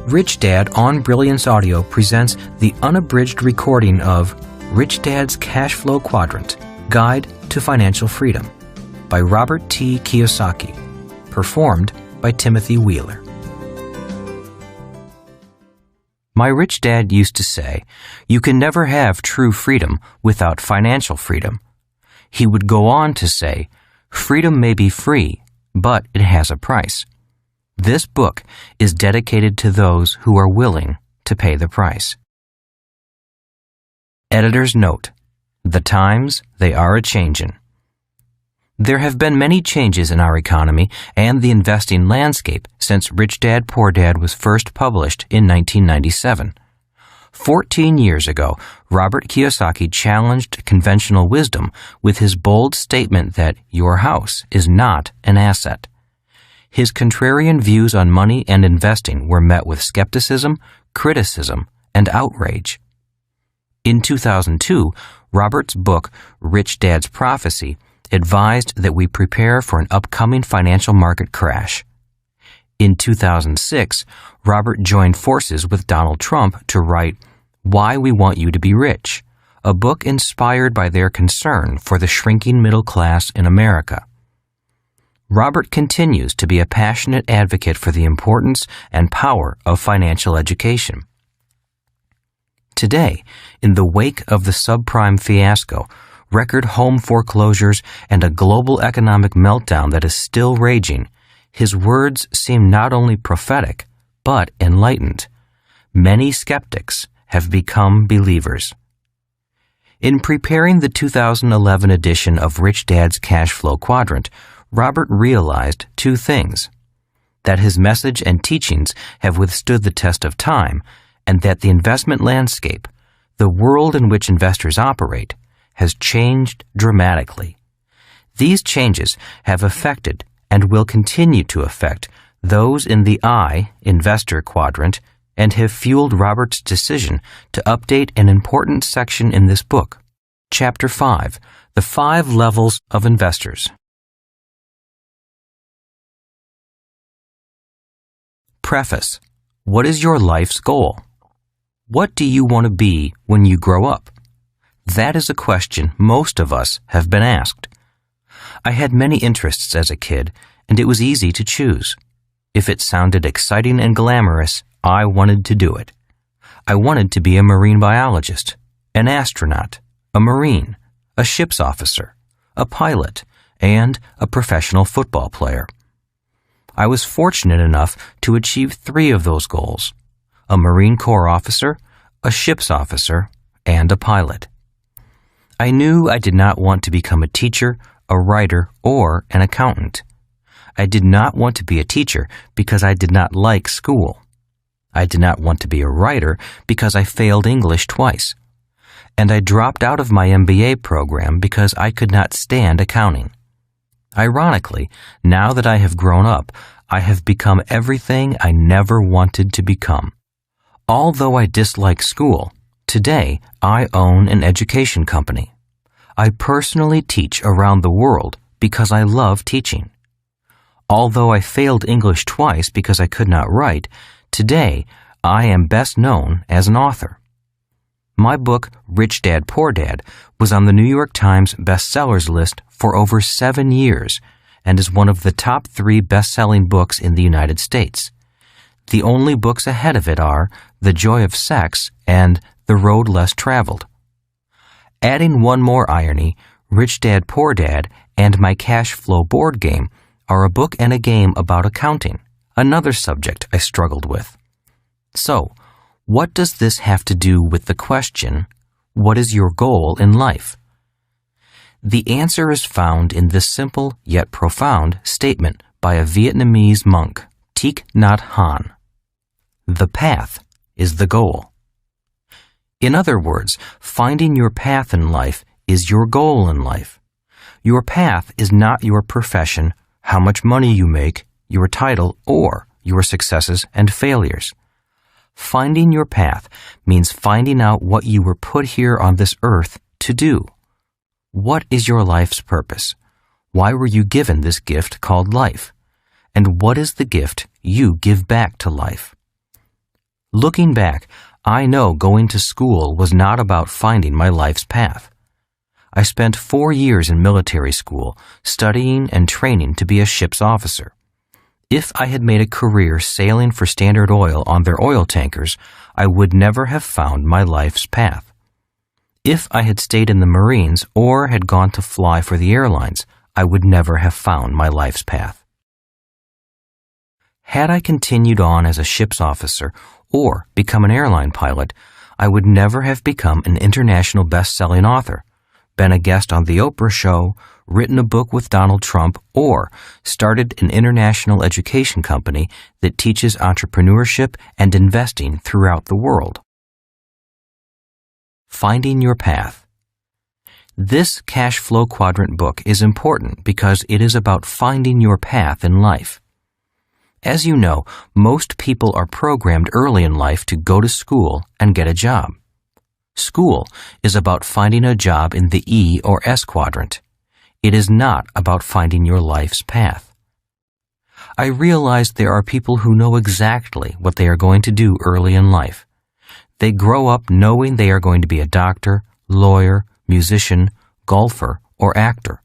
Rich Dad on Brilliance Audio presents the unabridged recording of Rich Dad's CASHFLOW Quadrant, Guide to Financial Freedom by Robert T. Kiyosaki, performed by Timothy Wheeler. My rich dad used to say, "You can never have true freedom without financial freedom." He would go on to say, "Freedom may be free, but it has a price." This book is dedicated to those who are willing to pay the price. Editor's note: the times they are a-changin'. There have been many changes in our economy and the investing landscape since Rich Dad, Poor Dad was first published in 1997. 14 years ago, Robert Kiyosaki challenged conventional wisdom with his bold statement that your house is not an asset. His contrarian views on money and investing were met with skepticism, criticism, and outrage. In 2002, Robert's book, Rich Dad's Prophecy, advised that we prepare for an upcoming financial market crash. In 2006, Robert joined forces with Donald Trump to write Why We Want You to Be Rich, a book inspired by their concern for the shrinking middle class in America. Robert continues to be a passionate advocate for the importance and power of financial education. Today, in the wake of the subprime fiasco, record home foreclosures, and a global economic meltdown that is still raging, his words seem not only prophetic, but enlightened. Many skeptics have become believers. In preparing the 2011 edition of Rich Dad's CASHFLOW Quadrant, Robert realized two things: that his message and teachings have withstood the test of time, and that the investment landscape, the world in which investors operate, has changed dramatically. These changes have affected and will continue to affect those in the I, investor quadrant, and have fueled Robert's decision to update an important section in this book. Chapter 5, The 5 Levels of Investors. Preface. What is your life's goal? What do you want to be when you grow up? That is a question most of us have been asked. I had many interests as a kid, and it was easy to choose. If it sounded exciting and glamorous, I wanted to do it. I wanted to be a marine biologist, an astronaut, a marine, a ship's officer, a pilot, and a professional football player. I was fortunate enough to achieve 3 of those goals: a Marine Corps officer, a ship's officer, and a pilot. I knew I did not want to become a teacher, a writer, or an accountant. I did not want to be a teacher because I did not like school. I did not want to be a writer because I failed English twice. And I dropped out of my MBA program because I could not stand accounting. Ironically, now that I have grown up, I have become everything I never wanted to become. Although I dislike school, today I own an education company. I personally teach around the world because I love teaching. Although I failed English twice because I could not write, today I am best known as an author. My book, Rich Dad, Poor Dad, was on the New York Times bestsellers list for over 7 years and is one of the top 3 best-selling books in the United States. The only books ahead of it are The Joy of Sex and The Road Less Traveled. Adding one more irony, Rich Dad, Poor Dad and my CASHFLOW board game are a book and a game about accounting, another subject I struggled with. So, what does this have to do with the question, what is your goal in life? The answer is found in this simple yet profound statement by a Vietnamese monk, Thich Nhat Hanh. The path is the goal. In other words, finding your path in life is your goal in life. Your path is not your profession, how much money you make, your title, or your successes and failures. Finding your path means finding out what you were put here on this earth to do. What is your life's purpose? Why were you given this gift called life? And what is the gift you give back to life. Looking back, I know going to school was not about finding my life's path. I spent 4 years in military school studying and training to be a ship's officer. If I had made a career sailing for Standard Oil on their oil tankers, I would never have found my life's path. If I had stayed in the Marines or had gone to fly for the airlines, I would never have found my life's path. Had I continued on as a ship's officer or become an airline pilot, I would never have become an international best-selling author, been a guest on The Oprah Show, written a book with Donald Trump, or started an international education company that teaches entrepreneurship and investing throughout the world. Finding your path. This cash flow quadrant book is important because it is about finding your path in life. As you know, most people are programmed early in life to go to school and get a job. School is about finding a job in the E or S quadrant. It is not about finding your life's path. I realize there are people who know exactly what they are going to do early in life. They grow up knowing they are going to be a doctor, lawyer, musician, golfer, or actor.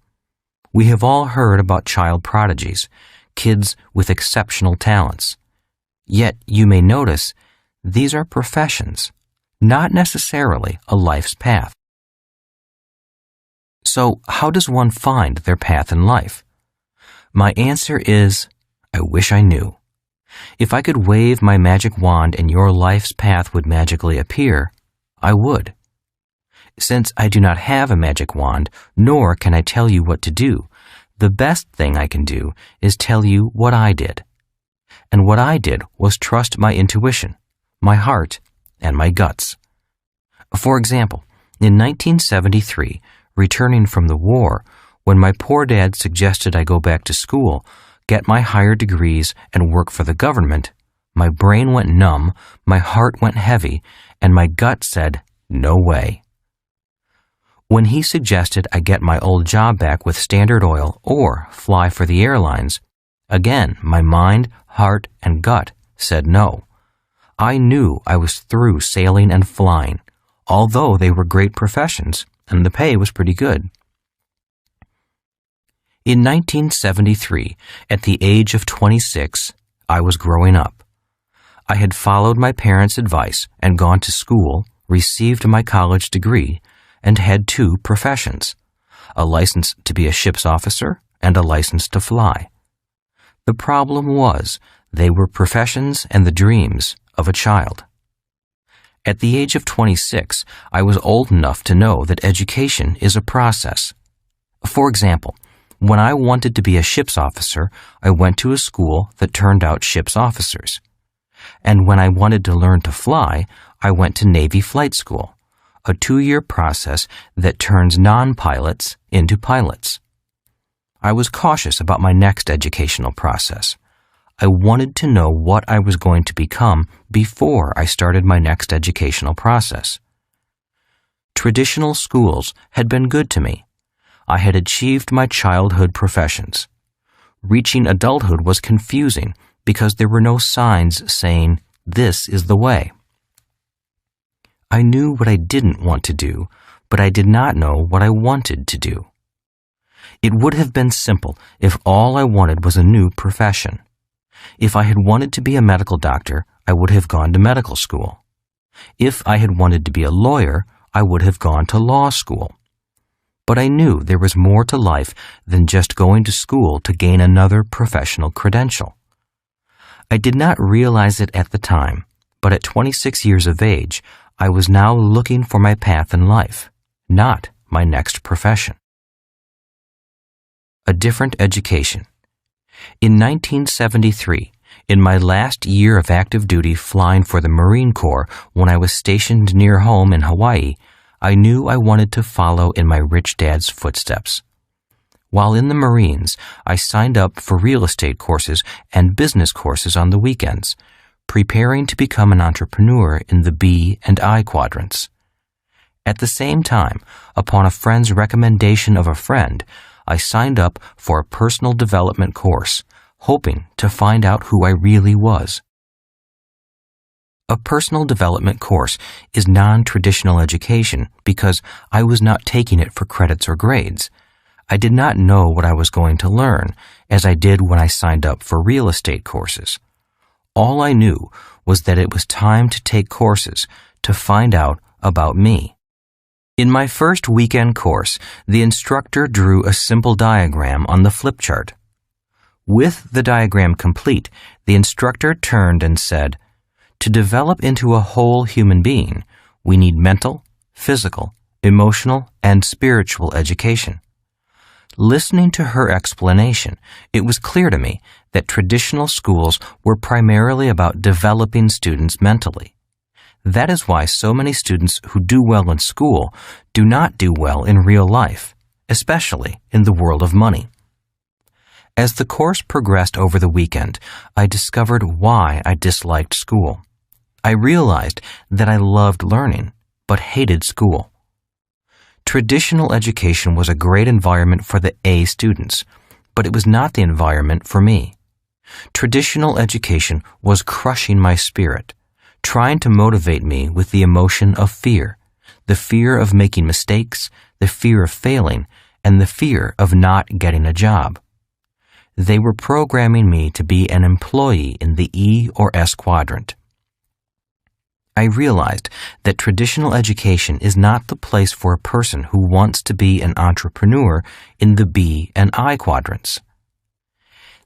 We have all heard about child prodigies, kids with exceptional talents. Yet you may notice these are professions, not necessarily a life's path. So how does one find their path in life? My answer is, I wish I knew. If I could wave my magic wand and your life's path would magically appear, I would. Since I do not have a magic wand, nor can I tell you what to do, the best thing I can do is tell you what I did. And what I did was trust my intuition, my heart, and my guts. For example, in 1973, returning from the war, when my poor dad suggested I go back to school, get my higher degrees, and work for the government, my brain went numb, my heart went heavy, and my gut said, no way. When he suggested I get my old job back with Standard Oil or fly for the airlines, again, my mind, heart, and gut said no. I knew I was through sailing and flying, although they were great professions and the pay was pretty good. In 1973, at the age of 26, I was growing up. I had followed my parents' advice and gone to school, received my college degree, and had 2 professions, a license to be a ship's officer and a license to fly. The problem was they were professions and the dreams of a child. At the age of 26, I was old enough to know that education is a process. For example, when I wanted to be a ship's officer, I went to a school that turned out ship's officers. And when I wanted to learn to fly, I went to Navy flight school, a 2-year process that turns non-pilots into pilots. I was cautious about my next educational process. I wanted to know what I was going to become before I started my next educational process. Traditional schools had been good to me. I had achieved my childhood professions. Reaching adulthood was confusing because there were no signs saying, this is the way. I knew what I didn't want to do, but I did not know what I wanted to do. It would have been simple if all I wanted was a new profession. If I had wanted to be a medical doctor, I would have gone to medical school. If I had wanted to be a lawyer, I would have gone to law school. But I knew there was more to life than just going to school to gain another professional credential. I did not realize it at the time, but at 26 years of age, I was now looking for my path in life, not my next profession. A different education. In 1973, in my last year of active duty flying for the Marine Corps when I was stationed near home in Hawaii, I knew I wanted to follow in my rich dad's footsteps. While in the Marines, I signed up for real estate courses and business courses on the weekends, preparing to become an entrepreneur in the B and I quadrants. At the same time, upon a friend's recommendation of a friend, I signed up for a personal development course, hoping to find out who I really was. A personal development course is non-traditional education because I was not taking it for credits or grades. I did not know what I was going to learn, as I did when I signed up for real estate courses. All I knew was that it was time to take courses to find out about me. In my first weekend course, the instructor drew a simple diagram on the flip chart. With the diagram complete, the instructor turned and said, "To develop into a whole human being, we need mental, physical, emotional, and spiritual education." Listening to her explanation, it was clear to me that traditional schools were primarily about developing students mentally. That is why so many students who do well in school do not do well in real life, especially in the world of money. As the course progressed over the weekend, I discovered why I disliked school. I realized that I loved learning, but hated school. Traditional education was a great environment for the A students, but it was not the environment for me. Traditional education was crushing my spirit, trying to motivate me with the emotion of fear, the fear of making mistakes, the fear of failing, and the fear of not getting a job. They were programming me to be an employee in the E or S quadrant. I realized that traditional education is not the place for a person who wants to be an entrepreneur in the B and I quadrants.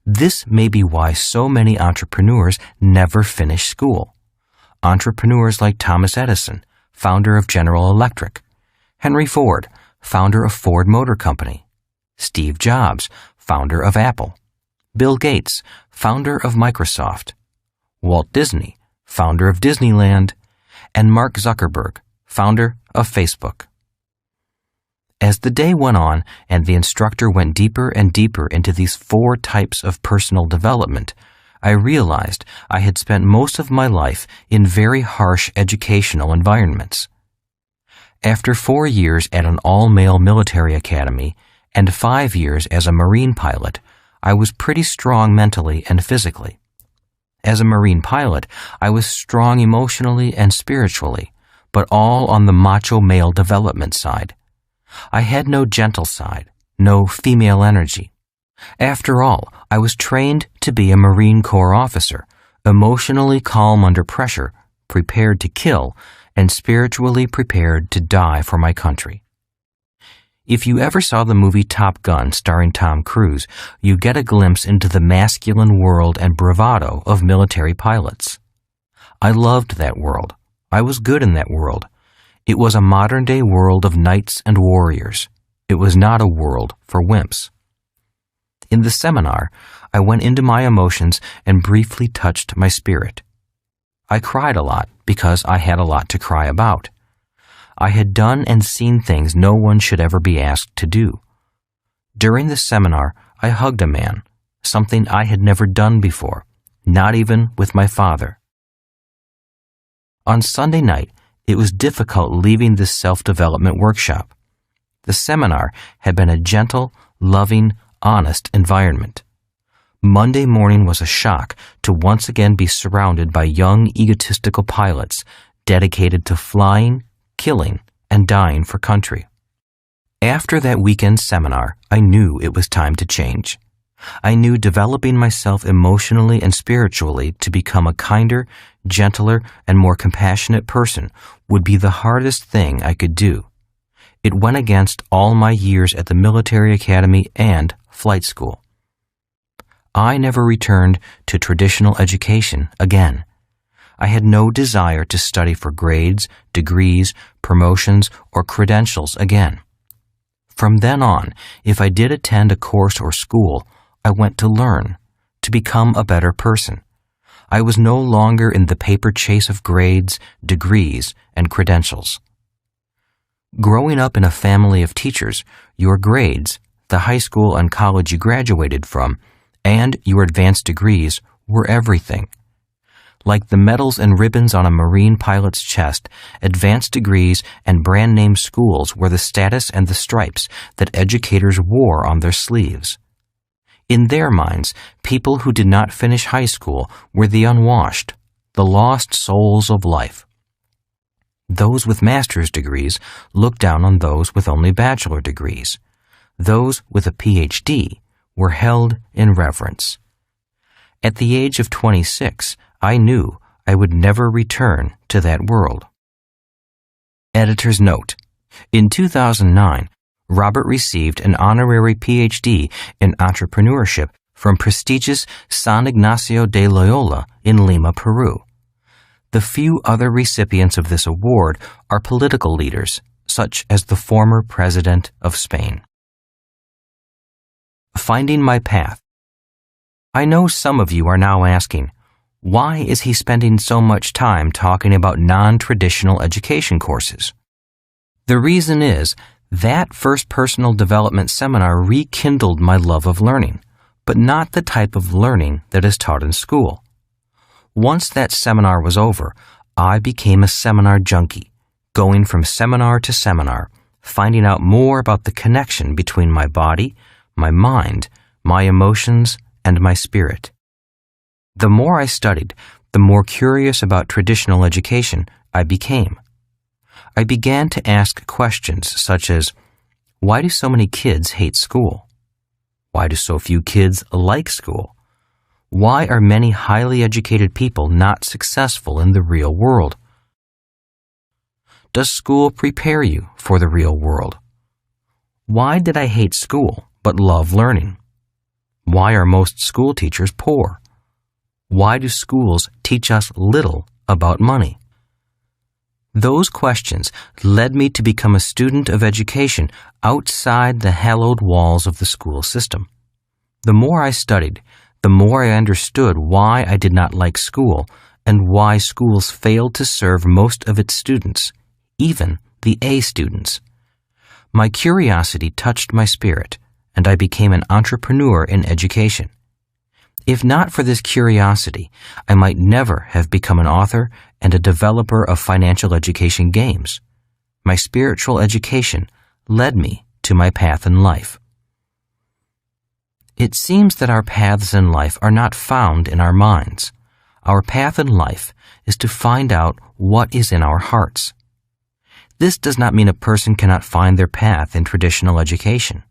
This may be why so many entrepreneurs never finish school. Entrepreneurs like Thomas Edison, founder of General Electric, Henry Ford, founder of Ford Motor Company, Steve Jobs, founder of Apple, Bill Gates, founder of Microsoft, Walt Disney, founder of Disneyland, and Mark Zuckerberg, founder of Facebook. As the day went on and the instructor went deeper and deeper into these 4 types of personal development, I realized I had spent most of my life in very harsh educational environments. After 4 years at an all-male military academy and 5 years as a Marine pilot, I was pretty strong mentally and physically. As a Marine pilot, I was strong emotionally and spiritually, but all on the macho male development side. I had no gentle side, no female energy. After all, I was trained to be a Marine Corps officer, emotionally calm under pressure, prepared to kill, and spiritually prepared to die for my country. If you ever saw the movie Top Gun starring Tom Cruise, you get a glimpse into the masculine world and bravado of military pilots. I loved that world. I was good in that world. It was a modern-day world of knights and warriors. It was not a world for wimps. In the seminar, I went into my emotions and briefly touched my spirit. I cried a lot because I had a lot to cry about. I had done and seen things no one should ever be asked to do. During the seminar, I hugged a man, something I had never done before, not even with my father. On Sunday night, it was difficult leaving this self-development workshop. The seminar had been a gentle, loving, honest environment. Monday morning was a shock to once again be surrounded by young, egotistical pilots dedicated to flying, killing, and dying for country. After that weekend seminar, I knew it was time to change. I knew developing myself emotionally and spiritually to become a kinder, gentler, and more compassionate person would be the hardest thing I could do. It went against all my years at the military academy and flight school. I never returned to traditional education again. I had no desire to study for grades, degrees, promotions, or credentials again. From then on, if I did attend a course or school, I went to learn, to become a better person. I was no longer in the paper chase of grades, degrees, and credentials. Growing up in a family of teachers, your grades, the high school and college you graduated from, and your advanced degrees were everything. Like the medals and ribbons on a Marine pilot's chest, advanced degrees and brand-name schools were the status and the stripes that educators wore on their sleeves. In their minds, people who did not finish high school were the unwashed, the lost souls of life. Those with master's degrees looked down on those with only bachelor degrees. Those with a PhD were held in reverence. At the age of 26, I knew I would never return to that world. Editor's note: in 2009, Robert received an honorary PhD in entrepreneurship from prestigious San Ignacio de Loyola in Lima, Peru. The few other recipients of this award are political leaders, such as the former president of Spain. Finding my path. I know some of you are now asking, why is he spending so much time talking about non-traditional education courses? The reason is, that first personal development seminar rekindled my love of learning, but not the type of learning that is taught in school. Once that seminar was over, I became a seminar junkie, going from seminar to seminar, finding out more about the connection between my body, my mind, my emotions, and my spirit. The more I studied, the more curious about traditional education I became. I began to ask questions such as, why do so many kids hate school? Why do so few kids like school? Why are many highly educated people not successful in the real world? Does school prepare you for the real world? Why did I hate school but love learning? Why are most school teachers poor? Why do schools teach us little about money? Those questions led me to become a student of education outside the hallowed walls of the school system. The more I studied, the more I understood why I did not like school and why schools failed to serve most of its students, even the A students. My curiosity touched my spirit, and I became an entrepreneur in education. If not for this curiosity, I might never have become an author and a developer of financial education games. My spiritual education led me to my path in life. It seems that our paths in life are not found in our minds. Our path in life is to find out what is in our hearts. This does not mean a person cannot find their path in traditional education.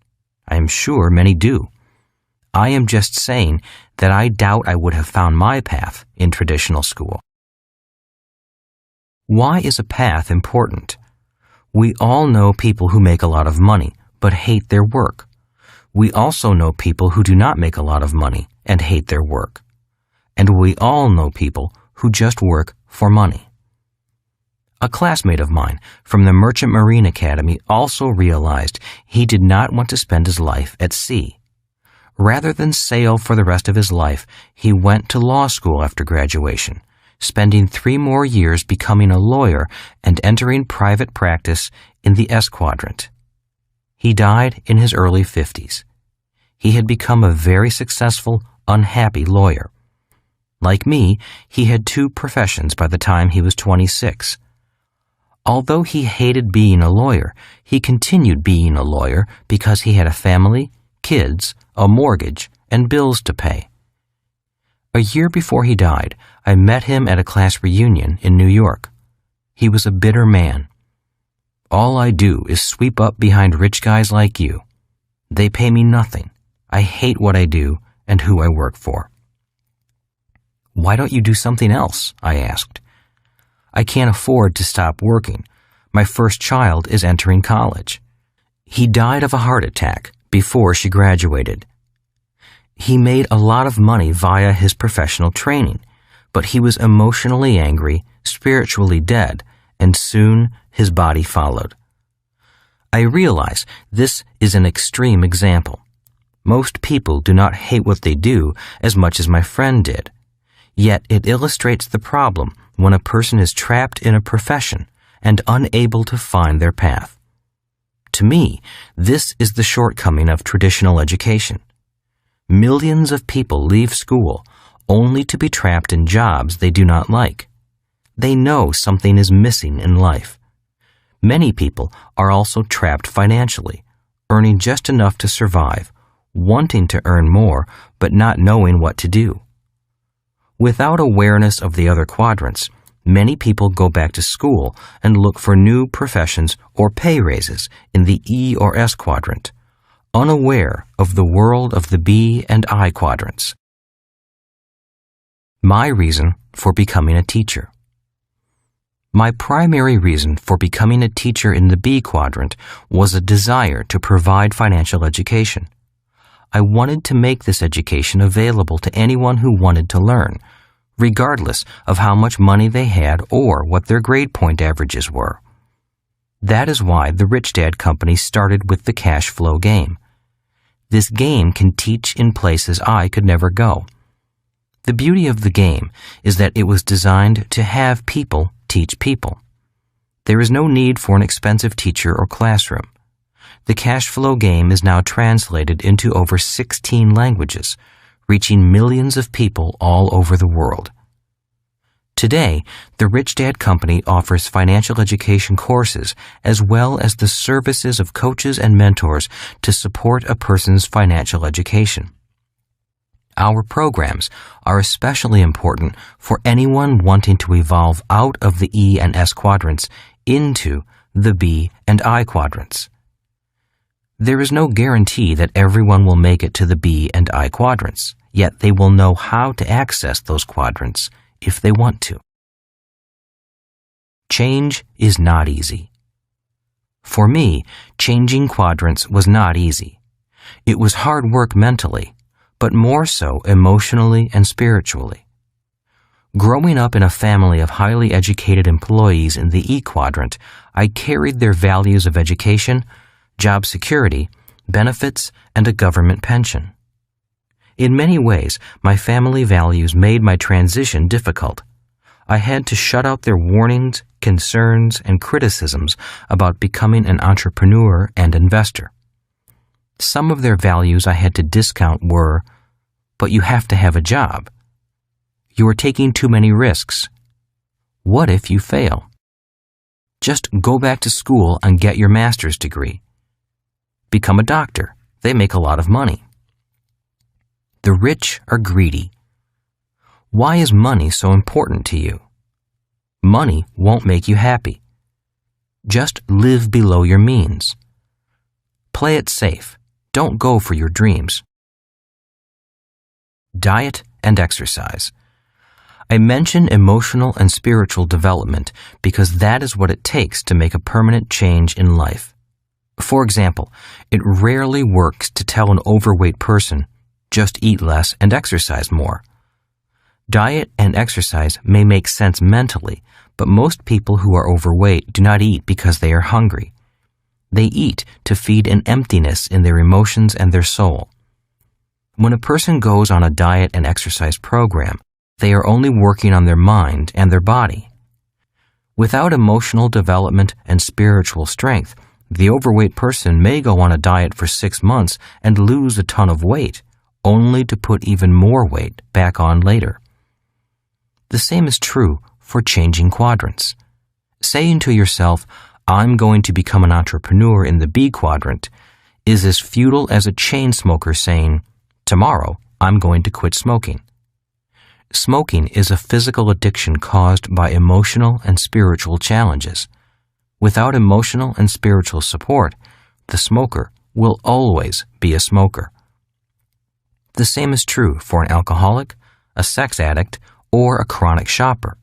I am sure many do. I am just saying that I doubt I would have found my path in traditional school. Why is a path important? We all know people who make a lot of money but hate their work. We also know people who do not make a lot of money and hate their work. And we all know people who just work for money. A classmate of mine from the Merchant Marine Academy also realized he did not want to spend his life at sea. Rather than sail for the rest of his life, he went to law school after graduation, spending 3 more years becoming a lawyer and entering private practice in the S Quadrant. He died in his early 50s. He had become a very successful, unhappy lawyer. Like me, he had 2 professions by the time he was 26. Although he hated being a lawyer, he continued being a lawyer because he had a family, kids, a mortgage, and bills to pay. A year before he died, I met him at a class reunion in New York. He was a bitter man. All I do is sweep up behind rich guys like you. They pay me nothing. I hate what I do and who I work for. Why don't you do something else? I asked. I can't afford to stop working. My first child is entering college. He died of a heart attack before she graduated. He made a lot of money via his professional training, but he was emotionally angry, spiritually dead, and soon his body followed. I realize this is an extreme example. Most people do not hate what they do as much as my friend did. Yet it illustrates the problem when a person is trapped in a profession and unable to find their path. To me, this is the shortcoming of traditional education. Millions of people leave school only to be trapped in jobs they do not like. They know something is missing in life. Many people are also trapped financially, earning just enough to survive, wanting to earn more but not knowing what to do. Without awareness of the other quadrants, many people go back to school and look for new professions or pay raises in the E or S quadrant, unaware of the world of the B and I quadrants. My reason for becoming a teacher. My primary reason for becoming a teacher in the B quadrant was a desire to provide financial education. I wanted to make this education available to anyone who wanted to learn, regardless of how much money they had or what their grade point averages were. That is why the Rich Dad Company started with the cash flow game. This game can teach in places I could never go. The beauty of the game is that it was designed to have people teach people. There is no need for an expensive teacher or classroom. The cash flow game is now translated into over 16 languages, reaching millions of people all over the world. Today, the Rich Dad Company offers financial education courses as well as the services of coaches and mentors to support a person's financial education. Our programs are especially important for anyone wanting to evolve out of the E and S quadrants into the B and I quadrants. There is no guarantee that everyone will make it to the B and I quadrants, yet they will know how to access those quadrants if they want to. Change is not easy. For me, changing quadrants was not easy. It was hard work mentally, but more so emotionally and spiritually. Growing up in a family of highly educated employees in the E quadrant, I carried their values of education, job security, benefits, and a government pension. In many ways, my family values made my transition difficult. I had to shut out their warnings, concerns, and criticisms about becoming an entrepreneur and investor. Some of their values I had to discount were, "But you have to have a job. You are taking too many risks. What if you fail? Just go back to school and get your master's degree. Become a doctor. They make a lot of money. The rich are greedy. Why is money so important to you? Money won't make you happy. Just live below your means. Play it safe. Don't go for your dreams." Diet and exercise. I mention emotional and spiritual development because that is what it takes to make a permanent change in life. For example, it rarely works to tell an overweight person, just eat less and exercise more. Diet and exercise may make sense mentally, but most people who are overweight do not eat because they are hungry. They eat to feed an emptiness in their emotions and their soul. When a person goes on a diet and exercise program, they are only working on their mind and their body. Without emotional development and spiritual strength, the overweight person may go on a diet for 6 months and lose a ton of weight, only to put even more weight back on later. The same is true for changing quadrants. Saying to yourself, "I'm going to become an entrepreneur in the B quadrant," is as futile as a chain smoker saying, "Tomorrow, I'm going to quit smoking." Smoking is a physical addiction caused by emotional and spiritual challenges. Without emotional and spiritual support, the smoker will always be a smoker. The same is true for an alcoholic, a sex addict, or a chronic shopper.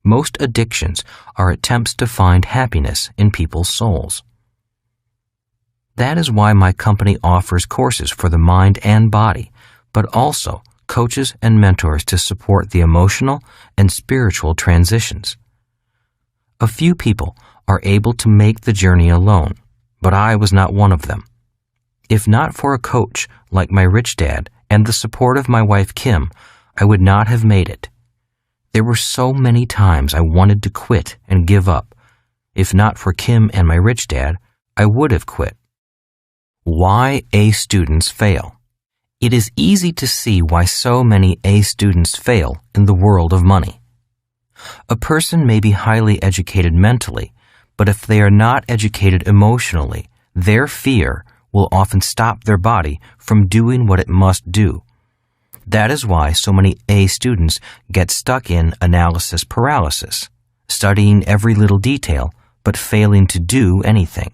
Most addictions are attempts to find happiness in people's souls. That is why my company offers courses for the mind and body, but also coaches and mentors to support the emotional and spiritual transitions. A few people are able to make the journey alone, but I was not one of them. If not for a coach like my rich dad and the support of my wife Kim, I would not have made it. There were so many times I wanted to quit and give up. If not for Kim and my rich dad, I would have quit. Why A students fail. It is easy to see why so many A students fail in the world of money. A person may be highly educated mentally, but if they are not educated emotionally, their fear will often stop their body from doing what it must do. That is why so many A students get stuck in analysis paralysis, studying every little detail but failing to do anything.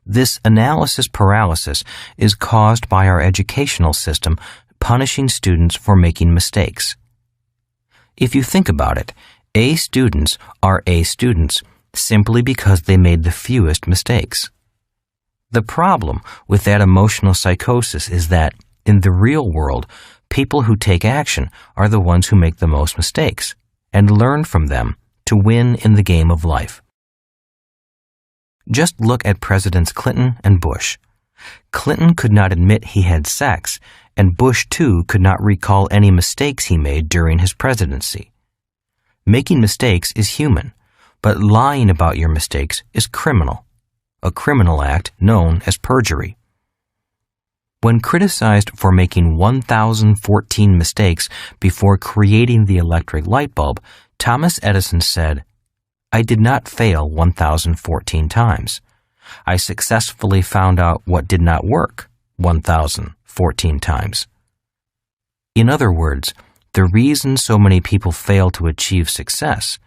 This analysis paralysis is caused by our educational system punishing students for making mistakes. If you think about it, A students are A students simply because they made the fewest mistakes. The problem with that emotional psychosis is that, in the real world, people who take action are the ones who make the most mistakes and learn from them to win in the game of life. Just look at Presidents Clinton and Bush. Clinton could not admit he had sex, and Bush too could not recall any mistakes he made during his presidency. Making mistakes is human, but lying about your mistakes is criminal, a criminal act known as perjury. When criticized for making 1,014 mistakes before creating the electric light bulb, Thomas Edison said, "I did not fail 1,014 times. I successfully found out what did not work 1,014 times." In other words, the reason so many people fail to achieve success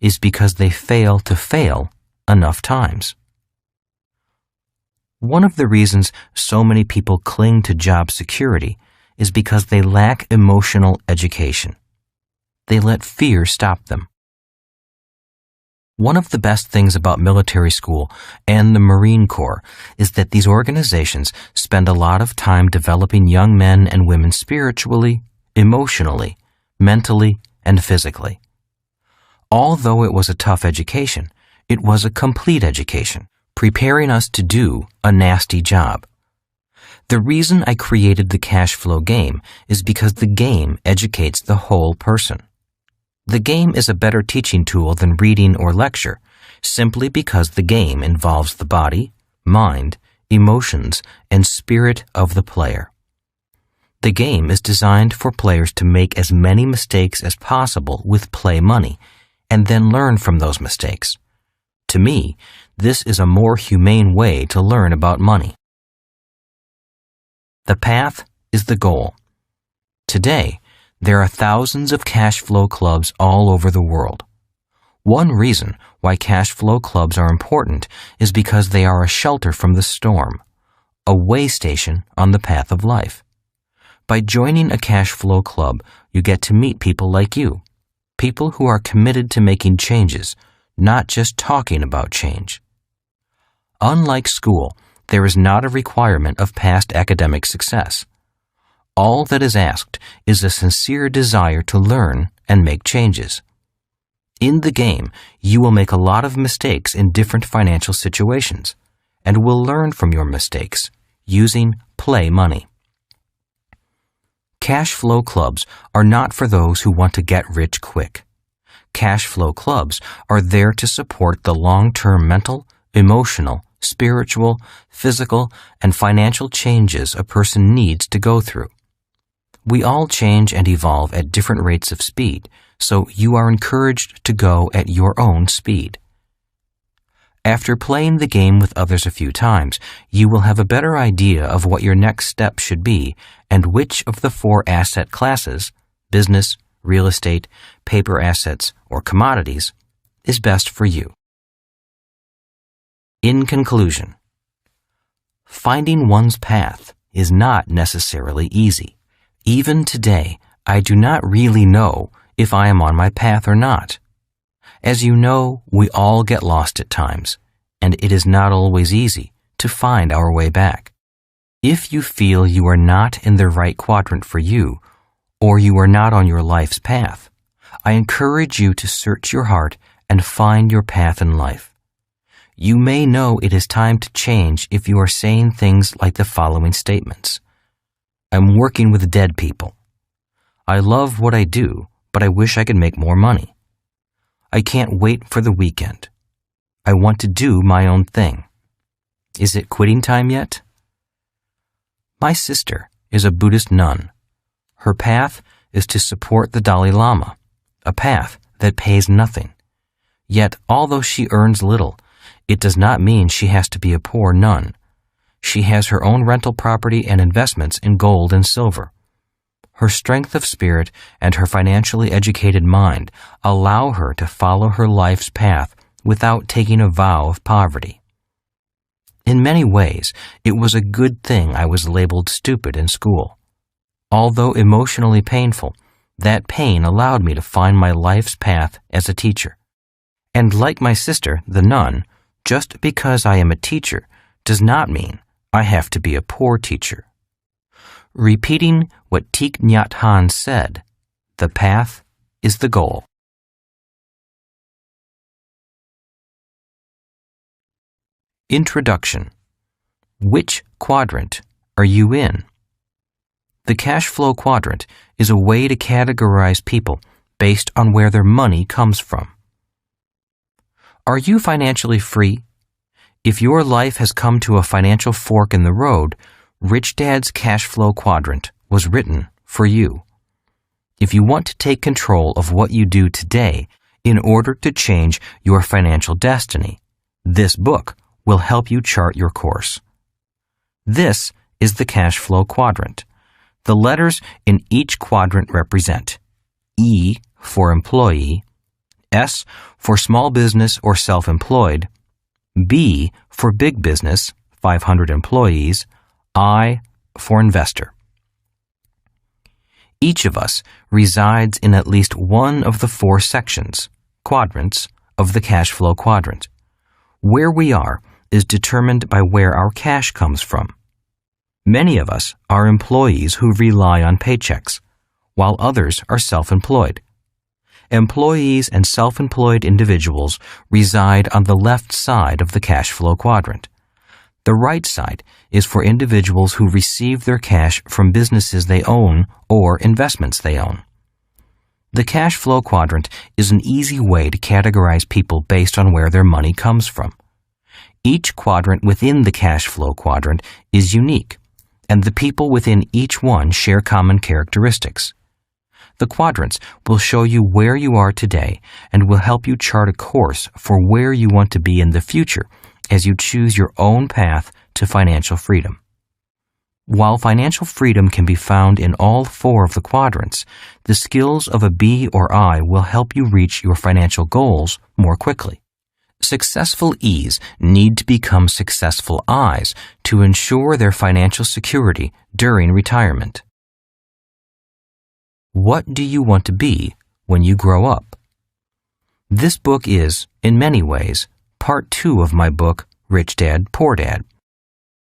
is because they fail to fail enough times. One of the reasons so many people cling to job security is because they lack emotional education. They let fear stop them. One of the best things about military school and the Marine Corps is that these organizations spend a lot of time developing young men and women spiritually, emotionally, mentally, and physically. Although it was a tough education, it was a complete education, preparing us to do a nasty job. The reason I created the cash flow game is because the game educates the whole person. The game is a better teaching tool than reading or lecture, simply because the game involves the body, mind, emotions, and spirit of the player. The game is designed for players to make as many mistakes as possible with play money, and then learn from those mistakes. To me, this is a more humane way to learn about money. The path is the goal. Today, there are thousands of cash flow clubs all over the world. One reason why cash flow clubs are important is because they are a shelter from the storm, a way station on the path of life. By joining a cash flow club, you get to meet people like you, people who are committed to making changes, not just talking about change. Unlike school, there is not a requirement of past academic success. All that is asked is a sincere desire to learn and make changes. In the game, you will make a lot of mistakes in different financial situations, and will learn from your mistakes using play money. Cash flow clubs are not for those who want to get rich quick. Cash flow clubs are there to support the long-term mental, emotional, spiritual, physical, and financial changes a person needs to go through. We all change and evolve at different rates of speed, so you are encouraged to go at your own speed. After playing the game with others a few times, you will have a better idea of what your next step should be and which of the 4 asset classes, business, real estate, paper assets, or commodities, is best for you. In conclusion, finding one's path is not necessarily easy. Even today, I do not really know if I am on my path or not. As you know, we all get lost at times, and it is not always easy to find our way back. If you feel you are not in the right quadrant for you, or you are not on your life's path, I encourage you to search your heart and find your path in life. You may know it is time to change if you are saying things like the following statements. I'm working with dead people. I love what I do, but I wish I could make more money. I can't wait for the weekend. I want to do my own thing. Is it quitting time yet? My sister is a Buddhist nun. Her path is to support the Dalai Lama, a path that pays nothing. Yet, although she earns little, it does not mean she has to be a poor nun. She has her own rental property and investments in gold and silver. Her strength of spirit and her financially educated mind allow her to follow her life's path without taking a vow of poverty. In many ways, it was a good thing I was labeled stupid in school. Although emotionally painful, that pain allowed me to find my life's path as a teacher. And like my sister, the nun, just because I am a teacher does not mean I have to be a poor teacher. Repeating what Thich Nhat Hanh said, the path is the goal. Introduction. Which quadrant are you in? The cash flow quadrant is a way to categorize people based on where their money comes from. Are you financially free? If your life has come to a financial fork in the road, Rich Dad's Cash Flow Quadrant was written for you. If you want to take control of what you do today in order to change your financial destiny, this book will help you chart your course. This is the Cash Flow Quadrant. The letters in each quadrant represent E for employee, S for small business or self-employed, B for big business, 500 employees, I for investor. Each of us resides in at least one of the 4 sections, quadrants, of the cash flow quadrant. Where we are is determined by where our cash comes from. Many of us are employees who rely on paychecks, while others are self-employed. Employees and self-employed individuals reside on the left side of the cash flow quadrant. The right side is for individuals who receive their cash from businesses they own or investments they own. The cash flow quadrant is an easy way to categorize people based on where their money comes from. Each quadrant within the cash flow quadrant is unique, and the people within each one share common characteristics. The quadrants will show you where you are today and will help you chart a course for where you want to be in the future as you choose your own path to financial freedom. While financial freedom can be found in all 4 of the quadrants, the skills of a B or I will help you reach your financial goals more quickly. Successful E's need to become successful I's to ensure their financial security during retirement. What do you want to be when you grow up? This book is, in many ways, part 2 of my book, Rich Dad, Poor Dad.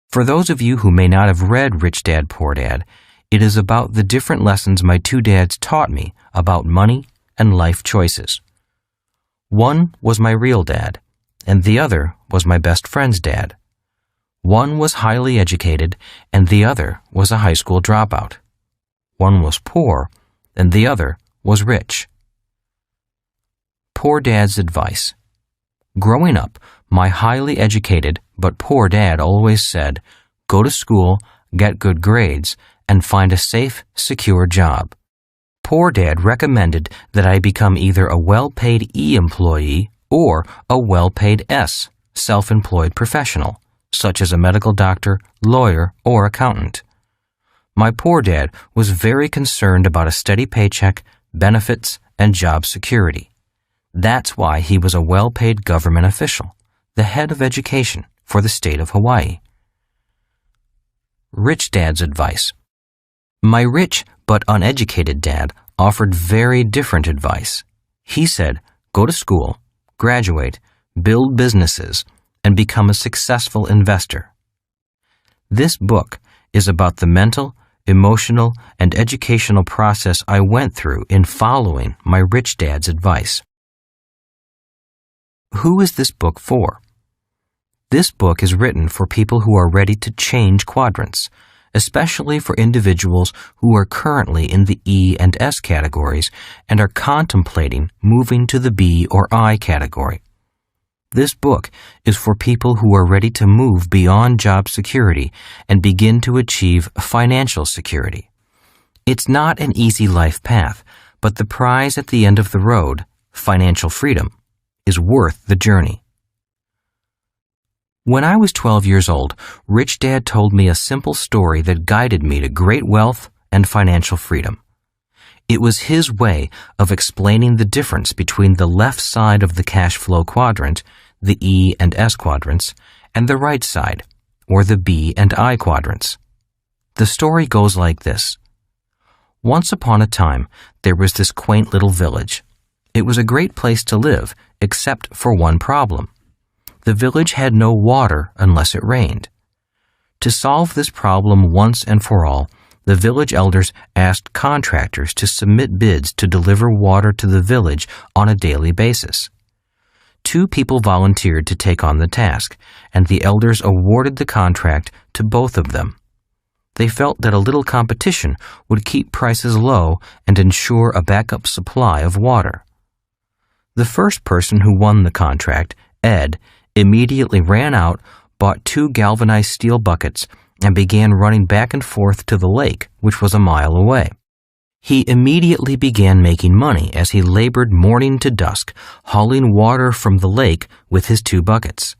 For those of you who may not have read Rich Dad, Poor Dad, it is about the different lessons my 2 dads taught me about money and life choices. One was my real dad, and the other was my best friend's dad. One was highly educated, and the other was a high school dropout. One was poor, and the other was rich. Poor Dad's advice. Growing up, my highly educated but poor dad always said, go to school, get good grades, and find a safe, secure job. Poor Dad recommended that I become either a well-paid E employee or a well-paid S, self-employed professional, such as a medical doctor, lawyer, or accountant. My poor dad was very concerned about a steady paycheck, benefits, and job security. That's why he was a well-paid government official, the head of education for the state of Hawaii. Rich Dad's advice. My rich but uneducated dad offered very different advice. He said, go to school, graduate, build businesses, and become a successful investor. This book is about the mental, emotional, and educational process I went through in following my rich dad's advice. Who is this book for? This book is written for people who are ready to change quadrants, especially for individuals who are currently in the E and S categories and are contemplating moving to the B or I category. This book is for people who are ready to move beyond job security and begin to achieve financial security. It's not an easy life path, but the prize at the end of the road, financial freedom, is worth the journey. When I was 12 years old, Rich Dad told me a simple story that guided me to great wealth and financial freedom. It was his way of explaining the difference between the left side of the cash flow quadrant, the E and S quadrants, and the right side, or the B and I quadrants. The story goes like this. Once upon a time, there was this quaint little village. It was a great place to live, except for one problem. The village had no water unless it rained. To solve this problem once and for all, the village elders asked contractors to submit bids to deliver water to the village on a daily basis. 2 people volunteered to take on the task, and the elders awarded the contract to both of them. They felt that a little competition would keep prices low and ensure a backup supply of water. The first person who won the contract, Ed, immediately ran out, bought 2 galvanized steel buckets, and began running back and forth to the lake, which was a mile away. He immediately began making money as he labored morning to dusk, hauling water from the lake with his 2 buckets.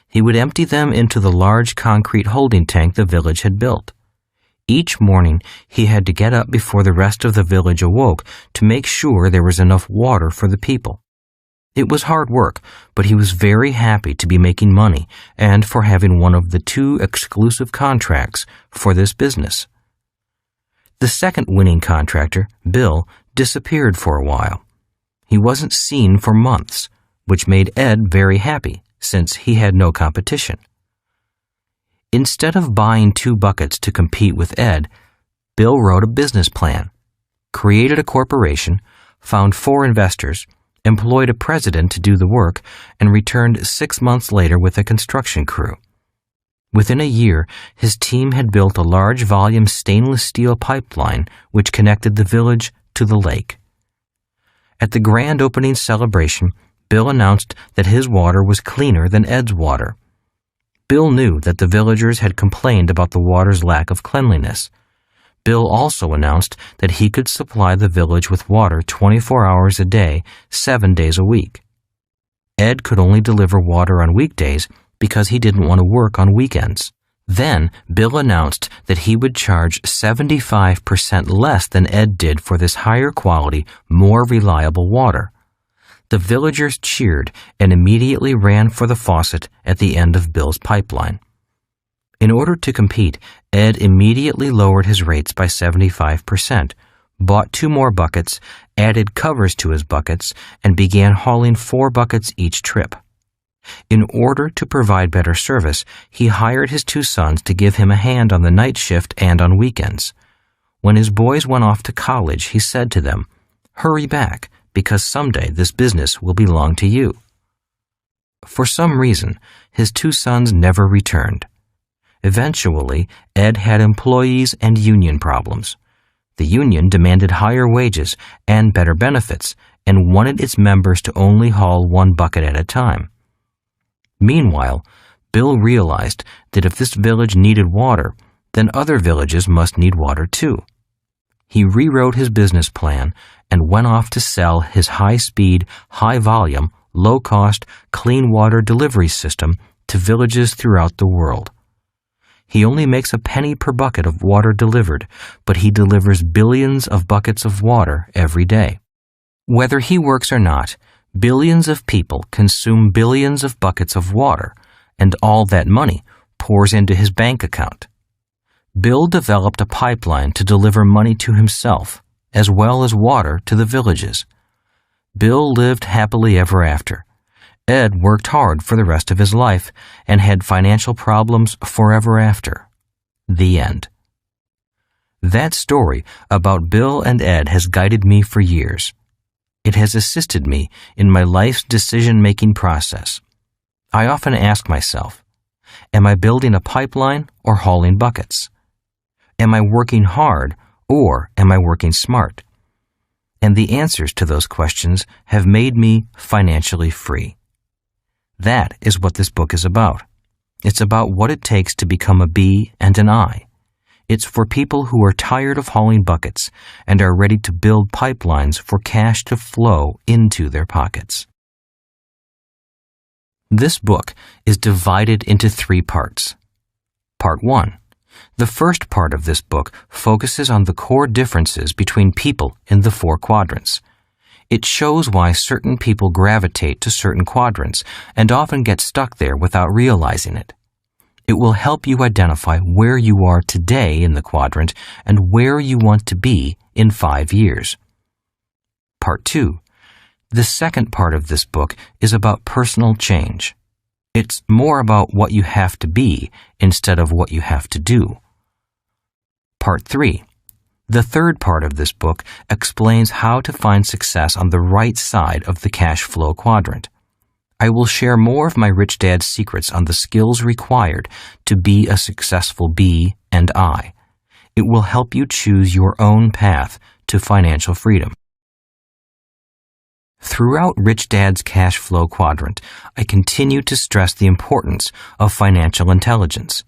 He would empty them into the large concrete holding tank the village had built. Each morning, he had to get up before the rest of the village awoke to make sure there was enough water for the people. It was hard work, but he was very happy to be making money and for having one of the 2 exclusive contracts for this business. The second winning contractor, Bill, disappeared for a while. He wasn't seen for months, which made Ed very happy since he had no competition. Instead of buying 2 buckets to compete with Ed, Bill wrote a business plan, created a corporation, found 4 investors, employed a president to do the work, and returned 6 months later with a construction crew. Within a year, his team had built a large volume stainless steel pipeline which connected the village to the lake. At the grand opening celebration, Bill announced that his water was cleaner than Ed's water. Bill knew that the villagers had complained about the water's lack of cleanliness. Bill also announced that he could supply the village with water 24 hours a day, 7 days a week. Ed could only deliver water on weekdays because he didn't want to work on weekends. Then, Bill announced that he would charge 75% less than Ed did for this higher quality, more reliable water. The villagers cheered and immediately ran for the faucet at the end of Bill's pipeline. In order to compete, Ed immediately lowered his rates by 75%, bought 2 more buckets, added covers to his buckets, and began hauling 4 buckets each trip. In order to provide better service, he hired his 2 sons to give him a hand on the night shift and on weekends. When his boys went off to college, he said to them, "Hurry back, because someday this business will belong to you." For some reason, his 2 sons never returned. Eventually, Ed had employees and union problems. The union demanded higher wages and better benefits and wanted its members to only haul 1 bucket at a time. Meanwhile, Bill realized that if this village needed water, then other villages must need water too. He rewrote his business plan and went off to sell his high-speed, high-volume, low-cost, clean water delivery system to villages throughout the world. He only makes a penny per bucket of water delivered, but he delivers billions of buckets of water every day. Whether he works or not, billions of people consume billions of buckets of water, and all that money pours into his bank account. Bill developed a pipeline to deliver money to himself, as well as water to the villages. Bill lived happily ever after. Ed worked hard for the rest of his life and had financial problems forever after. The end. That story about Bill and Ed has guided me for years. It has assisted me in my life's decision-making process. I often ask myself, am I building a pipeline or hauling buckets? Am I working hard or am I working smart? And the answers to those questions have made me financially free. That is what this book is about. It's about what it takes to become a B and an I. It's for people who are tired of hauling buckets and are ready to build pipelines for cash to flow into their pockets. This book is divided into 3 parts. Part 1. The first part of this book focuses on the core differences between people in the 4 quadrants. It shows why certain people gravitate to certain quadrants and often get stuck there without realizing it. It will help you identify where you are today in the quadrant and where you want to be in 5 years. Part 2. The second part of this book is about personal change. It's more about what you have to be instead of what you have to do. Part 3. The third part of this book explains how to find success on the right side of the cash flow quadrant. I will share more of my rich dad's secrets on the skills required to be a successful B and I. It will help you choose your own path to financial freedom. Throughout Rich Dad's Cash Flow Quadrant, I continue to stress the importance of financial intelligence.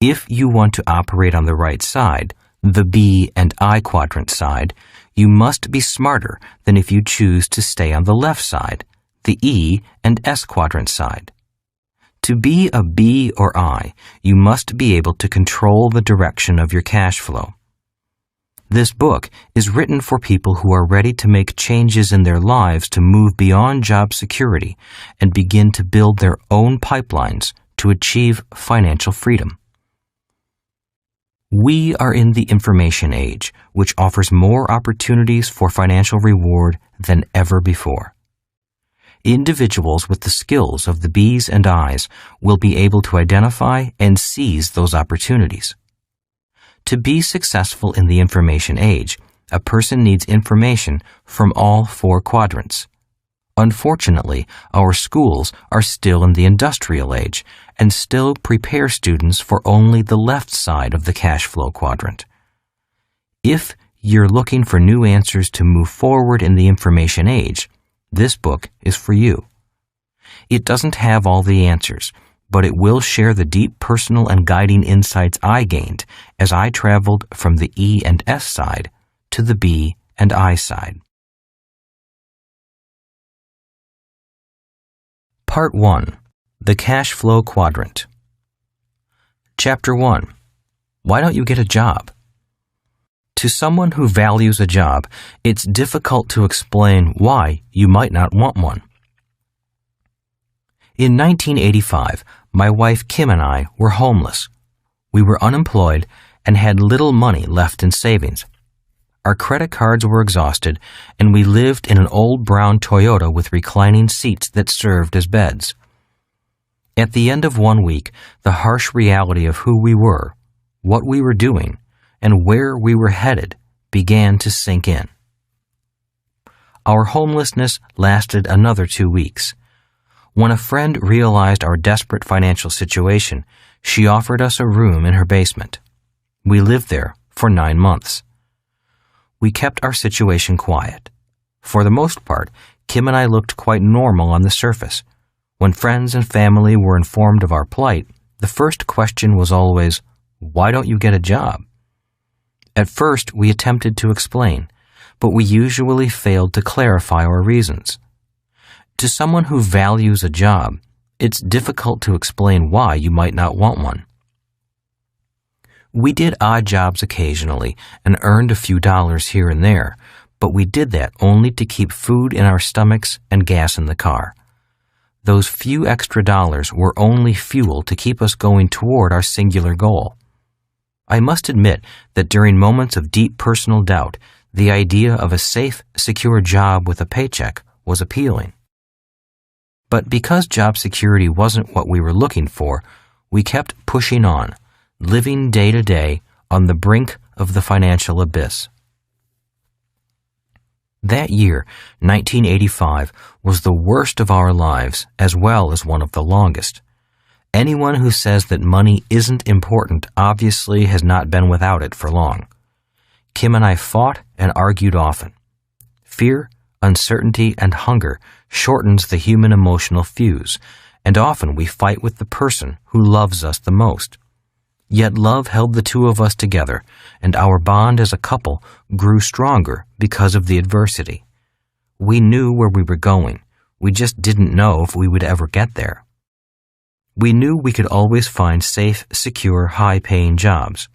If you want to operate on the right side, the B and I quadrant side, you must be smarter than if you choose to stay on the left side, the E and S quadrant side. To be a B or I, you must be able to control the direction of your cash flow. This book is written for people who are ready to make changes in their lives to move beyond job security and begin to build their own pipelines to achieve financial freedom. We are in the information age, which offers more opportunities for financial reward than ever before. Individuals with the skills of the B's and I's will be able to identify and seize those opportunities. To be successful in the information age, a person needs information from all 4 quadrants. Unfortunately, our schools are still in the industrial age and still prepare students for only the left side of the cash flow quadrant. If you're looking for new answers to move forward in the information age, this book is for you. It doesn't have all the answers, but it will share the deep personal and guiding insights I gained as I traveled from the E and S side to the B and I side. Part 1. The Cash Flow Quadrant. Chapter 1. Why don't you get a job? To someone who values a job, it's difficult to explain why you might not want one. In 1985, my wife Kim and I were homeless. We were unemployed and had little money left in savings. Our credit cards were exhausted, and we lived in an old brown Toyota with reclining seats that served as beds. At the end of 1 week, the harsh reality of who we were, what we were doing, and where we were headed began to sink in. Our homelessness lasted another 2 weeks. When a friend realized our desperate financial situation, she offered us a room in her basement. We lived there for 9 months. We kept our situation quiet. For the most part, Kim and I looked quite normal on the surface. When friends and family were informed of our plight, the first question was always, "Why don't you get a job?" At first, we attempted to explain, but we usually failed to clarify our reasons. To someone who values a job, it's difficult to explain why you might not want one. We did odd jobs occasionally and earned a few dollars here and there, but we did that only to keep food in our stomachs and gas in the car. Those few extra dollars were only fuel to keep us going toward our singular goal. I must admit that during moments of deep personal doubt, the idea of a safe, secure job with a paycheck was appealing. But because job security wasn't what we were looking for, we kept pushing on, living day to day on the brink of the financial abyss. That year, 1985, was the worst of our lives as well as one of the longest. Anyone who says that money isn't important obviously has not been without it for long. Kim and I fought and argued often. Fear, uncertainty, and hunger shortens the human emotional fuse, and often we fight with the person who loves us the most. Yet love held the two of us together, and our bond as a couple grew stronger because of the adversity. We knew where we were going. We just didn't know if we would ever get there. We knew we could always find safe, secure, high-paying jobs.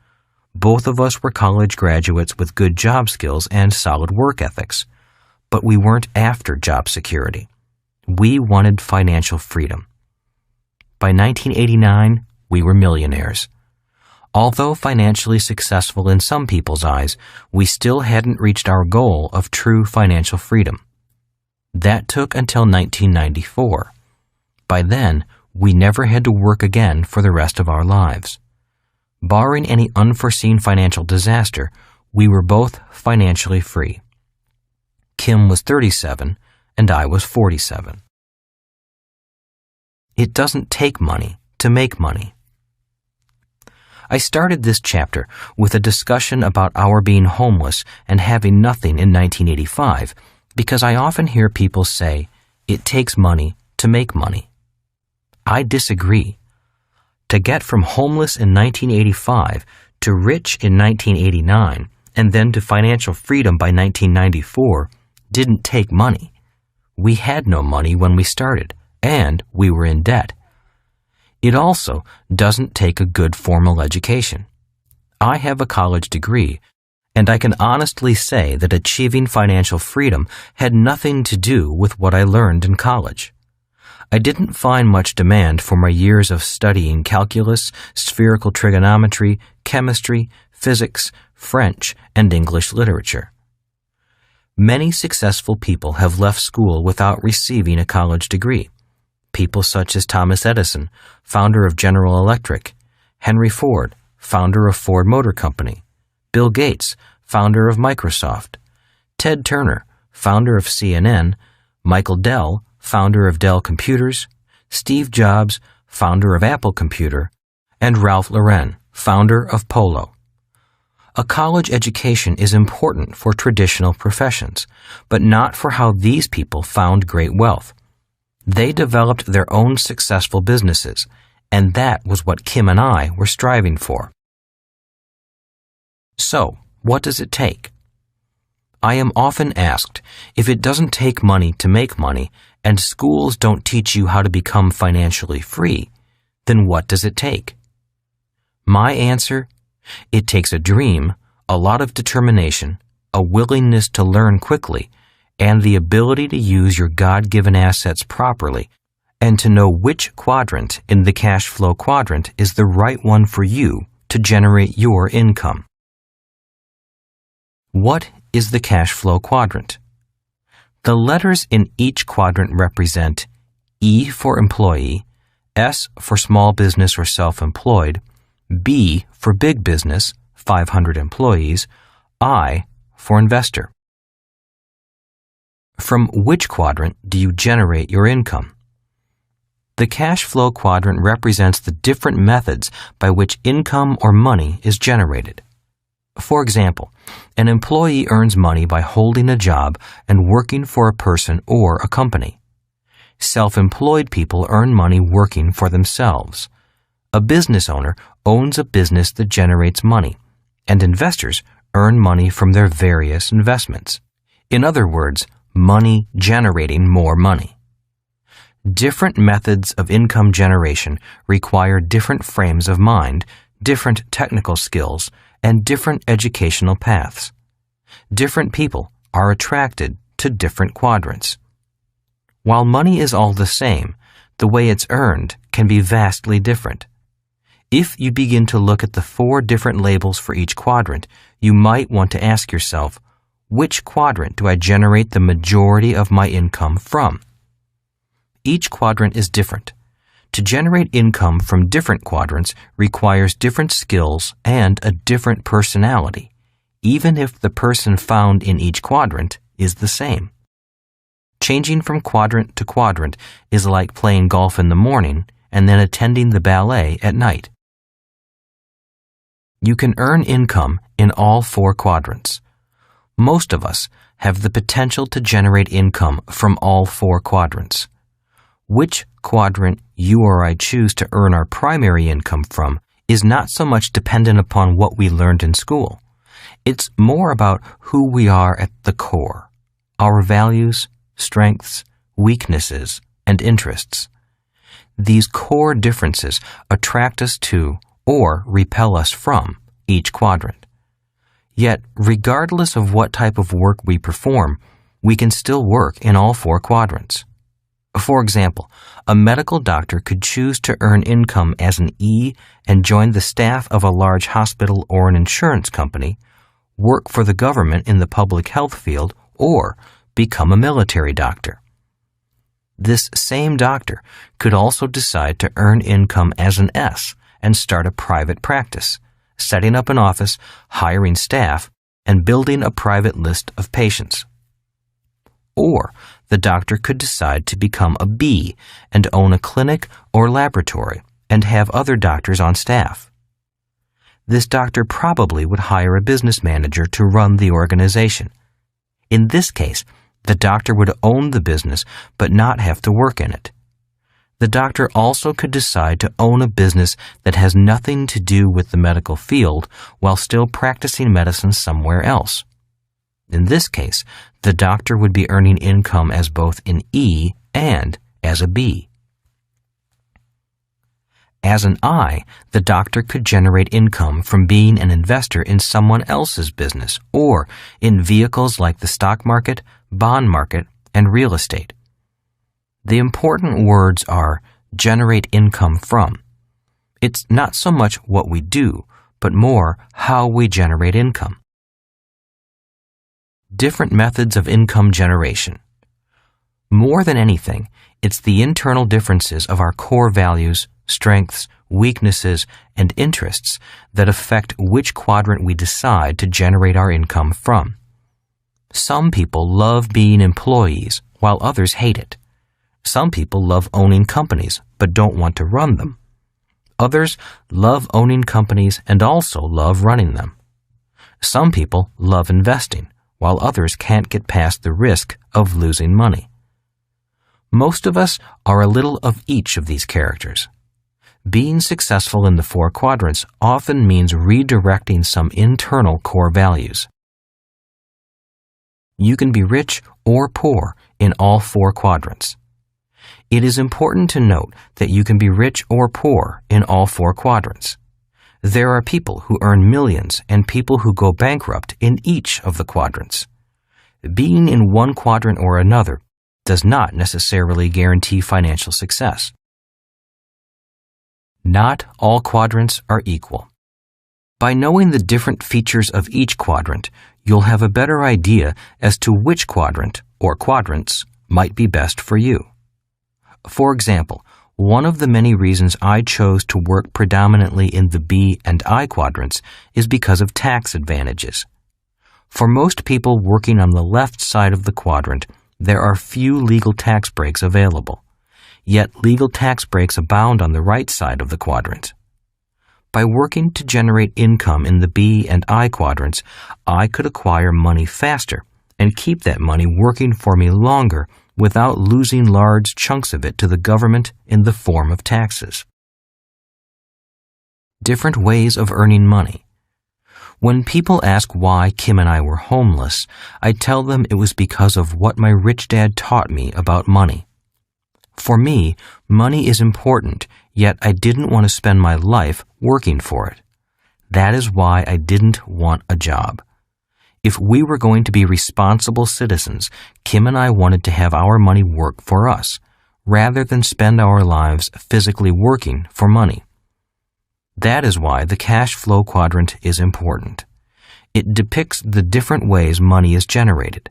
Both of us were college graduates with good job skills and solid work ethics. But we weren't after job security. We wanted financial freedom. By 1989, we were millionaires. Although financially successful in some people's eyes, we still hadn't reached our goal of true financial freedom. That took until 1994. By then, we never had to work again for the rest of our lives. Barring any unforeseen financial disaster, we were both financially free. Kim was 37 and I was 47. It doesn't take money to make money. I started this chapter with a discussion about our being homeless and having nothing in 1985 because I often hear people say, it takes money to make money. I disagree. To get from homeless in 1985 to rich in 1989 and then to financial freedom by 1994 didn't take money. We had no money when we started, and we were in debt. It also doesn't take a good formal education. I have a college degree, and I can honestly say that achieving financial freedom had nothing to do with what I learned in college. I didn't find much demand for my years of studying calculus, spherical trigonometry, chemistry, physics, French, and English literature. Many successful people have left school without receiving a college degree. People such as Thomas Edison, founder of General Electric, Henry Ford, founder of Ford Motor Company, Bill Gates, founder of Microsoft, Ted Turner, founder of CNN, Michael Dell, founder of Dell Computers, Steve Jobs, founder of Apple Computer, and Ralph Lauren, founder of Polo. A college education is important for traditional professions, but not for how these people found great wealth. They developed their own successful businesses, and that was what Kim and I were striving for. So, what does it take? I am often asked, if it doesn't take money to make money, and schools don't teach you how to become financially free, then what does it take? My answer: it takes a dream, a lot of determination, a willingness to learn quickly, and the ability to use your God-given assets properly, and to know which quadrant in the cash flow quadrant is the right one for you to generate your income. What is the cash flow quadrant? The letters in each quadrant represent E for employee, S for small business or self-employed, B for big business, 500 employees, I for investor. From which quadrant do you generate your income? The cash flow quadrant represents the different methods by which income or money is generated. For example, an employee earns money by holding a job and working for a person or a company. Self-employed people earn money working for themselves. A business owner owns a business that generates money, and investors earn money from their various investments. In other words, money generating more money. Different methods of income generation require different frames of mind, different technical skills, and different educational paths. Different people are attracted to different quadrants. While money is all the same, the way it's earned can be vastly different. If you begin to look at the 4 different labels for each quadrant, you might want to ask yourself, which quadrant do I generate the majority of my income from? Each quadrant is different. To generate income from different quadrants requires different skills and a different personality, even if the person found in each quadrant is the same. Changing from quadrant to quadrant is like playing golf in the morning and then attending the ballet at night. You can earn income in all 4 quadrants. Most of us have the potential to generate income from all 4 quadrants. Which quadrant you or I choose to earn our primary income from is not so much dependent upon what we learned in school. It's more about who we are at the core, our values, strengths, weaknesses, and interests. These core differences attract us to or repel us from each quadrant. Yet, regardless of what type of work we perform, we can still work in all 4 quadrants. For example, a medical doctor could choose to earn income as an E and join the staff of a large hospital or an insurance company, work for the government in the public health field, or become a military doctor. This same doctor could also decide to earn income as an S and start a private practice, setting up an office, hiring staff, and building a private list of patients. Or the doctor could decide to become a B and own a clinic or laboratory and have other doctors on staff. This doctor probably would hire a business manager to run the organization. In this case, the doctor would own the business but not have to work in it. The doctor also could decide to own a business that has nothing to do with the medical field while still practicing medicine somewhere else. In this case, the doctor would be earning income as both an E and as a B. As an I, the doctor could generate income from being an investor in someone else's business or in vehicles like the stock market, bond market, and real estate. The important words are generate income from. It's not so much what we do, but more how we generate income. Different methods of income generation. More than anything, it's the internal differences of our core values, strengths, weaknesses, and interests that affect which quadrant we decide to generate our income from. Some people love being employees, while others hate it. Some people love owning companies, but don't want to run them. Others love owning companies and also love running them. Some people love investing, while others can't get past the risk of losing money. Most of us are a little of each of these characters. Being successful in the 4 quadrants often means redirecting some internal core values. You can be rich or poor in all 4 quadrants. It is important to note that you can be rich or poor in all 4 quadrants. There are people who earn millions and people who go bankrupt in each of the quadrants. Being in one quadrant or another does not necessarily guarantee financial success. Not all quadrants are equal. By knowing the different features of each quadrant, you'll have a better idea as to which quadrant or quadrants might be best for you. For example, one of the many reasons I chose to work predominantly in the B and I quadrants is because of tax advantages. For most people working on the left side of the quadrant, there are few legal tax breaks available. Yet legal tax breaks abound on the right side of the quadrant. By working to generate income in the B and I quadrants, I could acquire money faster and keep that money working for me longer without losing large chunks of it to the government in the form of taxes. Different ways of earning money. When people ask why Kim and I were homeless, I tell them it was because of what my rich dad taught me about money. For me, money is important, yet I didn't want to spend my life working for it. That is why I didn't want a job. If we were going to be responsible citizens, Kim and I wanted to have our money work for us, rather than spend our lives physically working for money. That is why the cash flow quadrant is important. It depicts the different ways money is generated.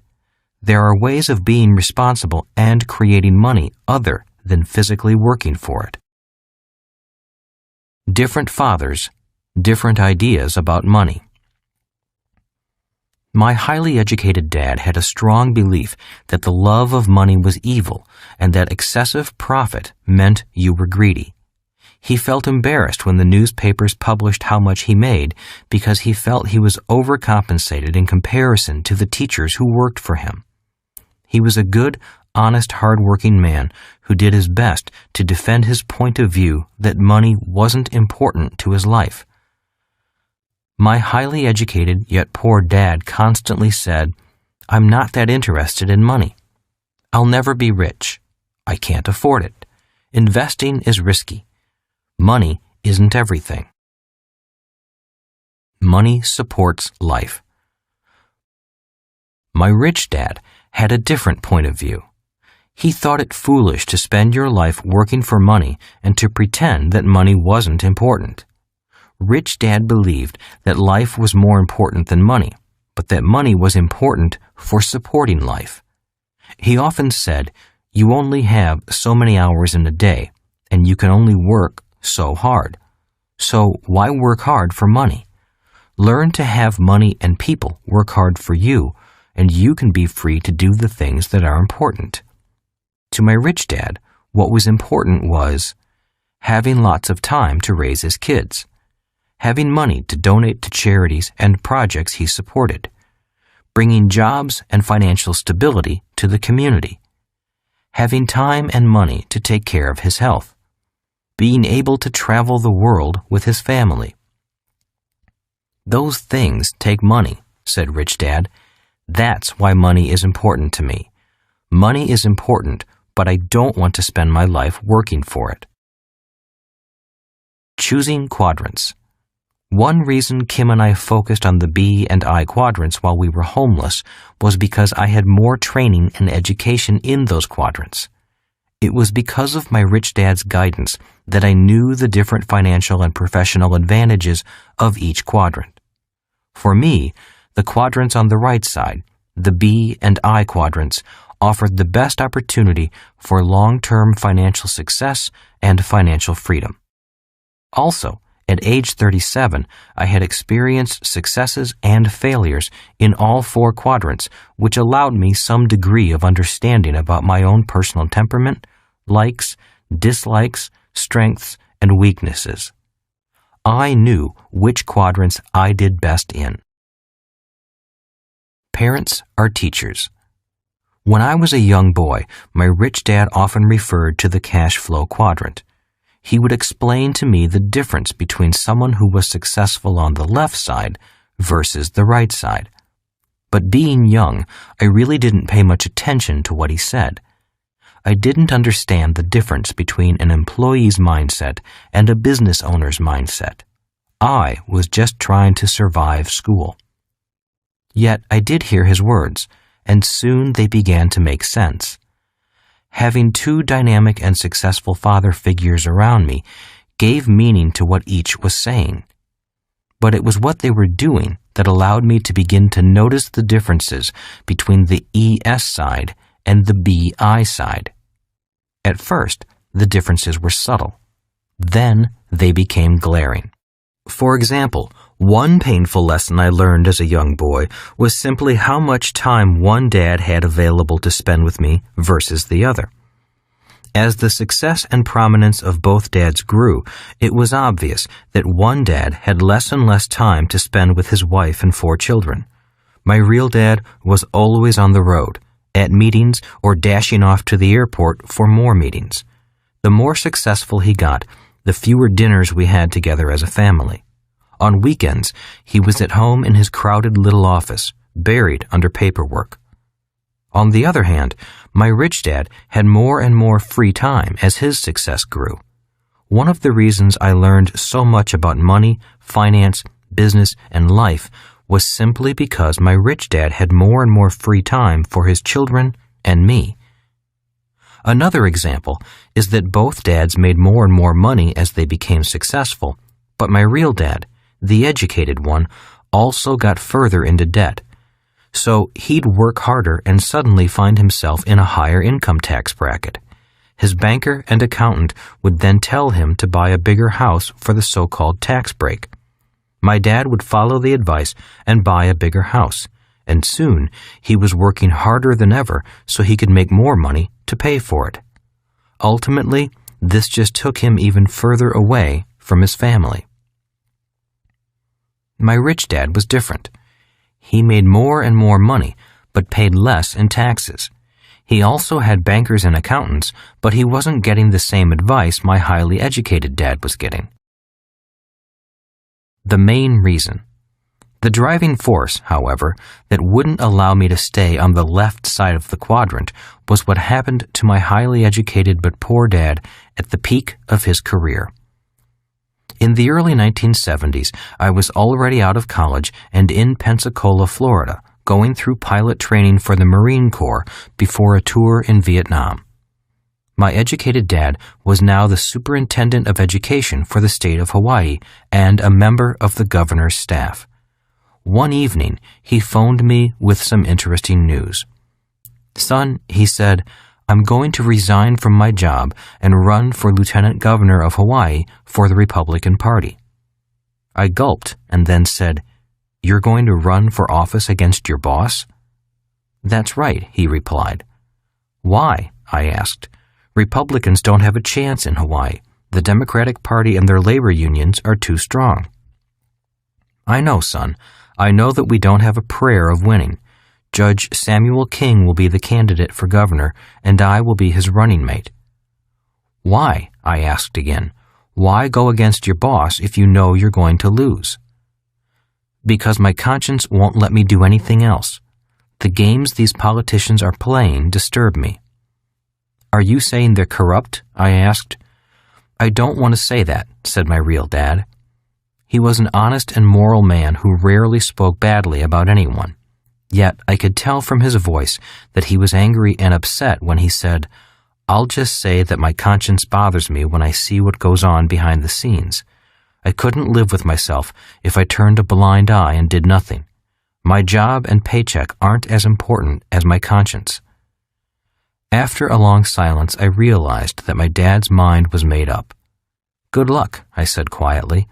There are ways of being responsible and creating money other than physically working for it. Different fathers, different ideas about money. My highly educated dad had a strong belief that the love of money was evil and that excessive profit meant you were greedy. He felt embarrassed when the newspapers published how much he made because he felt he was overcompensated in comparison to the teachers who worked for him. He was a good, honest, hard-working man who did his best to defend his point of view that money wasn't important to his life. My highly educated yet poor dad constantly said, "I'm not that interested in money." I'll never be rich. I can't afford it. Investing is risky. Money isn't everything. Money supports life. My rich dad had a different point of view. He thought it foolish to spend your life working for money and to pretend that money wasn't important. Rich Dad believed that life was more important than money, but that money was important for supporting life. He often said, "You only have so many hours in a day, and you can only work so hard. So why work hard for money? Learn to have money and people work hard for you, and you can be free to do the things that are important." To my rich dad, what was important was having lots of time to raise his kids, having money to donate to charities and projects he supported, bringing jobs and financial stability to the community, having time and money to take care of his health, being able to travel the world with his family. "Those things take money," said Rich Dad. "That's why money is important to me. Money is important, but I don't want to spend my life working for it." Choosing quadrants. One reason Kim and I focused on the B and I quadrants while we were homeless was because I had more training and education in those quadrants. It was because of my rich dad's guidance that I knew the different financial and professional advantages of each quadrant. For me, the quadrants on the right side, the B and I quadrants, offered the best opportunity for long-term financial success and financial freedom. Also, at age 37, I had experienced successes and failures in all four quadrants, which allowed me some degree of understanding about my own personal temperament, likes, dislikes, strengths, and weaknesses. I knew which quadrants I did best in. Parents are teachers. When I was a young boy, my rich dad often referred to the cash flow quadrant. He would explain to me the difference between someone who was successful on the left side versus the right side. But being young, I really didn't pay much attention to what he said. I didn't understand the difference between an employee's mindset and a business owner's mindset. I was just trying to survive school. Yet I did hear his words, and soon they began to make sense. Having two dynamic and successful father figures around me gave meaning to what each was saying. But it was what they were doing that allowed me to begin to notice the differences between the ES side and the BI side. At first, the differences were subtle. Then they became glaring. For example, one painful lesson I learned as a young boy was simply how much time one dad had available to spend with me versus the other. As the success and prominence of both dads grew, it was obvious that one dad had less and less time to spend with his wife and 4 children. My real dad was always on the road, at meetings or dashing off to the airport for more meetings. The more successful he got, the fewer dinners we had together as a family. On weekends, he was at home in his crowded little office, buried under paperwork. On the other hand, my rich dad had more and more free time as his success grew. One of the reasons I learned so much about money, finance, business, and life was simply because my rich dad had more and more free time for his children and me. Another example is that both dads made more and more money as they became successful, but my real dad, the educated one, also got further into debt. So he'd work harder and suddenly find himself in a higher income tax bracket. His banker and accountant would then tell him to buy a bigger house for the so-called tax break. My dad would follow the advice and buy a bigger house, and soon he was working harder than ever so he could make more money to pay for it. Ultimately, this just took him even further away from his family. My rich dad was different. He made more and more money, but paid less in taxes. He also had bankers and accountants, but he wasn't getting the same advice my highly educated dad was getting. The main reason. The driving force, however, that wouldn't allow me to stay on the left side of the quadrant was what happened to my highly educated but poor dad at the peak of his career. In the early 1970s, I was already out of college and in Pensacola, Florida, going through pilot training for the Marine Corps before a tour in Vietnam. My educated dad was now the superintendent of education for the state of Hawaii and a member of the governor's staff. One evening, he phoned me with some interesting news. "Son," he said, "I'm going to resign from my job and run for lieutenant governor of Hawaii for the Republican Party." I gulped and then said, "You're going to run for office against your boss?" "That's right," he replied. "Why?" I asked. "Republicans don't have a chance in Hawaii. The Democratic Party and their labor unions are too strong." "I know, son. I know that we don't have a prayer of winning. Judge Samuel King will be the candidate for governor, and I will be his running mate." "Why?" I asked again. "Why go against your boss if you know you're going to lose?" "Because my conscience won't let me do anything else. The games these politicians are playing disturb me." "Are you saying they're corrupt?" I asked. "I don't want to say that," said my real dad. He was an honest and moral man who rarely spoke badly about anyone. Yet I could tell from his voice that he was angry and upset when he said, "I'll just say that my conscience bothers me when I see what goes on behind the scenes. I couldn't live with myself if I turned a blind eye and did nothing. My job and paycheck aren't as important as my conscience." After a long silence, I realized that my dad's mind was made up. "Good luck," I said quietly.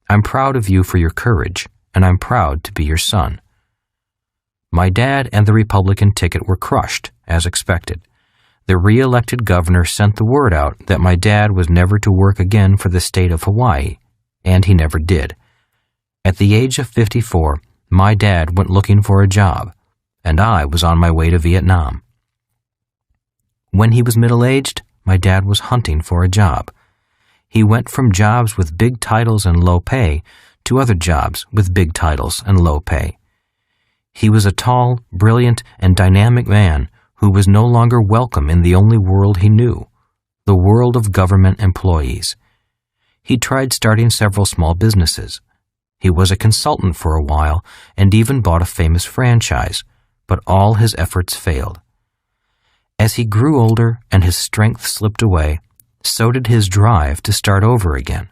"I'm proud of you for your courage, and I'm proud to be your son." My dad and the Republican ticket were crushed, as expected. The re-elected governor sent the word out that my dad was never to work again for the state of Hawaii, and he never did. At the age of 54, my dad went looking for a job, and I was on my way to Vietnam. When he was middle-aged, my dad was hunting for a job. He went from jobs with big titles and low pay to other jobs with big titles and low pay. He was a tall, brilliant, and dynamic man who was no longer welcome in the only world he knew, the world of government employees. He tried starting several small businesses. He was a consultant for a while and even bought a famous franchise, but all his efforts failed. As he grew older and his strength slipped away, so did his drive to start over again.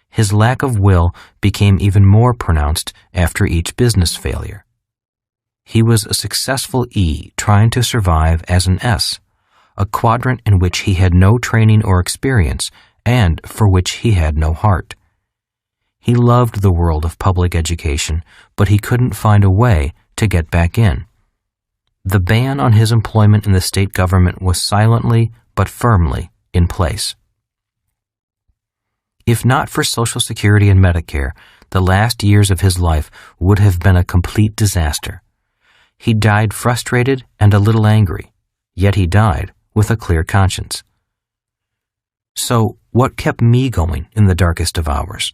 His lack of will became even more pronounced after each business failure. He was a successful E trying to survive as an S, a quadrant in which he had no training or experience and for which he had no heart. He loved the world of public education, but he couldn't find a way to get back in. The ban on his employment in the state government was silently but firmly in place. If not for Social Security and Medicare, the last years of his life would have been a complete disaster. He died frustrated and a little angry, yet he died with a clear conscience. So, what kept me going in the darkest of hours?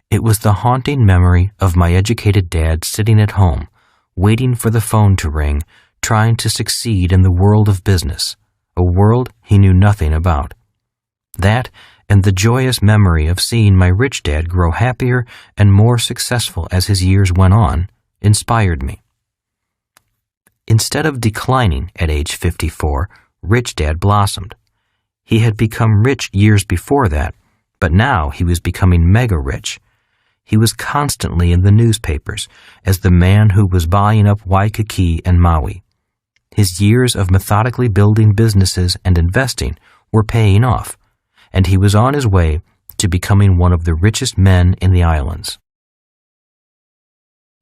It was the haunting memory of my educated dad sitting at home, waiting for the phone to ring, trying to succeed in the world of business, a world he knew nothing about. That, and the joyous memory of seeing my rich dad grow happier and more successful as his years went on, inspired me. Instead of declining at age 54, Rich Dad blossomed. He had become rich years before that, but now he was becoming mega rich. He was constantly in the newspapers as the man who was buying up Waikiki and Maui. His years of methodically building businesses and investing were paying off, and he was on his way to becoming one of the richest men in the islands.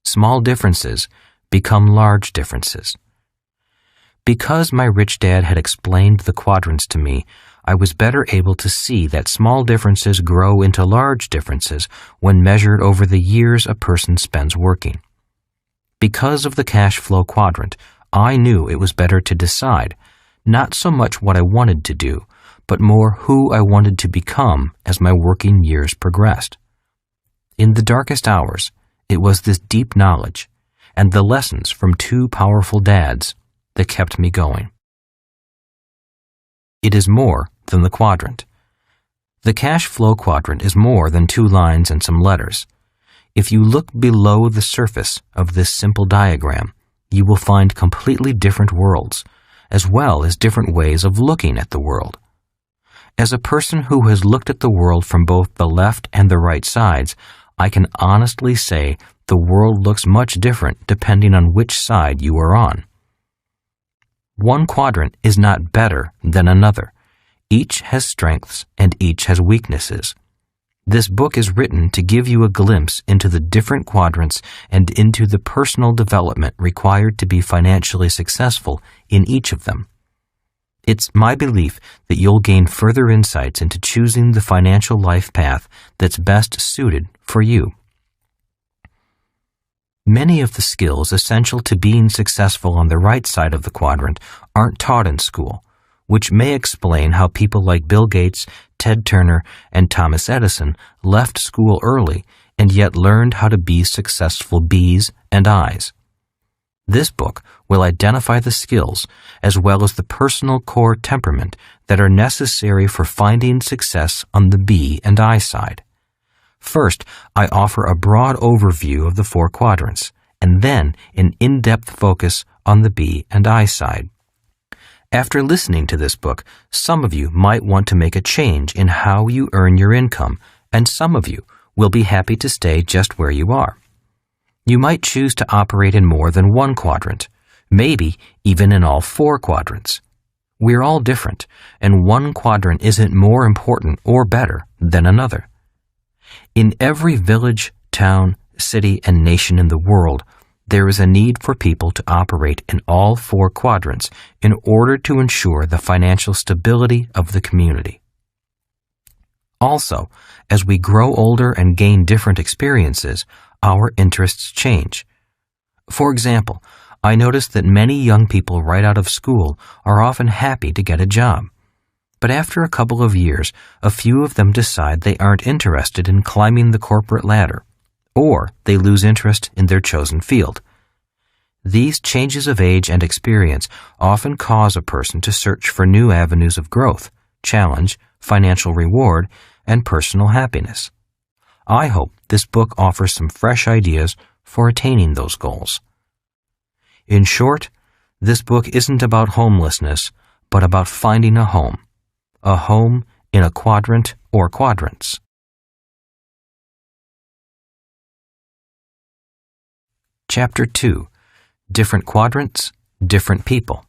Small differences become large differences. Because my rich dad had explained the quadrants to me, I was better able to see that small differences grow into large differences when measured over the years a person spends working. Because of the cash flow quadrant, I knew it was better to decide not so much what I wanted to do, but more who I wanted to become as my working years progressed. In the darkest hours, It was this deep knowledge and the lessons from two powerful dads that kept me going. It is more than the quadrant. The cash flow quadrant is more than 2 lines and some letters. If you look below the surface of this simple diagram, you will find completely different worlds, as well as different ways of looking at the world. As a person who has looked at the world from both the left and the right sides, I can honestly say the world looks much different depending on which side you are on. One quadrant is not better than another. Each has strengths and each has weaknesses. This book is written to give you a glimpse into the different quadrants and into the personal development required to be financially successful in each of them. It's my belief that you'll gain further insights into choosing the financial life path that's best suited for you. Many of the skills essential to being successful on the right side of the quadrant aren't taught in school, which may explain how people like Bill Gates, Ted Turner, and Thomas Edison left school early and yet learned how to be successful B's and I's. This book will identify the skills as well as the personal core temperament that are necessary for finding success on the B and I side. First, I offer a broad overview of the 4 quadrants, and then an in-depth focus on the B and I side. After listening to this book, some of you might want to make a change in how you earn your income, and some of you will be happy to stay just where you are. You might choose to operate in more than one quadrant, maybe even in all 4 quadrants. We're all different, and one quadrant isn't more important or better than another. In every village, town, city, and nation in the world, there is a need for people to operate in all 4 quadrants in order to ensure the financial stability of the community. Also, as we grow older and gain different experiences, our interests change. For example, I noticed that many young people right out of school are often happy to get a job. But after a couple of years, a few of them decide they aren't interested in climbing the corporate ladder, or they lose interest in their chosen field. These changes of age and experience often cause a person to search for new avenues of growth, challenge, financial reward, and personal happiness. I hope this book offers some fresh ideas for attaining those goals. In short, this book isn't about homelessness, but about finding a home in a quadrant or quadrants. Chapter 2. Different quadrants, different people.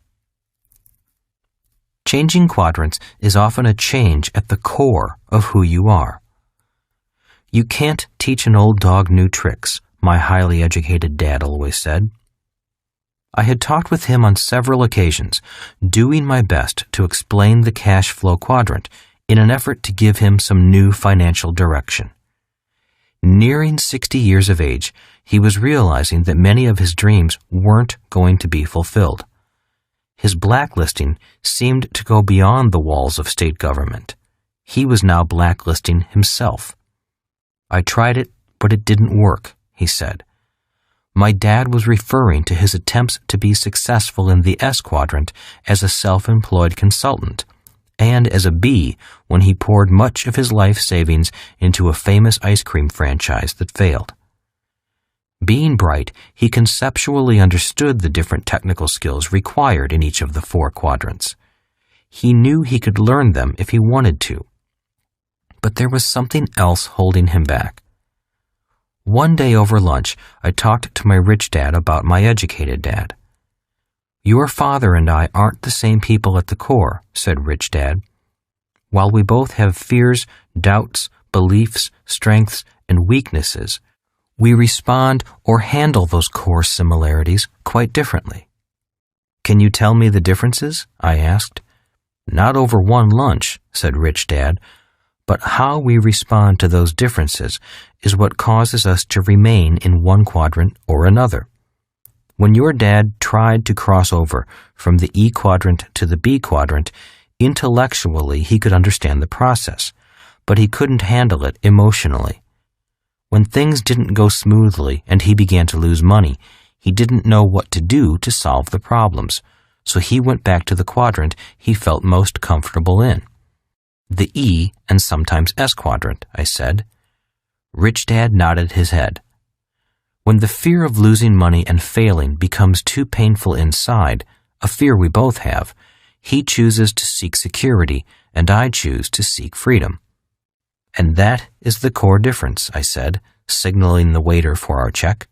Changing quadrants is often a change at the core of who you are. You can't teach an old dog new tricks, my highly educated dad always said. I had talked with him on several occasions, doing my best to explain the cash flow quadrant in an effort to give him some new financial direction. Nearing 60 years of age, he was realizing that many of his dreams weren't going to be fulfilled. His blacklisting seemed to go beyond the walls of state government. He was now blacklisting himself. I tried it, but it didn't work, he said. My dad was referring to his attempts to be successful in the S quadrant as a self-employed consultant, and as a B when he poured much of his life savings into a famous ice cream franchise that failed. Being bright, he conceptually understood the different technical skills required in each of the 4 quadrants. He knew he could learn them if he wanted to. But there was something else holding him back. One day over lunch, I talked to my rich dad about my educated dad. Your father and I aren't the same people at the core, said Rich Dad. While we both have fears, doubts, beliefs, strengths, and weaknesses, we respond or handle those core similarities quite differently. Can you tell me the differences? I asked. Not over one lunch, said Rich Dad, but how we respond to those differences is what causes us to remain in one quadrant or another. When your dad tried to cross over from the E quadrant to the B quadrant, intellectually he could understand the process, but he couldn't handle it emotionally. When things didn't go smoothly and he began to lose money, he didn't know what to do to solve the problems, so he went back to the quadrant he felt most comfortable in. The E and sometimes S quadrant, I said. Rich Dad nodded his head. When the fear of losing money and failing becomes too painful inside, a fear we both have, he chooses to seek security and I choose to seek freedom. And that is the core difference, I said, signaling the waiter for our check.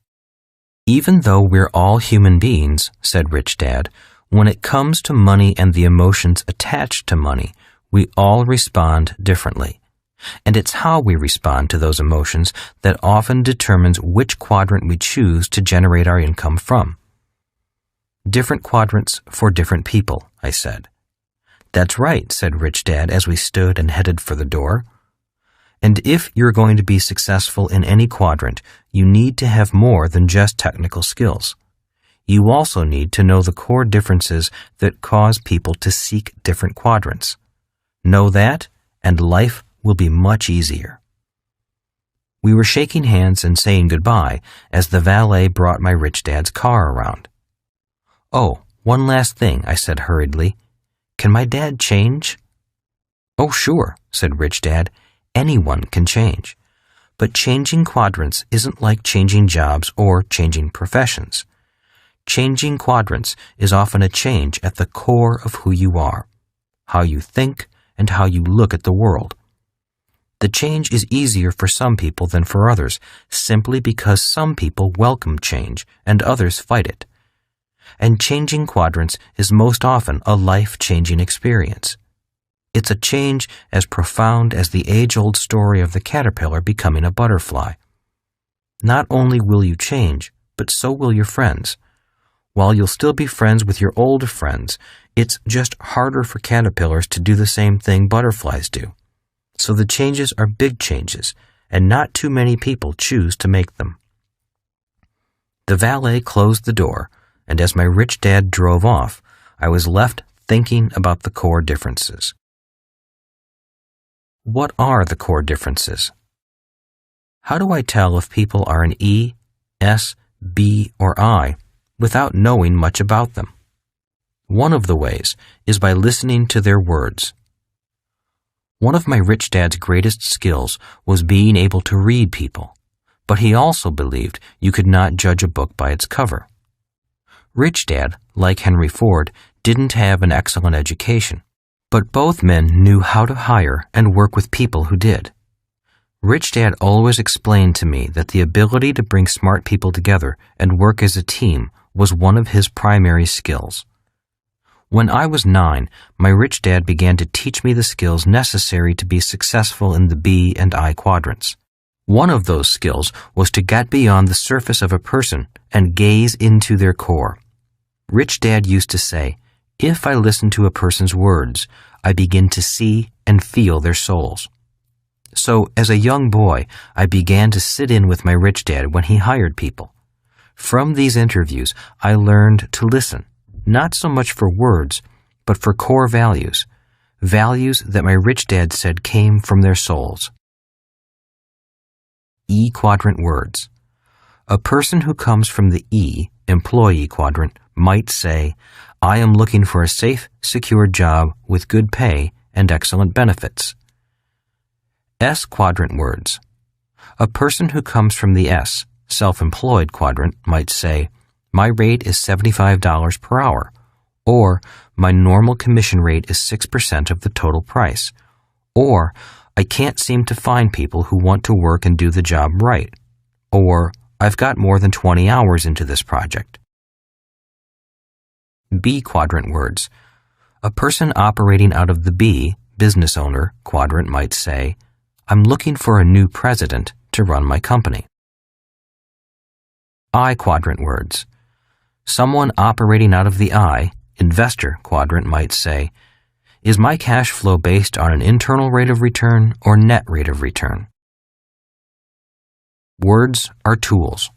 Even though we're all human beings, said Rich Dad, when it comes to money and the emotions attached to money, we all respond differently. And it's how we respond to those emotions that often determines which quadrant we choose to generate our income from. Different quadrants for different people, I said. That's right, said Rich Dad as we stood and headed for the door. And if you're going to be successful in any quadrant, you need to have more than just technical skills. You also need to know the core differences that cause people to seek different quadrants. Know that, and life will be much easier. We were shaking hands and saying goodbye as the valet brought my Rich Dad's car around. Oh, one last thing, I said hurriedly. Can my dad change? Oh, sure, said Rich Dad. Anyone can change. But changing quadrants isn't like changing jobs or changing professions. Changing quadrants is often a change at the core of who you are, how you think, and how you look at the world. The change is easier for some people than for others, simply because some people welcome change and others fight it. And changing quadrants is most often a life-changing experience. It's a change as profound as the age-old story of the caterpillar becoming a butterfly. Not only will you change, but so will your friends. While you'll still be friends with your old friends, it's just harder for caterpillars to do the same thing butterflies do. So the changes are big changes, and not too many people choose to make them. The valet closed the door, and as my Rich Dad drove off, I was left thinking about the core differences. What are the core differences? How do I tell if people are an E, S, B, or I without knowing much about them? One of the ways is by listening to their words. One of my Rich Dad's greatest skills was being able to read people, but he also believed you could not judge a book by its cover. Rich Dad, like Henry Ford, didn't have an excellent education, but both men knew how to hire and work with people who did. Rich Dad always explained to me that the ability to bring smart people together and work as a team was one of his primary skills. When I was 9, my Rich Dad began to teach me the skills necessary to be successful in the B and I quadrants. One of those skills was to get beyond the surface of a person and gaze into their core. Rich Dad used to say, if I listen to a person's words, I begin to see and feel their souls. So, as a young boy, I began to sit in with my Rich Dad when he hired people. From these interviews, I learned to listen, not so much for words, but for core values, values that my Rich Dad said came from their souls. E quadrant words. A person who comes from the E, employee quadrant, might say, I am looking for a safe, secure job with good pay and excellent benefits. S quadrant words. A person who comes from the S, self-employed quadrant, might say, my rate is $75 per hour, or my normal commission rate is 6% of the total price, or I can't seem to find people who want to work and do the job right, or I've got more than 20 hours into this project. B quadrant words. A person operating out of the B, business owner, quadrant might say, I'm looking for a new president to run my company. I quadrant words. Someone operating out of the I, investor quadrant might say, is my cash flow based on an internal rate of return or net rate of return? Words are tools.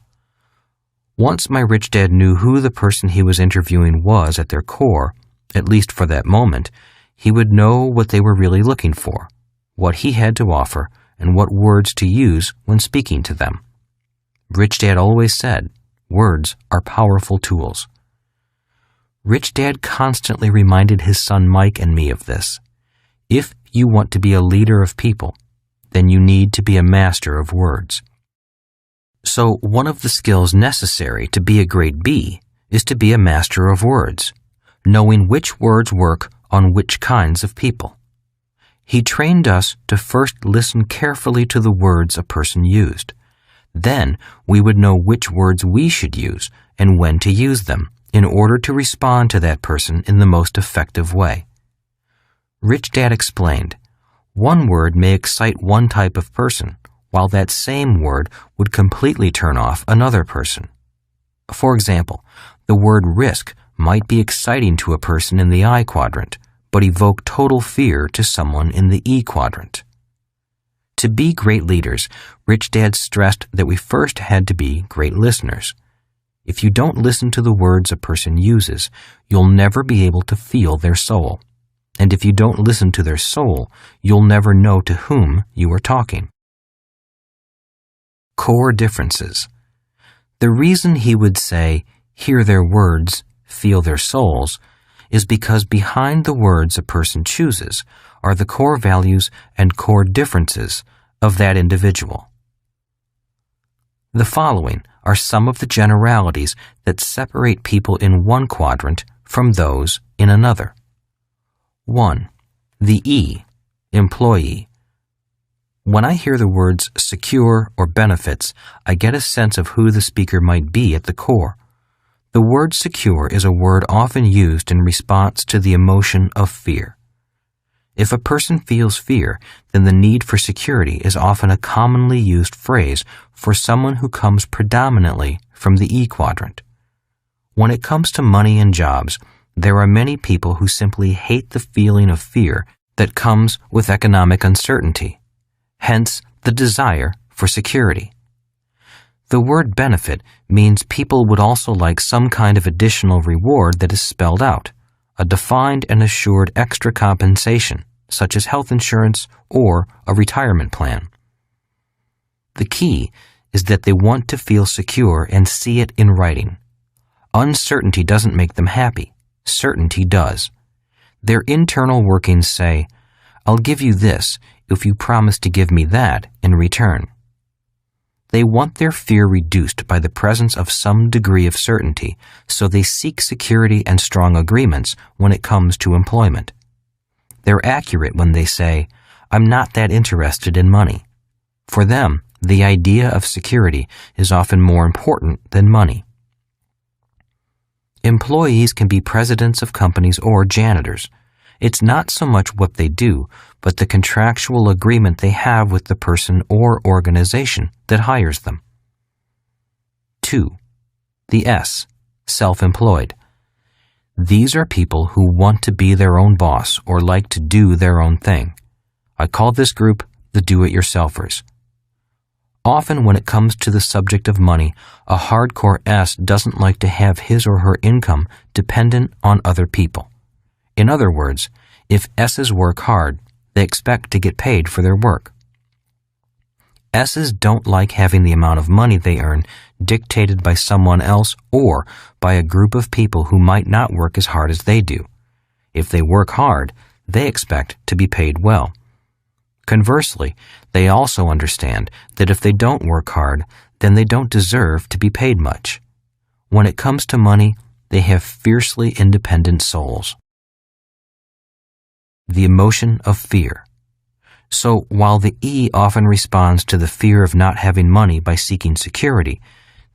Once my Rich Dad knew who the person he was interviewing was at their core, at least for that moment, he would know what they were really looking for, what he had to offer, and what words to use when speaking to them. Rich Dad always said, words are powerful tools. Rich Dad constantly reminded his son Mike and me of this. If you want to be a leader of people, then you need to be a master of words. So one of the skills necessary to be a great B is to be a master of words, knowing which words work on which kinds of people. He trained us to first listen carefully to the words a person used. Then we would know which words we should use and when to use them in order to respond to that person in the most effective way. Rich Dad explained, one word may excite one type of person, while that same word would completely turn off another person. For example, the word risk might be exciting to a person in the I quadrant, but evoke total fear to someone in the E quadrant. To be great leaders, Rich Dad stressed that we first had to be great listeners. If you don't listen to the words a person uses, you'll never be able to feel their soul. And if you don't listen to their soul, you'll never know to whom you are talking. Core differences. The reason he would say, hear their words, feel their souls, is because behind the words a person chooses are the core values and core differences of that individual. The following are some of the generalities that separate people in one quadrant from those in another. 1. The E, employee. When I hear the words secure or benefits, I get a sense of who the speaker might be at the core. The word secure is a word often used in response to the emotion of fear. If a person feels fear, then the need for security is often a commonly used phrase for someone who comes predominantly from the E quadrant. When it comes to money and jobs, there are many people who simply hate the feeling of fear that comes with economic uncertainty, hence the desire for security. The word benefit means people would also like some kind of additional reward that is spelled out, a defined and assured extra compensation, such as health insurance or a retirement plan. The key is that they want to feel secure and see it in writing. Uncertainty doesn't make them happy. Certainty does. Their internal workings say, I'll give you this if you promise to give me that in return. They want their fear reduced by the presence of some degree of certainty, so they seek security and strong agreements when it comes to employment. They're accurate when they say, I'm not that interested in money. For them, the idea of security is often more important than money. Employees can be presidents of companies or janitors. It's not so much what they do, but the contractual agreement they have with the person or organization that hires them. 2. The S, self-employed. These are people who want to be their own boss or like to do their own thing. I call this group the do-it-yourselfers. Often when it comes to the subject of money, a hardcore S doesn't like to have his or her income dependent on other people. In other words, if S's work hard, they expect to get paid for their work. S's don't like having the amount of money they earn dictated by someone else or by a group of people who might not work as hard as they do. If they work hard, they expect to be paid well. Conversely, they also understand that if they don't work hard, then they don't deserve to be paid much. When it comes to money, they have fiercely independent souls. The emotion of fear. So while the E often responds to the fear of not having money by seeking security,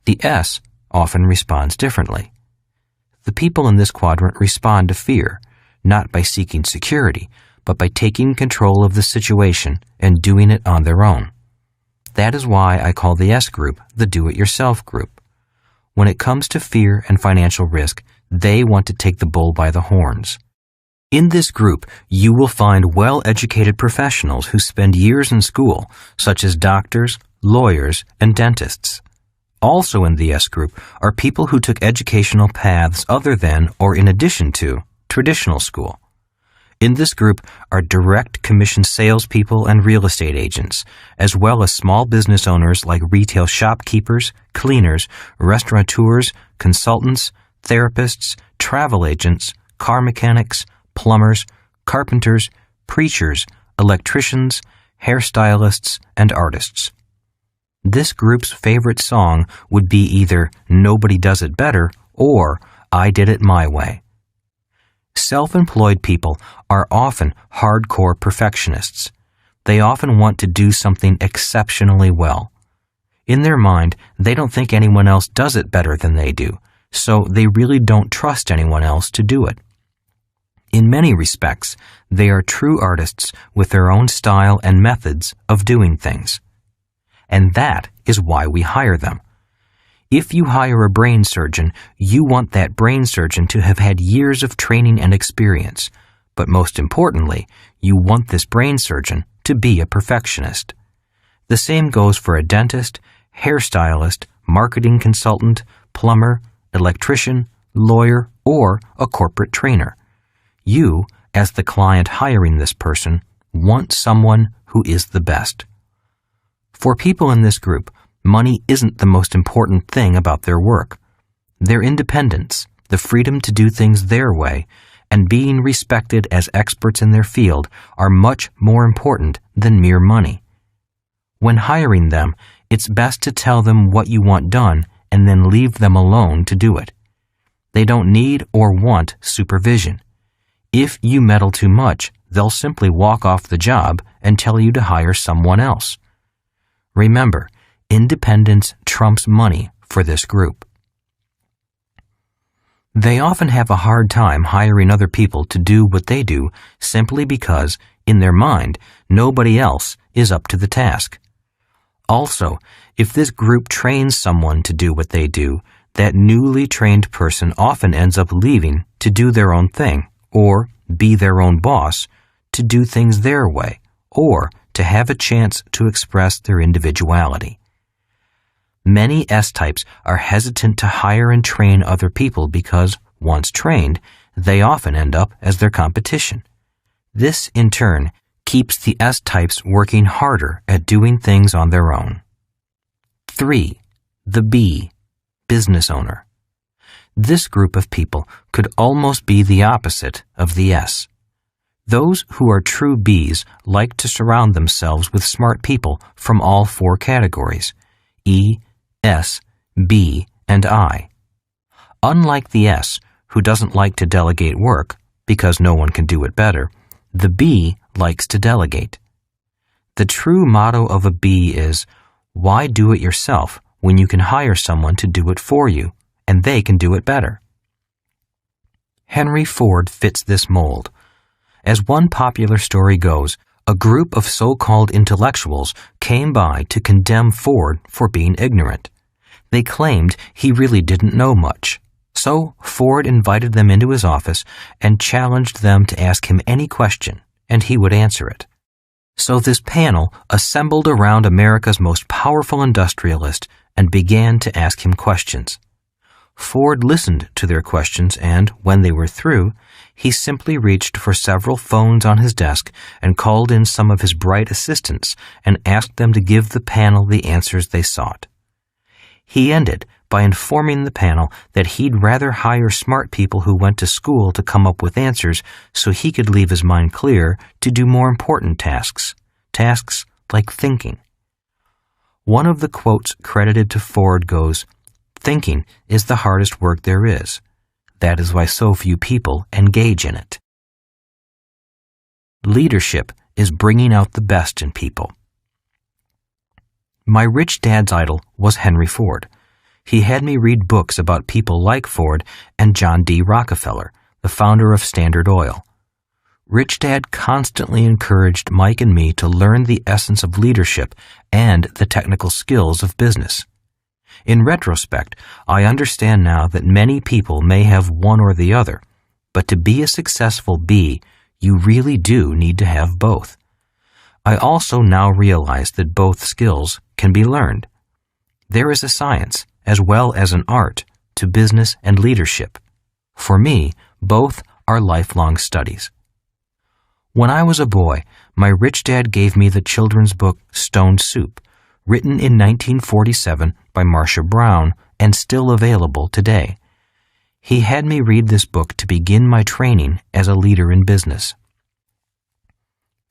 the S often responds differently. The people in this quadrant respond to fear, not by seeking security, but by taking control of the situation and doing it on their own. That is why I call the S group the do-it-yourself group. When it comes to fear and financial risk, they want to take the bull by the horns. In this group, you will find well-educated professionals who spend years in school, such as doctors, lawyers, and dentists. Also in the S group are people who took educational paths other than or in addition to traditional school. In this group are direct commission salespeople and real estate agents, as well as small business owners like retail shopkeepers, cleaners, restaurateurs, consultants, therapists, travel agents, car mechanics, plumbers, carpenters, preachers, electricians, hairstylists, and artists. This group's favorite song would be either Nobody Does It Better or I Did It My Way. Self-employed people are often hardcore perfectionists. They often want to do something exceptionally well. In their mind, they don't think anyone else does it better than they do, so they really don't trust anyone else to do it. In many respects, they are true artists with their own style and methods of doing things. And that is why we hire them. If you hire a brain surgeon, you want that brain surgeon to have had years of training and experience. But most importantly, you want this brain surgeon to be a perfectionist. The same goes for a dentist, hairstylist, marketing consultant, plumber, electrician, lawyer, or a corporate trainer. You, as the client hiring this person, want someone who is the best. For people in this group, money isn't the most important thing about their work. Their independence, the freedom to do things their way, and being respected as experts in their field are much more important than mere money. When hiring them, it's best to tell them what you want done and then leave them alone to do it. They don't need or want supervision. If you meddle too much, they'll simply walk off the job and tell you to hire someone else. Remember, independence trumps money for this group. They often have a hard time hiring other people to do what they do simply because, in their mind, nobody else is up to the task. Also, if this group trains someone to do what they do, that newly trained person often ends up leaving to do their own thing, or be their own boss, to do things their way, or to have a chance to express their individuality. Many S-types are hesitant to hire and train other people because, once trained, they often end up as their competition. This, in turn, keeps the S-types working harder at doing things on their own. 3. The B, business owner. This group of people could almost be the opposite of the S. Those who are true Bs like to surround themselves with smart people from all four categories, E, S, B, and I. Unlike the S, who doesn't like to delegate work, because no one can do it better, the B likes to delegate. The true motto of a B is, why do it yourself when you can hire someone to do it for you, and they can do it better? Henry Ford fits this mold. As one popular story goes, a group of so-called intellectuals came by to condemn Ford for being ignorant. They claimed he really didn't know much. So Ford invited them into his office and challenged them to ask him any question, and he would answer it. So this panel assembled around America's most powerful industrialist and began to ask him questions. Ford listened to their questions and, when they were through, he simply reached for several phones on his desk and called in some of his bright assistants and asked them to give the panel the answers they sought. He ended by informing the panel that he'd rather hire smart people who went to school to come up with answers so he could leave his mind clear to do more important tasks like thinking. One of the quotes credited to Ford goes, "Thinking is the hardest work there is. That is why so few people engage in it." Leadership is bringing out the best in people. My rich dad's idol was Henry Ford. He had me read books about people like Ford and John D. Rockefeller, the founder of Standard Oil. Rich Dad constantly encouraged Mike and me to learn the essence of leadership and the technical skills of business. In retrospect, I understand now that many people may have one or the other, but to be a successful B, you really do need to have both. I also now realize that both skills can be learned. There is a science, as well as an art, to business and leadership. For me, both are lifelong studies. When I was a boy, my rich dad gave me the children's book Stone Soup, written in 1947 by Marcia Brown and still available today. He had me read this book to begin my training as a leader in business.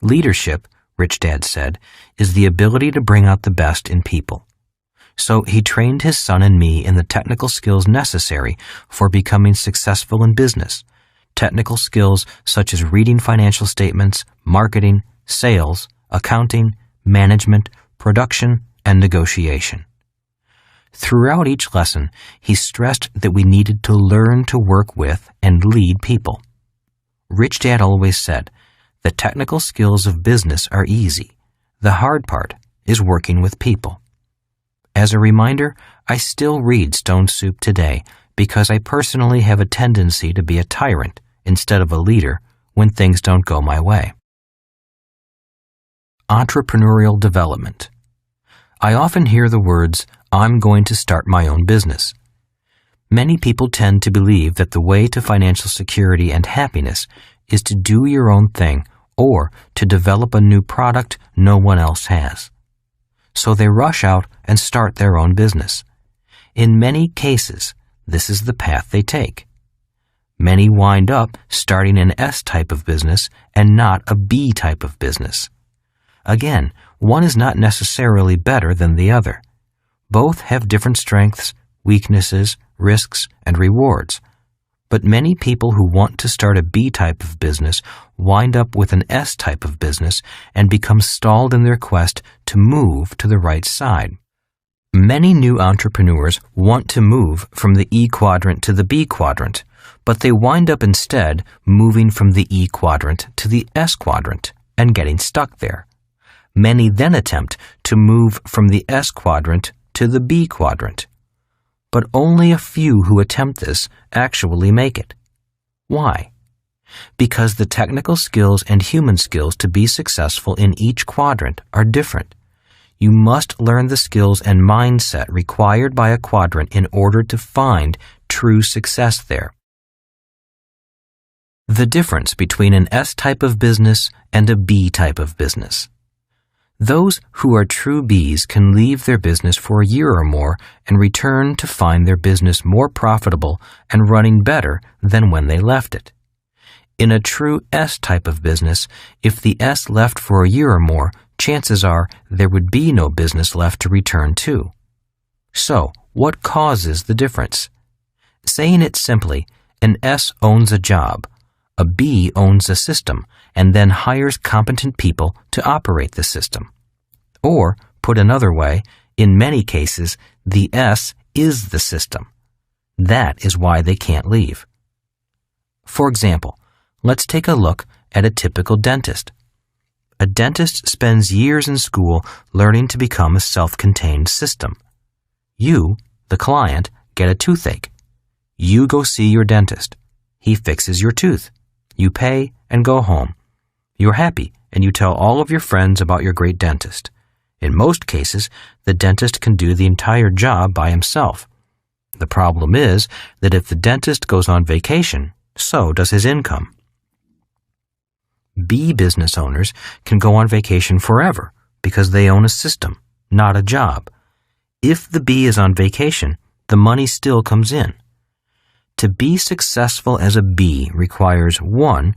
Leadership, Rich Dad said, is the ability to bring out the best in people. So he trained his son and me in the technical skills necessary for becoming successful in business. Technical skills such as reading financial statements, marketing, sales, accounting, management, production, and negotiation. Throughout each lesson, he stressed that we needed to learn to work with and lead people. Rich Dad always said, the technical skills of business are easy. The hard part is working with people. As a reminder, I still read Stone Soup today because I personally have a tendency to be a tyrant instead of a leader when things don't go my way. Entrepreneurial development. I often hear the words, I'm going to start my own business. Many people tend to believe that the way to financial security and happiness is to do your own thing or to develop a new product no one else has. So they rush out and start their own business. In many cases, this is the path they take. Many wind up starting an S type of business and not a B type of business. Again, one is not necessarily better than the other. Both have different strengths, weaknesses, risks, and rewards. But many people who want to start a B type of business wind up with an S type of business and become stalled in their quest to move to the right side. Many new entrepreneurs want to move from the E quadrant to the B quadrant, but they wind up instead moving from the E quadrant to the S quadrant and getting stuck there. Many then attempt to move from the S quadrant to the B quadrant. But only a few who attempt this actually make it. Why? Because the technical skills and human skills to be successful in each quadrant are different. You must learn the skills and mindset required by a quadrant in order to find true success there. The difference between an S type of business and a B type of business. Those who are true Bs can leave their business for a year or more and return to find their business more profitable and running better than when they left it. In a true S type of business, if the S left for a year or more, chances are there would be no business left to return to. So, what causes the difference? Saying it simply, an S owns a job, a B owns a system, and then hires competent people to operate the system. Or, put another way, in many cases, the S is the system. That is why they can't leave. For example, let's take a look at a typical dentist. A dentist spends years in school learning to become a self-contained system. You, the client, get a toothache. You go see your dentist. He fixes your tooth. You pay and go home. You're happy and you tell all of your friends about your great dentist. In most cases, the dentist can do the entire job by himself. The problem is that if the dentist goes on vacation, so does his income. B business owners can go on vacation forever because they own a system, not a job. If the B is on vacation, the money still comes in. To be successful as a B requires 1.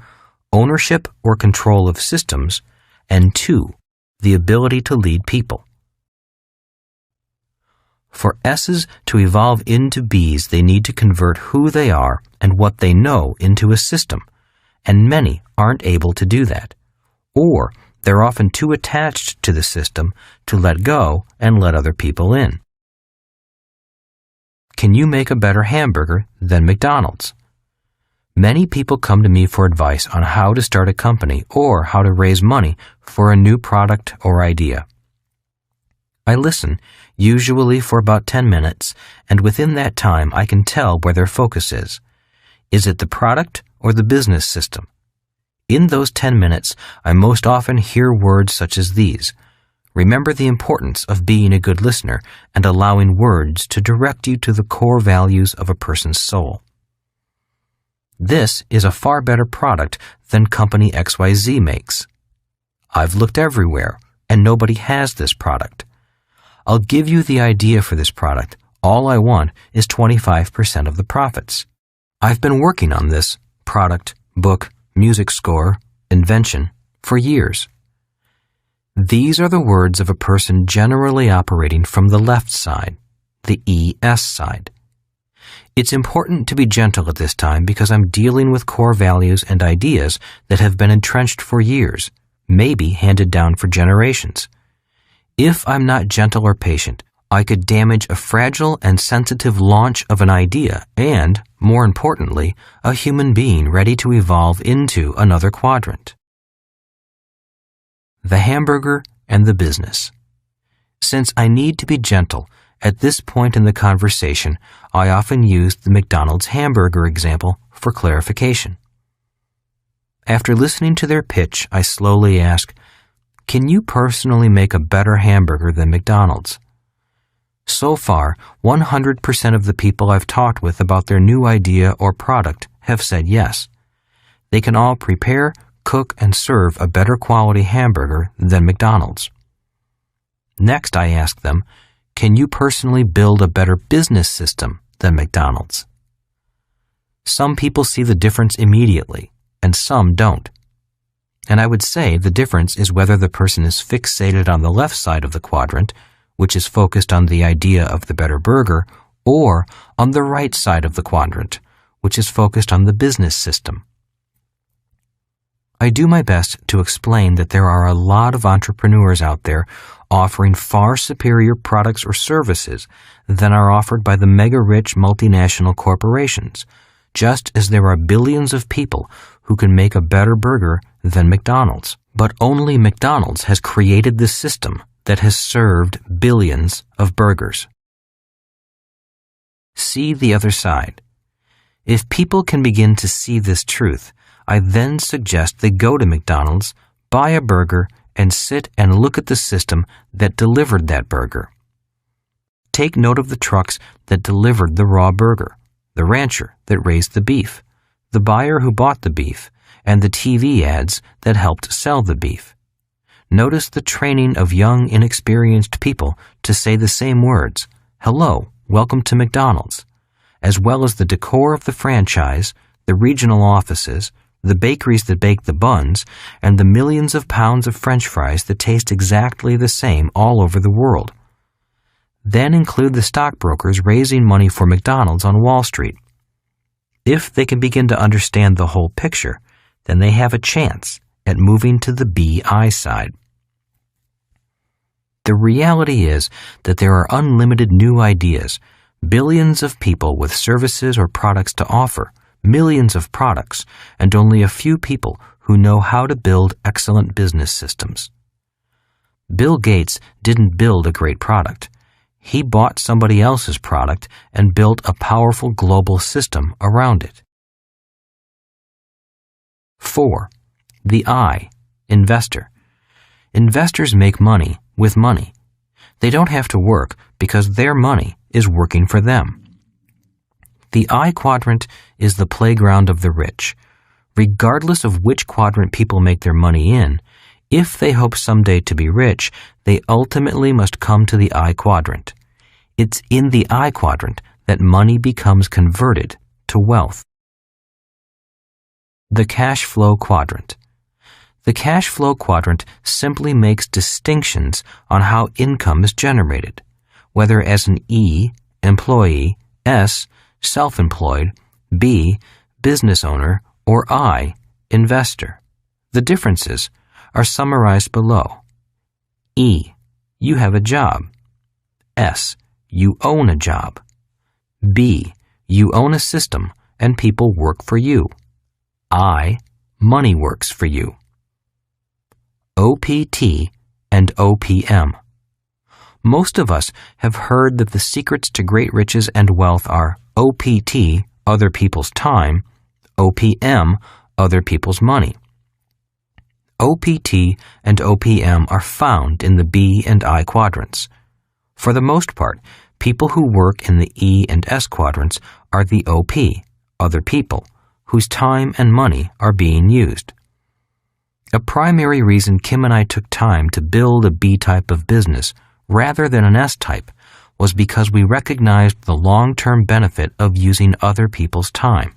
Ownership or control of systems, and 2. The ability to lead people. For S's to evolve into B's, they need to convert who they are and what they know into a system, and many aren't able to do that. Or they're often too attached to the system to let go and let other people in. Can you make a better hamburger than McDonald's? Many people come to me for advice on how to start a company or how to raise money for a new product or idea. I listen, usually for about 10 minutes, and within that time I can tell where their focus is. Is it the product or the business system? In those 10 minutes, I most often hear words such as these. Remember the importance of being a good listener and allowing words to direct you to the core values of a person's soul. This is a far better product than company XYZ makes. I've looked everywhere, and nobody has this product. I'll give you the idea for this product. All I want is 25% of the profits. I've been working on this product, book, music score, invention for years. These are the words of a person generally operating from the left side, the ES side. It's important to be gentle at this time because I'm dealing with core values and ideas that have been entrenched for years, maybe handed down for generations. If I'm not gentle or patient, I could damage a fragile and sensitive launch of an idea and, more importantly, a human being ready to evolve into another quadrant. The hamburger and the business. Since I need to be gentle, at this point in the conversation, I often use the McDonald's hamburger example for clarification. After listening to their pitch, I slowly ask, can you personally make a better hamburger than McDonald's? So far, 100% of the people I've talked with about their new idea or product have said yes. They can all prepare, cook, and serve a better quality hamburger than McDonald's. Next, I ask them, can you personally build a better business system than McDonald's? Some people see the difference immediately, and some don't. And I would say the difference is whether the person is fixated on the left side of the quadrant, which is focused on the idea of the better burger, or on the right side of the quadrant, which is focused on the business system. I do my best to explain that there are a lot of entrepreneurs out there offering far superior products or services than are offered by the mega-rich multinational corporations, just as there are billions of people who can make a better burger than McDonald's. But only McDonald's has created the system that has served billions of burgers. See the other side. If people can begin to see this truth, I then suggest they go to McDonald's, buy a burger, and sit and look at the system that delivered that burger. Take note of the trucks that delivered the raw burger, the rancher that raised the beef, the buyer who bought the beef, and the TV ads that helped sell the beef. Notice the training of young, inexperienced people to say the same words, "Hello, welcome to McDonald's," as well as the decor of the franchise, the regional offices, the bakeries that bake the buns, and the millions of pounds of French fries that taste exactly the same all over the world. Then include the stockbrokers raising money for McDonald's on Wall Street. If they can begin to understand the whole picture, then they have a chance at moving to the BI side. The reality is that there are unlimited new ideas, billions of people with services or products to offer, millions of products, and only a few people who know how to build excellent business systems. Bill Gates didn't build a great product. He bought somebody else's product and built a powerful global system around it. 4. The I, investor. Investors make money with money. They don't have to work because their money is working for them. The I quadrant is the playground of the rich. Regardless of which quadrant people make their money in, if they hope someday to be rich, they ultimately must come to the I quadrant. It's in the I quadrant that money becomes converted to wealth. The cash flow quadrant. The cash flow quadrant simply makes distinctions on how income is generated, whether as an E, employee, S, self-employed, B, business owner, or I, investor. The differences are summarized below. E, you have a job. S, you own a job. B, you own a system and people work for you. I, money works for you. OPT and OPM. Most of us have heard that the secrets to great riches and wealth are OPT, other people's time, OPM, other people's money. OPT and OPM are found in the B and I quadrants. For the most part, people who work in the E and S quadrants are the OP, other people, whose time and money are being used. A primary reason Kim and I took time to build a B type of business rather than an S type was because we recognized the long-term benefit of using other people's time.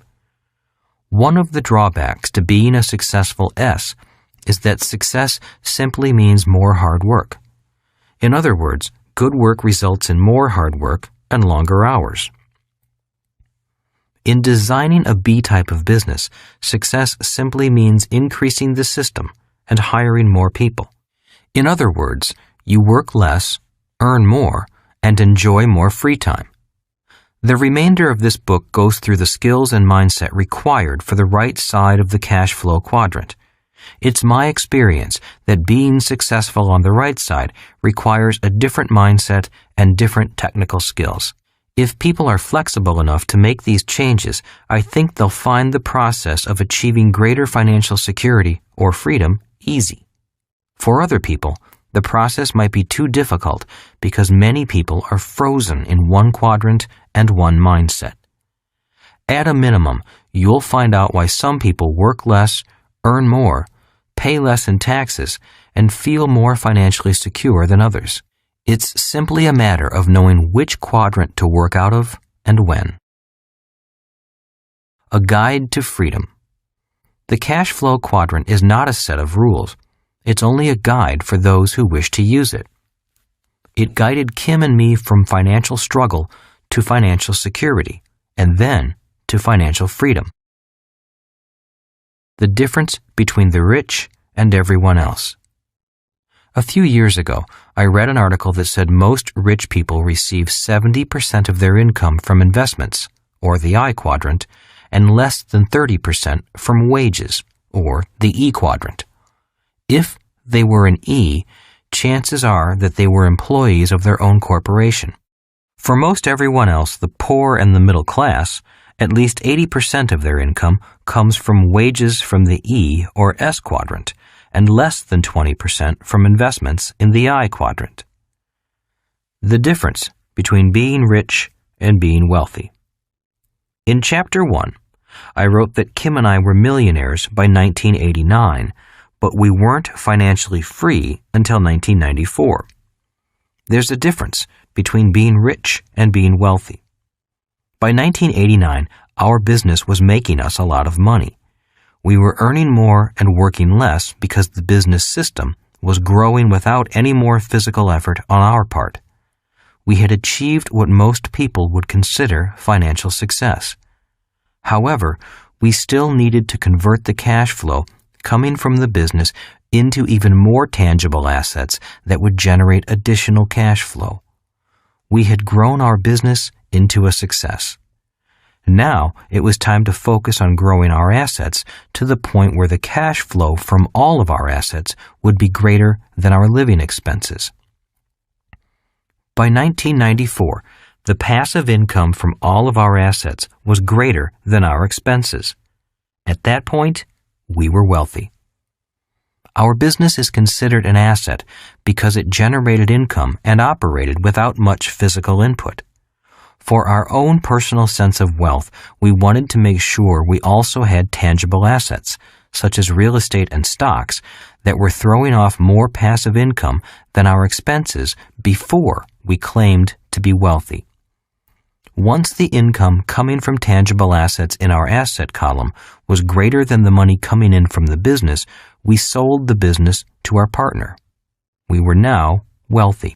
One of the drawbacks to being a successful S is that success simply means more hard work. In other words, good work results in more hard work and longer hours. In designing a B type of business, success simply means increasing the system and hiring more people. In other words, you work less, earn more, and enjoy more free time. The remainder of this book goes through the skills and mindset required for the right side of the cash flow quadrant. It's my experience that being successful on the right side requires a different mindset and different technical skills. If people are flexible enough to make these changes, I think they'll find the process of achieving greater financial security or freedom easy. For other people, the process might be too difficult because many people are frozen in one quadrant and one mindset. At a minimum, you'll find out why some people work less, earn more, pay less in taxes, and feel more financially secure than others. It's simply a matter of knowing which quadrant to work out of and when. A Guide to Freedom. The cash flow quadrant is not a set of rules. It's only a guide for those who wish to use it. It guided Kim and me from financial struggle to financial security, and then to financial freedom. The difference between the rich and everyone else. A few years ago, I read an article that said most rich people receive 70% of their income from investments, or the I quadrant, and less than 30% from wages, or the E quadrant. If they were an E, chances are that they were employees of their own corporation. For most everyone else, the poor and the middle class, at least 80% of their income comes from wages from the E or S quadrant, and less than 20% from investments in the I quadrant. The difference between being rich and being wealthy. In Chapter 1, I wrote that Kim and I were millionaires by 1989, but we weren't financially free until 1994. There's a difference between being rich and being wealthy. By 1989, our business was making us a lot of money. We were earning more and working less because the business system was growing without any more physical effort on our part. We had achieved what most people would consider financial success. However, we still needed to convert the cash flow coming from the business into even more tangible assets that would generate additional cash flow. We had grown our business into a success. Now it was time to focus on growing our assets to the point where the cash flow from all of our assets would be greater than our living expenses. By 1994, the passive income from all of our assets was greater than our expenses. At that point, we were wealthy. Our business is considered an asset because it generated income and operated without much physical input. For our own personal sense of wealth, we wanted to make sure we also had tangible assets, such as real estate and stocks, that were throwing off more passive income than our expenses before we claimed to be wealthy. Once the income coming from tangible assets in our asset column was greater than the money coming in from the business, we sold the business to our partner. We were now wealthy.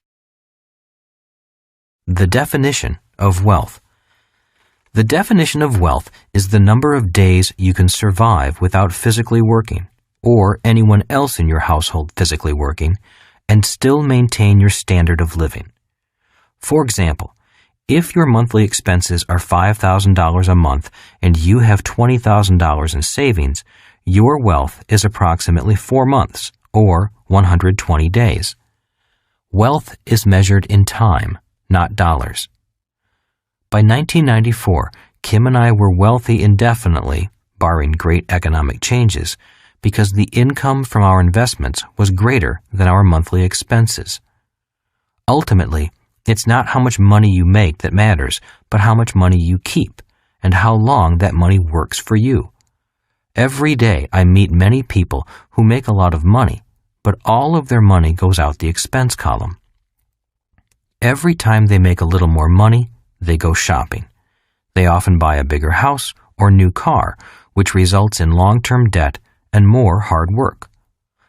The definition of wealth. The definition of wealth is the number of days you can survive without physically working, or anyone else in your household physically working, and still maintain your standard of living. For example, if your monthly expenses are $5,000 a month and you have $20,000 in savings, your wealth is approximately 4 months, or 120 days. Wealth is measured in time, not dollars. By 1994, Kim and I were wealthy indefinitely, barring great economic changes, because the income from our investments was greater than our monthly expenses. Ultimately, it's not how much money you make that matters, but how much money you keep, and how long that money works for you. Every day I meet many people who make a lot of money, but all of their money goes out the expense column. Every time they make a little more money, they go shopping. They often buy a bigger house or new car, which results in long-term debt and more hard work.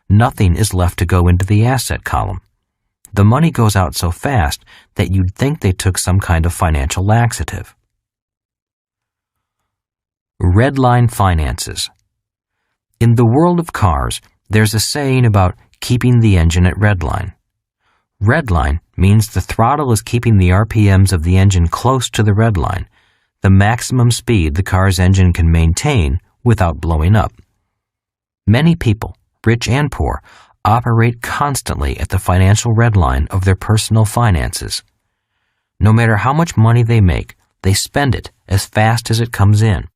Nothing is left to go into the asset column. The money goes out so fast that you'd think they took some kind of financial laxative. Redline finances. In the world of cars, there's a saying about keeping the engine at redline. Redline means the throttle is keeping the RPMs of the engine close to the redline, the maximum speed the car's engine can maintain without blowing up. Many people, rich and poor, operate constantly at the financial redline of their personal finances. No matter how much money they make, they spend it as fast as it comes in.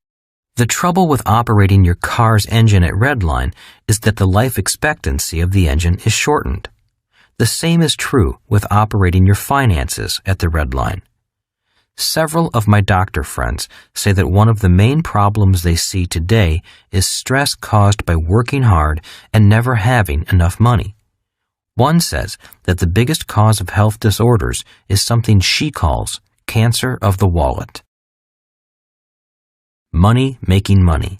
The trouble with operating your car's engine at redline is that the life expectancy of the engine is shortened. The same is true with operating your finances at the redline. Several of my doctor friends say that one of the main problems they see today is stress caused by working hard and never having enough money. One says that the biggest cause of health disorders is something she calls cancer of the wallet. Money making money.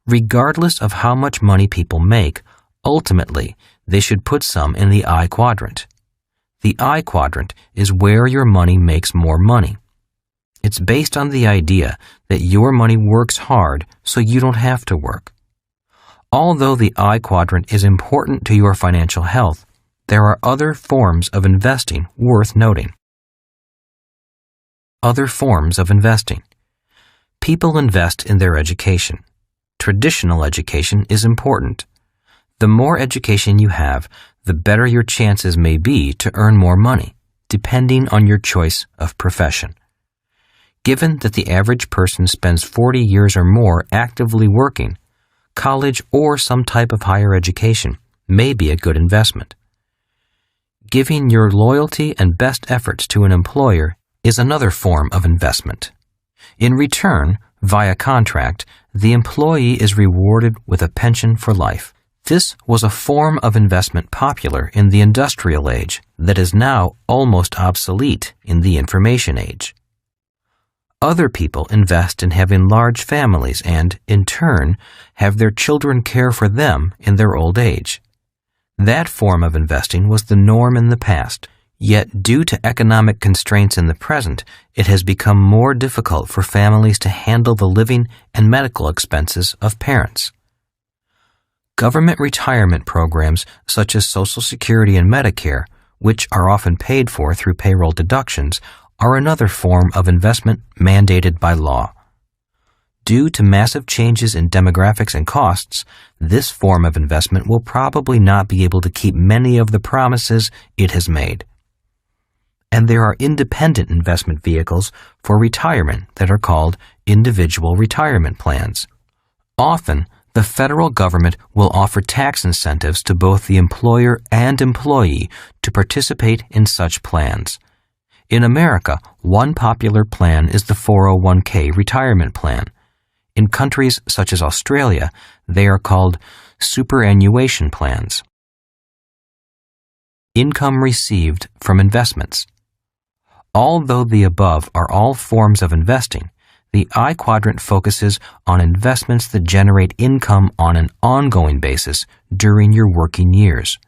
Regardless of how much money people make, ultimately, they should put some in the I quadrant. The I quadrant is where your money makes more money. It's based on the idea that your money works hard so you don't have to work. Although the I quadrant is important to your financial health, there are other forms of investing worth noting. Other forms of investing. People invest in their education. Traditional education is important. The more education you have, the better your chances may be to earn more money, depending on your choice of profession. Given that the average person spends 40 years or more actively working, college or some type of higher education may be a good investment. Giving your loyalty and best efforts to an employer is another form of investment. In return, via contract, the employee is rewarded with a pension for life. This was a form of investment popular in the industrial age that is now almost obsolete in the information age. Other people invest in having large families and, in turn, have their children care for them in their old age. That form of investing was the norm in the past, yet due to economic constraints in the present, it has become more difficult for families to handle the living and medical expenses of parents. Government retirement programs such as Social Security and Medicare, which are often paid for through payroll deductions, are another form of investment mandated by law. Due to massive changes in demographics and costs, this form of investment will probably not be able to keep many of the promises it has made. And there are independent investment vehicles for retirement that are called individual retirement plans. Often, the federal government will offer tax incentives to both the employer and employee to participate in such plans. In America, one popular plan is the 401k retirement plan. In countries such as Australia, they are called superannuation plans. Income received from investments. Although the above are all forms of investing, the I quadrant focuses on investments that generate income on an ongoing basis during your working years.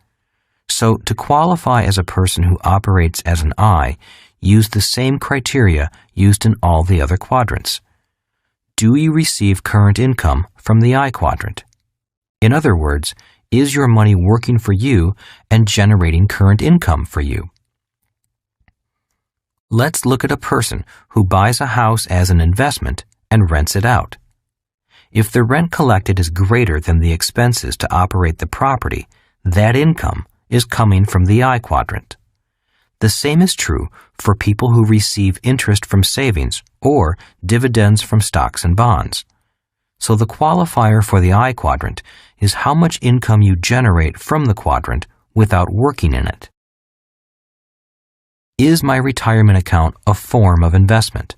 So, to qualify as a person who operates as an I, use the same criteria used in all the other quadrants. Do you receive current income from the I quadrant? In other words, is your money working for you and generating current income for you? Let's look at a person who buys a house as an investment and rents it out. If the rent collected is greater than the expenses to operate the property, that income is coming from the I quadrant. The same is true for people who receive interest from savings or dividends from stocks and bonds. So the qualifier for the I quadrant is how much income you generate from the quadrant without working in it. Is my retirement account a form of investment?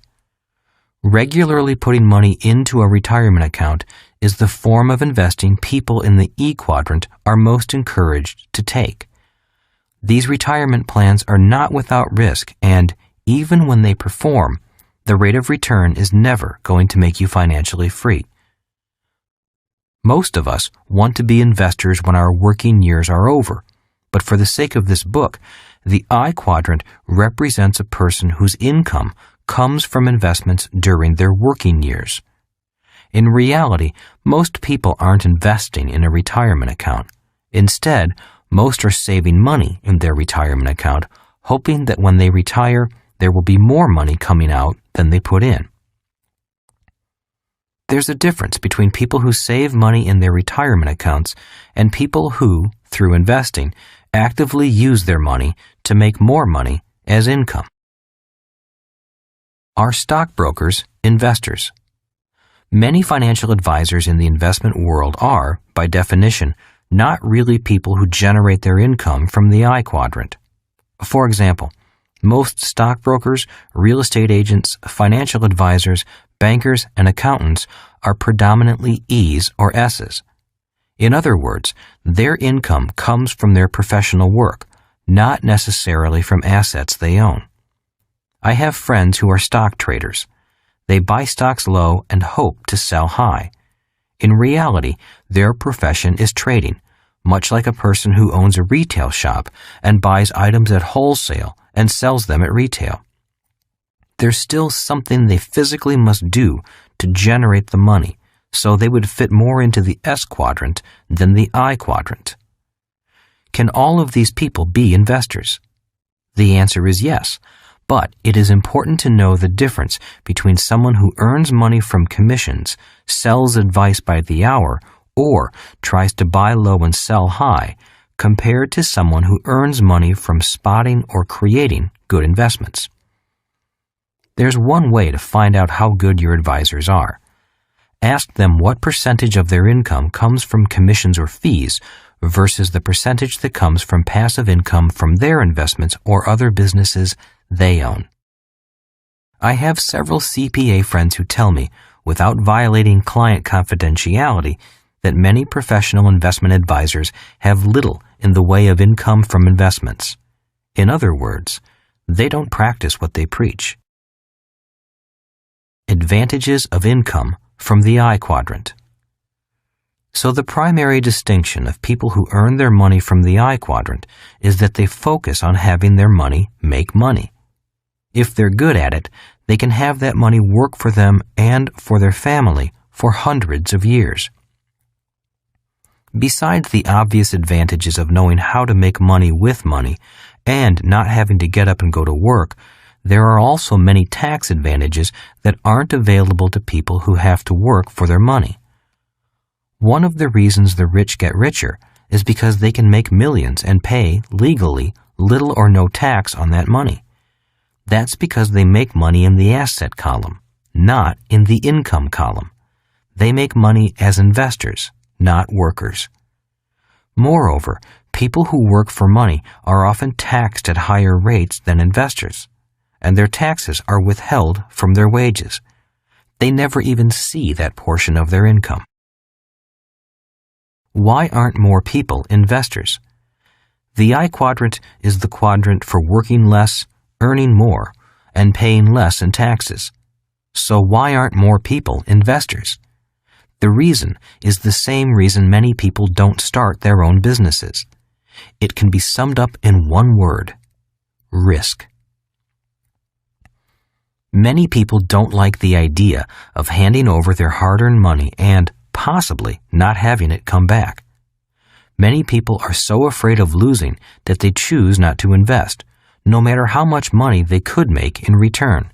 Regularly putting money into a retirement account is the form of investing people in the E quadrant are most encouraged to take. These retirement plans are not without risk, and even when they perform, the rate of return is never going to make you financially free. Most of us want to be investors when our working years are over, but for the sake of this book, the I quadrant represents a person whose income comes from investments during their working years. In reality, most people aren't investing in a retirement account. Instead, most are saving money in their retirement account, hoping that when they retire, there will be more money coming out than they put in. There's a difference between people who save money in their retirement accounts and people who, through investing, actively use their money to make more money as income. Are stockbrokers investors? Many financial advisors in the investment world are, by definition, not really people who generate their income from the I quadrant. For example, most stockbrokers, real estate agents, financial advisors, bankers, and accountants are predominantly E's or S's. In other words, their income comes from their professional work, not necessarily from assets they own. I have friends who are stock traders. They buy stocks low and hope to sell high. In reality, their profession is trading, much like a person who owns a retail shop and buys items at wholesale and sells them at retail. There's still something they physically must do to generate the money, so they would fit more into the S quadrant than the I quadrant. Can all of these people be investors? The answer is yes, but it is important to know the difference between someone who earns money from commissions, sells advice by the hour, or tries to buy low and sell high, compared to someone who earns money from spotting or creating good investments. There's one way to find out how good your advisors are. Ask them what percentage of their income comes from commissions or fees versus the percentage that comes from passive income from their investments or other businesses they own. I have several CPA friends who tell me, without violating client confidentiality, that many professional investment advisors have little in the way of income from investments. In other words, they don't practice what they preach. Advantages of income from the I quadrant. So the primary distinction of people who earn their money from the I quadrant is that they focus on having their money make money. If they're good at it, they can have that money work for them and for their family for hundreds of years. Besides the obvious advantages of knowing how to make money with money and not having to get up and go to work, there are also many tax advantages that aren't available to people who have to work for their money. One of the reasons the rich get richer is because they can make millions and pay, legally, little or no tax on that money. That's because they make money in the asset column, not in the income column. They make money as investors, not workers. Moreover, people who work for money are often taxed at higher rates than investors, and their taxes are withheld from their wages. They never even see that portion of their income. Why aren't more people investors? The I quadrant is the quadrant for working less, earning more, and paying less in taxes. So why aren't more people investors? The reason is the same reason many people don't start their own businesses. It can be summed up in one word: risk. Many people don't like the idea of handing over their hard-earned money and, possibly, not having it come back. Many people are so afraid of losing that they choose not to invest, no matter how much money they could make in return.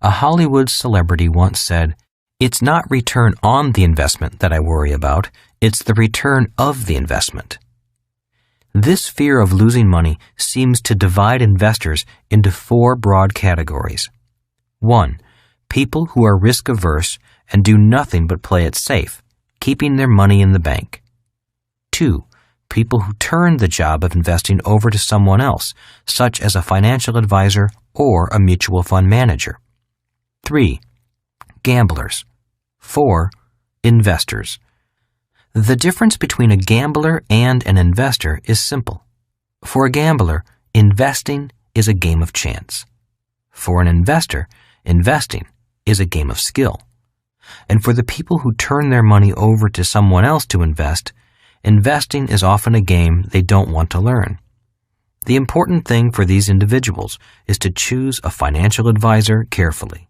A Hollywood celebrity once said, "It's not return on the investment that I worry about, it's the return of the investment." This fear of losing money seems to divide investors into 4 broad categories. 1. People who are risk-averse and do nothing but play it safe, keeping their money in the bank. 2. People who turn the job of investing over to someone else, such as a financial advisor or a mutual fund manager. 3. gamblers. 4. Investors. The difference between a gambler and an investor is simple. For a gambler, investing is a game of chance. For an investor, investing is a game of skill. And for the people who turn their money over to someone else to invest, investing is often a game they don't want to learn. The important thing for these individuals is to choose a financial advisor carefully.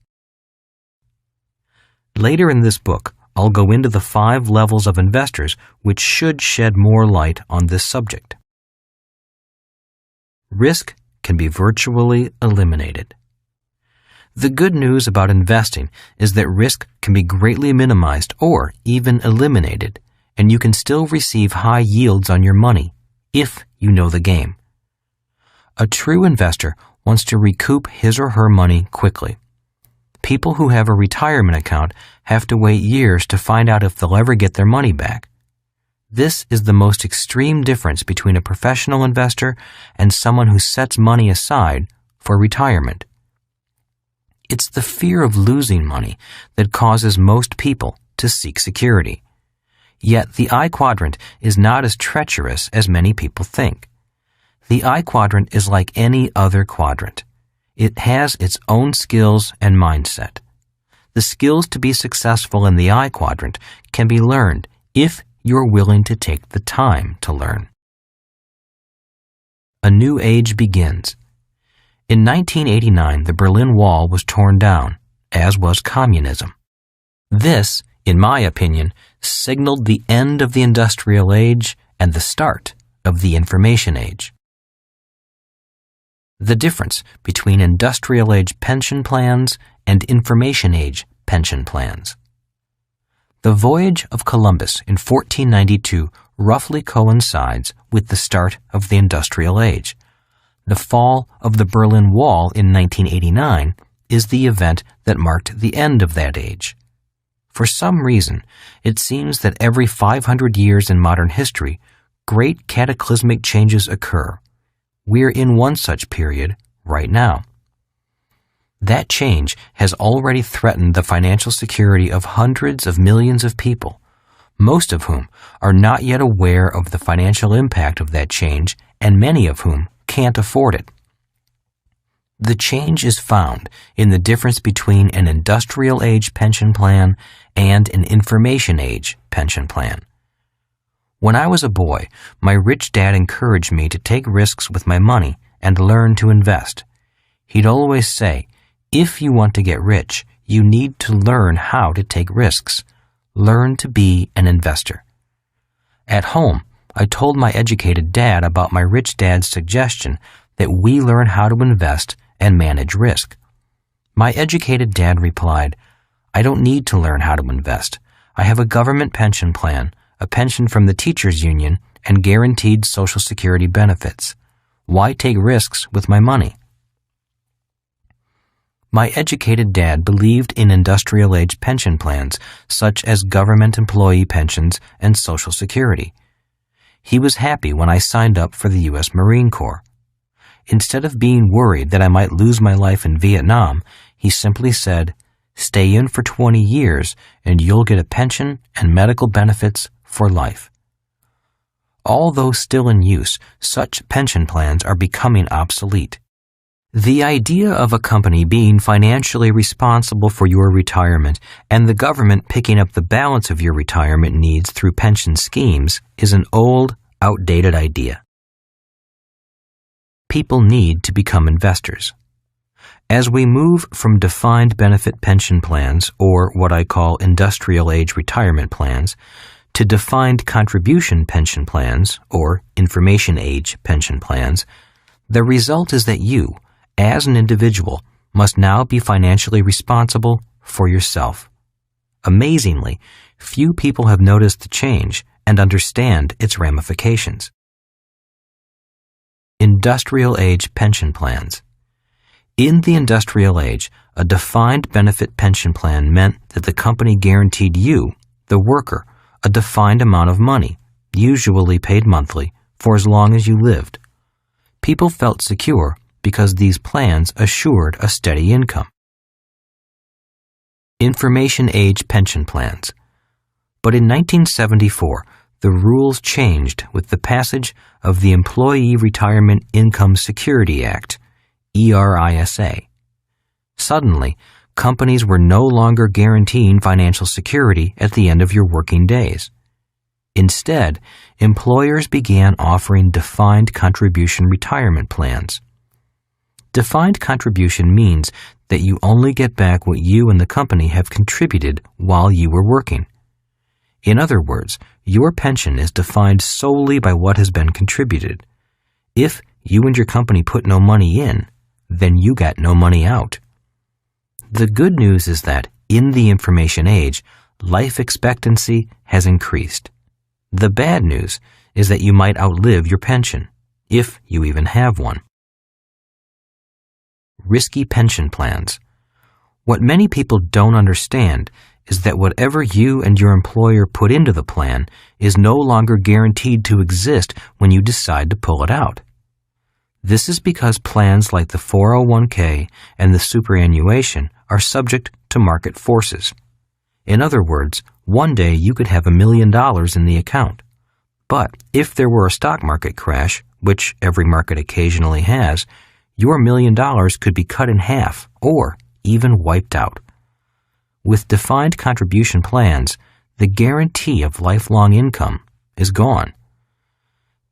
Later in this book, I'll go into the 5 levels of investors which should shed more light on this subject. Risk can be virtually eliminated. The good news about investing is that risk can be greatly minimized or even eliminated, and you can still receive high yields on your money if you know the game. A true investor wants to recoup his or her money quickly. People who have a retirement account have to wait years to find out if they'll ever get their money back. This is the most extreme difference between a professional investor and someone who sets money aside for retirement. It's the fear of losing money that causes most people to seek security. Yet the I quadrant is not as treacherous as many people think. The I quadrant is like any other quadrant. It has its own skills and mindset. The skills to be successful in the I quadrant can be learned if you're willing to take the time to learn. A new age begins. In 1989, the Berlin Wall was torn down, as was communism. This, in my opinion, signaled the end of the industrial age and the start of the information age. The difference between industrial age pension plans and information age pension plans. The voyage of Columbus in 1492 roughly coincides with the start of the industrial age. The fall of the Berlin Wall in 1989 is the event that marked the end of that age. For some reason, it seems that every 500 years in modern history, great cataclysmic changes occur. We're in one such period right now. That change has already threatened the financial security of hundreds of millions of people, most of whom are not yet aware of the financial impact of that change, and many of whom can't afford it. The change is found in the difference between an industrial age pension plan and an information age pension plan. When I was a boy, my rich dad encouraged me to take risks with my money and learn to invest. He'd always say, if you want to get rich, you need to learn how to take risks. Learn to be an investor. At home, I told my educated dad about my rich dad's suggestion that we learn how to invest and manage risk. My educated dad replied, I don't need to learn how to invest. I have a government pension plan, a pension from the teachers' union, and guaranteed Social Security benefits. Why take risks with my money? My educated dad believed in industrial age pension plans, such as government employee pensions and Social Security. He was happy when I signed up for the U.S. Marine Corps. Instead of being worried that I might lose my life in Vietnam, he simply said, stay in for 20 years and you'll get a pension and medical benefits for life. Although still in use, such pension plans are becoming obsolete. The idea of a company being financially responsible for your retirement and the government picking up the balance of your retirement needs through pension schemes is an old, outdated idea. People need to become investors. As we move from defined benefit pension plans, or what I call industrial age retirement plans, to defined contribution pension plans, or information age pension plans, the result is that you, as an individual, must now be financially responsible for yourself. Amazingly, few people have noticed the change and understand its ramifications. Industrial age pension plans. In the industrial age, a defined benefit pension plan meant that the company guaranteed you, the worker, a defined amount of money, usually paid monthly, for as long as you lived. People felt secure because these plans assured a steady income. Information age pension plans. But in 1974, the rules changed with the passage of the Employee Retirement Income Security Act, ERISA. Suddenly, companies were no longer guaranteeing financial security at the end of your working days. Instead, employers began offering defined contribution retirement plans. Defined contribution means that you only get back what you and the company have contributed while you were working. In other words, your pension is defined solely by what has been contributed. If you and your company put no money in, then you got no money out. The good news is that in the information age, life expectancy has increased. The bad news is that you might outlive your pension, if you even have one. Risky pension plans. What many people don't understand is that whatever you and your employer put into the plan is no longer guaranteed to exist when you decide to pull it out. This is because plans like the 401k and the superannuation are subject to market forces. In other words, one day you could have $1 million in the account. But if there were a stock market crash, which every market occasionally has, your $1 million could be cut in half or even wiped out. With defined contribution plans, the guarantee of lifelong income is gone.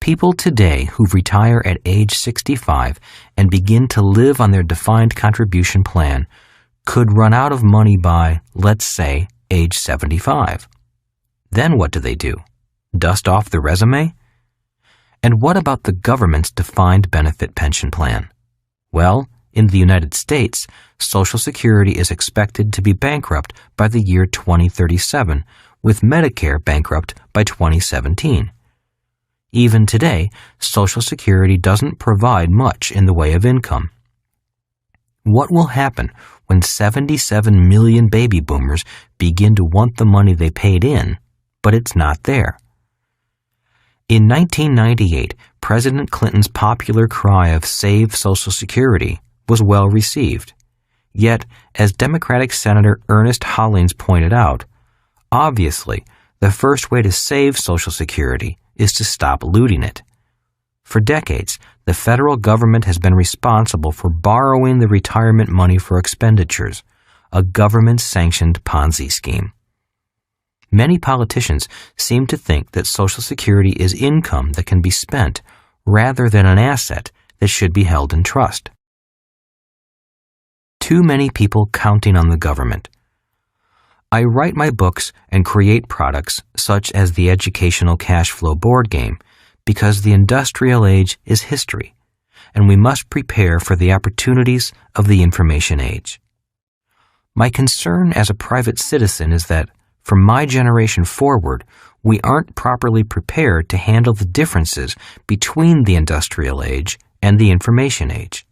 People today who retire at age 65 and begin to live on their defined contribution plan could run out of money by, let's say, age 75. Then what do? Dust off the resume? And what about the government's defined benefit pension plan? Well, in the United States, Social Security is expected to be bankrupt by the year 2037, with Medicare bankrupt by 2017. Even today, Social Security doesn't provide much in the way of income. What will happen when 77 million baby boomers begin to want the money they paid in, but it's not there? In 1998, President Clinton's popular cry of "Save Social Security" was well received. Yet, as Democratic Senator Ernest Hollings pointed out, obviously, the first way to save Social Security is to stop looting it. For decades, the federal government has been responsible for borrowing the retirement money for expenditures, a government-sanctioned Ponzi scheme. Many politicians seem to think that Social Security is income that can be spent rather than an asset that should be held in trust. Too many people counting on the government. I write my books and create products such as the educational cash flow board game because the industrial age is history, and we must prepare for the opportunities of the information age. My concern as a private citizen is that, from my generation forward, we aren't properly prepared to handle the differences between the industrial age and the information age.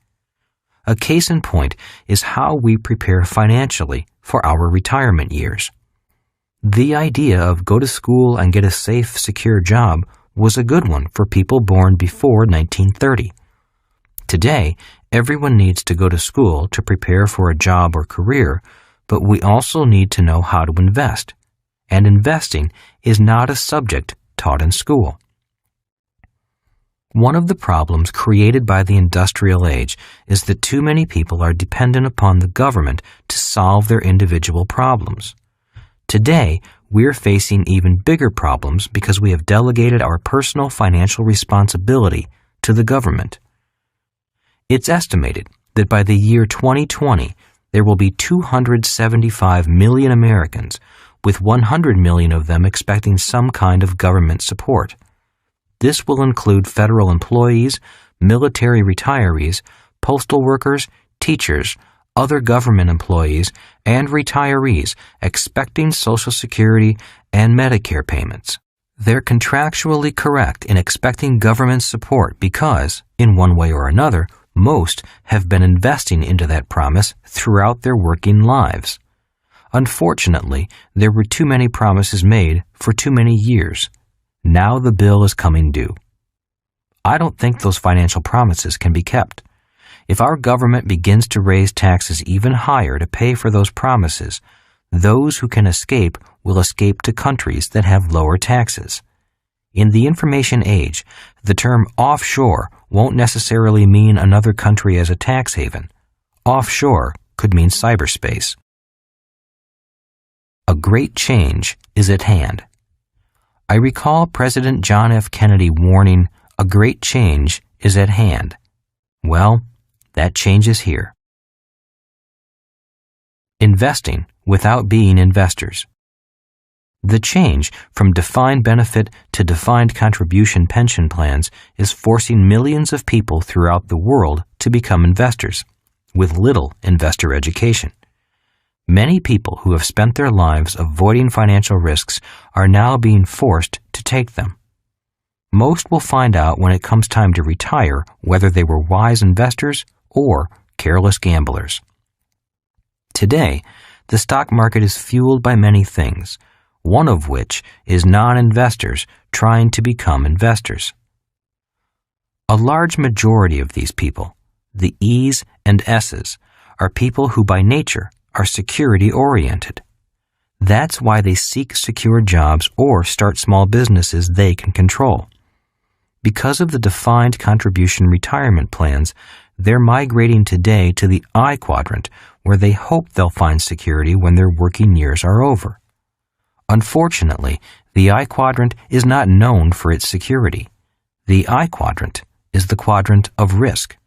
A case in point is how we prepare financially for our retirement years. The idea of go to school and get a safe, secure job was a good one for people born before 1930. Today, everyone needs to go to school to prepare for a job or career, but we also need to know how to invest. And investing is not a subject taught in school. One of the problems created by the industrial age is that too many people are dependent upon the government to solve their individual problems. Today, we're facing even bigger problems because we have delegated our personal financial responsibility to the government. It's estimated that by the year 2020, there will be 275 million Americans, with 100 million of them expecting some kind of government support. This will include federal employees, military retirees, postal workers, teachers, other government employees, and retirees expecting Social Security and Medicare payments. They're contractually correct in expecting government support because, in one way or another, most have been investing into that promise throughout their working lives. Unfortunately, there were too many promises made for too many years. Now the bill is coming due. I don't think those financial promises can be kept. If our government begins to raise taxes even higher to pay for those promises, Those who can escape will escape to countries that have lower taxes. In the information age, the term offshore won't necessarily mean another country as a tax haven. Offshore could mean cyberspace. A great change is at hand. I recall President John F. Kennedy warning, "A great change is at hand." Well, that change is here. Investing without being investors. The change from defined benefit to defined contribution pension plans is forcing millions of people throughout the world to become investors, with little investor education. Many people who have spent their lives avoiding financial risks are now being forced to take them. Most will find out when it comes time to retire whether they were wise investors or careless gamblers. Today, the stock market is fueled by many things, one of which is non-investors trying to become investors. A large majority of these people, the E's and S's, are people who by nature are security-oriented. That's why they seek secure jobs or start small businesses they can control. Because of the defined contribution retirement plans, they're migrating today to the I quadrant, where they hope they'll find security when their working years are over. Unfortunately, the I quadrant is not known for its security. The I quadrant is the quadrant of risk.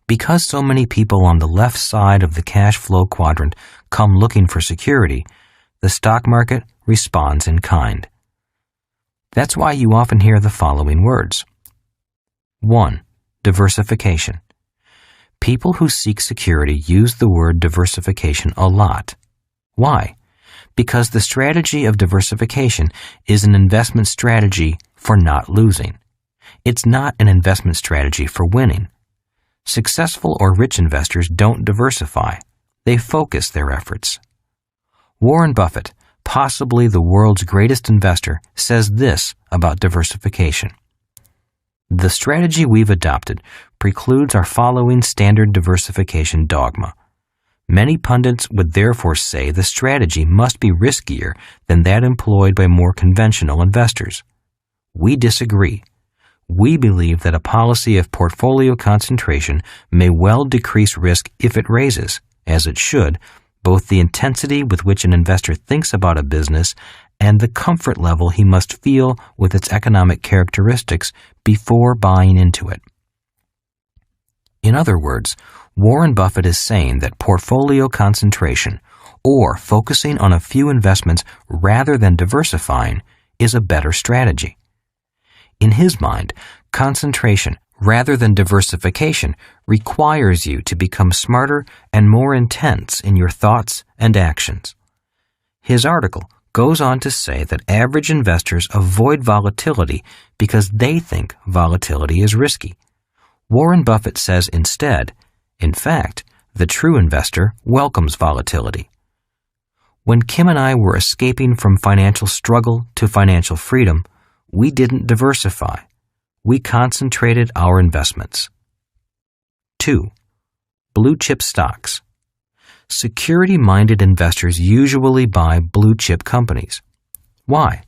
Because so many people on the left side of the cash flow quadrant come looking for security, the stock market responds in kind. That's why you often hear the following words. 1. Diversification. People who seek security use the word diversification a lot. Why? Because the strategy of diversification is an investment strategy for not losing. It's not an investment strategy for winning. Successful or rich investors don't diversify. They focus their efforts. Warren Buffett, possibly the world's greatest investor, says this about diversification. The strategy we've adopted precludes our following standard diversification dogma. Many pundits would therefore say the strategy must be riskier than that employed by more conventional investors. We disagree. We believe that a policy of portfolio concentration may well decrease risk if it raises, as it should, both the intensity with which an investor thinks about a business and the comfort level he must feel with its economic characteristics before buying into it. In other words, Warren Buffett is saying that portfolio concentration, or focusing on a few investments rather than diversifying, is a better strategy. In his mind, concentration rather than diversification requires you to become smarter and more intense in your thoughts and actions. His article goes on to say that average investors avoid volatility because they think volatility is risky. Warren Buffett says instead, in fact, the true investor welcomes volatility. When Kim and I were escaping from financial struggle to financial freedom, we didn't diversify. We concentrated our investments. 2. Blue chip stocks. Security-minded investors usually buy blue chip companies. Why?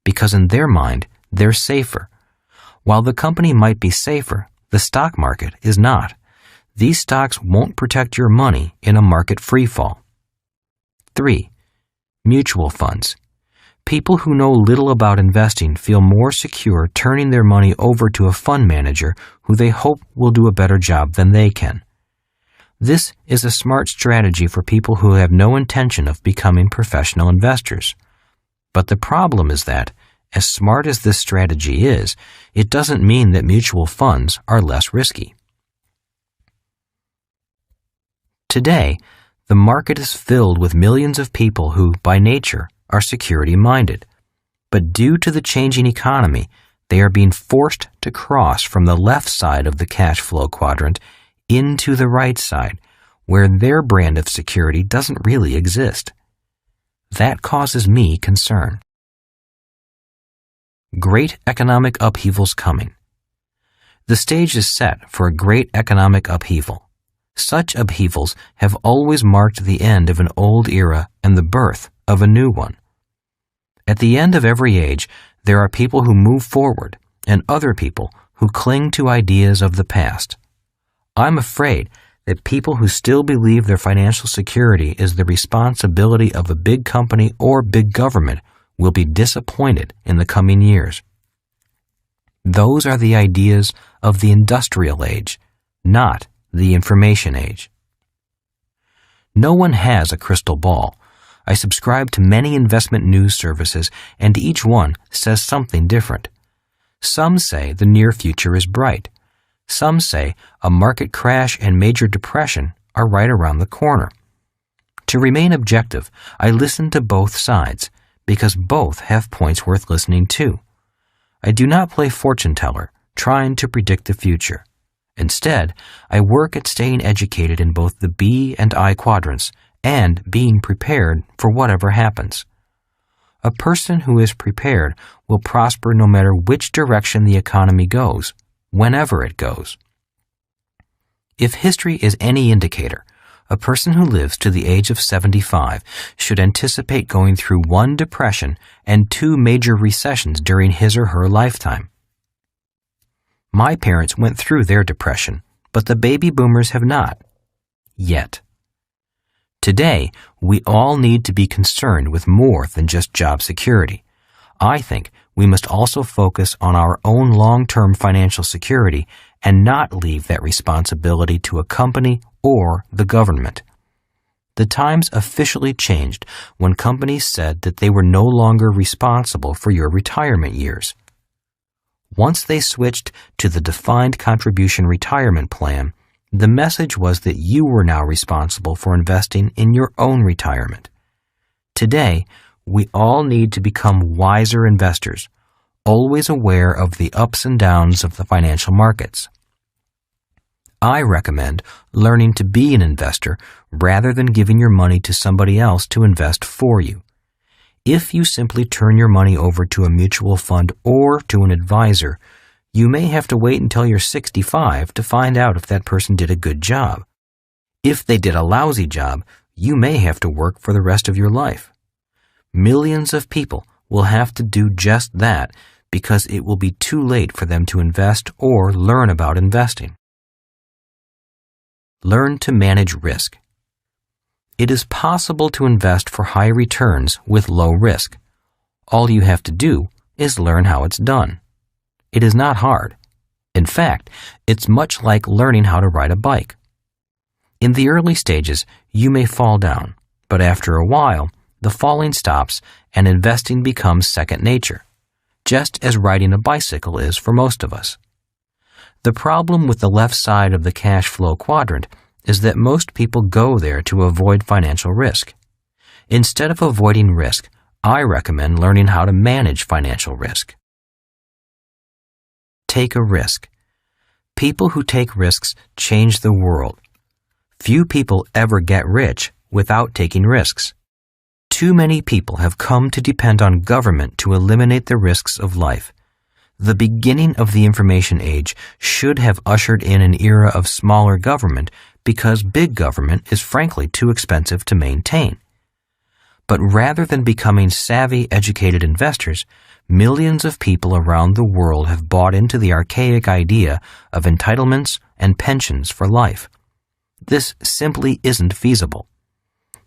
Because in their mind, they're safer. While the company might be safer, the stock market is not. These stocks won't protect your money in a market freefall. 3. Mutual funds. People who know little about investing feel more secure turning their money over to a fund manager who they hope will do a better job than they can. This is a smart strategy for people who have no intention of becoming professional investors. But the problem is that, as smart as this strategy is, it doesn't mean that mutual funds are less risky. Today, the market is filled with millions of people who, by nature, are security-minded. But due to the changing economy, they are being forced to cross from the left side of the cash flow quadrant into the right side, where their brand of security doesn't really exist. That causes me concern. Great economic upheavals coming. The stage is set for a great economic upheaval. Such upheavals have always marked the end of an old era and the birth of a new one. At the end of every age, there are people who move forward and other people who cling to ideas of the past. I'm afraid that people who still believe their financial security is the responsibility of a big company or big government will be disappointed in the coming years. Those are the ideas of the industrial age, not the information age. No one has a crystal ball. I subscribe to many investment news services, and each one says something different. Some say the near future is bright. Some say a market crash and major depression are right around the corner. To remain objective, I listen to both sides, because both have points worth listening to. I do not play fortune teller, trying to predict the future. Instead, I work at staying educated in both the B and I quadrants and being prepared for whatever happens. A person who is prepared will prosper no matter which direction the economy goes, whenever it goes. If history is any indicator, a person who lives to the age of 75 should anticipate going through one depression and 2 major recessions during his or her lifetime. My parents went through their depression, but the baby boomers have not. Yet. Today, we all need to be concerned with more than just job security. I think we must also focus on our own long-term financial security and not leave that responsibility to a company or the government. The times officially changed when companies said that they were no longer responsible for your retirement years. Once they switched to the defined contribution retirement plan, the message was that you were now responsible for investing in your own retirement. Today, we all need to become wiser investors, always aware of the ups and downs of the financial markets. I recommend learning to be an investor rather than giving your money to somebody else to invest for you. If you simply turn your money over to a mutual fund or to an advisor, you may have to wait until you're 65 to find out if that person did a good job. If they did a lousy job, you may have to work for the rest of your life. Millions of people will have to do just that because it will be too late for them to invest or learn about investing. Learn to manage risk. It is possible to invest for high returns with low risk. All you have to do is learn how it's done. It is not hard. In fact, it's much like learning how to ride a bike. In the early stages, you may fall down, but after a while, the falling stops and investing becomes second nature, just as riding a bicycle is for most of us. The problem with the left side of the cash flow quadrant is that most people go there to avoid financial risk. Instead of avoiding risk, I recommend learning how to manage financial risk. Take a risk. People who take risks change the world. Few people ever get rich without taking risks. Too many people have come to depend on government to eliminate the risks of life. The beginning of the information age should have ushered in an era of smaller government because big government is frankly too expensive to maintain. But rather than becoming savvy, educated investors, millions of people around the world have bought into the archaic idea of entitlements and pensions for life. This simply isn't feasible.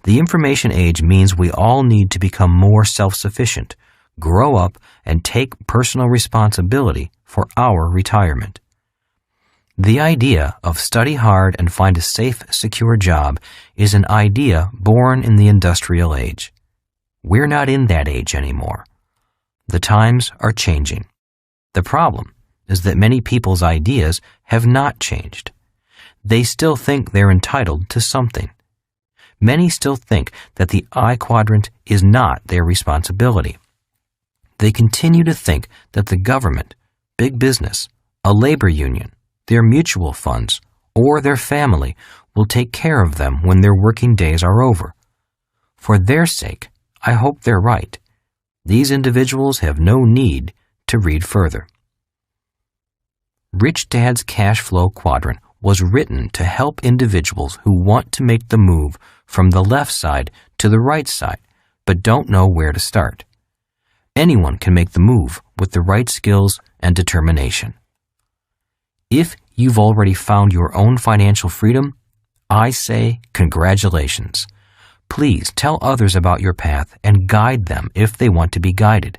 The information age means we all need to become more self-sufficient, grow up, and take personal responsibility for our retirement. The idea of study hard and find a safe, secure job is an idea born in the industrial age. We're not in that age anymore. The times are changing. The problem is that many people's ideas have not changed. They still think they're entitled to something. Many still think that the I quadrant is not their responsibility. They continue to think that the government, big business, a labor union, their mutual funds, or their family will take care of them when their working days are over. For their sake, I hope they're right. These individuals have no need to read further. Rich Dad's Cash Flow Quadrant was written to help individuals who want to make the move from the left side to the right side, but don't know where to start. Anyone can make the move with the right skills and determination. If you've already found your own financial freedom, I say congratulations. Please tell others about your path and guide them if they want to be guided.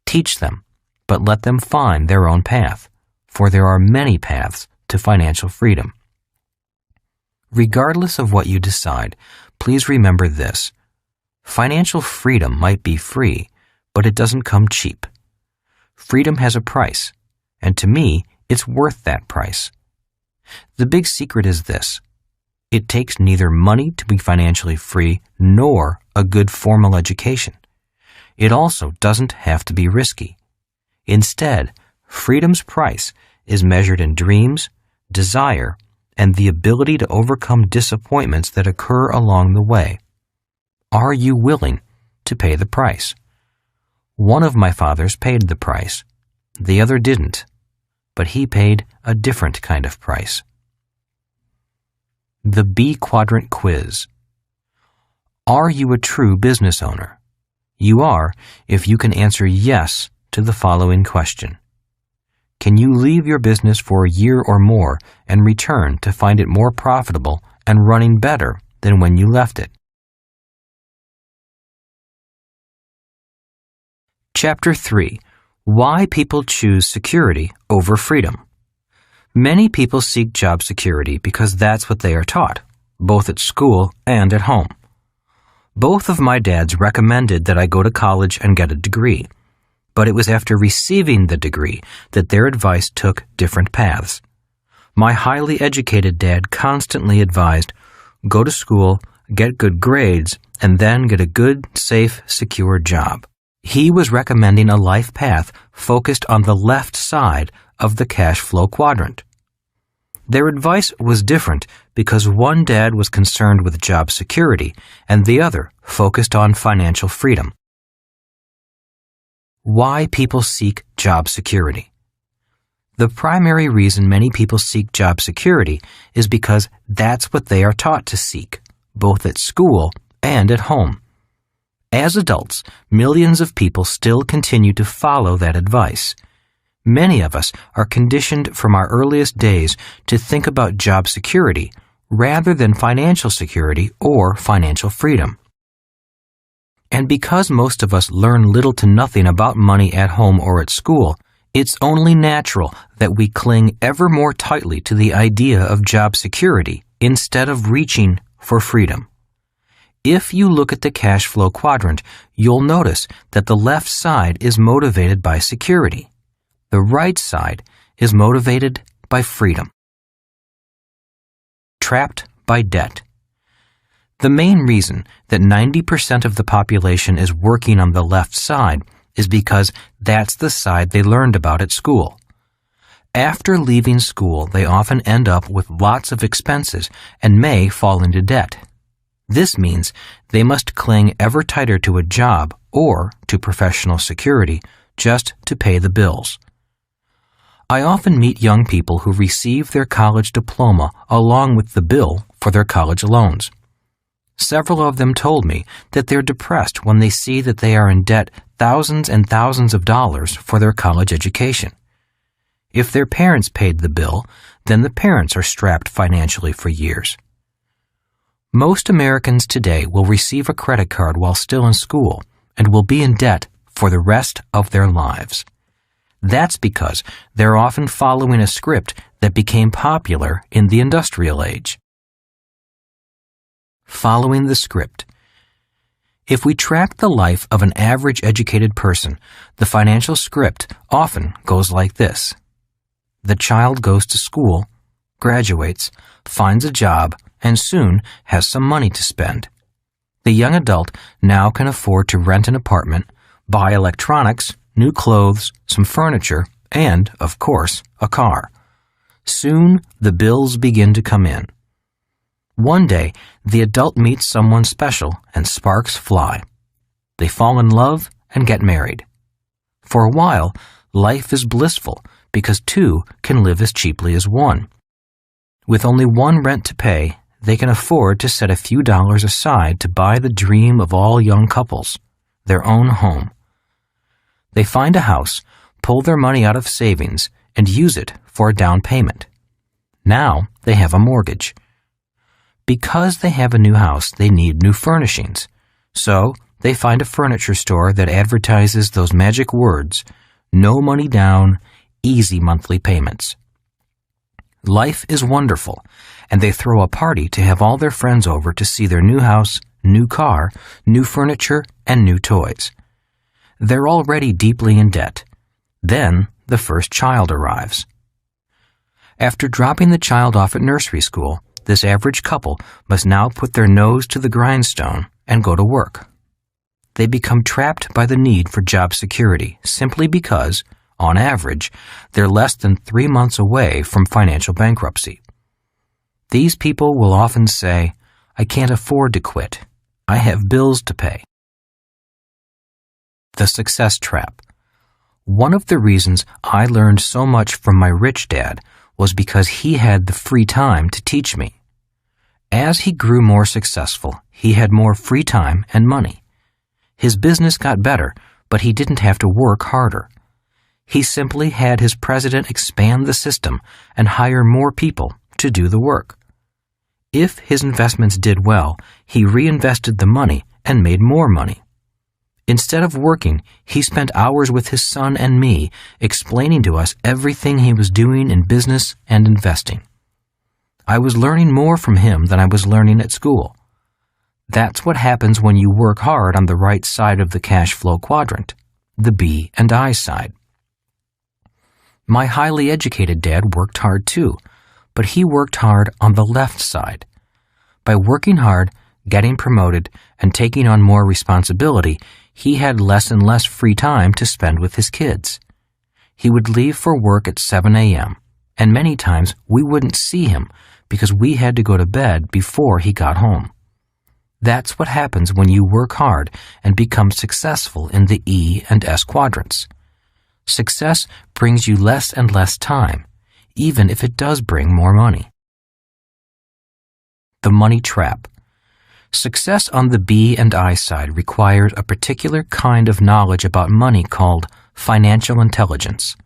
Teach them, but let them find their own path, for there are many paths to financial freedom. Regardless of what you decide, please remember this. Financial freedom might be free, but it doesn't come cheap. Freedom has a price, and to me, it's worth that price. The big secret is this. It takes neither money to be financially free nor a good formal education. It also doesn't have to be risky. Instead, freedom's price is measured in dreams, desire, and the ability to overcome disappointments that occur along the way. Are you willing to pay the price? One of my fathers paid the price. The other didn't, but he paid a different kind of price. The B Quadrant Quiz. Are you a true business owner? You are if you can answer yes to the following question. Can you leave your business for a year or more and return to find it more profitable and running better than when you left it? Chapter 3. Why people choose security over freedom. Many people seek job security because that's what they are taught, both at school and at home. Both of my dads recommended that I go to college and get a degree, but it was after receiving the degree that their advice took different paths. My highly educated dad constantly advised, go to school, get good grades, and then get a good, safe, secure job. He was recommending a life path focused on the left side of the cash flow quadrant. Their advice was different because one dad was concerned with job security and the other focused on financial freedom. Why people seek job security. The primary reason many people seek job security is because that's what they are taught to seek, both at school and at home. As adults, millions of people still continue to follow that advice. Many of us are conditioned from our earliest days to think about job security rather than financial security or financial freedom. And because most of us learn little to nothing about money at home or at school, it's only natural that we cling ever more tightly to the idea of job security instead of reaching for freedom. If you look at the cash flow quadrant, you'll notice that the left side is motivated by security. The right side is motivated by freedom. Trapped by debt. The main reason that 90% of the population is working on the left side is because that's the side they learned about at school. After leaving school, they often end up with lots of expenses and may fall into debt. This means they must cling ever tighter to a job or to professional security just to pay the bills. I often meet young people who receive their college diploma along with the bill for their college loans. Several of them told me that they're depressed when they see that they are in debt thousands and thousands of dollars for their college education. If their parents paid the bill, then the parents are strapped financially for years. Most Americans today will receive a credit card while still in school and will be in debt for the rest of their lives. That's because they're often following a script that became popular in the industrial age. Following the script. If we track the life of an average educated person, the financial script often goes like this. The child goes to school, graduates, finds a job, and soon has some money to spend. The young adult now can afford to rent an apartment, buy electronics, new clothes, some furniture, and, of course, a car. Soon, the bills begin to come in. One day, the adult meets someone special and sparks fly. They fall in love and get married. For a while, life is blissful because two can live as cheaply as one. With only one rent to pay, they can afford to set a few dollars aside to buy the dream of all young couples, their own home. They find a house, pull their money out of savings, and use it for a down payment. Now they have a mortgage. Because they have a new house, they need new furnishings. So they find a furniture store that advertises those magic words, no money down, easy monthly payments. Life is wonderful, and they throw a party to have all their friends over to see their new house, new car, new furniture, and new toys. They're already deeply in debt. Then the first child arrives. After dropping the child off at nursery school, this average couple must now put their nose to the grindstone and go to work. They become trapped by the need for job security simply because, on average, they're less than 3 months away from financial bankruptcy. These people will often say, "I can't afford to quit. I have bills to pay." The success trap. One of the reasons I learned so much from my rich dad was because he had the free time to teach me. As he grew more successful, he had more free time and money. His business got better, but he didn't have to work harder. He simply had his president expand the system and hire more people to do the work. If his investments did well, he reinvested the money and made more money. Instead of working, he spent hours with his son and me, explaining to us everything he was doing in business and investing. I was learning more from him than I was learning at school. That's what happens when you work hard on the right side of the cash flow quadrant, the B and I side. My highly educated dad worked hard too, but he worked hard on the left side. By working hard, getting promoted, and taking on more responsibility, he had less and less free time to spend with his kids. He would leave for work at 7 a.m., and many times we wouldn't see him because we had to go to bed before he got home. That's what happens when you work hard and become successful in the E and S quadrants. Success brings you less and less time, even if it does bring more money. The money trap. Success on the B and I side required a particular kind of knowledge about money called financial intelligence.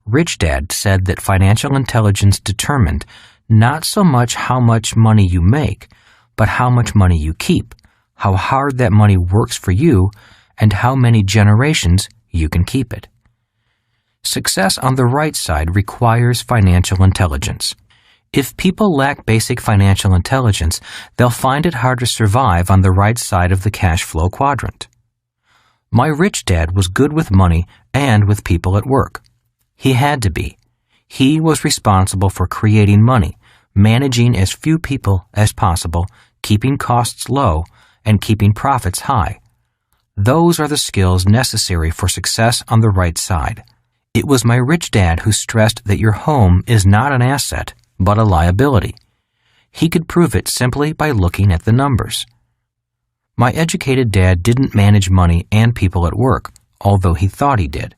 Rich Dad said that financial intelligence determined not so much how much money you make, but how much money you keep, how hard that money works for you, and how many generations you can keep it. Success on the right side requires financial intelligence. If people lack basic financial intelligence, they'll find it hard to survive on the right side of the cash flow quadrant. My rich dad was good with money and with people at work. He had to be. He was responsible for creating money, managing as few people as possible, keeping costs low, and keeping profits high. Those are the skills necessary for success on the right side. It was my rich dad who stressed that your home is not an asset, but a liability. He could prove it simply by looking at the numbers. My educated dad didn't manage money and people at work, although he thought he did.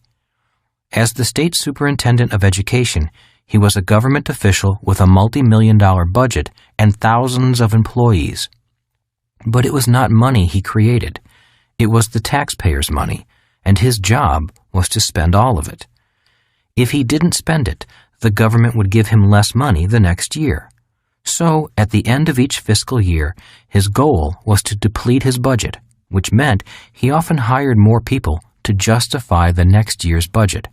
As the state superintendent of education, he was a government official with a multi-million-dollar budget and thousands of employees. But it was not money he created. It was the taxpayers' money, and his job was to spend all of it. If he didn't spend it, the government would give him less money the next year. So, at the end of each fiscal year, his goal was to deplete his budget, which meant he often hired more people to justify the next year's budget.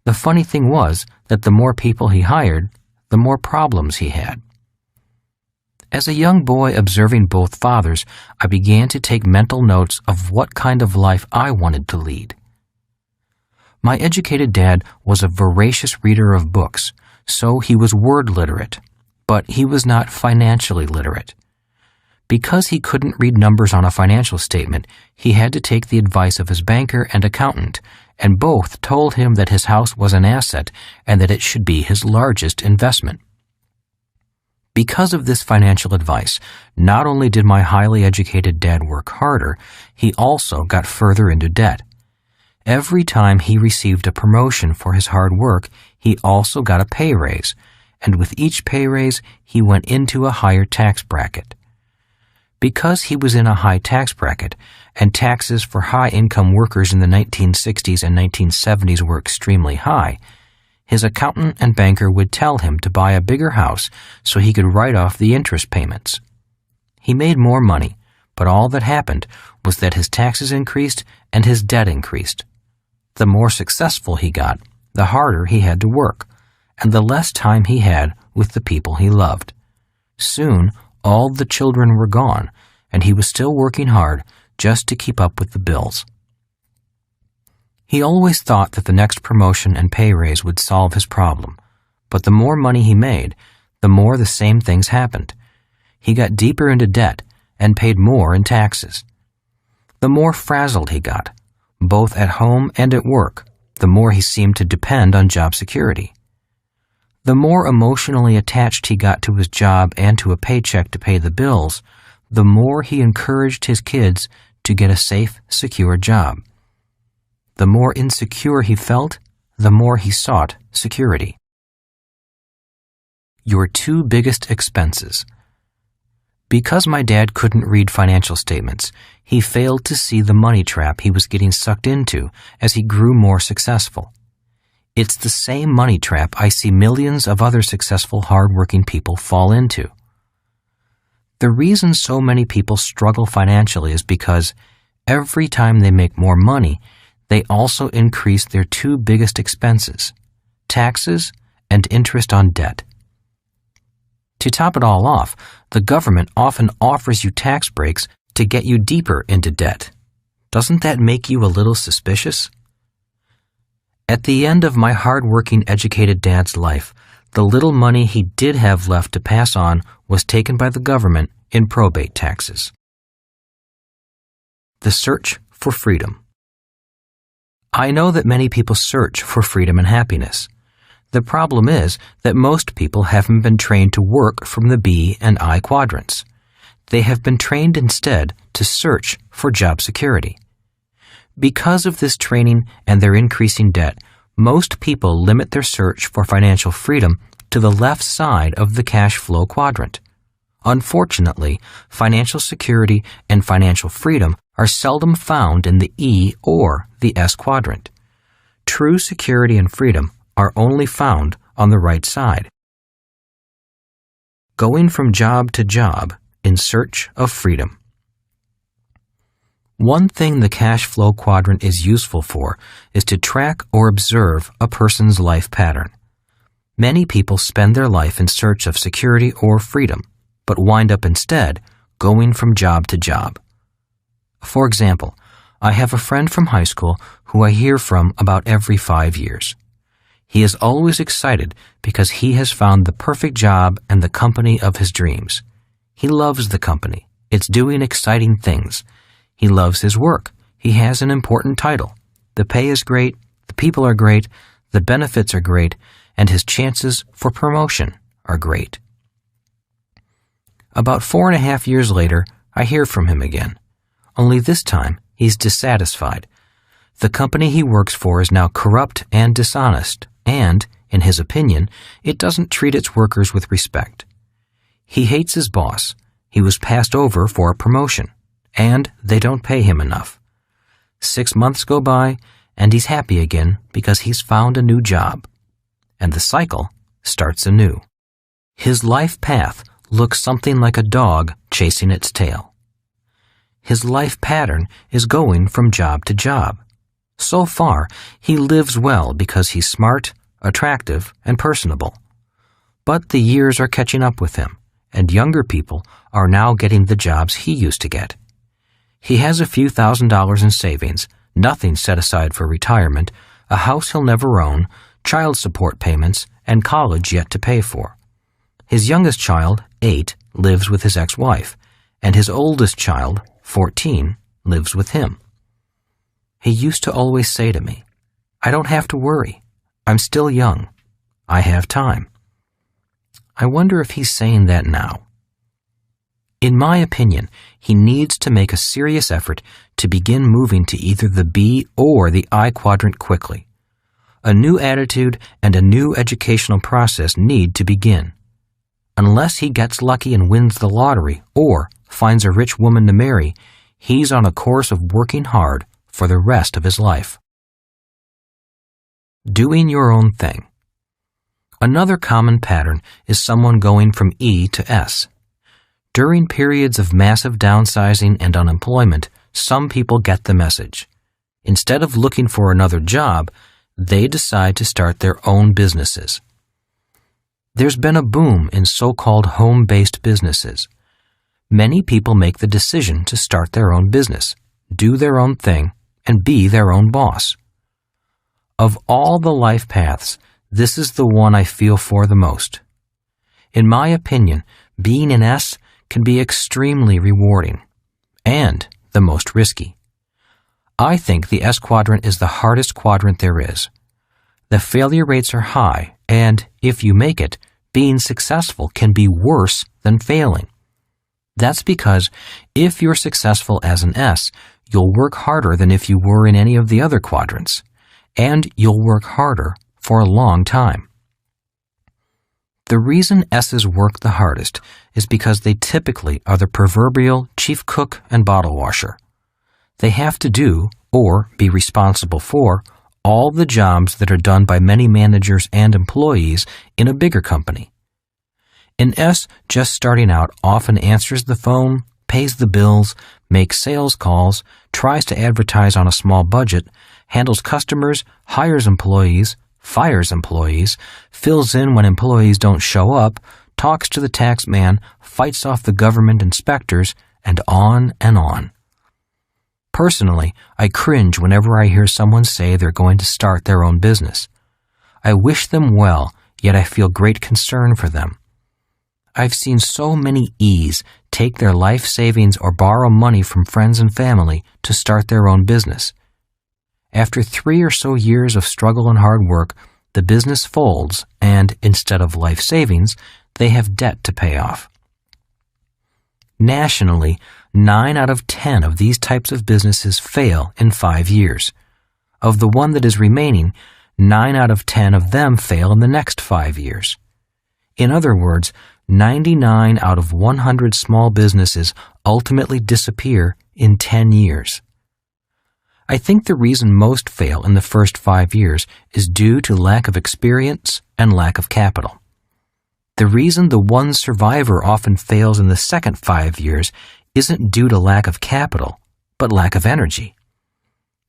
The funny thing was that the more people he hired, the more problems he had. As a young boy observing both fathers, I began to take mental notes of what kind of life I wanted to lead. My educated dad was a voracious reader of books, so he was word literate, but he was not financially literate. Because he couldn't read numbers on a financial statement, he had to take the advice of his banker and accountant, and both told him that his house was an asset and that it should be his largest investment. Because of this financial advice, not only did my highly educated dad work harder, he also got further into debt. Every time he received a promotion for his hard work, he also got a pay raise, and with each pay raise, he went into a higher tax bracket. Because he was in a high tax bracket, and taxes for high-income workers in the 1960s and 1970s were extremely high, his accountant and banker would tell him to buy a bigger house so he could write off the interest payments. He made more money, but all that happened was that his taxes increased and his debt increased. The more successful he got, the harder he had to work, and the less time he had with the people he loved. Soon, all the children were gone, and he was still working hard just to keep up with the bills. He always thought that the next promotion and pay raise would solve his problem, but the more money he made, the more the same things happened. He got deeper into debt and paid more in taxes. The more frazzled he got, both at home and at work, the more he seemed to depend on job security. The more emotionally attached he got to his job and to a paycheck to pay the bills, the more he encouraged his kids to get a safe, secure job. The more insecure he felt, the more he sought security. Your two biggest expenses. Because my dad couldn't read financial statements, he failed to see the money trap he was getting sucked into as he grew more successful. It's the same money trap I see millions of other successful, hard-working people fall into. The reason so many people struggle financially is because every time they make more money, they also increase their two biggest expenses, taxes and interest on debt. To top it all off, the government often offers you tax breaks to get you deeper into debt. Doesn't that make you a little suspicious? At the end of my hard-working, educated dad's life, the little money he did have left to pass on was taken by the government in probate taxes. The search for freedom. I know that many people search for freedom and happiness. The problem is that most people haven't been trained to work from the B and I quadrants. They have been trained instead to search for job security. Because of this training and their increasing debt, most people limit their search for financial freedom to the left side of the cash flow quadrant. Unfortunately, financial security and financial freedom are seldom found in the E or the S quadrant. True security and freedom are only found on the right side. Going from job to job in search of freedom. One thing the cash flow quadrant is useful for is to track or observe a person's life pattern. Many people spend their life in search of security or freedom, but wind up instead going from job to job. For example, I have a friend from high school who I hear from about every 5 years. He is always excited because he has found the perfect job and the company of his dreams. He loves the company. It's doing exciting things. He loves his work. He has an important title. The pay is great, the people are great, the benefits are great, and his chances for promotion are great. About 4.5 years later, I hear from him again. Only this time, he's dissatisfied. The company he works for is now corrupt and dishonest, and, in his opinion, it doesn't treat its workers with respect. He hates his boss. He was passed over for a promotion, and they don't pay him enough. 6 months go by, and he's happy again because he's found a new job. And the cycle starts anew. His life path looks something like a dog chasing its tail. His life pattern is going from job to job. So far, he lives well because he's smart, attractive, and personable. But the years are catching up with him, and younger people are now getting the jobs he used to get. He has a few $1,000s in savings, nothing set aside for retirement, a house he'll never own, child support payments, and college yet to pay for. His youngest child, 8, lives with his ex-wife, and his oldest child, 14, lives with him. He used to always say to me, "I don't have to worry. I'm still young. I have time." I wonder if he's saying that now. In my opinion, he needs to make a serious effort to begin moving to either the B or the I quadrant quickly. A new attitude and a new educational process need to begin. Unless he gets lucky and wins the lottery or finds a rich woman to marry, he's on a course of working hard for the rest of his life. Doing your own thing. Another common pattern is someone going from E to S. During periods of massive downsizing and unemployment, some people get the message. Instead of looking for another job, they decide to start their own businesses. There's been a boom in so-called home-based businesses. Many people make the decision to start their own business, do their own thing, and be their own boss. Of all the life paths, this is the one I feel for the most. In my opinion, being an S can be extremely rewarding and the most risky. I think the S quadrant is the hardest quadrant there is. The failure rates are high, and if you make it, being successful can be worse than failing. That's because if you're successful as an S, you'll work harder than if you were in any of the other quadrants, and you'll work harder for a long time. The reason S's work the hardest is because they typically are the proverbial chief cook and bottle washer. They have to do, or be responsible for, all the jobs that are done by many managers and employees in a bigger company. An S just starting out often answers the phone, pays the bills, makes sales calls, tries to advertise on a small budget, handles customers, hires employees, fires employees, fills in when employees don't show up, talks to the tax man, fights off the government inspectors, and on and on. Personally, I cringe whenever I hear someone say they're going to start their own business. I wish them well, yet I feel great concern for them. I've seen so many E's take their life savings or borrow money from friends and family to start their own business. After 3 or so years of struggle and hard work, the business folds and, instead of life savings, they have debt to pay off. Nationally, 9 out of 10 of these types of businesses fail in 5 years. Of the one that is remaining, 9 out of 10 of them fail in the next 5 years. In other words, 99 out of 100 small businesses ultimately disappear in 10 years. I think the reason most fail in the first 5 years is due to lack of experience and lack of capital. The reason the one survivor often fails in the second 5 years isn't due to lack of capital, but lack of energy.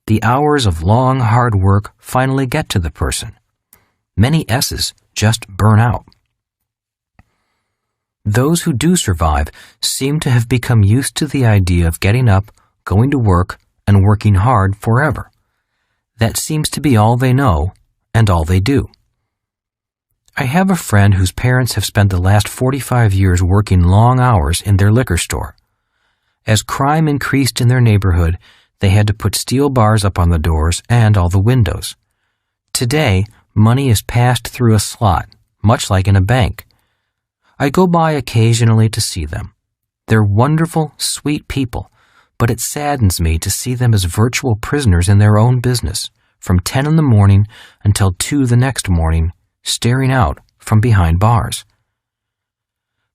The hours of long, hard work finally get to the person. Many S's just burn out. Those who do survive seem to have become used to the idea of getting up, going to work, and working hard forever. That seems to be all they know and all they do. I have a friend whose parents have spent the last 45 years working long hours in their liquor store. As crime increased in their neighborhood, they had to put steel bars up on the doors and all the windows. Today, money is passed through a slot, much like in a bank. I go by occasionally to see them. They're wonderful, sweet people, but it saddens me to see them as virtual prisoners in their own business, from 10 in the morning until 2 the next morning, staring out from behind bars.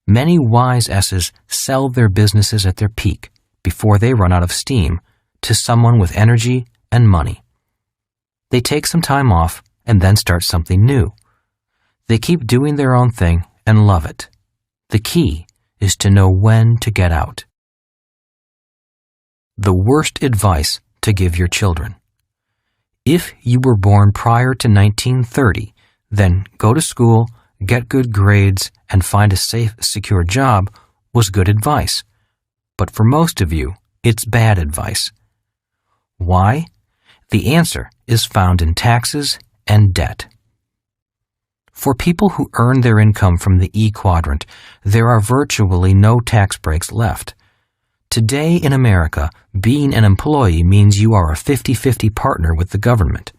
Many wise S's sell their businesses at their peak, before they run out of steam, to someone with energy and money. They take some time off and then start something new. They keep doing their own thing and love it. The key is to know when to get out. The worst advice to give your children. If you were born prior to 1930, then go to school, get good grades, and find a safe, secure job was good advice. But for most of you, it's bad advice. Why? The answer is found in taxes and debt. For people who earn their income from the E quadrant, there are virtually no tax breaks left. Today in America, being an employee means you are a 50-50 partner with the government.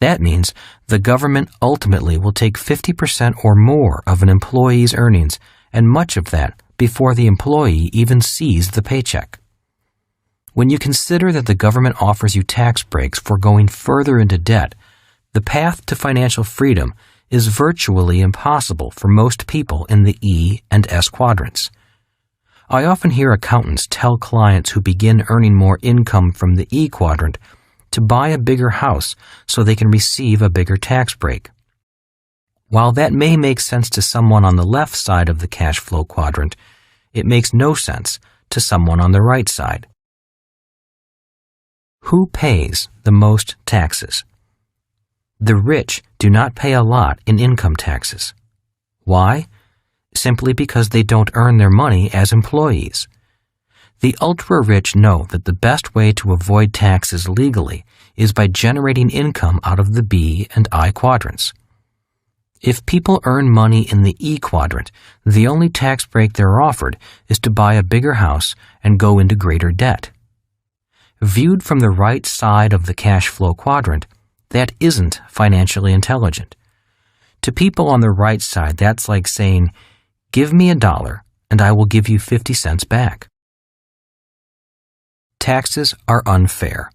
That means the government ultimately will take 50% or more of an employee's earnings, and much of that before the employee even sees the paycheck. When you consider that the government offers you tax breaks for going further into debt, The path to financial freedom is virtually impossible for most people in the E and S quadrants. I often hear accountants tell clients who begin earning more income from the E quadrant to buy a bigger house so they can receive a bigger tax break. While that may make sense to someone on the left side of the cash flow quadrant, it makes no sense to someone on the right side. Who pays the most taxes? The rich do not pay a lot in income taxes. Why? Simply because they don't earn their money as employees. The ultra-rich know that the best way to avoid taxes legally is by generating income out of the B and I quadrants. If people earn money in the E quadrant, the only tax break they're offered is to buy a bigger house and go into greater debt. Viewed from the right side of the cash flow quadrant, that isn't financially intelligent. To people on the right side, that's like saying, "Give me $1 and I will give you 50 cents back." Taxes are unfair.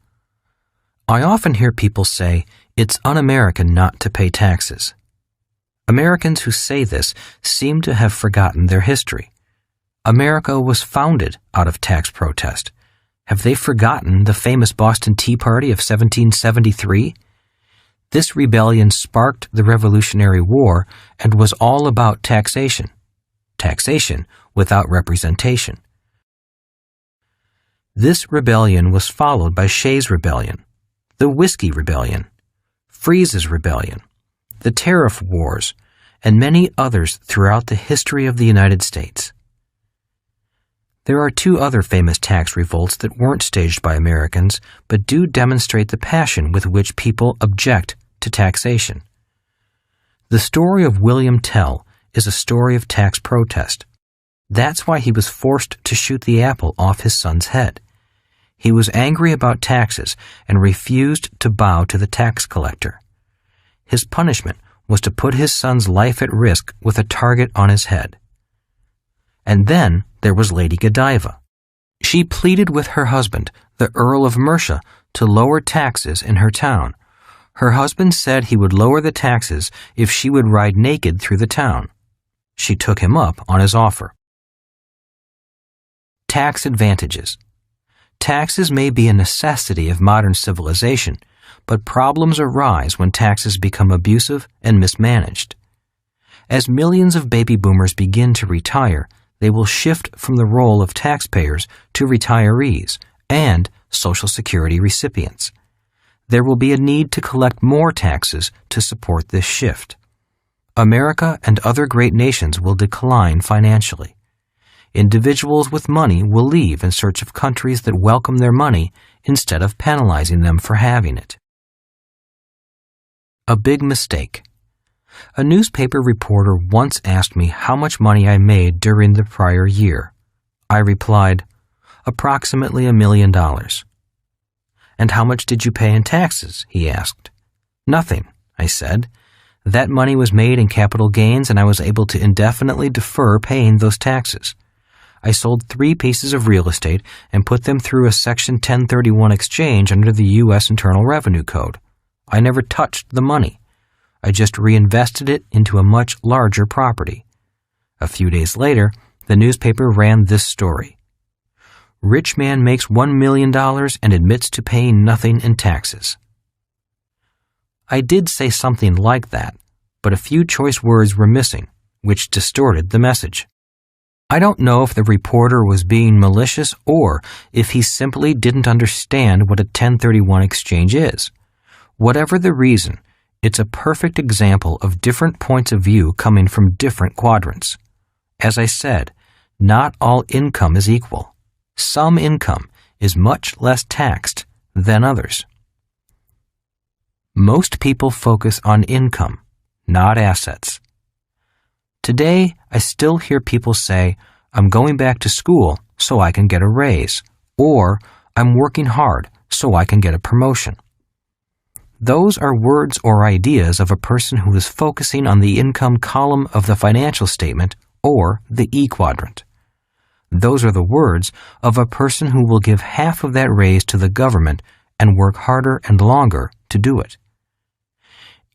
I often hear people say, "It's un-American not to pay taxes." Americans who say this seem to have forgotten their history. America was founded out of tax protest. Have they forgotten the famous Boston Tea Party of 1773? This rebellion sparked the Revolutionary War and was all about taxation. Taxation without representation. This rebellion was followed by Shays' Rebellion, the Whiskey Rebellion, Freeze's Rebellion, the Tariff Wars, and many others throughout the history of the United States. There are two other famous tax revolts that weren't staged by Americans, but do demonstrate the passion with which people object to taxation. The story of William Tell is a story of tax protest. That's why he was forced to shoot the apple off his son's head. He was angry about taxes and refused to bow to the tax collector. His punishment was to put his son's life at risk with a target on his head. And then there was Lady Godiva. She pleaded with her husband, the Earl of Mercia, to lower taxes in her town. Her husband said he would lower the taxes if she would ride naked through the town. She took him up on his offer. Tax advantages. Taxes may be a necessity of modern civilization, but problems arise when taxes become abusive and mismanaged. As millions of baby boomers begin to retire, they will shift from the role of taxpayers to retirees and Social Security recipients. There will be a need to collect more taxes to support this shift. America and other great nations will decline financially. Individuals with money will leave in search of countries that welcome their money instead of penalizing them for having it. A big mistake. A newspaper reporter once asked me how much money I made during the prior year. I replied, "Approximately $1 million. "And how much did you pay in taxes?" he asked. "Nothing," I said. "That money was made in capital gains and I was able to indefinitely defer paying those taxes. I sold 3 pieces of real estate and put them through a Section 1031 exchange under the U.S. Internal Revenue Code. I never touched the money. I just reinvested it into a much larger property." A few days later, the newspaper ran this story. "Rich man makes $1 million and admits to paying nothing in taxes." I did say something like that, but a few choice words were missing, which distorted the message. I don't know if the reporter was being malicious or if he simply didn't understand what a 1031 exchange is. Whatever the reason, it's a perfect example of different points of view coming from different quadrants. As I said, not all income is equal. Some income is much less taxed than others. Most people focus on income, not assets. Today, I still hear people say, "I'm going back to school so I can get a raise," or "I'm working hard so I can get a promotion." Those are words or ideas of a person who is focusing on the income column of the financial statement or the E quadrant. Those are the words of a person who will give half of that raise to the government and work harder and longer to do it.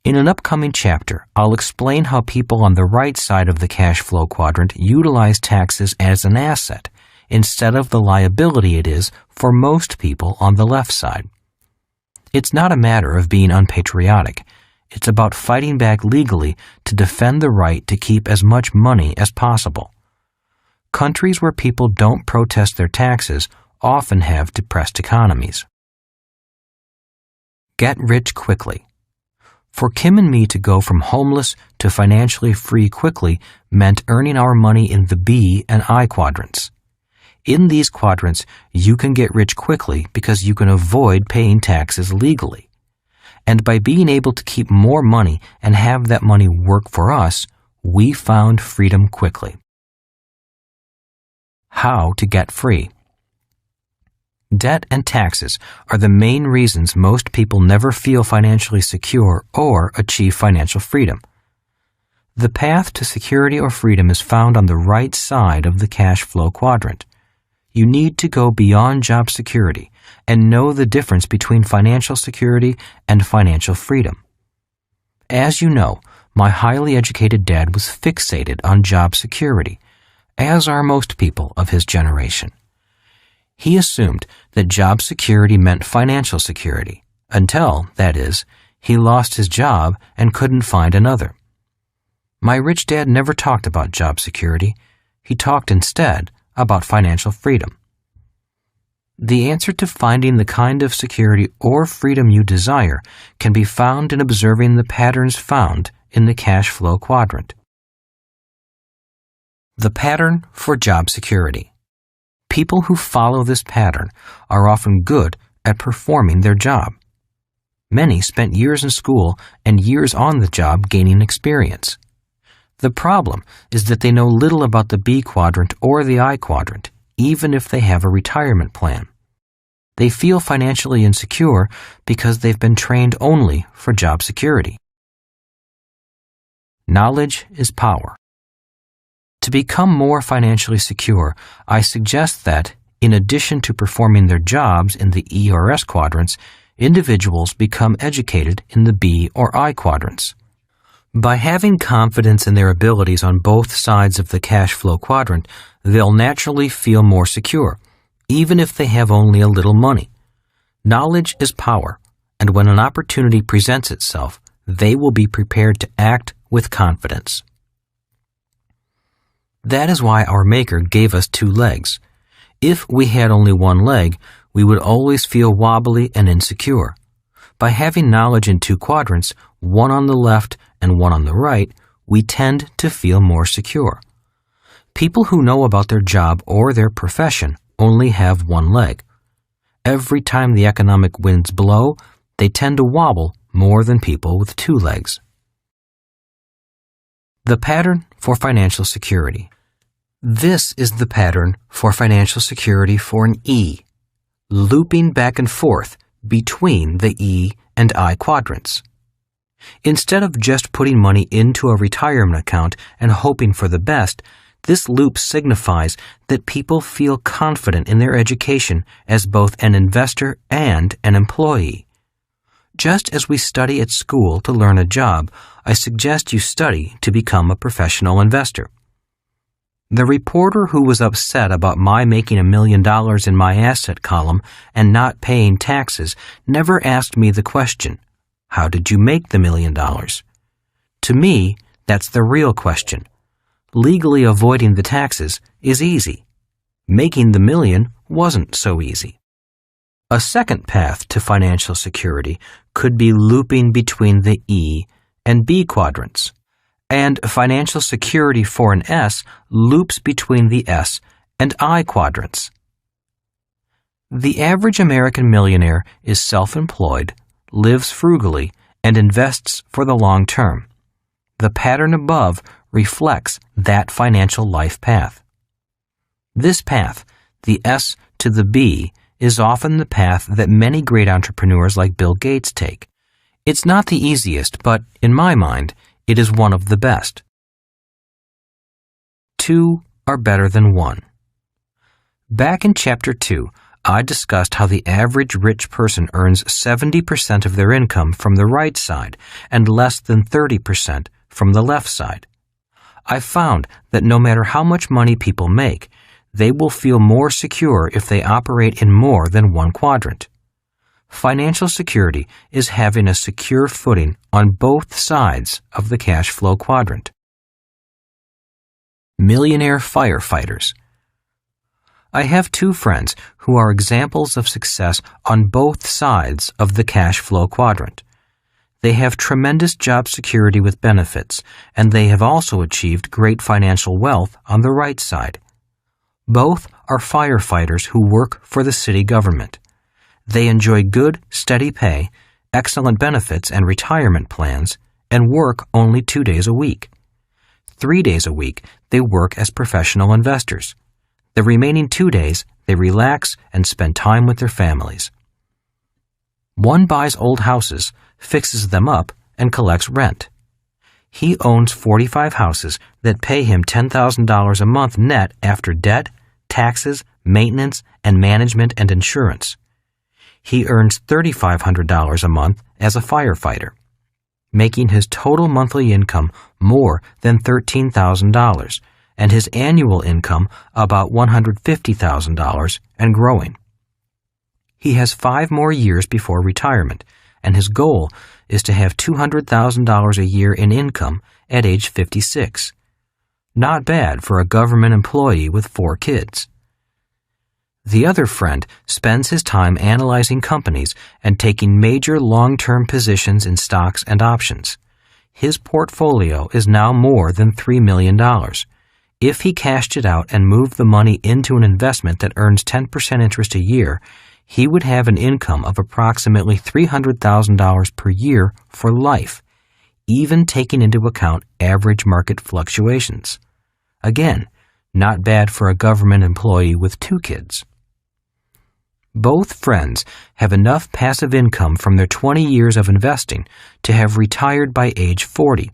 In an upcoming chapter, I'll explain how people on the right side of the cash flow quadrant utilize taxes as an asset instead of the liability it is for most people on the left side. It's not a matter of being unpatriotic. It's about fighting back legally to defend the right to keep as much money as possible. Countries where people don't protest their taxes often have depressed economies. Get rich quickly. For Kim and me to go from homeless to financially free quickly meant earning our money in the B and I quadrants. In these quadrants, you can get rich quickly because you can avoid paying taxes legally. And by being able to keep more money and have that money work for us, we found freedom quickly. How to get free. Debt and taxes are the main reasons most people never feel financially secure or achieve financial freedom. The path to security or freedom is found on the right side of the cash flow quadrant. You need to go beyond job security and know the difference between financial security and financial freedom. As you know, my highly educated dad was fixated on job security, as are most people of his generation. He assumed that job security meant financial security, until, that is, he lost his job and couldn't find another. My rich dad never talked about job security. He talked instead about financial freedom. The answer to finding the kind of security or freedom you desire can be found in observing the patterns found in the cash flow quadrant. The pattern for job security. People who follow this pattern are often good at performing their job. Many spent years in school and years on the job gaining experience. The problem is that they know little about the B quadrant or the I quadrant, even if they have a retirement plan. They feel financially insecure because they've been trained only for job security. Knowledge is power. To become more financially secure, I suggest that, in addition to performing their jobs in the E or S quadrants, individuals become educated in the B or I quadrants. By having confidence in their abilities on both sides of the cash flow quadrant, they'll naturally feel more secure, even if they have only a little money. Knowledge is power, and when an opportunity presents itself, they will be prepared to act with confidence. That is why our Maker gave us two legs. If we had only one leg, we would always feel wobbly and insecure. By having knowledge in two quadrants, one on the left and one on the right, we tend to feel more secure. People who know about their job or their profession only have one leg. Every time the economic winds blow, they tend to wobble more than people with two legs. The pattern for financial security. This is the pattern for financial security for an E, looping back and forth between the E and I quadrants. Instead of just putting money into a retirement account and hoping for the best, this loop signifies that people feel confident in their education as both an investor and an employee. Just as we study at school to learn a job, I suggest you study to become a professional investor. The reporter who was upset about my making $1 million in my asset column and not paying taxes never asked me the question, "How did you make the $1 million?" To me, that's the real question. Legally avoiding the taxes is easy. Making the million wasn't so easy. A second path to financial security could be looping between the E and B quadrants. And financial security for an S loops between the S and I quadrants. The average American millionaire is self-employed, lives frugally, and invests for the long term. The pattern above reflects that financial life path. This path, the S to the B, is often the path that many great entrepreneurs like Bill Gates take. It's not the easiest, but, in my mind, it is one of the best. 2 are better than 1. Back in Chapter 2, I discussed how the average rich person earns 70% of their income from the right side and less than 30% from the left side. I found that no matter how much money people make, they will feel more secure if they operate in more than one quadrant. Financial security is having a secure footing on both sides of the cash flow quadrant. Millionaire firefighters. I have two friends who are examples of success on both sides of the cash flow quadrant. They have tremendous job security with benefits, and they have also achieved great financial wealth on the right side. Both are firefighters who work for the city government. They enjoy good, steady pay, excellent benefits and retirement plans, and work only 2 days a week. 3 days a week, they work as professional investors. The remaining 2 days, they relax and spend time with their families. One buys old houses, fixes them up, and collects rent. He owns 45 houses that pay him $10,000 a month net after debt, taxes, maintenance, and management and insurance. He earns $3,500 a month as a firefighter, making his total monthly income more than $13,000 and his annual income about $150,000 and growing. He has 5 more years before retirement, and his goal is to have $200,000 a year in income at age 56. Not bad for a government employee with 4 kids. The other friend spends his time analyzing companies and taking major long-term positions in stocks and options. His portfolio is now more than $3 million. If he cashed it out and moved the money into an investment that earns 10% interest a year, he would have an income of approximately $300,000 per year for life, even taking into account average market fluctuations. Again, not bad for a government employee with 2 kids. Both friends have enough passive income from their 20 years of investing to have retired by age 40,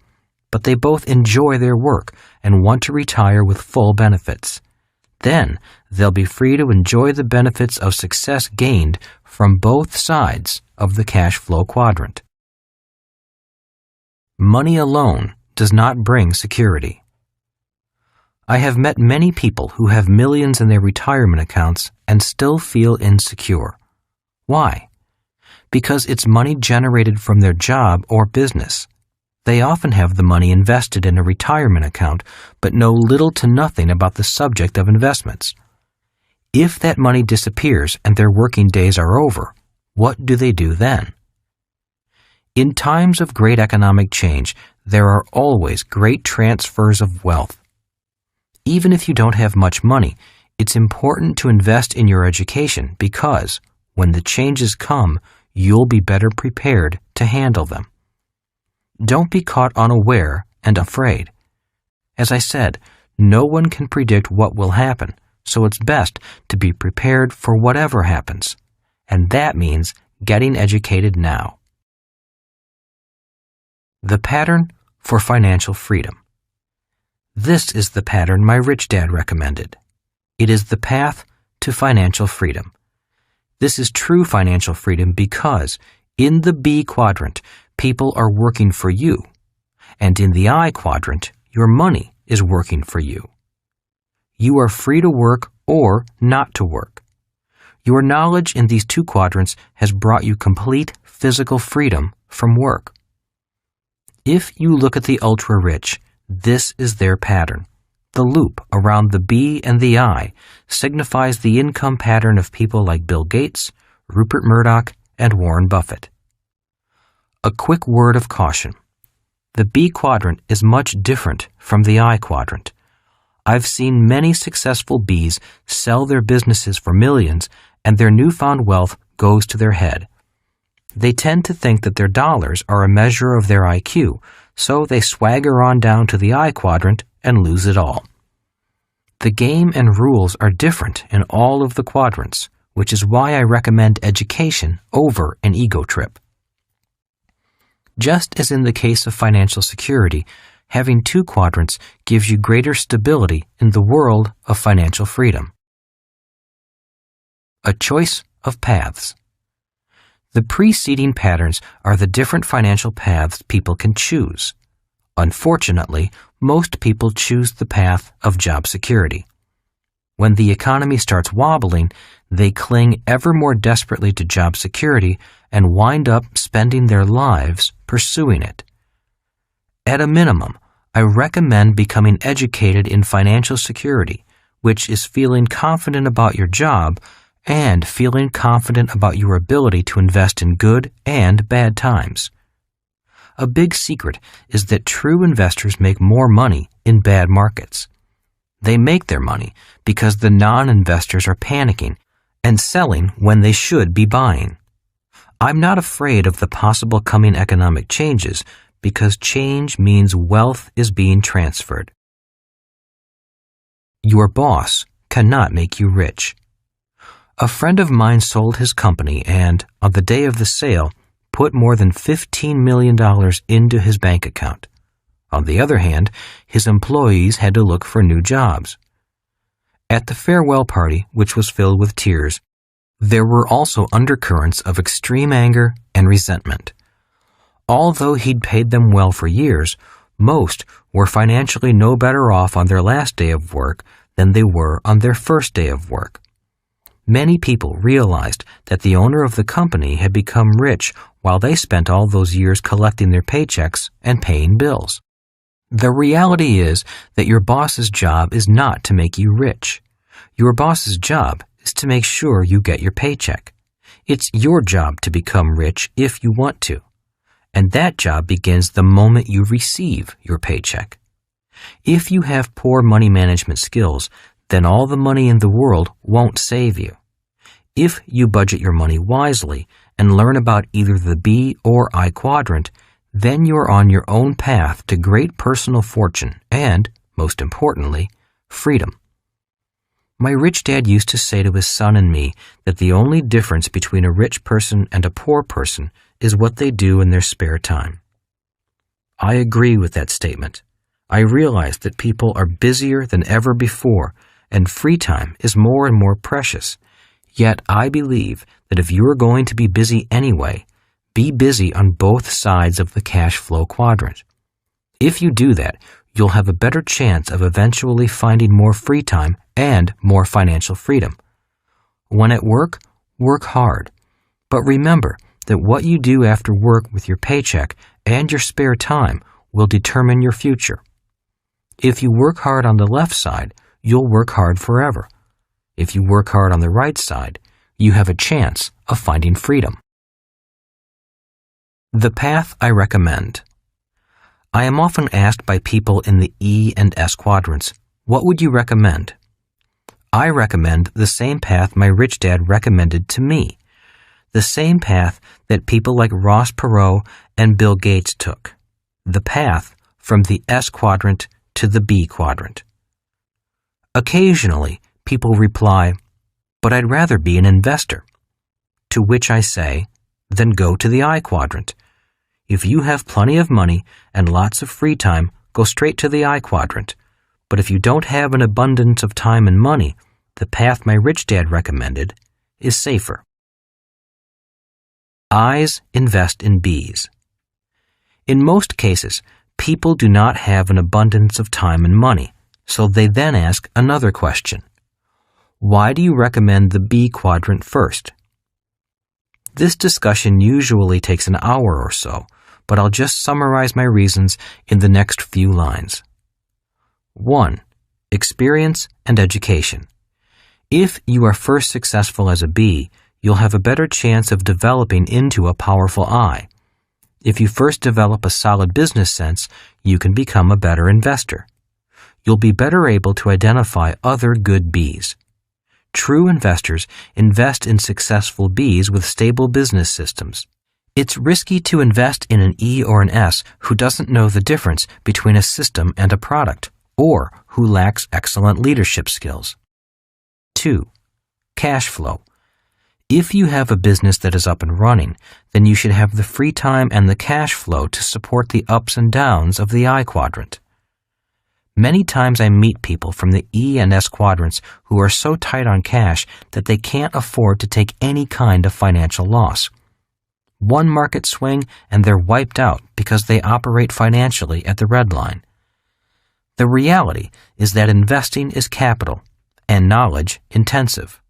but they both enjoy their work and want to retire with full benefits. Then they'll be free to enjoy the benefits of success gained from both sides of the cash flow quadrant. Money alone does not bring security. I have met many people who have millions in their retirement accounts and still feel insecure. Why? Because it's money generated from their job or business. They often have the money invested in a retirement account, but know little to nothing about the subject of investments. If that money disappears and their working days are over, what do they do then? In times of great economic change, there are always great transfers of wealth. Even if you don't have much money, it's important to invest in your education because, when the changes come, you'll be better prepared to handle them. Don't be caught unaware and afraid. As I said, no one can predict what will happen, so it's best to be prepared for whatever happens. And that means getting educated now. The pattern for financial freedom. This is the pattern my rich dad recommended. It is the path to financial freedom. This is true financial freedom because in the B quadrant, people are working for you, and in the I quadrant, your money is working for you. You are free to work or not to work. Your knowledge in these 2 quadrants has brought you complete physical freedom from work. If you look at the ultra-rich, this is their pattern. The loop around the B and the I signifies the income pattern of people like Bill Gates, Rupert Murdoch, and Warren Buffett. A quick word of caution. The B quadrant is much different from the I quadrant. I've seen many successful Bs sell their businesses for millions, and their newfound wealth goes to their head. They tend to think that their dollars are a measure of their IQ, so they swagger on down to the I quadrant and lose it all. The game and rules are different in all of the quadrants, which is why I recommend education over an ego trip. Just as in the case of financial security, having 2 quadrants gives you greater stability in the world of financial freedom. A choice of paths. The preceding patterns are the different financial paths people can choose. Unfortunately, most people choose the path of job security. When the economy starts wobbling, they cling ever more desperately to job security and wind up spending their lives pursuing it. At a minimum, I recommend becoming educated in financial security, which is feeling confident about your job and feeling confident about your ability to invest in good and bad times. A big secret is that true investors make more money in bad markets. They make their money because the non-investors are panicking and selling when they should be buying. I'm not afraid of the possible coming economic changes because change means wealth is being transferred. Your boss cannot make you rich. A friend of mine sold his company and, on the day of the sale, put more than $15 million into his bank account. On the other hand, his employees had to look for new jobs. At the farewell party, which was filled with tears, there were also undercurrents of extreme anger and resentment. Although he'd paid them well for years, most were financially no better off on their last day of work than they were on their first day of work. Many people realized that the owner of the company had become rich while they spent all those years collecting their paychecks and paying bills. The reality is that your boss's job is not to make you rich. Your boss's job is to make sure you get your paycheck. It's your job to become rich if you want to. And that job begins the moment you receive your paycheck. If you have poor money management skills, then all the money in the world won't save you. If you budget your money wisely and learn about either the B or I quadrant, then you are on your own path to great personal fortune and, most importantly, freedom. My rich dad used to say to his son and me that the only difference between a rich person and a poor person is what they do in their spare time. I agree with that statement. I realize that people are busier than ever before, and free time is more and more precious. Yet I believe that if you are going to be busy anyway, be busy on both sides of the cash flow quadrant. If you do that, you'll have a better chance of eventually finding more free time and more financial freedom. When at work, work hard. But remember that what you do after work with your paycheck and your spare time will determine your future. If you work hard on the left side, you'll work hard forever. If you work hard on the right side, you have a chance of finding freedom. The path I recommend. I am often asked by people in the E and S quadrants, what would you recommend? I recommend the same path my rich dad recommended to me, the same path that people like Ross Perot and Bill Gates took, the path from the S quadrant to the B quadrant. Occasionally, people reply, but I'd rather be an investor. To which I say, then go to the I quadrant. If you have plenty of money and lots of free time, go straight to the I quadrant. But if you don't have an abundance of time and money, the path my rich dad recommended is safer. I's invest in B's. In most cases, people do not have an abundance of time and money, so they then ask another question. Why do you recommend the B quadrant first? This discussion usually takes an hour or so, but I'll just summarize my reasons in the next few lines. 1. Experience and education. If you are first successful as a B, you'll have a better chance of developing into a powerful I. If you first develop a solid business sense, you can become a better investor. You'll be better able to identify other good Bs. True investors invest in successful Bs with stable business systems. It's risky to invest in an E or an S who doesn't know the difference between a system and a product, or who lacks excellent leadership skills. 2. Cash flow. If you have a business that is up and running, then you should have the free time and the cash flow to support the ups and downs of the I quadrant. Many times I meet people from the E and S quadrants who are so tight on cash that they can't afford to take any kind of financial loss. One market swing and they're wiped out because they operate financially at the red line. The reality is that investing is capital and knowledge intensive.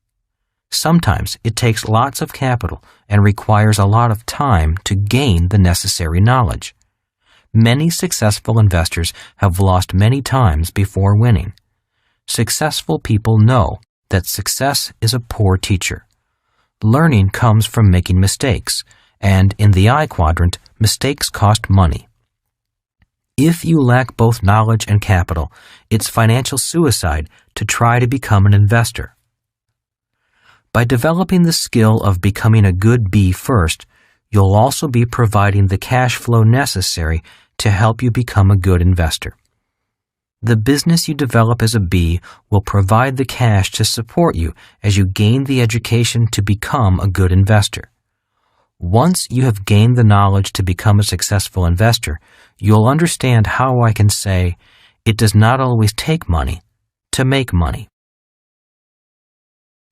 Sometimes it takes lots of capital and requires a lot of time to gain the necessary knowledge. Many successful investors have lost many times before winning. Successful people know that success is a poor teacher. Learning comes from making mistakes, and in the I quadrant, mistakes cost money. If you lack both knowledge and capital, it's financial suicide to try to become an investor. By developing the skill of becoming a good B first, you'll also be providing the cash flow necessary to help you become a good investor. The business you develop as a B will provide the cash to support you as you gain the education to become a good investor. Once you have gained the knowledge to become a successful investor, you'll understand how I can say, it does not always take money to make money.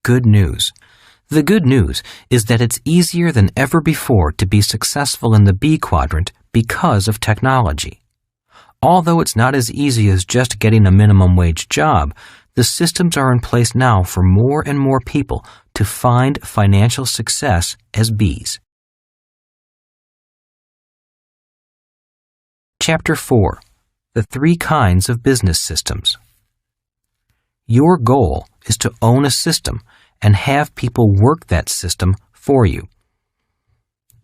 Good news. The good news is that it's easier than ever before to be successful in the B quadrant because of technology. Although it's not as easy as just getting a minimum wage job, the systems are in place now for more and more people to find financial success as Bs. Chapter 4. The 3 kinds of business systems. Your goal is to own a system and have people work that system for you.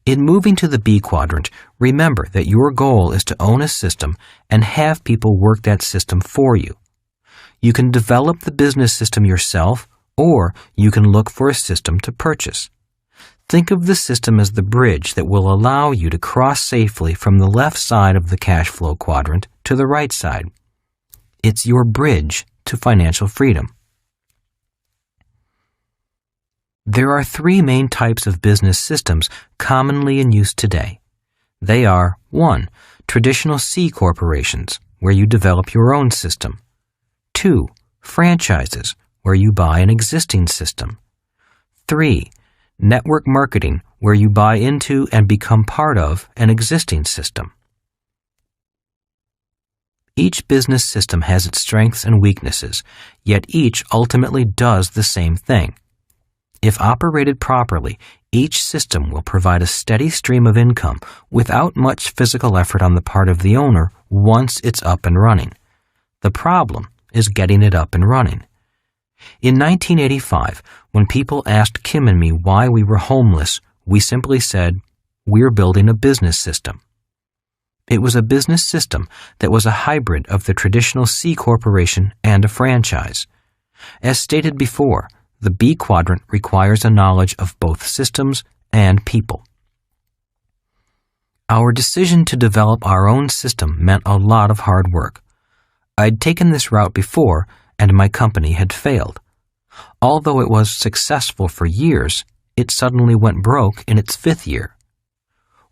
In moving to the B quadrant, remember that your goal is to own a system and have people work that system for you. You can develop the business system yourself, or you can look for a system to purchase. Think of the system as the bridge that will allow you to cross safely from the left side of the cash flow quadrant to the right side. It's your bridge to financial freedom. There are 3 main types of business systems commonly in use today. They are 1. Traditional C corporations, where you develop your own system. 2. Franchises, where you buy an existing system. 3. Network marketing, where you buy into and become part of an existing system. Each business system has its strengths and weaknesses, yet each ultimately does the same thing. If operated properly, each system will provide a steady stream of income without much physical effort on the part of the owner once it's up and running. The problem is getting it up and running. In 1985, when people asked Kim and me why we were homeless, we simply said, "We're building a business system." It was a business system that was a hybrid of the traditional C corporation and a franchise. As stated before, the B quadrant requires a knowledge of both systems and people. Our decision to develop our own system meant a lot of hard work. I'd taken this route before, and my company had failed. Although it was successful for years, it suddenly went broke in its 5th year.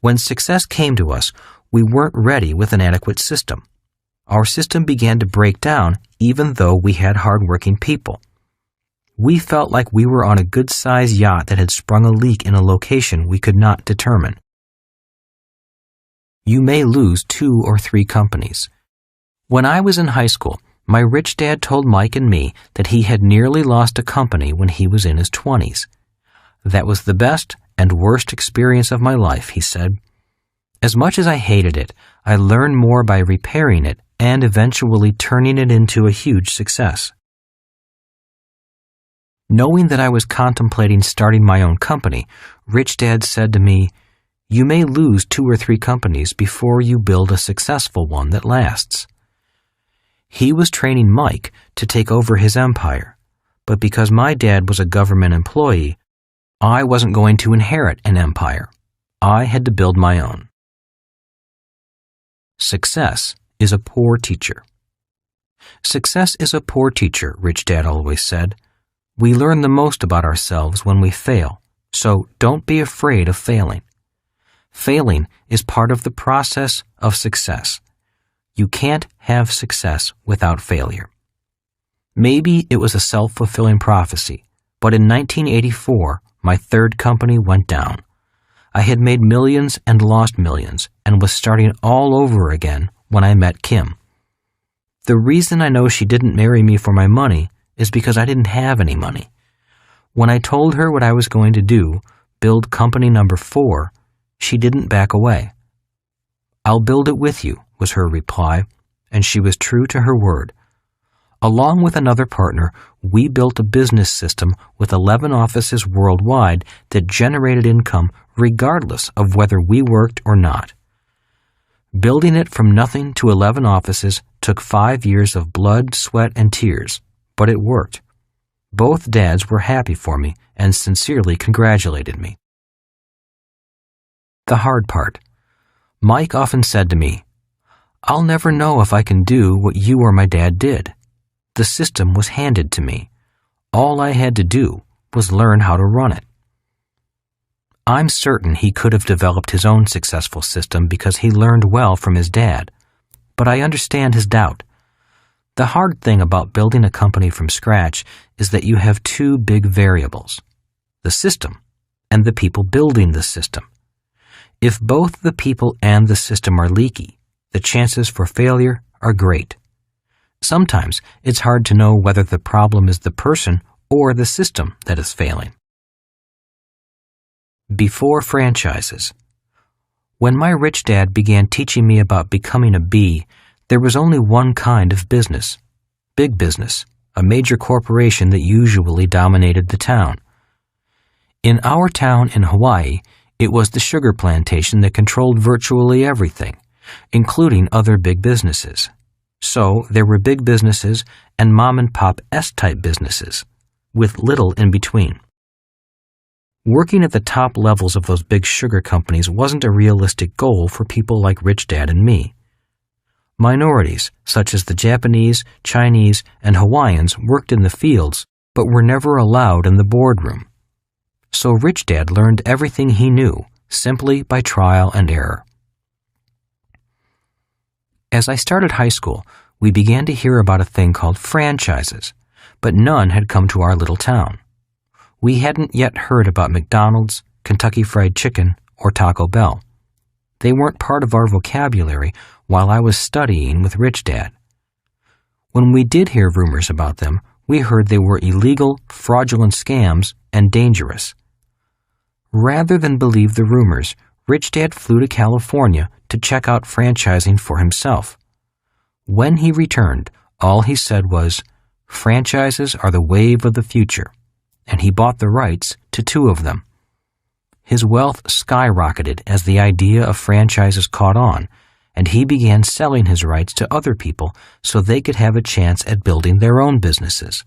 When success came to us, we weren't ready with an adequate system. Our system began to break down even though we had hard-working people. We felt like we were on a good-sized yacht that had sprung a leak in a location we could not determine. You may lose 2 or 3 companies. When I was in high school, my rich dad told Mike and me that he had nearly lost a company when he was in his 20s. That was the best and worst experience of my life, he said. As much as I hated it, I learned more by repairing it and eventually turning it into a huge success. Knowing that I was contemplating starting my own company, Rich Dad said to me, "You may lose 2 or 3 companies before you build a successful one that lasts." He was training Mike to take over his empire, but because my dad was a government employee, I wasn't going to inherit an empire. I had to build my own. Success is a poor teacher. Success is a poor teacher, Rich Dad always said. We learn the most about ourselves when we fail, so don't be afraid of failing. Failing is part of the process of success. You can't have success without failure. Maybe it was a self-fulfilling prophecy, but in 1984, my third company went down. I had made millions and lost millions and was starting all over again when I met Kim. The reason I know she didn't marry me for my money is because I didn't have any money. When I told her what I was going to do, build company number 4, she didn't back away. "I'll build it with you," was her reply, and she was true to her word. Along with another partner, we built a business system with 11 offices worldwide that generated income regardless of whether we worked or not. Building it from nothing to 11 offices took 5 years of blood, sweat, and tears, but it worked. Both dads were happy for me and sincerely congratulated me. The hard part. Mike often said to me, "I'll never know if I can do what you or my dad did. The system was handed to me. All I had to do was learn how to run it." I'm certain he could have developed his own successful system because he learned well from his dad, but I understand his doubt. The hard thing about building a company from scratch is that you have 2 big variables: the system and the people building the system. If both the people and the system are leaky, the chances for failure are great. Sometimes it's hard to know whether the problem is the person or the system that is failing. Before franchises. When my rich dad began teaching me about becoming a B, there was only one kind of business: big business, a major corporation that usually dominated the town. In our town in Hawaii, it was the sugar plantation that controlled virtually everything, including other big businesses. So there were big businesses and mom-and-pop S-type businesses, with little in between. Working at the top levels of those big sugar companies wasn't a realistic goal for people like Rich Dad and me. Minorities, such as the Japanese, Chinese, and Hawaiians, worked in the fields, but were never allowed in the boardroom. So Rich Dad learned everything he knew, simply by trial and error. As I started high school, we began to hear about a thing called franchises, but none had come to our little town. We hadn't yet heard about McDonald's, Kentucky Fried Chicken, or Taco Bell. They weren't part of our vocabulary while I was studying with Rich Dad. When we did hear rumors about them, we heard they were illegal, fraudulent scams and dangerous. Rather than believe the rumors, Rich Dad flew to California to check out franchising for himself. When he returned, all he said was, "Franchises are the wave of the future," and he bought the rights to 2 of them. His wealth skyrocketed as the idea of franchises caught on, and he began selling his rights to other people so they could have a chance at building their own businesses.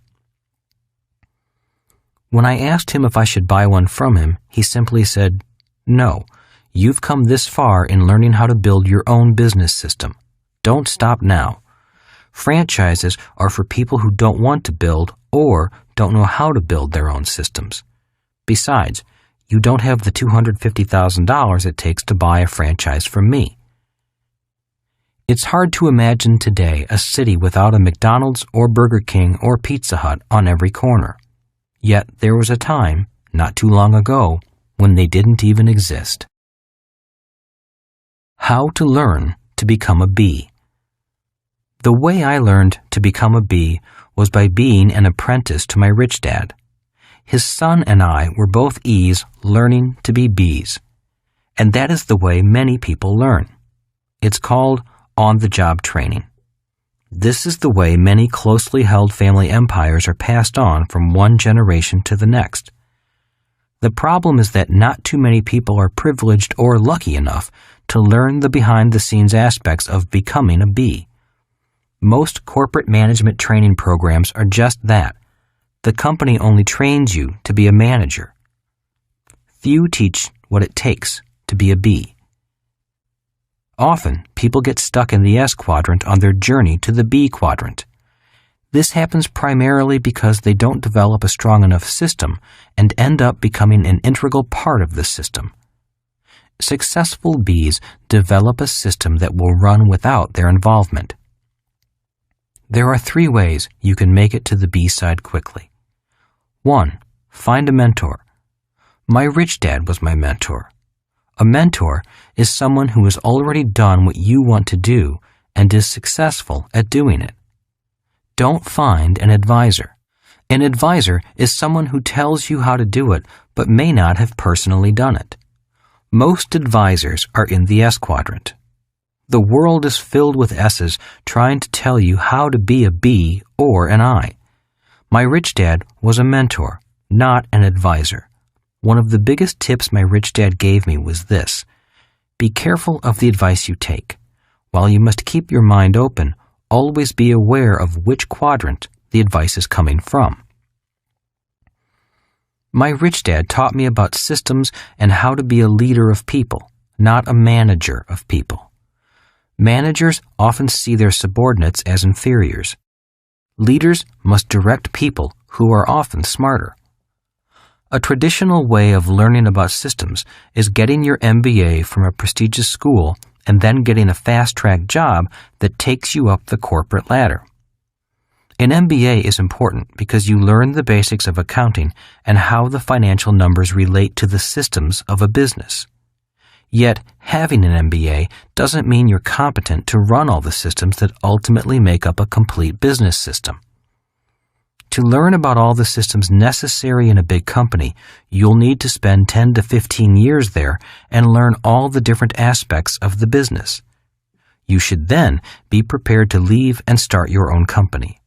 When I asked him if I should buy one from him, he simply said, "No, you've come this far in learning how to build your own business system. Don't stop now. Franchises are for people who don't want to build or don't know how to build their own systems. Besides, you don't have the $250,000 it takes to buy a franchise from me." It's hard to imagine today a city without a McDonald's or Burger King or Pizza Hut on every corner. Yet there was a time, not too long ago, when they didn't even exist. How to learn to become a B. The way I learned to become a B was by being an apprentice to my rich dad. His son and I were both E's learning to be B's. And that is the way many people learn. It's called on-the-job training. This is the way many closely held family empires are passed on from one generation to the next. The problem is that not too many people are privileged or lucky enough to learn the behind-the-scenes aspects of becoming a B. Most corporate management training programs are just that. The company only trains you to be a manager. Few teach what it takes to be a B. Often, people get stuck in the S quadrant on their journey to the B quadrant. This happens primarily because they don't develop a strong enough system and end up becoming an integral part of the system. Successful Bs develop a system that will run without their involvement. There are 3 ways you can make it to the B side quickly. 1. Find a mentor. My rich dad was my mentor. A mentor is someone who has already done what you want to do and is successful at doing it. Don't find an advisor. An advisor is someone who tells you how to do it but may not have personally done it. Most advisors are in the S quadrant. The world is filled with S's trying to tell you how to be a B or an I. My rich dad was a mentor, not an advisor. One of the biggest tips my rich dad gave me was this: be careful of the advice you take. While you must keep your mind open, always be aware of which quadrant the advice is coming from. My rich dad taught me about systems and how to be a leader of people, not a manager of people. Managers often see their subordinates as inferiors. Leaders must direct people who are often smarter. A traditional way of learning about systems is getting your MBA from a prestigious school and then getting a fast-track job that takes you up the corporate ladder. An MBA is important because you learn the basics of accounting and how the financial numbers relate to the systems of a business. Yet, having an MBA doesn't mean you're competent to run all the systems that ultimately make up a complete business system. To learn about all the systems necessary in a big company, you'll need to spend 10 to 15 years there and learn all the different aspects of the business. You should then be prepared to leave and start your own company.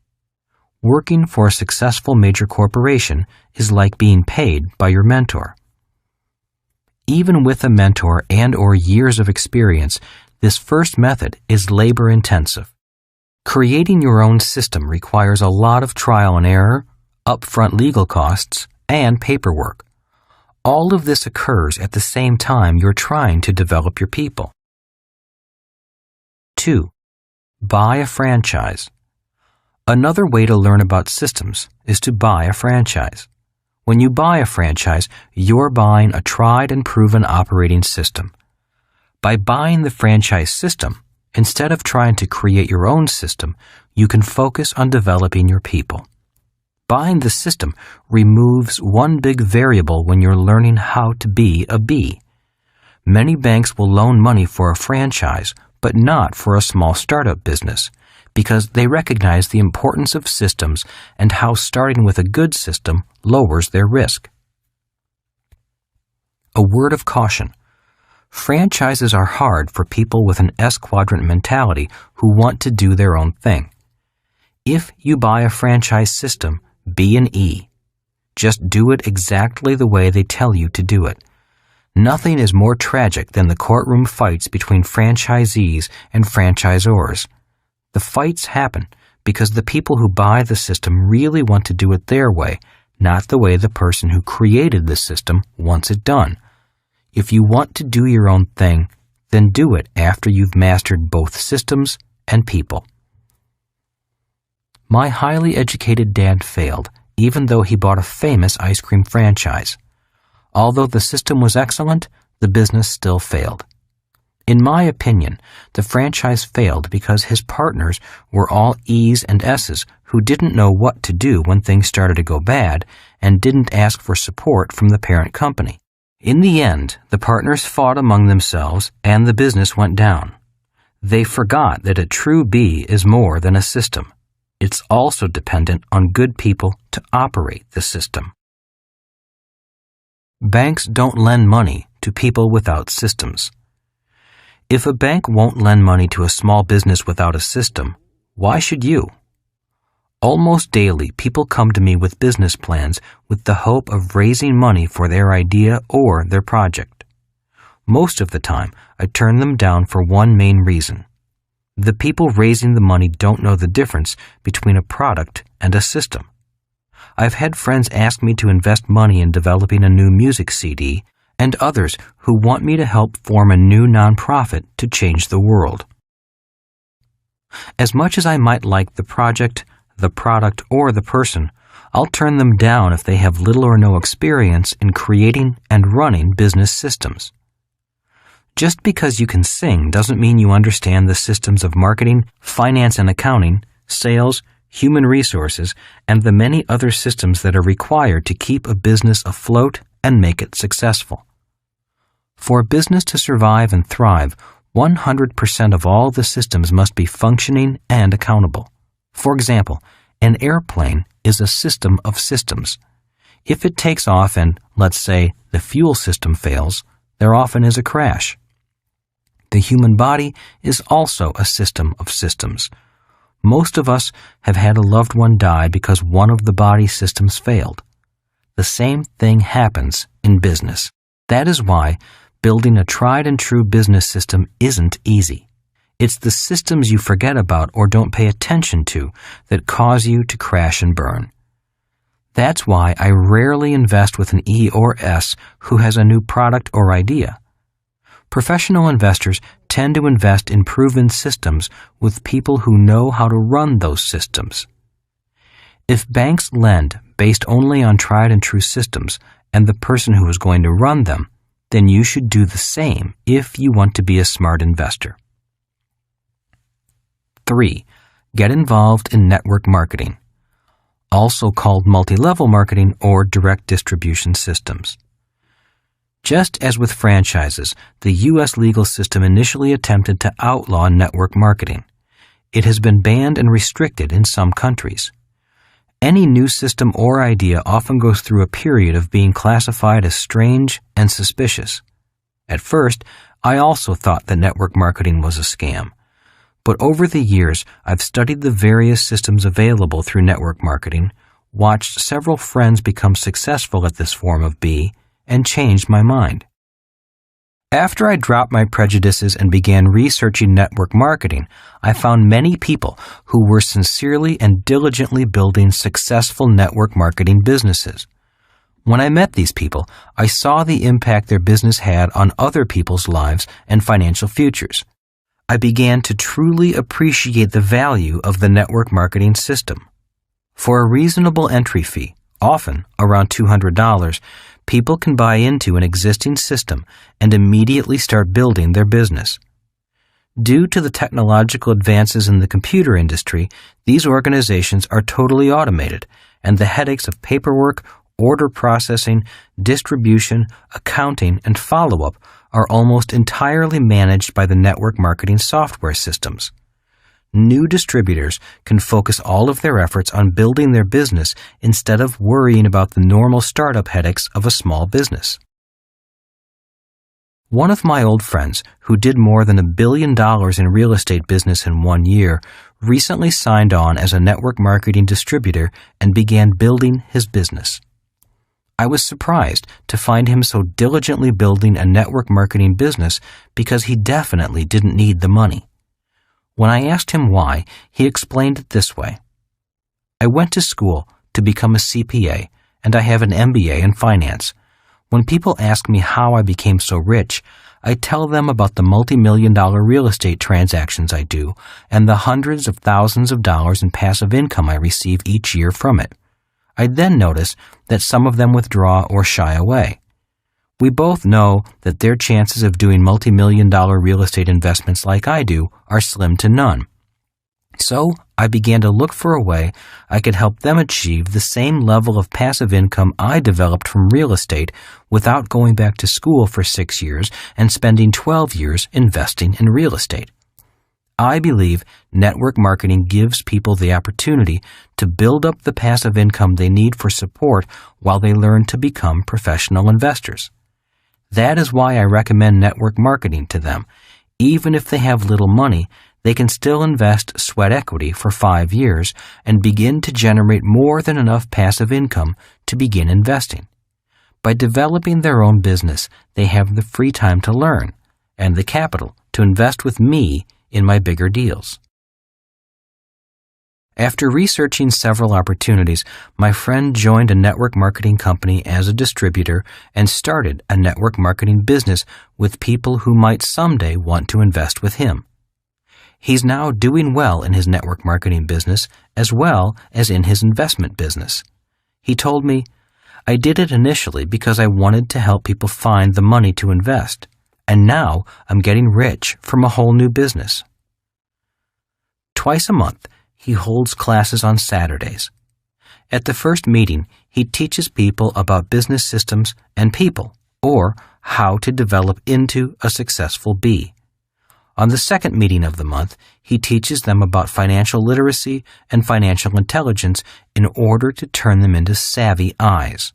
Working for a successful major corporation is like being paid by your mentor. Even with a mentor and/or years of experience, this first method is labor-intensive. Creating your own system requires a lot of trial and error, upfront legal costs, and paperwork. All of this occurs at the same time you're trying to develop your people. 2. Buy a franchise. Another way to learn about systems is to buy a franchise. When you buy a franchise, you're buying a tried and proven operating system. By buying the franchise system, instead of trying to create your own system, you can focus on developing your people. Buying the system removes one big variable when you're learning how to be a B. Many banks will loan money for a franchise, but not for a small startup business, because they recognize the importance of systems and how starting with a good system lowers their risk. A word of caution. Franchises are hard for people with an S quadrant mentality who want to do their own thing. If you buy a franchise system, be an E. Just do it exactly the way they tell you to do it. Nothing is more tragic than the courtroom fights between franchisees and franchisors. The fights happen because the people who buy the system really want to do it their way, not the way the person who created the system wants it done. If you want to do your own thing, then do it after you've mastered both systems and people. My highly educated dad failed, even though he bought a famous ice cream franchise. Although the system was excellent, the business still failed. In my opinion, the franchise failed because his partners were all E's and S's who didn't know what to do when things started to go bad and didn't ask for support from the parent company. In the end, the partners fought among themselves and the business went down. They forgot that a true B is more than a system. It's also dependent on good people to operate the system. Banks don't lend money to people without systems. If a bank won't lend money to a small business without a system, why should you? Almost daily, people come to me with business plans with the hope of raising money for their idea or their project. Most of the time, I turn them down for one main reason. The people raising the money don't know the difference between a product and a system. I've had friends ask me to invest money in developing a new music CD, and others who want me to help form a new nonprofit to change the world. As much as I might like the project, the product, or the person, I'll turn them down if they have little or no experience in creating and running business systems. Just because you can sing doesn't mean you understand the systems of marketing, finance and accounting, sales, human resources, and the many other systems that are required to keep a business afloat and make it successful. For a business to survive and thrive, 100% of all the systems must be functioning and accountable. For example, an airplane is a system of systems. If it takes off and, let's say, the fuel system fails, there often is a crash. The human body is also a system of systems. Most of us have had a loved one die because one of the body systems failed. The same thing happens in business. That is why building a tried and true business system isn't easy. It's the systems you forget about or don't pay attention to that cause you to crash and burn. That's why I rarely invest with an E or S who has a new product or idea. Professional investors tend to invest in proven systems with people who know how to run those systems. If banks lend based only on tried and true systems and the person who is going to run them, then you should do the same if you want to be a smart investor. 3. Get involved in network marketing, also called multi-level marketing or direct distribution systems. Just as with franchises, the U.S. legal system initially attempted to outlaw network marketing. It has been banned and restricted in some countries. Any new system or idea often goes through a period of being classified as strange and suspicious. At first, I also thought that network marketing was a scam. But over the years, I've studied the various systems available through network marketing, watched several friends become successful at this form of B, and changed my mind. After I dropped my prejudices and began researching network marketing, I found many people who were sincerely and diligently building successful network marketing businesses. When I met these people, I saw the impact their business had on other people's lives and financial futures. I began to truly appreciate the value of the network marketing system. For a reasonable entry fee, often around $200, people can buy into an existing system and immediately start building their business. Due to the technological advances in the computer industry, these organizations are totally automated, and the headaches of paperwork, order processing, distribution, accounting, and follow-up are almost entirely managed by the network marketing software systems. New distributors can focus all of their efforts on building their business instead of worrying about the normal startup headaches of a small business. One of my old friends, who did more than $1 billion in real estate business in 1 year, recently signed on as a network marketing distributor and began building his business. I was surprised to find him so diligently building a network marketing business because he definitely didn't need the money. When I asked him why, he explained it this way. I went to school to become a CPA, and I have an MBA in finance. When people ask me how I became so rich, I tell them about the multi-million-dollar real estate transactions I do and the hundreds of thousands of dollars in passive income I receive each year from it. I then notice that some of them withdraw or shy away. We both know that their chances of doing multi-million-dollar real estate investments like I do are slim to none. So I began to look for a way I could help them achieve the same level of passive income I developed from real estate without going back to school for 6 years and spending 12 years investing in real estate. I believe network marketing gives people the opportunity to build up the passive income they need for support while they learn to become professional investors. That is why I recommend network marketing to them. Even if they have little money, they can still invest sweat equity for 5 years and begin to generate more than enough passive income to begin investing. By developing their own business, they have the free time to learn and the capital to invest with me in my bigger deals. After researching several opportunities, my friend joined a network marketing company as a distributor and started a network marketing business with people who might someday want to invest with him. He's now doing well in his network marketing business as well as in his investment business. He told me, "I did it initially because I wanted to help people find the money to invest. and now I'm getting rich from a whole new business. Twice a month, he holds classes on Saturdays. At the first meeting, he teaches people about business systems and people, or how to develop into a successful bee. On the second meeting of the month, he teaches them about financial literacy and financial intelligence in order to turn them into savvy eyes.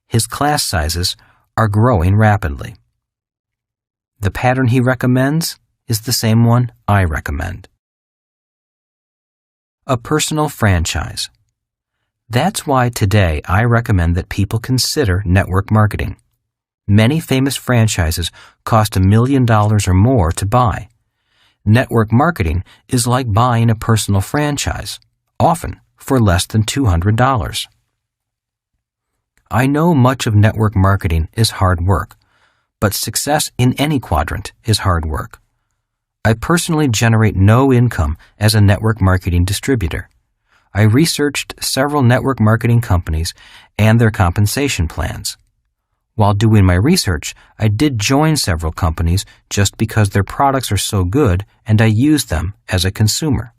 His class sizes are growing rapidly. The pattern he recommends is the same one I recommend. A personal franchise. That's why today I recommend that people consider network marketing. Many famous franchises cost $1 million or more to buy. Network marketing is like buying a personal franchise, often for less than $200. I know much of network marketing is hard work, but success in any quadrant is hard work. I personally generate no income as a network marketing distributor. I researched several network marketing companies and their compensation plans. While doing my research, I did join several companies just because their products are so good and I use them as a consumer.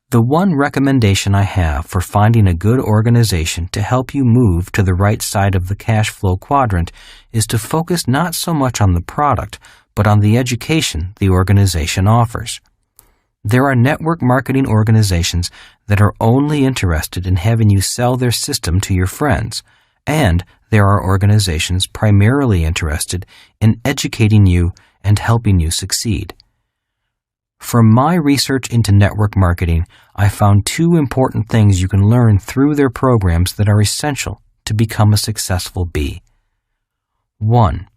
The one recommendation I have for finding a good organization to help you move to the right side of the cash flow quadrant is to focus not so much on the product, but on the education the organization offers. There are network marketing organizations that are only interested in having you sell their system to your friends, and there are organizations primarily interested in educating you and helping you succeed. From my research into network marketing, I found two important things you can learn through their programs that are essential to become a successful bee. 1.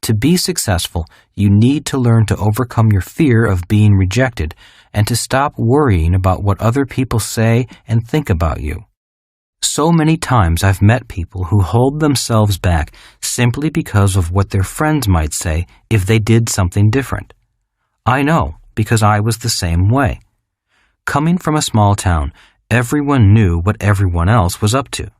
To be successful, you need to learn to overcome your fear of being rejected and to stop worrying about what other people say and think about you. So many times I've met people who hold themselves back simply because of what their friends might say if they did something different. I know, because I was the same way. Coming from a small town, everyone knew what everyone else was up to.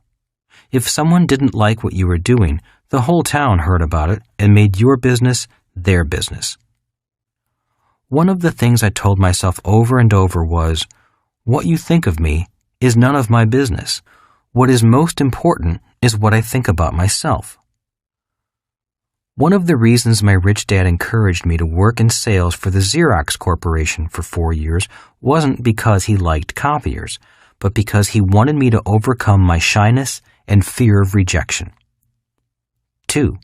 If someone didn't like what you were doing, the whole town heard about it and made your business their business. One of the things I told myself over and over was, what you think of me is none of my business. What is most important is what I think about myself. One of the reasons my rich dad encouraged me to work in sales for the Xerox Corporation for 4 years wasn't because he liked copiers, but because he wanted me to overcome my shyness and fear of rejection. 2.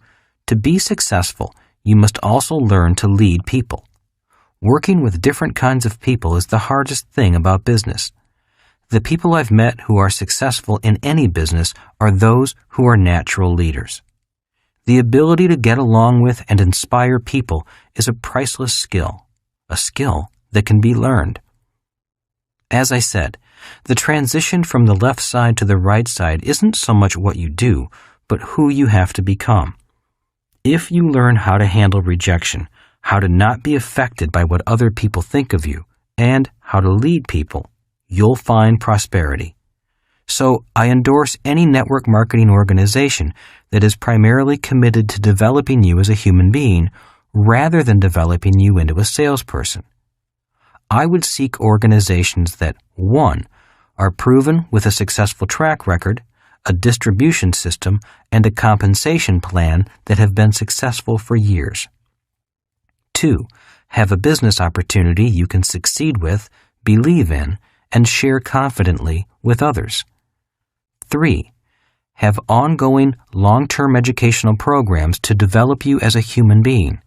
To be successful, you must also learn to lead people. Working with different kinds of people is the hardest thing about business. The people I've met who are successful in any business are those who are natural leaders. The ability to get along with and inspire people is a priceless skill, a skill that can be learned. As I said, the transition from the left side to the right side isn't so much what you do, but who you have to become. If you learn how to handle rejection, how to not be affected by what other people think of you, and how to lead people, you'll find prosperity. So I endorse any network marketing organization that is primarily committed to developing you as a human being rather than developing you into a salesperson. I would seek organizations that, 1, are proven with a successful track record, a distribution system, and a compensation plan that have been successful for years. 2, have a business opportunity you can succeed with, believe in, and share confidently with others. 3, have ongoing long-term educational programs to develop you as a human being.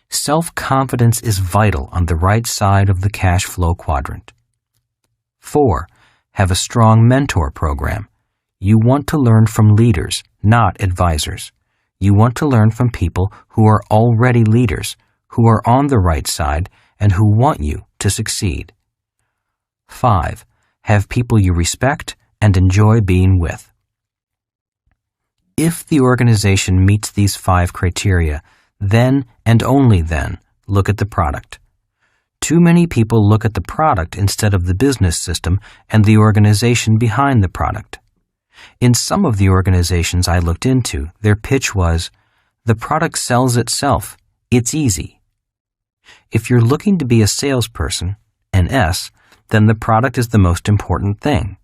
Self-confidence is vital on the right side of the cash flow quadrant. 4, have a strong mentor program. You want to learn from leaders, not advisors. You want to learn from people who are already leaders, who are on the right side, and who want you to succeed. 5, have people you respect and enjoy being with. If the organization meets these 5 criteria, then and only then look at the product. Too many people look at the product instead of the business system and the organization behind the product. In some of the organizations I looked into, their pitch was, the product sells itself. It's easy. If you're looking to be a salesperson, an S, then the product is the most important thing.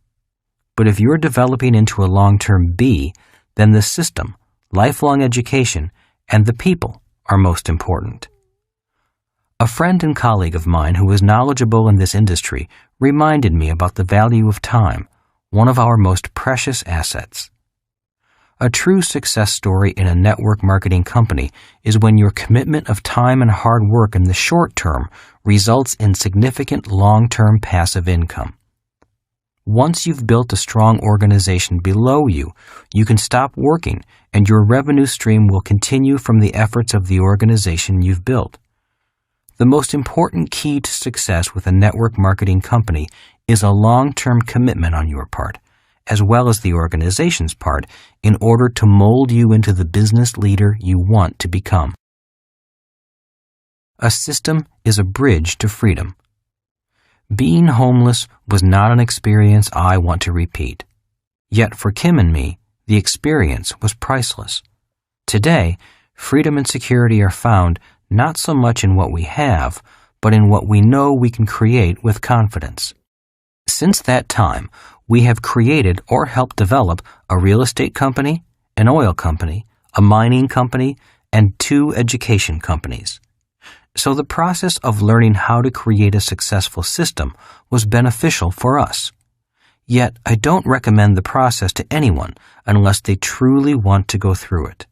But if you're developing into a long-term B, then the system, lifelong education, and the people are most important. A friend and colleague of mine who is knowledgeable in this industry reminded me about the value of time, one of our most precious assets. A true success story in a network marketing company is when your commitment of time and hard work in the short term results in significant long-term passive income. Once you've built a strong organization below you, you can stop working and your revenue stream will continue from the efforts of the organization you've built. The most important key to success with a network marketing company is a long-term commitment on your part, as well as the organization's part, in order to mold you into the business leader you want to become. A system is a bridge to freedom. Being homeless was not an experience I want to repeat. Yet for Kim and me, the experience was priceless. Today, freedom and security are found not so much in what we have, but in what we know we can create with confidence. Since that time, we have created or helped develop a real estate company, an oil company, a mining company, and 2 education companies. So the process of learning how to create a successful system was beneficial for us. Yet I don't recommend the process to anyone unless they truly want to go through it.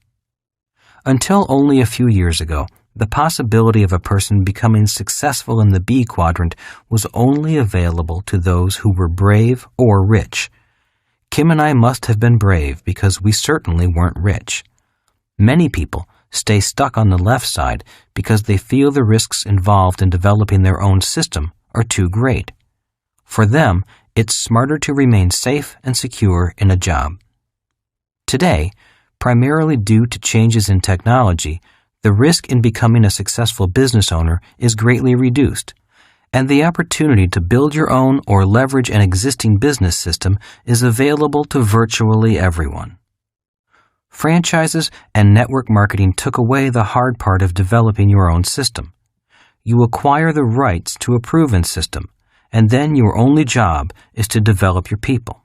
Until only a few years ago, the possibility of a person becoming successful in the B quadrant was only available to those who were brave or rich. Kim and I must have been brave because we certainly weren't rich. Many people stay stuck on the left side because they feel the risks involved in developing their own system are too great. For them, it's smarter to remain safe and secure in a job. Today, primarily due to changes in technology, the risk in becoming a successful business owner is greatly reduced, and the opportunity to build your own or leverage an existing business system is available to virtually everyone. Franchises and network marketing took away the hard part of developing your own system. You acquire the rights to a proven system, and then your only job is to develop your people.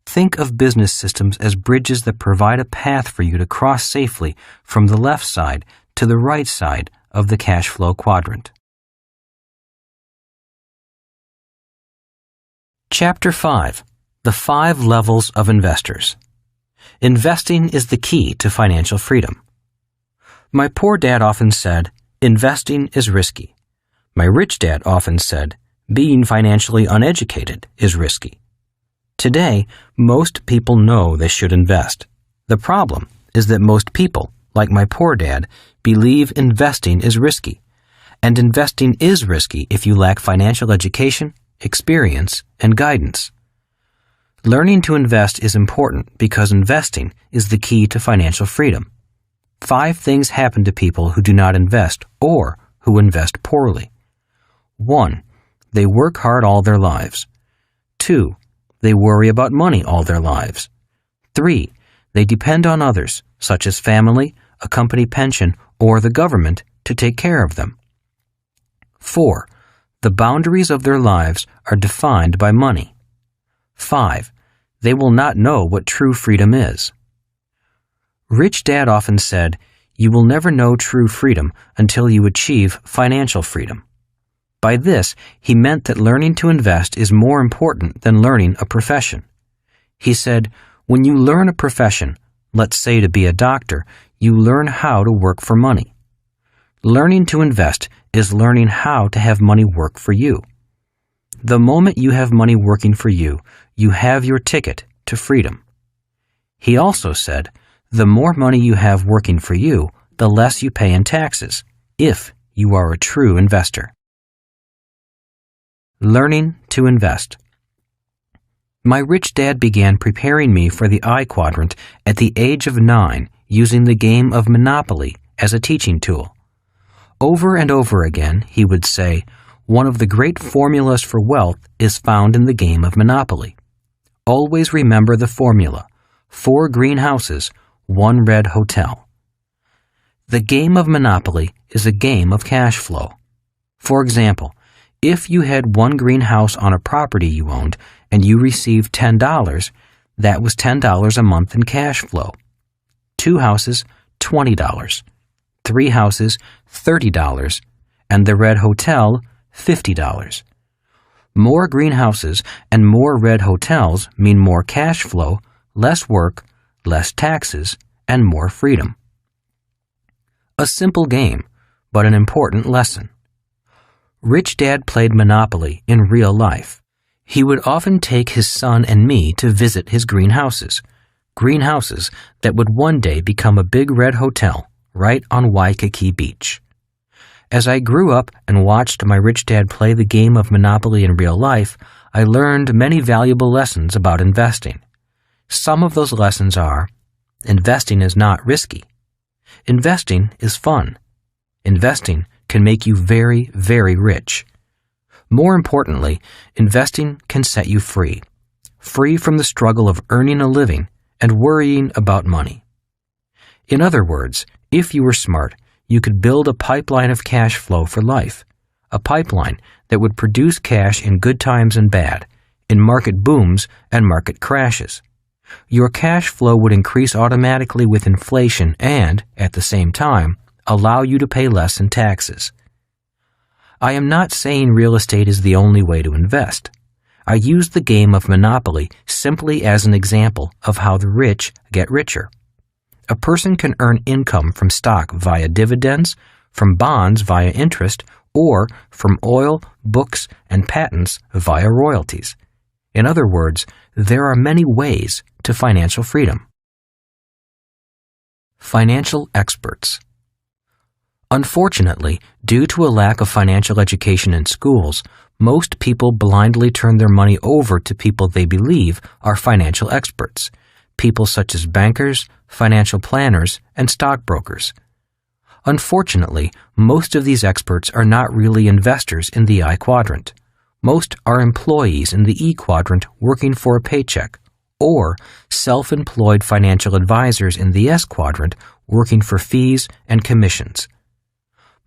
Think of business systems as bridges that provide a path for you to cross safely from the left side to the right side of the cash flow quadrant. Chapter 5. The 5 Levels of Investors. Investing is the key to financial freedom. My poor dad often said, investing is risky. My rich dad often said, being financially uneducated is risky. Today, most people know they should invest. The problem is that most people, like my poor dad, believe investing is risky. And investing is risky if you lack financial education, experience, and guidance. Learning to invest is important because investing is the key to financial freedom. 5 things happen to people who do not invest or who invest poorly. 1. They work hard all their lives. 2. They worry about money all their lives. 3. They depend on others, such as family, a company pension, or the government, to take care of them. 4. The boundaries of their lives are defined by money. 5. They will not know what true freedom is. Rich Dad often said, "You will never know true freedom until you achieve financial freedom." By this, he meant that learning to invest is more important than learning a profession. He said, when you learn a profession, let's say to be a doctor, you learn how to work for money. Learning to invest is learning how to have money work for you. The moment you have money working for you, you have your ticket to freedom. He also said, the more money you have working for you, the less you pay in taxes, if you are a true investor. Learning to invest. My rich dad began preparing me for the I quadrant at the age of 9 using the game of Monopoly as a teaching tool. Over and over again, he would say, one of the great formulas for wealth is found in the game of Monopoly. Always remember the formula: 4 green houses, 1 red hotel. The game of Monopoly is a game of cash flow. For example, if you had one greenhouse on a property you owned and you received $10, that was $10 a month in cash flow. 2 houses, $20. 3 houses, $30. And the red hotel, $50. More greenhouses and more red hotels mean more cash flow, less work, less taxes, and more freedom. A simple game, but an important lesson. Rich Dad played Monopoly in real life. He would often take his son and me to visit his greenhouses that would one day become a big red hotel right on Waikiki Beach. As I grew up and watched my rich dad play the game of Monopoly in real life, I learned many valuable lessons about investing. Some of those lessons are: investing is not risky. Investing is fun. Investing can make you very, very rich. More importantly, investing can set you free from the struggle of earning a living and worrying about money. In other words, if you were smart, you could build a pipeline of cash flow for life, a pipeline that would produce cash in good times and bad, in market booms and market crashes. Your cash flow would increase automatically with inflation and, at the same time, allow you to pay less in taxes. I am not saying real estate is the only way to invest. I use the game of Monopoly simply as an example of how the rich get richer. A person can earn income from stock via dividends, from bonds via interest, or from oil, books, and patents via royalties. In other words, there are many ways to financial freedom. Financial experts. Unfortunately, due to a lack of financial education in schools, most people blindly turn their money over to people they believe are financial experts, people such as bankers, financial planners, and stockbrokers. Unfortunately, most of these experts are not really investors in the I quadrant. Most are employees in the E quadrant working for a paycheck, or self-employed financial advisors in the S quadrant working for fees and commissions.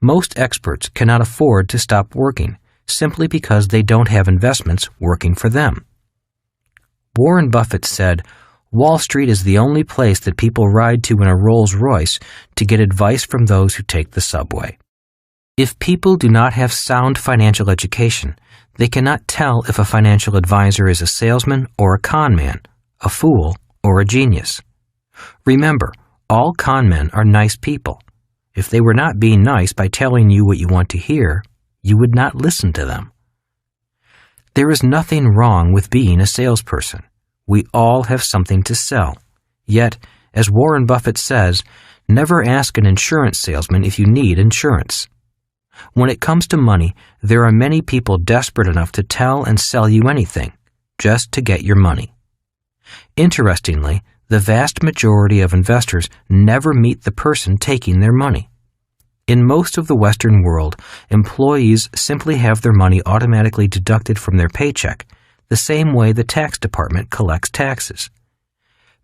Most experts cannot afford to stop working simply because they don't have investments working for them. Warren Buffett said, "Wall Street is the only place that people ride to in a Rolls-Royce to get advice from those who take the subway." If people do not have sound financial education, they cannot tell if a financial advisor is a salesman or a con man, a fool or a genius. Remember, all con men are nice people. If they were not being nice by telling you what you want to hear, you would not listen to them. There is nothing wrong with being a salesperson. We all have something to sell. Yet, as Warren Buffett says, never ask an insurance salesman if you need insurance. When it comes to money, there are many people desperate enough to tell and sell you anything, just to get your money. Interestingly, the vast majority of investors never meet the person taking their money. In most of the Western world, employees simply have their money automatically deducted from their paycheck, the same way the tax department collects taxes.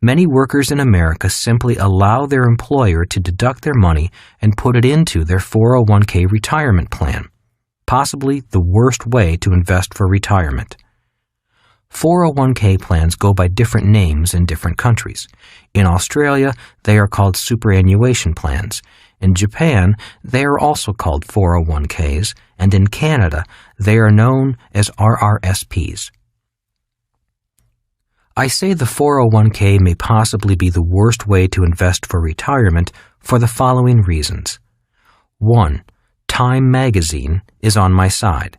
Many workers in America simply allow their employer to deduct their money and put it into their 401k retirement plan, possibly the worst way to invest for retirement. 401k plans go by different names in different countries. In Australia, they are called superannuation plans. In Japan, they are also called 401ks, and in Canada, they are known as RRSPs. I say the 401k may possibly be the worst way to invest for retirement for the following reasons. 1. Time magazine is on my side.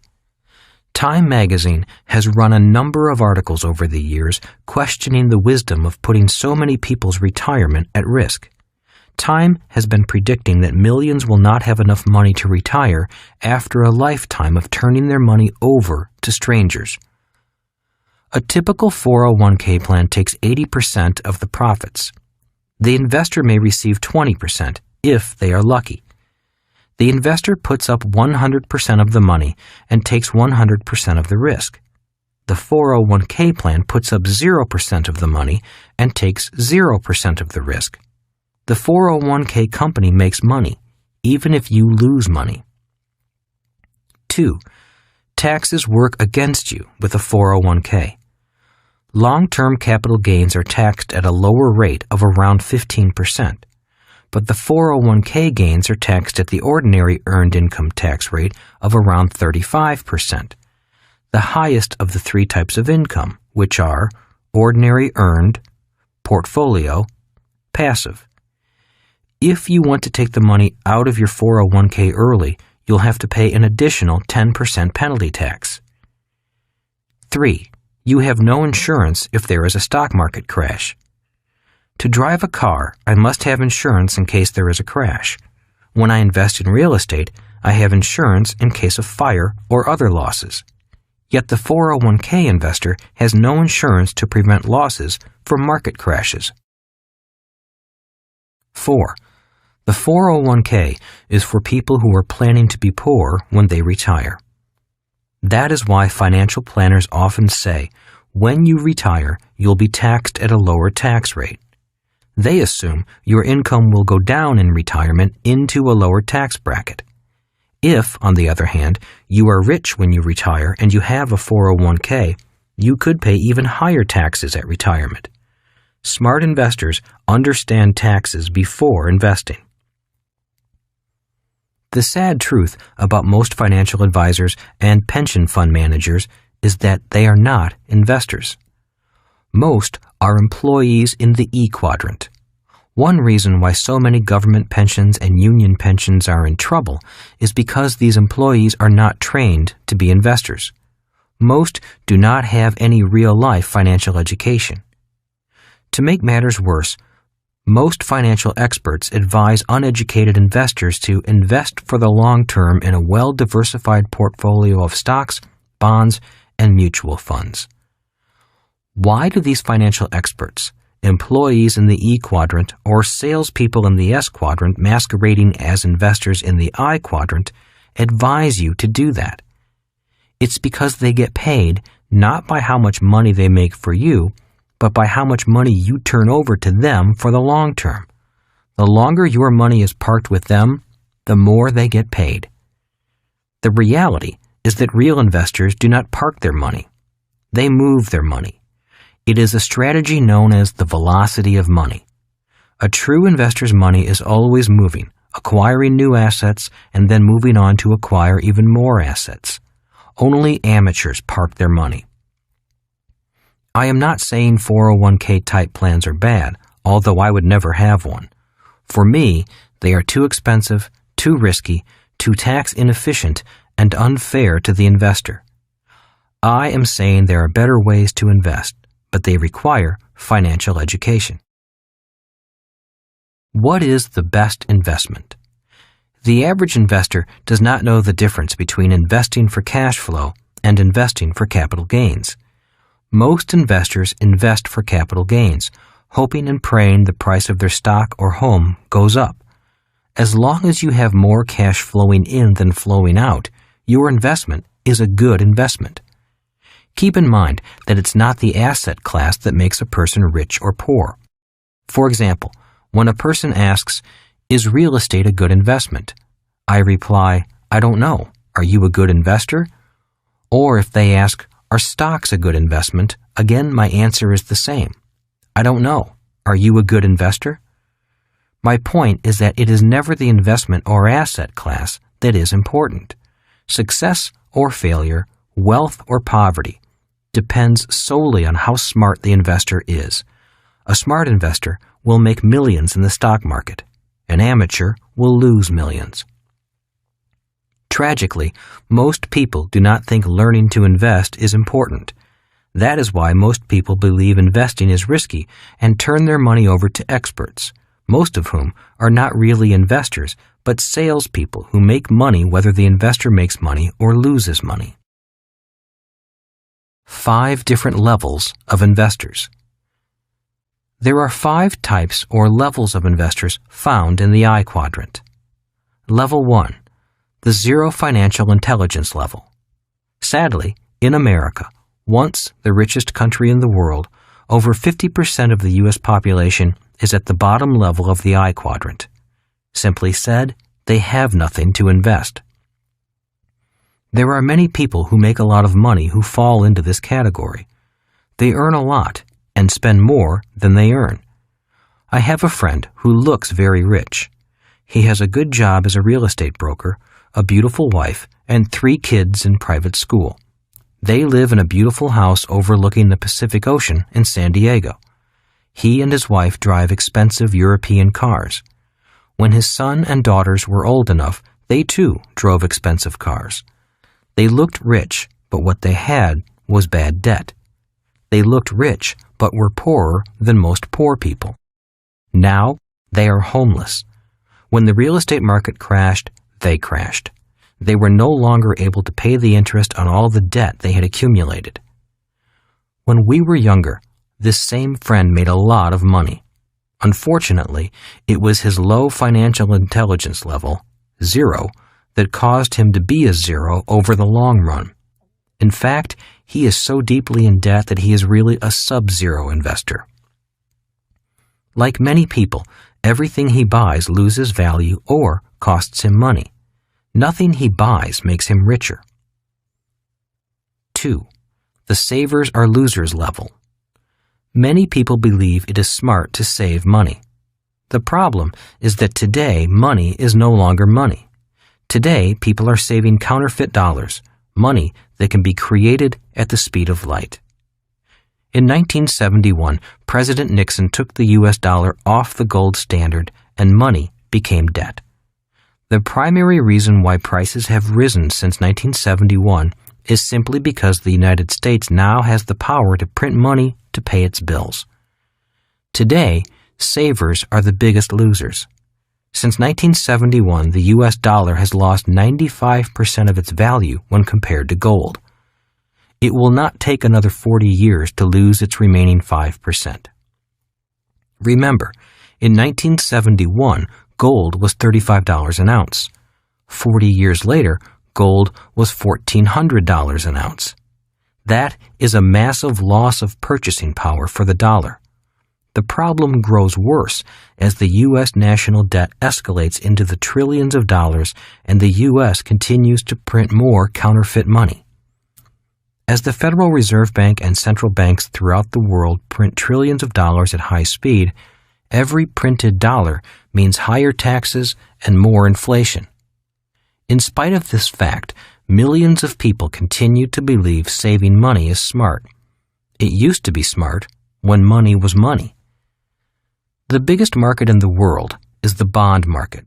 Time magazine has run a number of articles over the years questioning the wisdom of putting so many people's retirement at risk. Time has been predicting that millions will not have enough money to retire after a lifetime of turning their money over to strangers. A typical 401k plan takes 80% of the profits. The investor may receive 20% if they are lucky. The investor puts up 100% of the money and takes 100% of the risk. The 401k plan puts up 0% of the money and takes 0% of the risk. The 401k company makes money, even if you lose money. 2. Taxes work against you with a 401k. Long-term capital gains are taxed at a lower rate of around 15%, but the 401k gains are taxed at the ordinary earned income tax rate of around 35%, the highest of the three types of income, which are ordinary earned, portfolio, passive. If you want to take the money out of your 401k early, you'll have to pay an additional 10% penalty tax. 3. You have no insurance if there is a stock market crash. To drive a car, I must have insurance in case there is a crash. When I invest in real estate, I have insurance in case of fire or other losses. Yet the 401k investor has no insurance to prevent losses from market crashes. 4. The 401k is for people who are planning to be poor when they retire. That is why financial planners often say, when you retire, you'll be taxed at a lower tax rate. They assume your income will go down in retirement into a lower tax bracket. If, on the other hand, you are rich when you retire and you have a 401k, you could pay even higher taxes at retirement. Smart investors understand taxes before investing. The sad truth about most financial advisors and pension fund managers is that they are not investors. Most are employees in the E quadrant. One reason why so many government pensions and union pensions are in trouble is because these employees are not trained to be investors. Most do not have any real-life financial education. To make matters worse, most financial experts advise uneducated investors to invest for the long term in a well-diversified portfolio of stocks, bonds, and mutual funds. Why do these financial experts, employees in the E quadrant, or salespeople in the S quadrant masquerading as investors in the I quadrant, advise you to do that? It's because they get paid not by how much money they make for you, but by how much money you turn over to them for the long term. The longer your money is parked with them, the more they get paid. The reality is that real investors do not park their money. They move their money. It is a strategy known as the velocity of money. A true investor's money is always moving, acquiring new assets, and then moving on to acquire even more assets. Only amateurs park their money. I am not saying 401k type plans are bad, although I would never have one. For me, they are too expensive, too risky, too tax inefficient, and unfair to the investor. I am saying there are better ways to invest, but they require financial education. What is the best investment? The average investor does not know the difference between investing for cash flow and investing for capital gains. Most investors invest for capital gains, hoping and praying the price of their stock or home goes up. As long as you have more cash flowing in than flowing out, your investment is a good investment. Keep in mind that it's not the asset class that makes a person rich or poor. For example, when a person asks, "Is real estate a good investment?" I reply, "I don't know. Are you a good investor?" Or if they ask, "Are stocks a good investment?" Again, my answer is the same. I don't know. Are you a good investor? My point is that it is never the investment or asset class that is important. Success or failure, wealth or poverty, depends solely on how smart the investor is. A smart investor will make millions in the stock market. An amateur will lose millions. Tragically, most people do not think learning to invest is important. That is why most people believe investing is risky and turn their money over to experts, most of whom are not really investors, but salespeople who make money whether the investor makes money or loses money. 5 different levels of investors. There are 5 types or levels of investors found in the I quadrant. Level 1. The zero financial intelligence level. Sadly, in America, once the richest country in the world, over 50% of the U.S. population is at the bottom level of the I quadrant. Simply said, they have nothing to invest. There are many people who make a lot of money who fall into this category. They earn a lot and spend more than they earn. I have a friend who looks very rich. He has a good job as a real estate broker, a beautiful wife, and 3 kids in private school. They live in a beautiful house overlooking the Pacific Ocean in San Diego. He and his wife drive expensive European cars. When his son and daughters were old enough, they too drove expensive cars. They looked rich, but what they had was bad debt. They looked rich, but were poorer than most poor people. Now, they are homeless. When the real estate market crashed, they crashed. They were no longer able to pay the interest on all the debt they had accumulated. When we were younger, this same friend made a lot of money. Unfortunately, it was his low financial intelligence level, 0, that caused him to be a 0 over the long run. In fact, he is so deeply in debt that he is really a sub-zero investor. Like many people, everything he buys loses value or costs him money. Nothing he buys makes him richer. 2. The savers are losers level. Many people believe it is smart to save money. The problem is that today money is no longer money. Today, people are saving counterfeit dollars, money that can be created at the speed of light. In 1971, President Nixon took the U.S. dollar off the gold standard and money became debt. The primary reason why prices have risen since 1971 is simply because the United States now has the power to print money to pay its bills. Today, savers are the biggest losers. Since 1971, the U.S. dollar has lost 95% of its value when compared to gold. It will not take another 40 years to lose its remaining 5%. Remember, in 1971, gold was $35 an ounce. 40 years later, gold was $1,400 an ounce. That is a massive loss of purchasing power for the dollar. The problem grows worse as the U.S. national debt escalates into the trillions of dollars and the U.S. continues to print more counterfeit money. As the Federal Reserve Bank and central banks throughout the world print trillions of dollars at high speed, every printed dollar means higher taxes and more inflation. In spite of this fact, millions of people continue to believe saving money is smart. It used to be smart when money was money. The biggest market in the world is the bond market.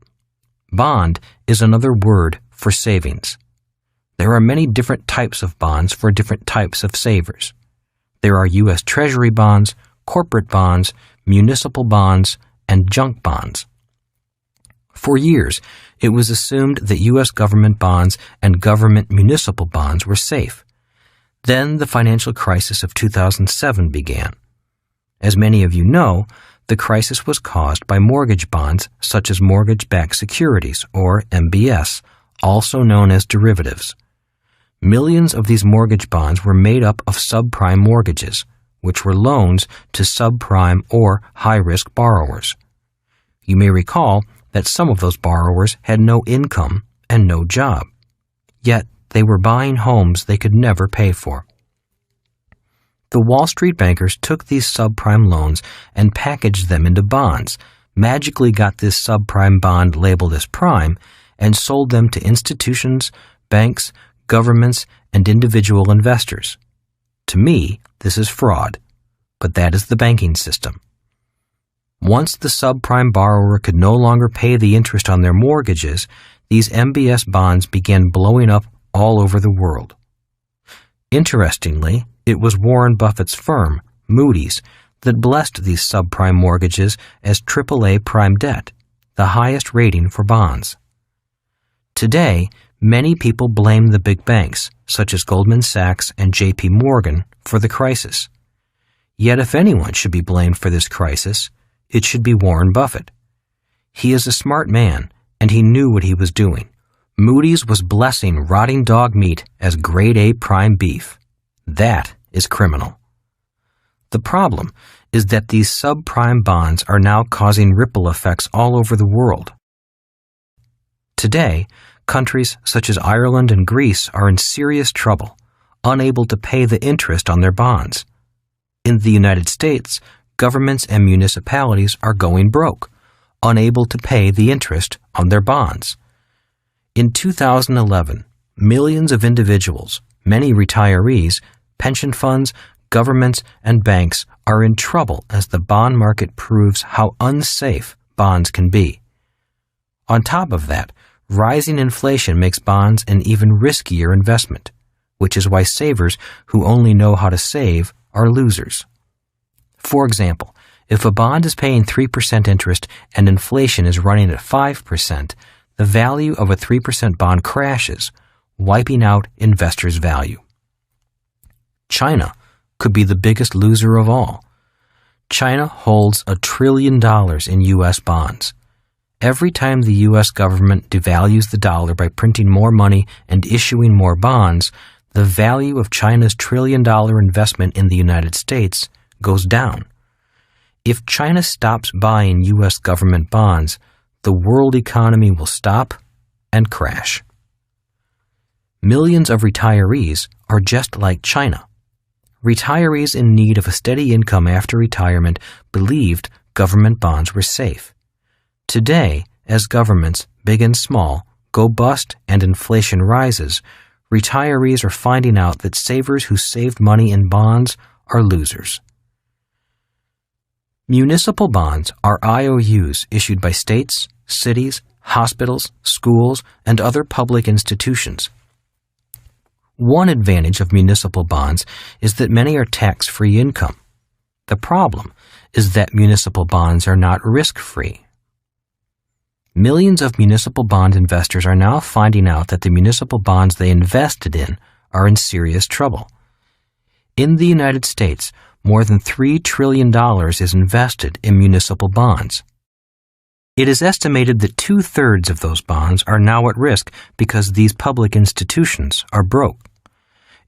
Bond is another word for savings. There are many different types of bonds for different types of savers. There are U.S. Treasury bonds, corporate bonds, municipal bonds, and junk bonds. For years, it was assumed that U.S. government bonds and government municipal bonds were safe. Then the financial crisis of 2007 began. As many of you know, the crisis was caused by mortgage bonds such as mortgage-backed securities, or MBS, also known as derivatives. Millions of these mortgage bonds were made up of subprime mortgages, which were loans to subprime or high-risk borrowers. You may recall that some of those borrowers had no income and no job, yet they were buying homes they could never pay for. The Wall Street bankers took these subprime loans and packaged them into bonds, magically got this subprime bond labeled as prime, and sold them to institutions, banks, governments, and individual investors. To me, this is fraud, but that is the banking system. Once the subprime borrower could no longer pay the interest on their mortgages, these MBS bonds began blowing up all over the world. Interestingly, it was Warren Buffett's firm, Moody's, that blessed these subprime mortgages as AAA prime debt, the highest rating for bonds. Today, many people blame the big banks, such as Goldman Sachs and J.P. Morgan, for the crisis. Yet if anyone should be blamed for this crisis, it should be Warren Buffett. He is a smart man, and he knew what he was doing. Moody's was blessing rotting dog meat as grade A prime beef. That is criminal. The problem is that these subprime bonds are now causing ripple effects all over the world. Today, countries such as Ireland and Greece are in serious trouble, unable to pay the interest on their bonds. In the United States, governments and municipalities are going broke, unable to pay the interest on their bonds. In 2011, millions of individuals, many retirees, pension funds, governments, and banks are in trouble as the bond market proves how unsafe bonds can be. On top of that, rising inflation makes bonds an even riskier investment, which is why savers who only know how to save are losers. For example, if a bond is paying 3% interest and inflation is running at 5%, the value of a 3% bond crashes, wiping out investors' value. China could be the biggest loser of all. China holds $1 trillion in U.S. bonds. Every time the U.S. government devalues the dollar by printing more money and issuing more bonds, the value of China's $1 trillion investment in the United States goes down. If China stops buying U.S. government bonds, the world economy will stop and crash. Millions of retirees are just like China. Retirees in need of a steady income after retirement believed government bonds were safe. Today, as governments, big and small, go bust and inflation rises, retirees are finding out that savers who saved money in bonds are losers. Municipal bonds are IOUs issued by states, cities, hospitals, schools, and other public institutions. One advantage of municipal bonds is that many are tax-free income. The problem is that municipal bonds are not risk-free. Millions of municipal bond investors are now finding out that the municipal bonds they invested in are in serious trouble. In the United States, more than $3 trillion is invested in municipal bonds. It is estimated that 2/3 of those bonds are now at risk because these public institutions are broke.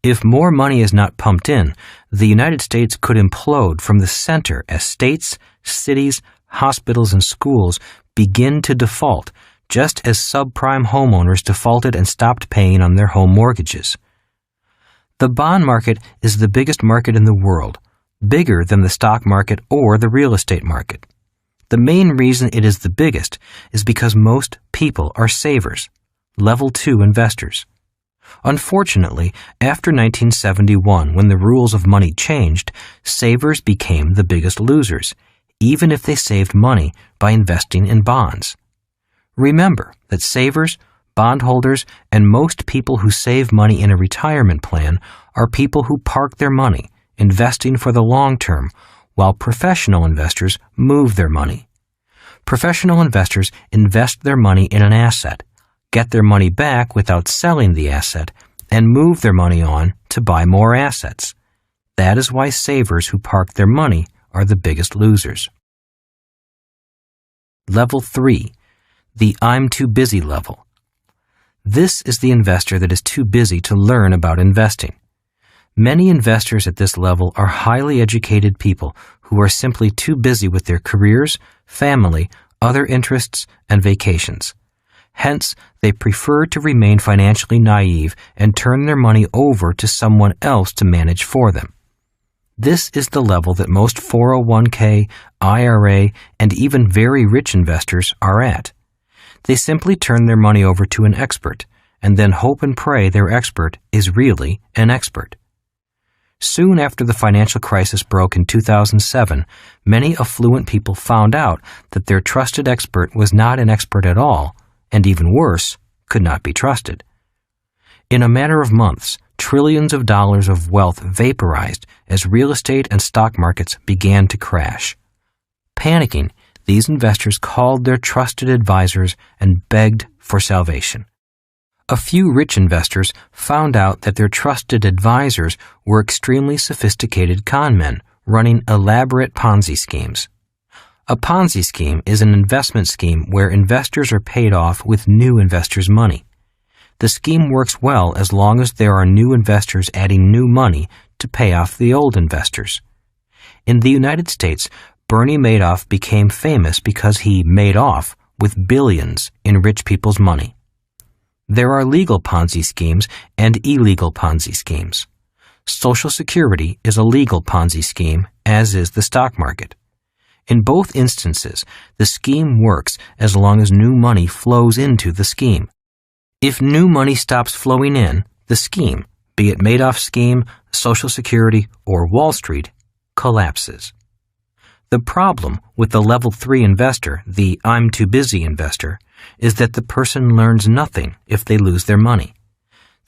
If more money is not pumped in, the United States could implode from the center as states, cities, hospitals, and schools begin to default, just as subprime homeowners defaulted and stopped paying on their home mortgages. The bond market is the biggest market in the world, bigger than the stock market or the real estate market. The main reason it is the biggest is because most people are savers, level 2 investors. Unfortunately, after 1971, when the rules of money changed, savers became the biggest losers, even if they saved money by investing in bonds. Remember that savers, bondholders, and most people who save money in a retirement plan are people who park their money, investing for the long term, while professional investors move their money. Professional investors invest their money in an asset, get their money back without selling the asset, and move their money on to buy more assets. That is why savers who park their money are the biggest losers. Level 3, the I'm too busy level. This is the investor that is too busy to learn about investing. Many investors at this level are highly educated people who are simply too busy with their careers, family, other interests, and vacations. Hence, they prefer to remain financially naive and turn their money over to someone else to manage for them. This is the level that most 401k, IRA, and even very rich investors are at. They simply turn their money over to an expert, and then hope and pray their expert is really an expert. Soon after the financial crisis broke in 2007, many affluent people found out that their trusted expert was not an expert at all, and even worse, could not be trusted. In a matter of months, trillions of dollars of wealth vaporized as real estate and stock markets began to crash. Panicking, these investors called their trusted advisors and begged for salvation. A few rich investors found out that their trusted advisors were extremely sophisticated con men running elaborate Ponzi schemes. A Ponzi scheme is an investment scheme where investors are paid off with new investors' money. The scheme works well as long as there are new investors adding new money to pay off the old investors. In the United States, Bernie Madoff became famous because he made off with billions in rich people's money. There are legal Ponzi schemes and illegal Ponzi schemes. Social Security is a legal Ponzi scheme, as is the stock market. In both instances, the scheme works as long as new money flows into the scheme. If new money stops flowing in, the scheme, be it Madoff's scheme, Social Security, or Wall Street, collapses. The problem with the level 3 investor, the I'm too busy investor, is that the person learns nothing if they lose their money.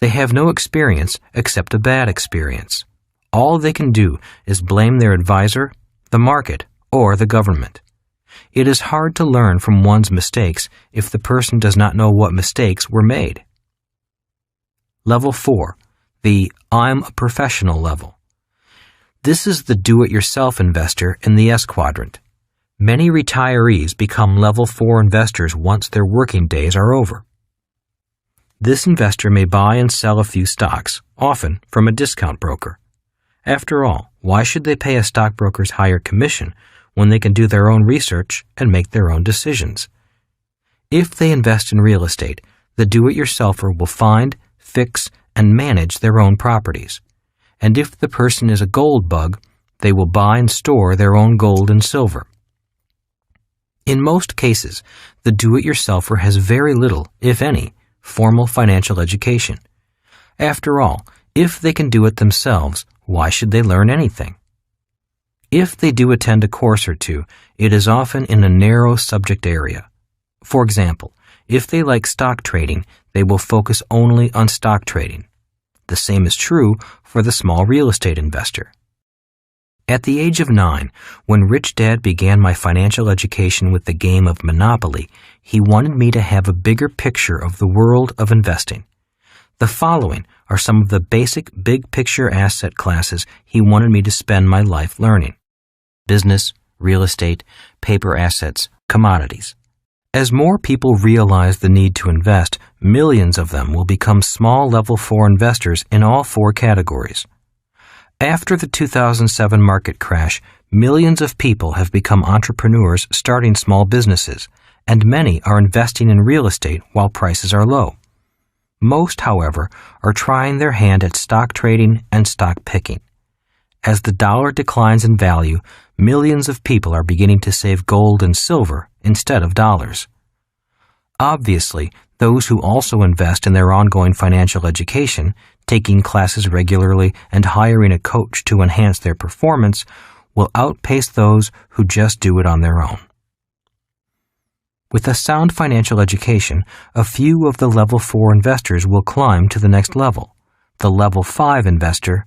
They have no experience except a bad experience. All they can do is blame their advisor, the market, or the government. It is hard to learn from one's mistakes if the person does not know what mistakes were made. Level 4, the I'm a professional level. This is the do-it-yourself investor in the S quadrant. Many retirees become level 4 investors once their working days are over. This investor may buy and sell a few stocks, often from a discount broker. After all, why should they pay a stockbroker's higher commission when they can do their own research and make their own decisions? If they invest in real estate, the do-it-yourselfer will find, fix, and manage their own properties. And if the person is a gold bug, they will buy and store their own gold and silver. In most cases, the do-it-yourselfer has very little, if any, formal financial education. After all, if they can do it themselves, why should they learn anything? If they do attend a course or two, it is often in a narrow subject area. For example, if they like stock trading, they will focus only on stock trading. The same is true for the small real estate investor. At the age of 9, when Rich Dad began my financial education with the game of Monopoly, he wanted me to have a bigger picture of the world of investing. The following are some of the basic big-picture asset classes he wanted me to spend my life learning: business, real estate, paper assets, commodities. As more people realize the need to invest, millions of them will become small level 4 investors in all 4 categories. After the 2007 market crash, millions of people have become entrepreneurs starting small businesses, and many are investing in real estate while prices are low. Most, however, are trying their hand at stock trading and stock picking. As the dollar declines in value, millions of people are beginning to save gold and silver instead of dollars. Obviously, those who also invest in their ongoing financial education, taking classes regularly and hiring a coach to enhance their performance, will outpace those who just do it on their own. With a sound financial education, a few of the level 4 investors will climb to the next level, the level 5 investor,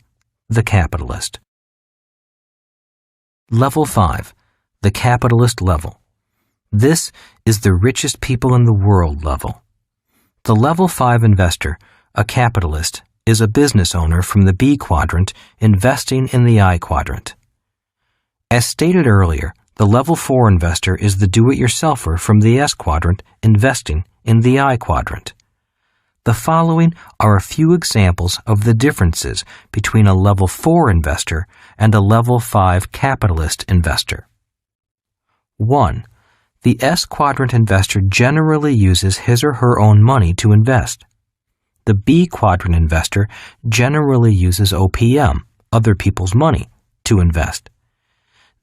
the capitalist. Level 5, the capitalist level. This is the richest people in the world level. The level 5 investor, a capitalist, is a business owner from the B quadrant investing in the I quadrant. As stated earlier, the level 4 investor is the do-it-yourselfer from the S quadrant investing in the I quadrant. The following are a few examples of the differences between a level 4 investor and a level 5 capitalist investor. 1. The S quadrant investor generally uses his or her own money to invest. The B quadrant investor generally uses OPM, other people's money, to invest.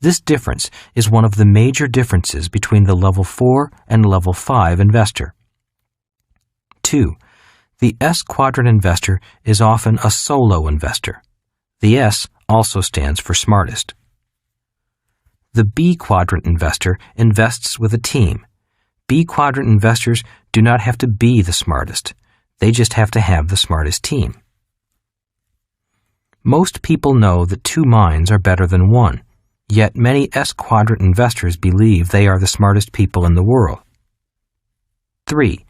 This difference is one of the major differences between the level 4 and level 5 investor. 2. The S quadrant investor is often a solo investor. The S also stands for smartest. The B quadrant investor invests with a team. B quadrant investors do not have to be the smartest. They just have to have the smartest team. Most people know that 2 minds are better than 1, yet many S quadrant investors believe they are the smartest people in the world. 3.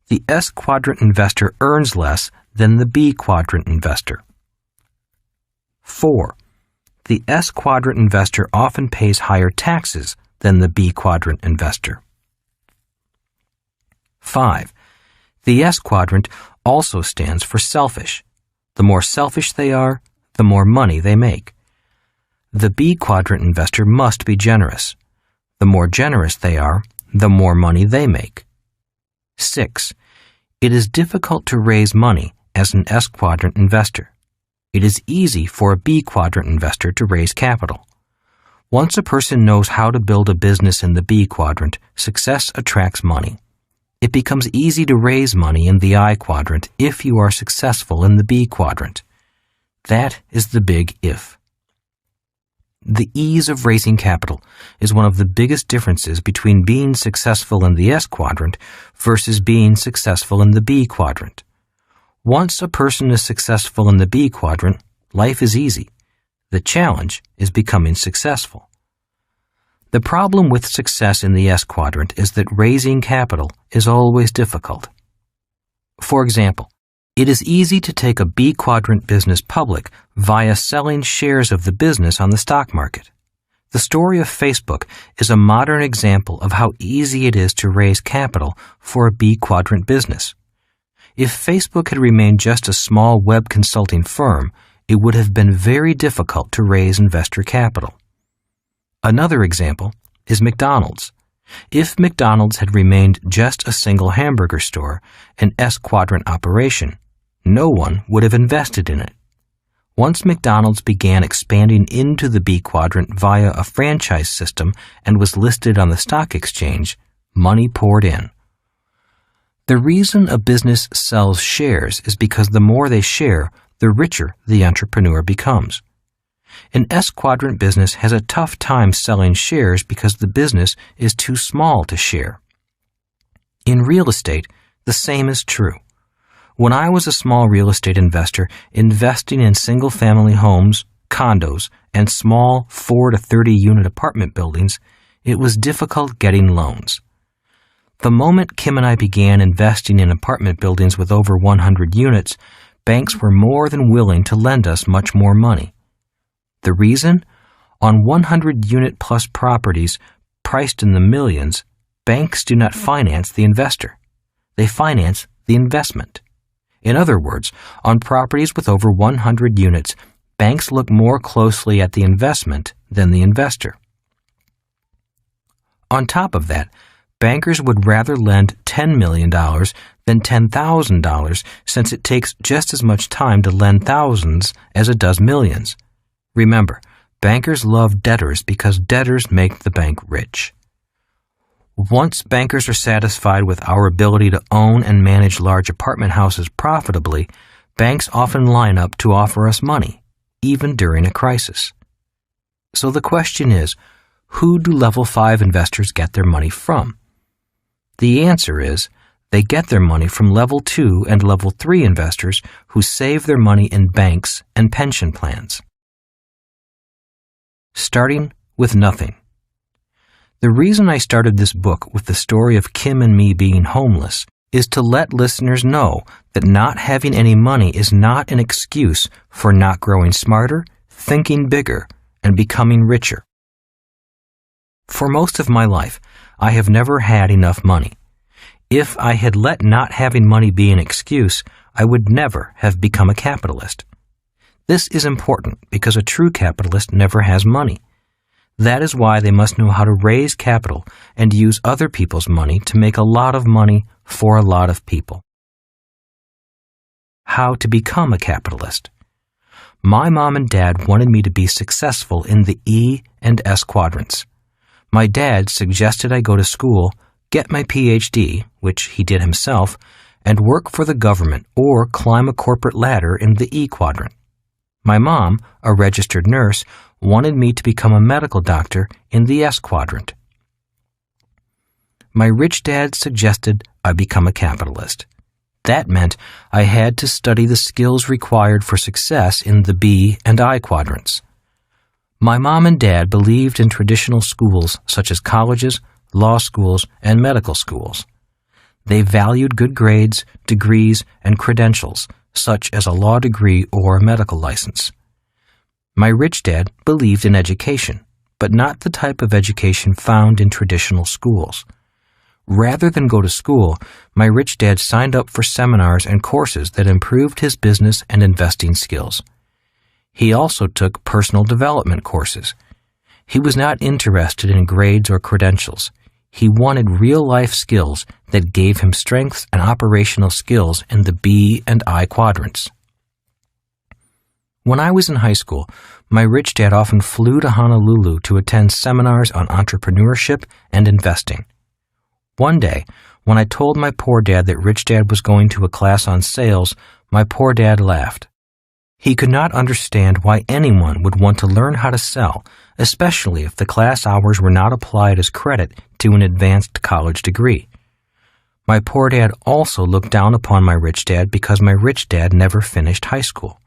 The S quadrant investor earns less than the B quadrant investor. 4. The S quadrant investor often pays higher taxes than the B quadrant investor. 5. The S quadrant also stands for selfish. The more selfish they are, the more money they make. The B quadrant investor must be generous. The more generous they are, the more money they make. 6. It is difficult to raise money as an S quadrant investor. It is easy for a B quadrant investor to raise capital. Once a person knows how to build a business in the B quadrant, success attracts money. It becomes easy to raise money in the I quadrant if you are successful in the B quadrant. That is the big if. The ease of raising capital is one of the biggest differences between being successful in the S quadrant versus being successful in the B quadrant. Once a person is successful in the B quadrant, life is easy. The challenge is becoming successful. The problem with success in the S quadrant is that raising capital is always difficult. For example, it is easy to take a B quadrant business public via selling shares of the business on the stock market. The story of Facebook is a modern example of how easy it is to raise capital for a B quadrant business. If Facebook had remained just a small web consulting firm, it would have been very difficult to raise investor capital. Another example is McDonald's. If McDonald's had remained just a single hamburger store, an S quadrant operation, no one would have invested in it. Once McDonald's began expanding into the B quadrant via a franchise system and was listed on the stock exchange, money poured in. The reason a business sells shares is because the more they share, the richer the entrepreneur becomes. An S quadrant business has a tough time selling shares because the business is too small to share. In real estate, the same is true. When I was a small real estate investor investing in single-family homes, condos, and small 4 to 30 unit apartment buildings, it was difficult getting loans. The moment Kim and I began investing in apartment buildings with over 100 units, banks were more than willing to lend us much more money. The reason? On 100-unit-plus properties priced in the millions, banks do not finance the investor. They finance the investment. In other words, on properties with over 100 units, banks look more closely at the investment than the investor. On top of that, bankers would rather lend $10 million than $10,000 since it takes just as much time to lend thousands as it does millions. Remember, bankers love debtors because debtors make the bank rich. Once bankers are satisfied with our ability to own and manage large apartment houses profitably, banks often line up to offer us money, even during a crisis. So the question is, who do level 5 investors get their money from? The answer is, they get their money from level 2 and level 3 investors who save their money in banks and pension plans. Starting with nothing. The reason I started this book with the story of Kim and me being homeless is to let listeners know that not having any money is not an excuse for not growing smarter, thinking bigger, and becoming richer. For most of my life, I have never had enough money. If I had let not having money be an excuse, I would never have become a capitalist. This is important because a true capitalist never has money. That is why they must know how to raise capital and use other people's money to make a lot of money for a lot of people. How to become a capitalist. My mom and dad wanted me to be successful in the E and S quadrants. My dad suggested I go to school, get my PhD, which he did himself, and work for the government or climb a corporate ladder in the E quadrant. My mom, a registered nurse, wanted me to become a medical doctor in the S quadrant. My rich dad suggested I become a capitalist. That meant I had to study the skills required for success in the B and I quadrants. My mom and dad believed in traditional schools such as colleges, law schools, and medical schools. They valued good grades, degrees, and credentials, such as a law degree or a medical license. My rich dad believed in education, but not the type of education found in traditional schools. Rather than go to school, my rich dad signed up for seminars and courses that improved his business and investing skills. He also took personal development courses. He was not interested in grades or credentials. He wanted real-life skills that gave him strengths and operational skills in the B and I quadrants. When I was in high school, my rich dad often flew to Honolulu to attend seminars on entrepreneurship and investing. One day, when I told my poor dad that rich dad was going to a class on sales, my poor dad laughed. He could not understand why anyone would want to learn how to sell, especially if the class hours were not applied as credit to an advanced college degree. My poor dad also looked down upon my rich dad because my rich dad never finished high school.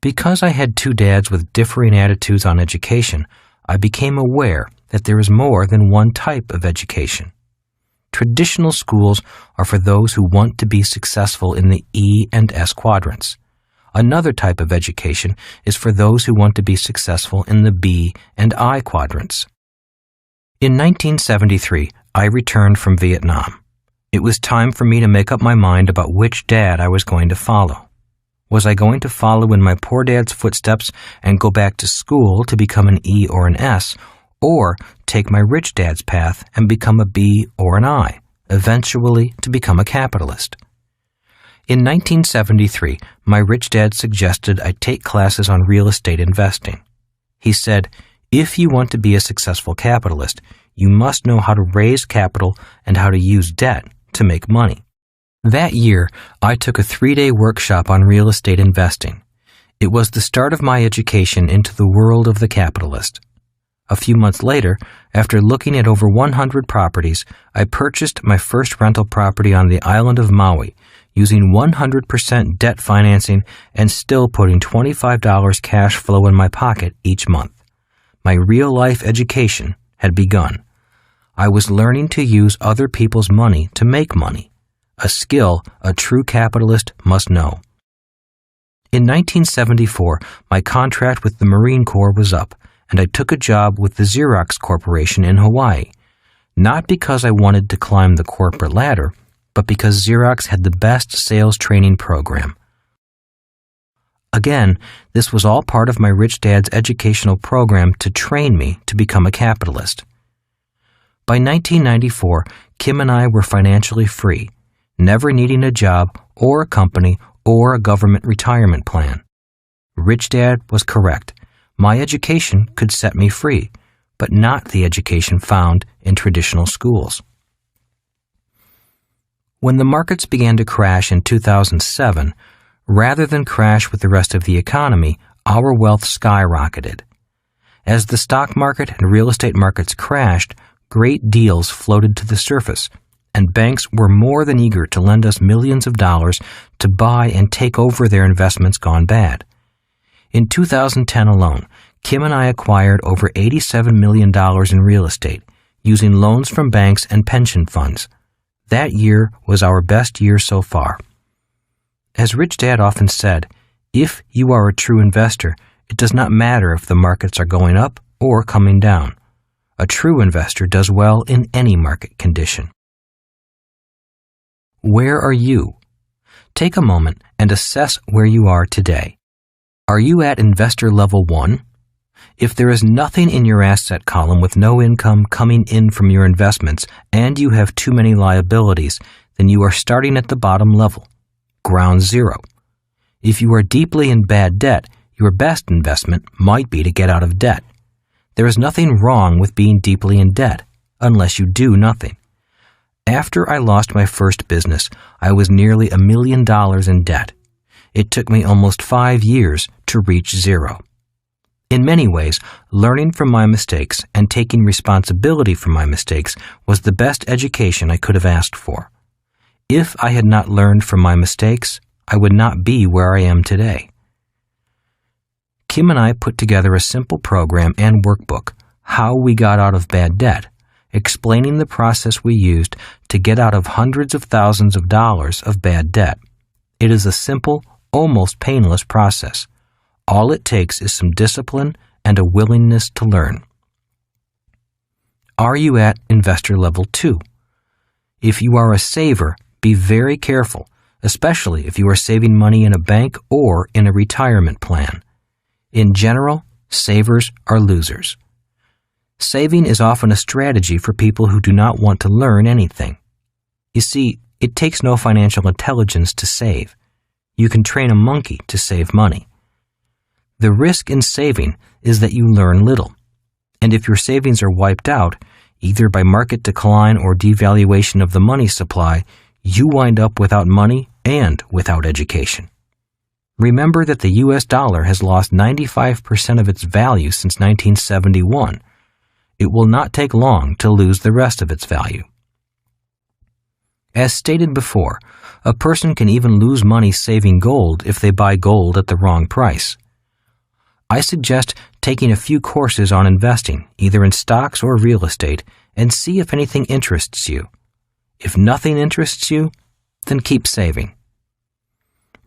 Because I had two dads with differing attitudes on education, I became aware that there is more than one type of education. Traditional schools are for those who want to be successful in the E and S quadrants. Another type of education is for those who want to be successful in the B and I quadrants. In 1973, I returned from Vietnam. It was time for me to make up my mind about which dad I was going to follow. Was I going to follow in my poor dad's footsteps and go back to school to become an E or an S, or take my rich dad's path and become a B or an I, eventually to become a capitalist? In 1973, my rich dad suggested I take classes on real estate investing. He said, if you want to be a successful capitalist, you must know how to raise capital and how to use debt to make money. That year, I took a 3-day workshop on real estate investing. It was the start of my education into the world of the capitalist. A few months later, after looking at over 100 properties, I purchased my first rental property on the island of Maui, using 100% debt financing and still putting $25 cash flow in my pocket each month. My real-life education had begun. I was learning to use other people's money to make money, a skill a true capitalist must know. In 1974, my contract with the Marine Corps was up, and I took a job with the Xerox Corporation in Hawaii, not because I wanted to climb the corporate ladder, but because Xerox had the best sales training program. Again, this was all part of my rich dad's educational program to train me to become a capitalist. By 1994, Kim and I were financially free, never needing a job or a company or a government retirement plan. Rich Dad was correct. My education could set me free, but not the education found in traditional schools. When the markets began to crash in 2007, rather than crash with the rest of the economy, our wealth skyrocketed. As the stock market and real estate markets crashed, great deals floated to the surface, and banks were more than eager to lend us millions of dollars to buy and take over their investments gone bad. In 2010 alone, Kim and I acquired over $87 million in real estate, using loans from banks and pension funds. That year was our best year so far. As Rich Dad often said, if you are a true investor, it does not matter if the markets are going up or coming down. A true investor does well in any market condition. Where are you? Take a moment and assess where you are today. Are you at investor level 1? If there is nothing in your asset column with no income coming in from your investments and you have too many liabilities, then you are starting at the bottom level, ground zero. If you are deeply in bad debt, your best investment might be to get out of debt. There is nothing wrong with being deeply in debt, unless you do nothing. After I lost my first business, I was nearly $1 million in debt. It took me almost 5 years to reach zero. In many ways, learning from my mistakes and taking responsibility for my mistakes was the best education I could have asked for. If I had not learned from my mistakes, I would not be where I am today. Kim and I put together a simple program and workbook, How We Got Out of Bad Debt, explaining the process we used to get out of hundreds of thousands of dollars of bad debt. It is a simple, almost painless process. All it takes is some discipline and a willingness to learn. Are you at investor level 2? If you are a saver, be very careful, especially if you are saving money in a bank or in a retirement plan. In general, savers are losers. Saving is often a strategy for people who do not want to learn anything. You see, it takes no financial intelligence to save. You can train a monkey to save money. The risk in saving is that you learn little. And if your savings are wiped out, either by market decline or devaluation of the money supply, you wind up without money and without education. Remember that the US dollar has lost 95% of its value since 1971. It will not take long to lose the rest of its value. As stated before, a person can even lose money saving gold if they buy gold at the wrong price. I suggest taking a few courses on investing, either in stocks or real estate, and see if anything interests you. If nothing interests you, then keep saving.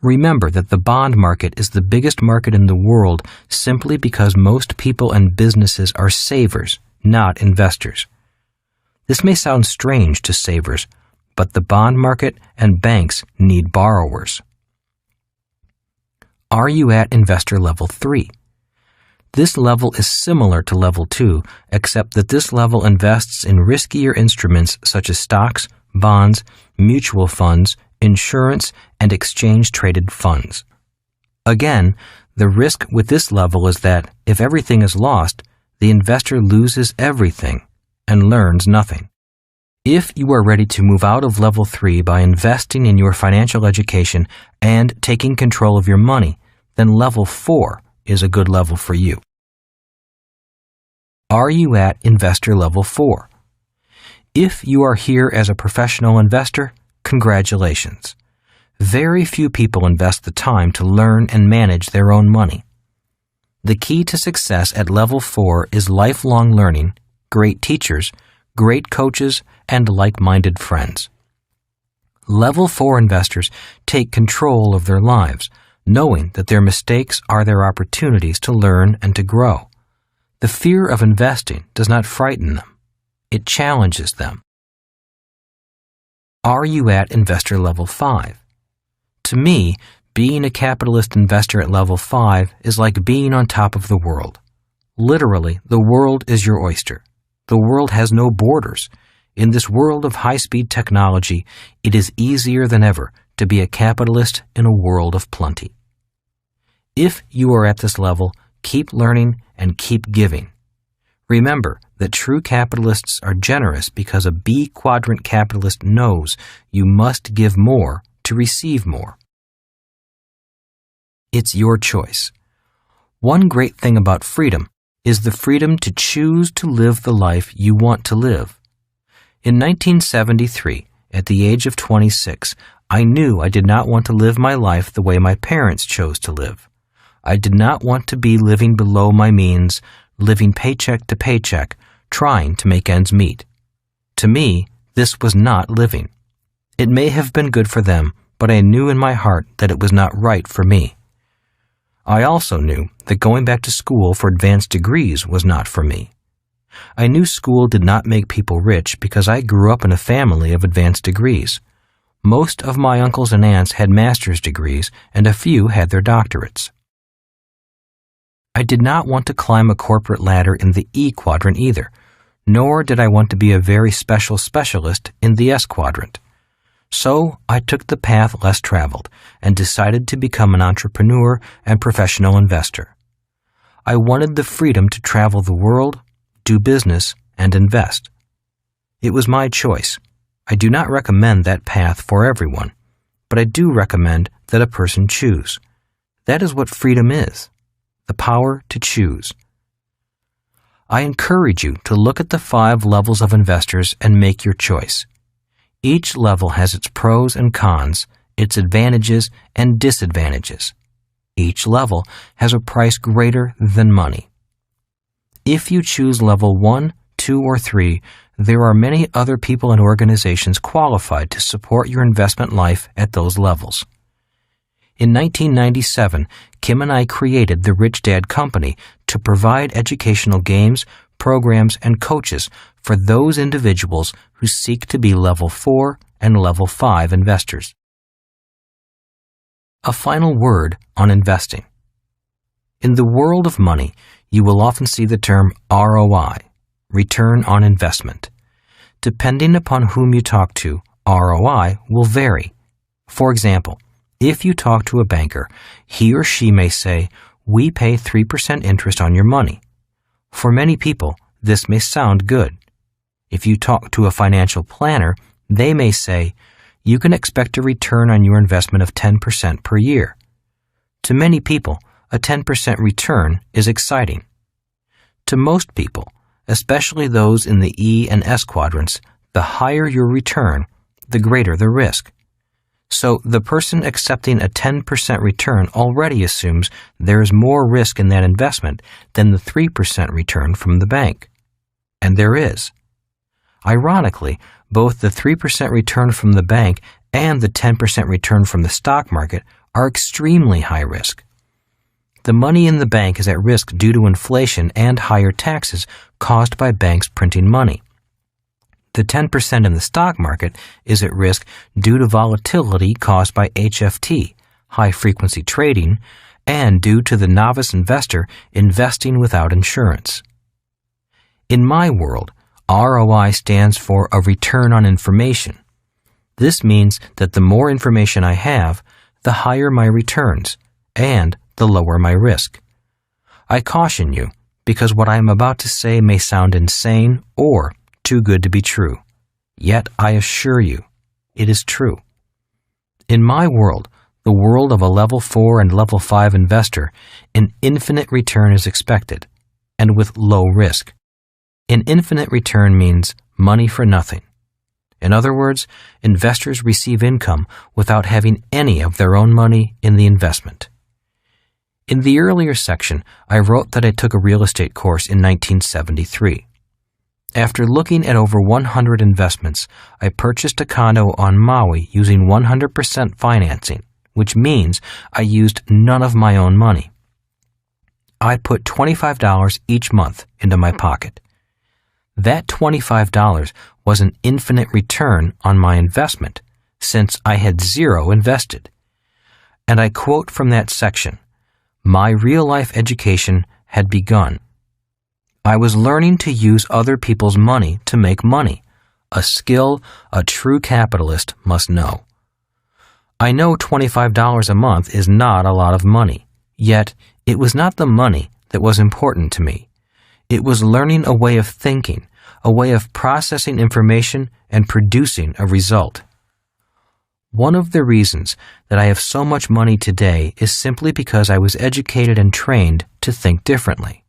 Remember that the bond market is the biggest market in the world simply because most people and businesses are savers, not investors. This may sound strange to savers, but the bond market and banks need borrowers. Are you at investor level 3? This level is similar to level 2, except that this level invests in riskier instruments such as stocks, bonds, mutual funds, insurance, and exchange-traded funds. Again, the risk with this level is that if everything is lost, the investor loses everything and learns nothing. If you are ready to move out of level 3 by investing in your financial education and taking control of your money, then level 4 is a good level for you. Are you at investor level 4? If you are here as a professional investor, congratulations. Very few people invest the time to learn and manage their own money. The key to success at level 4 is lifelong learning, great teachers, great coaches, and like-minded friends. Level 4 investors take control of their lives, knowing that their mistakes are their opportunities to learn and to grow. The fear of investing does not frighten them. It challenges them. Are you at investor level 5? To me, being a capitalist investor at level 5 is like being on top of the world. Literally, the world is your oyster. The world has no borders. In this world of high-speed technology, it is easier than ever to be a capitalist in a world of plenty. If you are at this level, keep learning and keep giving. Remember that true capitalists are generous because a B quadrant capitalist knows you must give more to receive more. It's your choice. One great thing about freedom is the freedom to choose to live the life you want to live. In 1973, at the age of 26, I knew I did not want to live my life the way my parents chose to live. I did not want to be living below my means, living paycheck to paycheck, trying to make ends meet. To me, this was not living. It may have been good for them, but I knew in my heart that it was not right for me. I also knew that going back to school for advanced degrees was not for me. I knew school did not make people rich because I grew up in a family of advanced degrees. Most of my uncles and aunts had master's degrees, and a few had their doctorates. I did not want to climb a corporate ladder in the E quadrant either, nor did I want to be a very special specialist in the S quadrant. So I took the path less traveled and decided to become an entrepreneur and professional investor. I wanted the freedom to travel the world, do business, and invest. It was my choice. I do not recommend that path for everyone, but I do recommend that a person choose. That is what freedom is, the power to choose. I encourage you to look at the 5 levels of investors and make your choice. Each level has its pros and cons, its advantages and disadvantages. Each level has a price greater than money. If you choose level 1, 2, or 3, there are many other people and organizations qualified to support your investment life at those levels. In 1997, Kim and I created the Rich Dad Company to provide educational games, programs, and coaches for those individuals who seek to be level 4 and level 5 investors. A final word on investing. In the world of money, you will often see the term ROI, return on investment. Depending upon whom you talk to, ROI will vary. For example, if you talk to a banker, he or she may say, "We pay 3% interest on your money." For many people, this may sound good. If you talk to a financial planner, they may say, "You can expect a return on your investment of 10% per year." To many people, a 10% return is exciting. To most people, especially those in the E and S quadrants, the higher your return, the greater the risk. So the person accepting a 10% return already assumes there is more risk in that investment than the 3% return from the bank. And there is. Ironically, both the 3% return from the bank and the 10% return from the stock market are extremely high risk. The money in the bank is at risk due to inflation and higher taxes caused by banks printing money. The 10% in the stock market is at risk due to volatility caused by HFT, high-frequency trading, and due to the novice investor investing without insurance. In my world, ROI stands for a return on information. This means that the more information I have, the higher my returns, and the lower my risk. I caution you, because what I am about to say may sound insane or too good to be true. Yet I assure you, it is true. In my world, the world of a level 4 and level 5 investor, an infinite return is expected, and with low risk. An infinite return means money for nothing. In other words, investors receive income without having any of their own money in the investment. In the earlier section, I wrote that I took a real estate course in 1973. After looking at over 100 investments, I purchased a condo on Maui using 100% financing, which means I used none of my own money. I put $25 each month into my pocket. That $25 was an infinite return on my investment, since I had zero invested. And I quote from that section, "My real-life education had begun. I was learning to use other people's money to make money, a skill a true capitalist must know. I know $25 a month is not a lot of money, yet it was not the money that was important to me. It was learning a way of thinking, a way of processing information and producing a result. One of the reasons that I have so much money today is simply because I was educated and trained to think differently."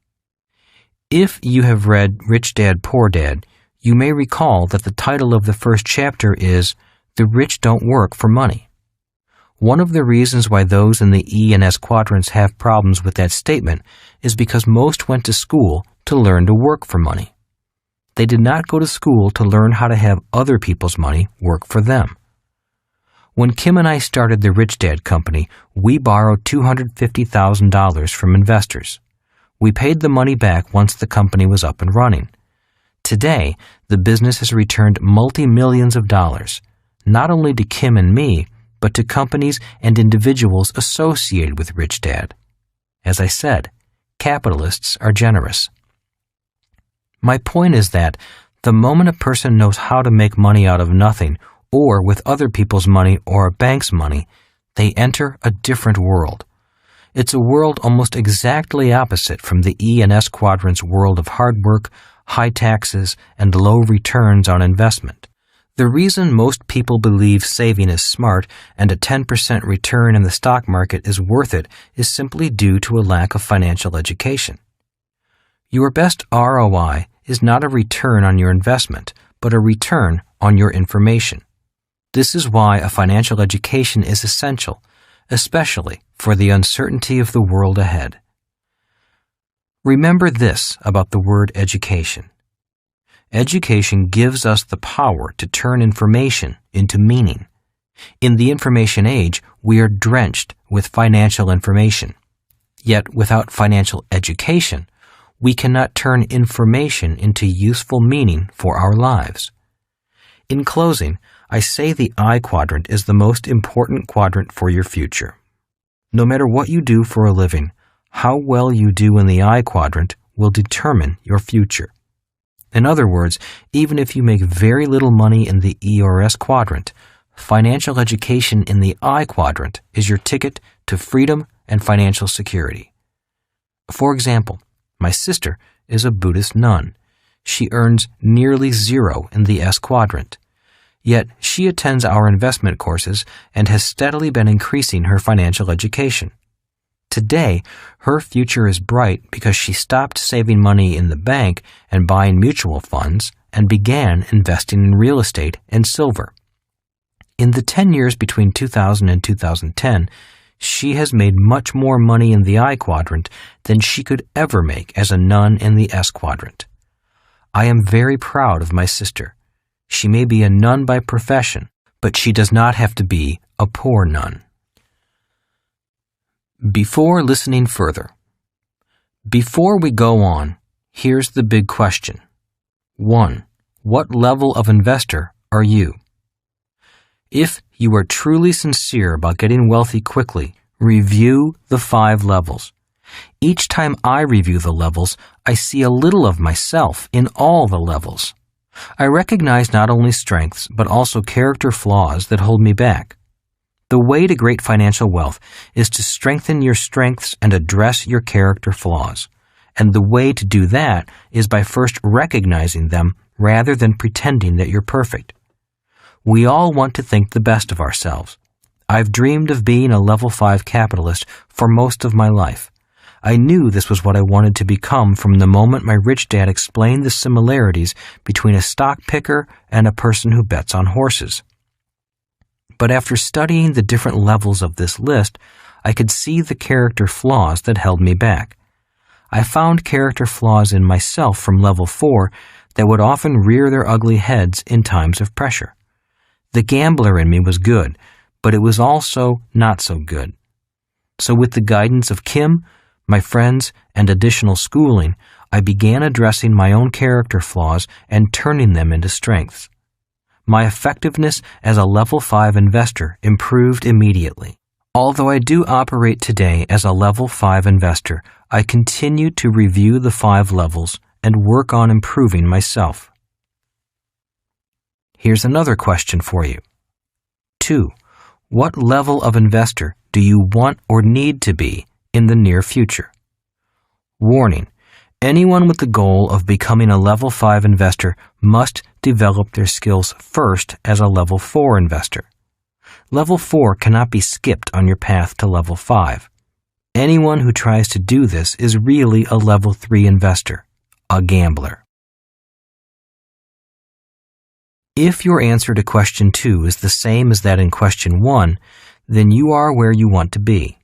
If you have read Rich Dad, Poor Dad, you may recall that the title of the first chapter is "The Rich Don't Work for Money." One of the reasons why those in the E and S quadrants have problems with that statement is because most went to school to learn to work for money. They did not go to school to learn how to have other people's money work for them. When Kim and I started the Rich Dad Company, we borrowed $250,000 from investors. We paid the money back once the company was up and running. Today, the business has returned multi-millions of dollars, not only to Kim and me, but to companies and individuals associated with Rich Dad. As I said, capitalists are generous. My point is that the moment a person knows how to make money out of nothing, or with other people's money or a bank's money, they enter a different world. It's a world almost exactly opposite from the E and S quadrants' world of hard work, high taxes, and low returns on investment. The reason most people believe saving is smart and a 10% return in the stock market is worth it is simply due to a lack of financial education. Your best ROI is not a return on your investment, but a return on your information. This is why a financial education is essential, especially for the uncertainty of the world ahead. Remember this about the word education. Education gives us the power to turn information into meaning. In the information age, we are drenched with financial information. Yet without financial education, we cannot turn information into useful meaning for our lives. In closing, I say the I quadrant is the most important quadrant for your future. No matter what you do for a living, How well you do in the I quadrant will determine your future. In other words, even if you make very little money in the E or S quadrant, financial education in the I quadrant is your ticket to freedom and financial security. For example, my sister is a Buddhist nun. She earns nearly zero in the S quadrant. Yet she attends our investment courses and has steadily been increasing her financial education. Today, her future is bright because she stopped saving money in the bank and buying mutual funds and began investing in real estate and silver. In the 10 years between 2000 and 2010, she has made much more money in the I quadrant than she could ever make as a nun in the S quadrant. I am very proud of my sister. She may be a nun by profession, but she does not have to be a poor nun. Before listening further. Before we go on, here's the big question. 1. What level of investor are you? If you are truly sincere about getting wealthy quickly, review the 5 levels. Each time I review the levels, I see a little of myself in all the levels. I recognize not only strengths, but also character flaws that hold me back. The way to great financial wealth is to strengthen your strengths and address your character flaws. And the way to do that is by first recognizing them rather than pretending that you're perfect. We all want to think the best of ourselves. I've dreamed of being a level 5 capitalist for most of my life. I knew this was what I wanted to become from the moment my rich dad explained the similarities between a stock picker and a person who bets on horses. But after studying the different levels of this list, I could see the character flaws that held me back. I found character flaws in myself from level 4 that would often rear their ugly heads in times of pressure. The gambler in me was good, but it was also not so good. So with the guidance of Kim, my friends, and additional schooling, I began addressing my own character flaws and turning them into strengths. My effectiveness as a level 5 investor improved immediately. Although I do operate today as a level 5 investor, I continue to review the 5 levels and work on improving myself. Here's another question for you. 2. What level of investor do you want or need to be in the near future? Warning: anyone with the goal of becoming a level 5 investor must develop their skills first as a level 4 investor. Level 4 cannot be skipped on your path to level 5. Anyone who tries to do this is really a level 3 investor, a gambler. If your answer to question 2 is the same as that in question 1, then you are where you want to be.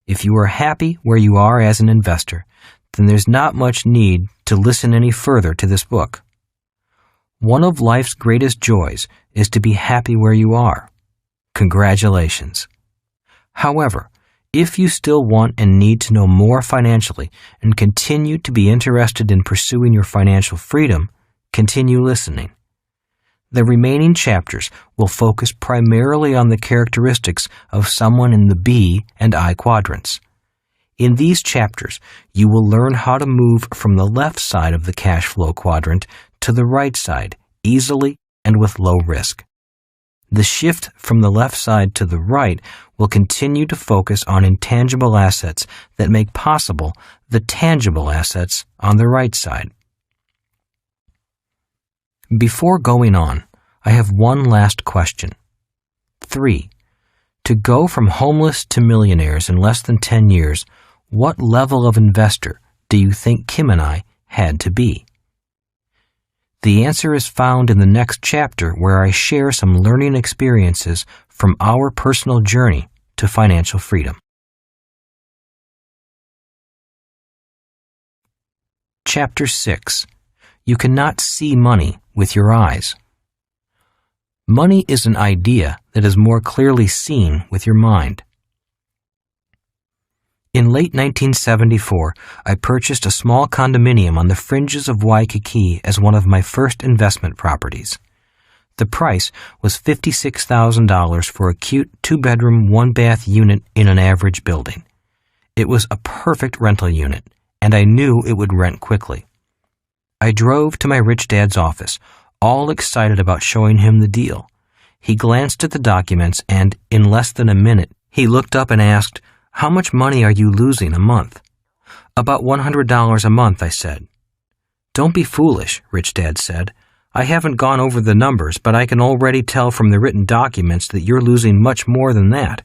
If you are happy where you are as an investor, then there's not much need to listen any further to this book. One of life's greatest joys is to be happy where you are. Congratulations. However, if you still want and need to know more financially and continue to be interested in pursuing your financial freedom, continue listening. The remaining chapters will focus primarily on the characteristics of someone in the B and I quadrants. In these chapters, you will learn how to move from the left side of the cash flow quadrant to the right side easily and with low risk. The shift from the left side to the right will continue to focus on intangible assets that make possible the tangible assets on the right side. Before going on, I have one last question. 3. To go from homeless to millionaires in less than 10 years, what level of investor do you think Kim and I had to be? The answer is found in the next chapter, where I share some learning experiences from our personal journey to financial freedom. Chapter 6. You cannot see money with your eyes. Money is an idea that is more clearly seen with your mind. In late 1974, I purchased a small condominium on the fringes of Waikiki as one of my first investment properties. The price was $56,000 for a cute 2-bedroom, 1-bath unit in an average building. It was a perfect rental unit, and I knew it would rent quickly. I drove to my rich dad's office, all excited about showing him the deal. He glanced at the documents, and in less than a minute, he looked up and asked, "How much money are you losing a month?" "About $100 a month," I said. "Don't be foolish," Rich Dad said. "I haven't gone over the numbers, but I can already tell from the written documents that you're losing much more than that.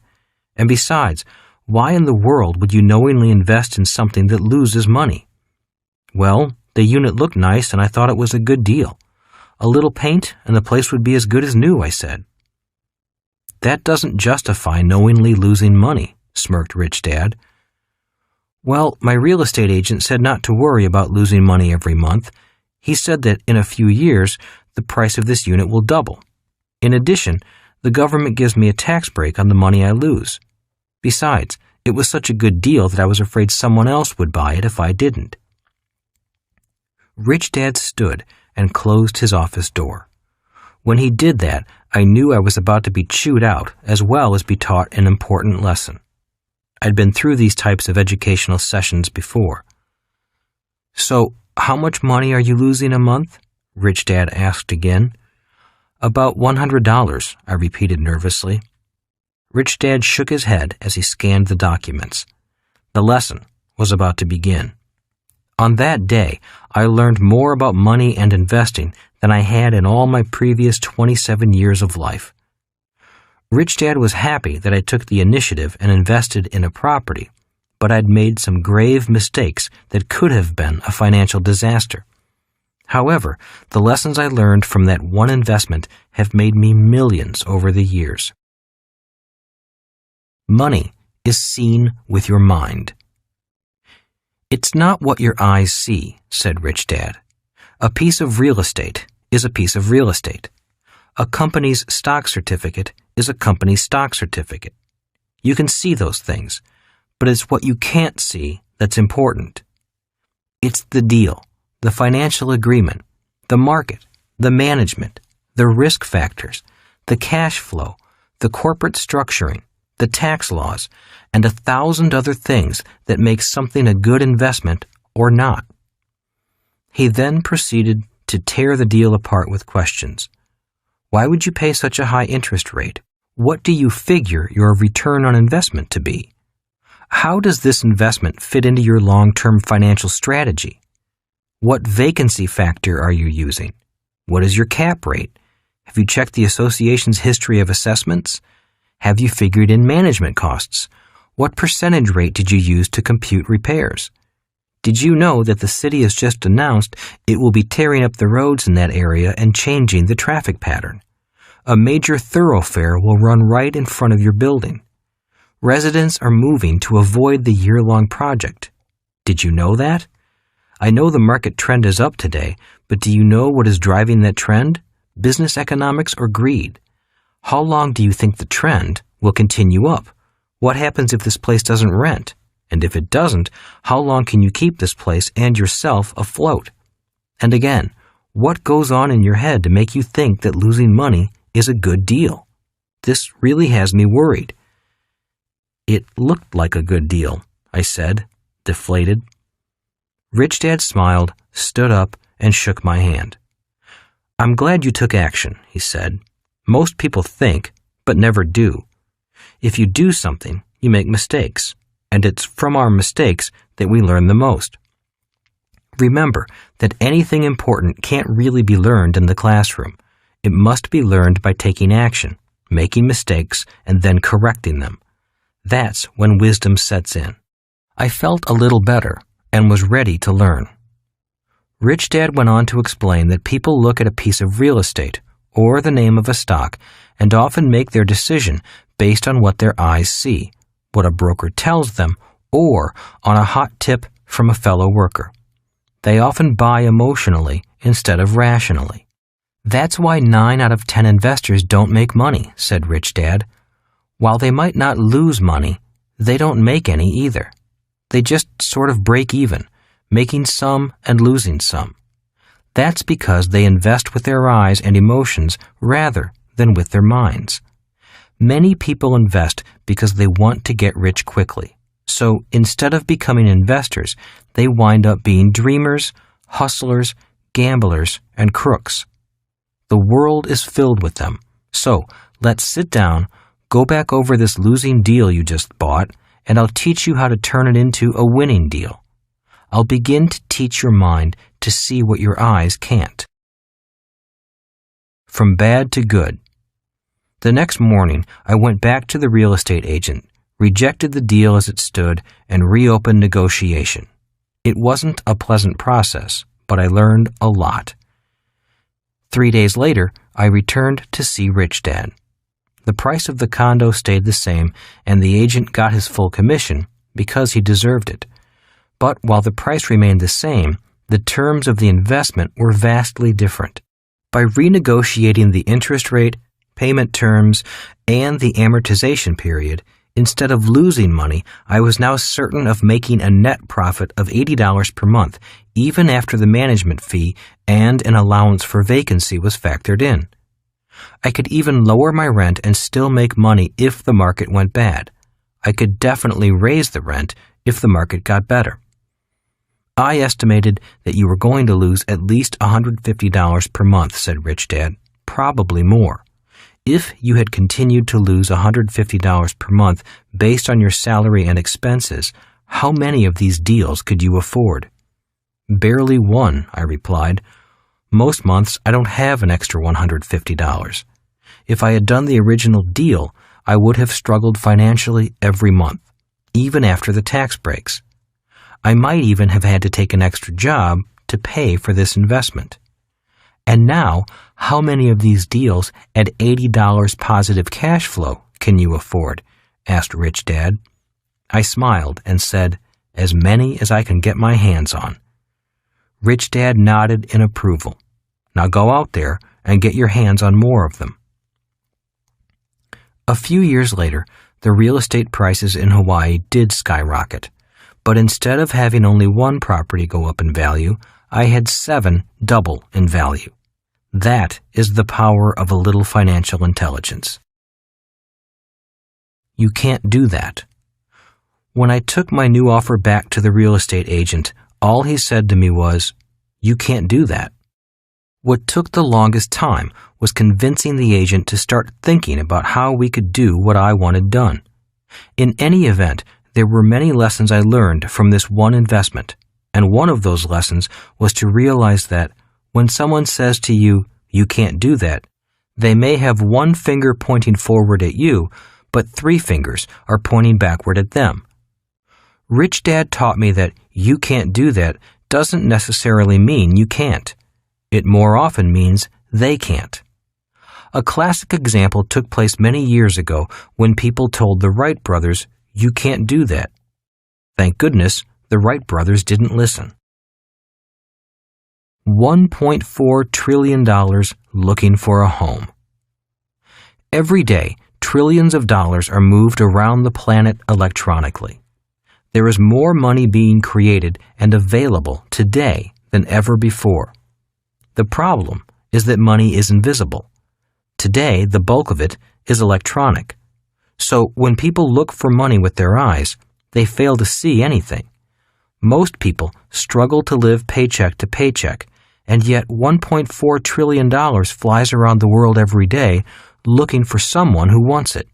And besides, why in the world would you knowingly invest in something that loses money?" "Well, the unit looked nice and I thought it was a good deal. A little paint and the place would be as good as new," I said. "That doesn't justify knowingly losing money," smirked Rich Dad. "Well, my real estate agent said not to worry about losing money every month. He said that in a few years, the price of this unit will double. In addition, the government gives me a tax break on the money I lose. Besides, it was such a good deal that I was afraid someone else would buy it if I didn't." Rich Dad stood and closed his office door. When he did that, I knew I was about to be chewed out as well as be taught an important lesson. I'd been through these types of educational sessions before. "So, how much money are you losing a month?" Rich Dad asked again. "About $100, I repeated nervously. Rich Dad shook his head as he scanned the documents. The lesson was about to begin. On that day, I learned more about money and investing than I had in all my previous 27 years of life. Rich Dad was happy that I took the initiative and invested in a property, but I'd made some grave mistakes that could have been a financial disaster. However, the lessons I learned from that one investment have made me millions over the years. Money is seen with your mind. "It's not what your eyes see," said Rich Dad. "A piece of real estate is a piece of real estate. A company's stock certificate is a company's stock certificate. You can see those things, but it's what you can't see that's important. It's the deal, the financial agreement, the market, the management, the risk factors, the cash flow, the corporate structuring, the tax laws, and 1,000 other things that make something a good investment or not." He then proceeded to tear the deal apart with questions. "Why would you pay such a high interest rate? What do you figure your return on investment to be? How does this investment fit into your long-term financial strategy? What vacancy factor are you using? What is your cap rate? Have you checked the association's history of assessments? Have you figured in management costs? What percentage rate did you use to compute repairs? Did you know that the city has just announced it will be tearing up the roads in that area and changing the traffic pattern? A major thoroughfare will run right in front of your building. Residents are moving to avoid the year-long project. Did you know that? I know the market trend is up today, but do you know what is driving that trend? Business economics or greed? How long do you think the trend will continue up? What happens if this place doesn't rent? And if it doesn't, how long can you keep this place and yourself afloat? And again, what goes on in your head to make you think that losing money is a good deal? This really has me worried." "It looked like a good deal," I said, deflated. Rich Dad smiled, stood up, and shook my hand. "I'm glad you took action," he said. "Most people think, but never do. If you do something, you make mistakes, and it's from our mistakes that we learn the most. Remember that anything important can't really be learned in the classroom. It must be learned by taking action, making mistakes, and then correcting them. That's when wisdom sets in." I felt a little better and was ready to learn. Rich Dad went on to explain that people look at a piece of real estate or the name of a stock and often make their decision based on what their eyes see, what a broker tells them, or on a hot tip from a fellow worker. They often buy emotionally instead of rationally. "That's why 9 out of 10 investors don't make money," said Rich Dad. "While they might not lose money, they don't make any either. They just sort of break even, making some and losing some. That's because they invest with their eyes and emotions rather than with their minds. Many people invest because they want to get rich quickly, So instead of becoming investors, they wind up being dreamers, hustlers, gamblers, and crooks. The world is filled with them. So let's sit down, go back over this losing deal you just bought, and I'll teach you how to turn it into a winning deal. I'll begin to teach your mind to see what your eyes can't. From bad to good. The next morning, I went back to the real estate agent, rejected the deal as it stood, and reopened negotiation. It wasn't a pleasant process, but I learned a lot. 3 days later, I returned to see Rich Dad. The price of the condo stayed the same, and the agent got his full commission because he deserved it. But while the price remained the same, the terms of the investment were vastly different. By renegotiating the interest rate, payment terms, and the amortization period, instead of losing money, I was now certain of making a net profit of $80 per month, even after the management fee and an allowance for vacancy was factored in. I could even lower my rent and still make money if the market went bad. I could definitely raise the rent if the market got better. I estimated that you were going to lose at least $150 per month, said Rich Dad, probably more. If you had continued to lose $150 per month based on your salary and expenses, how many of these deals could you afford? Barely one, I replied. Most months I don't have an extra $150. If I had done the original deal, I would have struggled financially every month, even after the tax breaks. I might even have had to take an extra job to pay for this investment. And now, how many of these deals at $80 positive cash flow can you afford? Asked Rich Dad. I smiled and said, as many as I can get my hands on. Rich Dad nodded in approval. Now go out there and get your hands on more of them. A few years later, the real estate prices in Hawaii did skyrocket. But instead of having only one property go up in value, I had 7 double in value. That is the power of a little financial intelligence. You can't do that. When I took my new offer back to the real estate agent, all he said to me was, "You can't do that." What took the longest time was convincing the agent to start thinking about how we could do what I wanted done. In any event, there were many lessons I learned from this one investment, and one of those lessons was to realize that when someone says to you, "You can't do that," they may have one finger pointing forward at you, but 3 fingers are pointing backward at them. Rich Dad taught me that "you can't do that" doesn't necessarily mean you can't. It more often means they can't. A classic example took place many years ago when people told the Wright brothers, "You can't do that." Thank goodness the Wright brothers didn't listen. $1.4 trillion looking for a home. Every day, trillions of dollars are moved around the planet electronically. There is more money being created and available today than ever before. The problem is that money is invisible. Today, the bulk of it is electronic. So when people look for money with their eyes, they fail to see anything. Most people struggle to live paycheck to paycheck, and yet $1.4 trillion flies around the world every day looking for someone who wants it.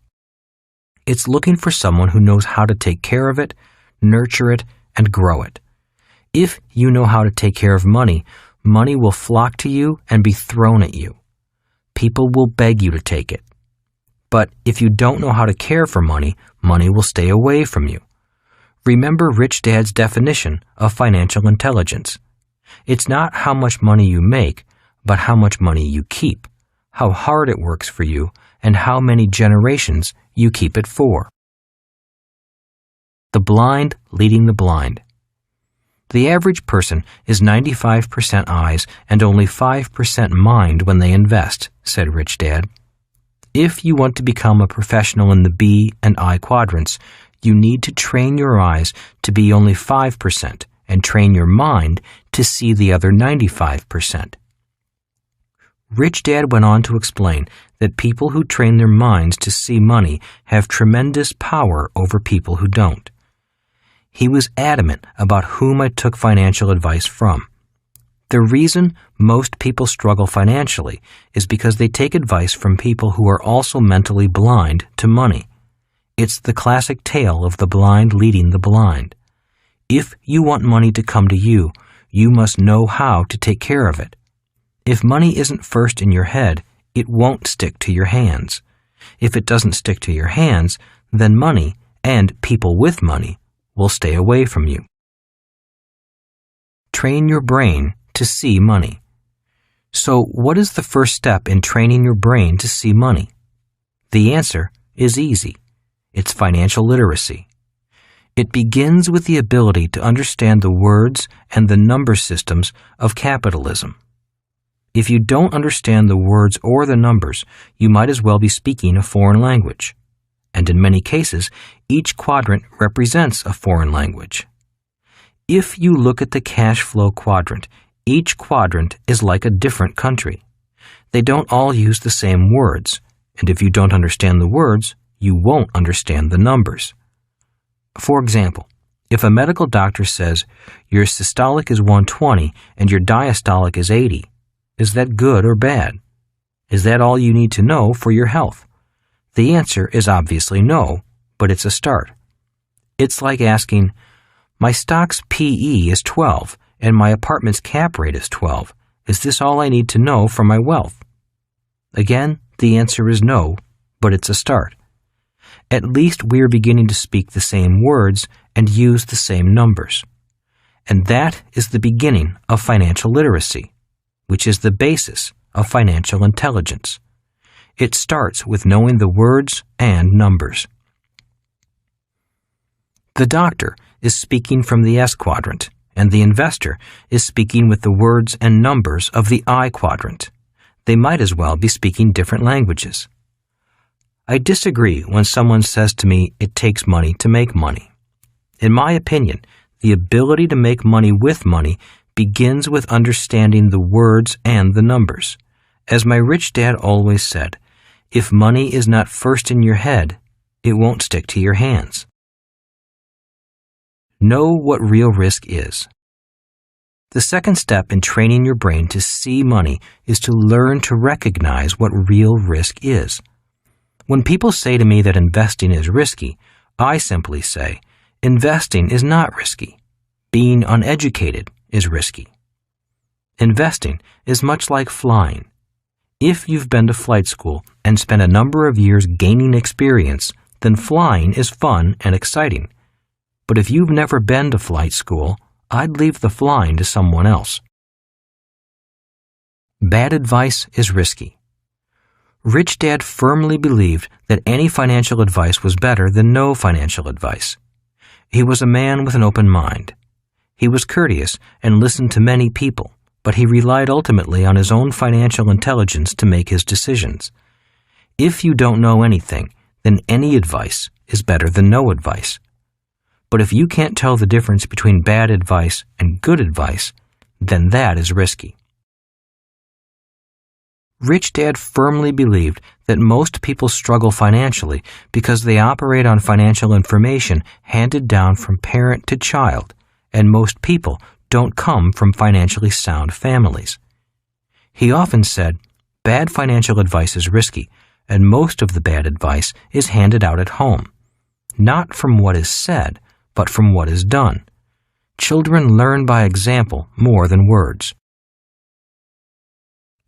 It's looking for someone who knows how to take care of it, nurture it, and grow it. If you know how to take care of money, money will flock to you and be thrown at you. People will beg you to take it. But if you don't know how to care for money, money will stay away from you. Remember Rich Dad's definition of financial intelligence. It's not how much money you make, but how much money you keep, how hard it works for you, and how many generations you keep it for. The blind leading the blind. The average person is 95% eyes and only 5% mind when they invest, said Rich Dad. If you want to become a professional in the B and I quadrants, you need to train your eyes to be only 5% and train your mind to see the other 95%. Rich Dad went on to explain that people who train their minds to see money have tremendous power over people who don't. He was adamant about whom I took financial advice from. The reason most people struggle financially is because they take advice from people who are also mentally blind to money. It's the classic tale of the blind leading the blind. If you want money to come to you, you must know how to take care of it. If money isn't first in your head, it won't stick to your hands. If it doesn't stick to your hands, then money, and people with money, will stay away from you. Train your brain to see money. So, what is the first step in training your brain to see money? The answer is easy. It's financial literacy. It begins with the ability to understand the words and the number systems of capitalism. If you don't understand the words or the numbers, you might as well be speaking a foreign language. And in many cases, each quadrant represents a foreign language. If you look at the cash flow quadrant, each quadrant is like a different country. They don't all use the same words, and if you don't understand the words, you won't understand the numbers. For example, if a medical doctor says your systolic is 120 and your diastolic is 80, is that good or bad? Is that all you need to know for your health? The answer is obviously no, but it's a start. It's like asking, my stock's PE is 12 and my apartment's cap rate is 12. Is this all I need to know for my wealth? Again, the answer is no, but it's a start. At least we're beginning to speak the same words and use the same numbers. And that is the beginning of financial literacy, which is the basis of financial intelligence. It starts with knowing the words and numbers. The doctor is speaking from the S quadrant, and the investor is speaking with the words and numbers of the I quadrant. They might as well be speaking different languages. I disagree when someone says to me it takes money to make money. In my opinion, the ability to make money with money begins with understanding the words and the numbers. As my rich dad always said, if money is not first in your head, it won't stick to your hands. Know what real risk is. The second step in training your brain to see money is to learn to recognize what real risk is. When people say to me that investing is risky, I simply say, investing is not risky. Being uneducated is risky. Investing is much like flying. If you've been to flight school and spent a number of years gaining experience, then flying is fun and exciting. But if you've never been to flight school, I'd leave the flying to someone else. Bad advice is risky. Rich Dad firmly believed that any financial advice was better than no financial advice. He was a man with an open mind. He was courteous and listened to many people, but he relied ultimately on his own financial intelligence to make his decisions. If you don't know anything, then any advice is better than no advice. But if you can't tell the difference between bad advice and good advice, then that is risky. Rich Dad firmly believed that most people struggle financially because they operate on financial information handed down from parent to child, and most people don't come from financially sound families. He often said, bad financial advice is risky, and most of the bad advice is handed out at home, not from what is said, but from what is done. Children learn by example more than words.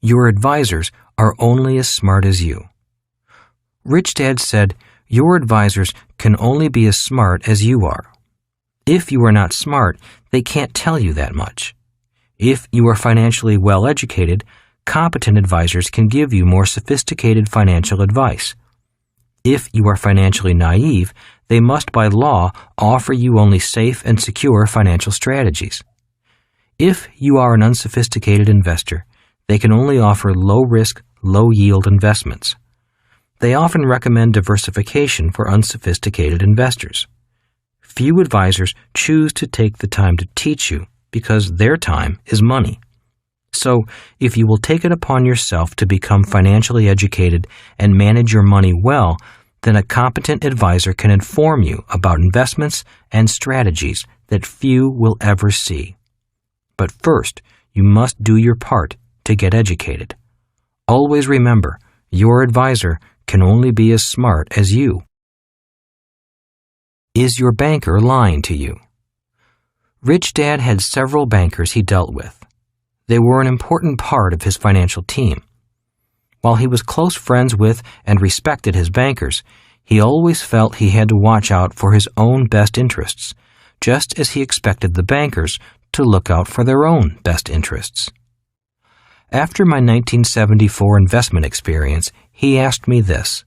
Your advisors are only as smart as you. Rich Dad said, your advisors can only be as smart as you are. If you are not smart, they can't tell you that much. If you are financially well educated, competent advisors can give you more sophisticated financial advice. If you are financially naive, they must by law offer you only safe and secure financial strategies. If you are an unsophisticated investor, they can only offer low-risk, low-yield investments. They often recommend diversification for unsophisticated investors. Few advisors choose to take the time to teach you because their time is money. So, if you will take it upon yourself to become financially educated and manage your money well, then a competent advisor can inform you about investments and strategies that few will ever see. But first, you must do your part to get educated. Always remember, your advisor can only be as smart as you. Is your banker lying to you? Rich Dad had several bankers he dealt with. They were an important part of his financial team. While he was close friends with and respected his bankers, he always felt he had to watch out for his own best interests, just as he expected the bankers to look out for their own best interests. After my 1974 investment experience, he asked me this: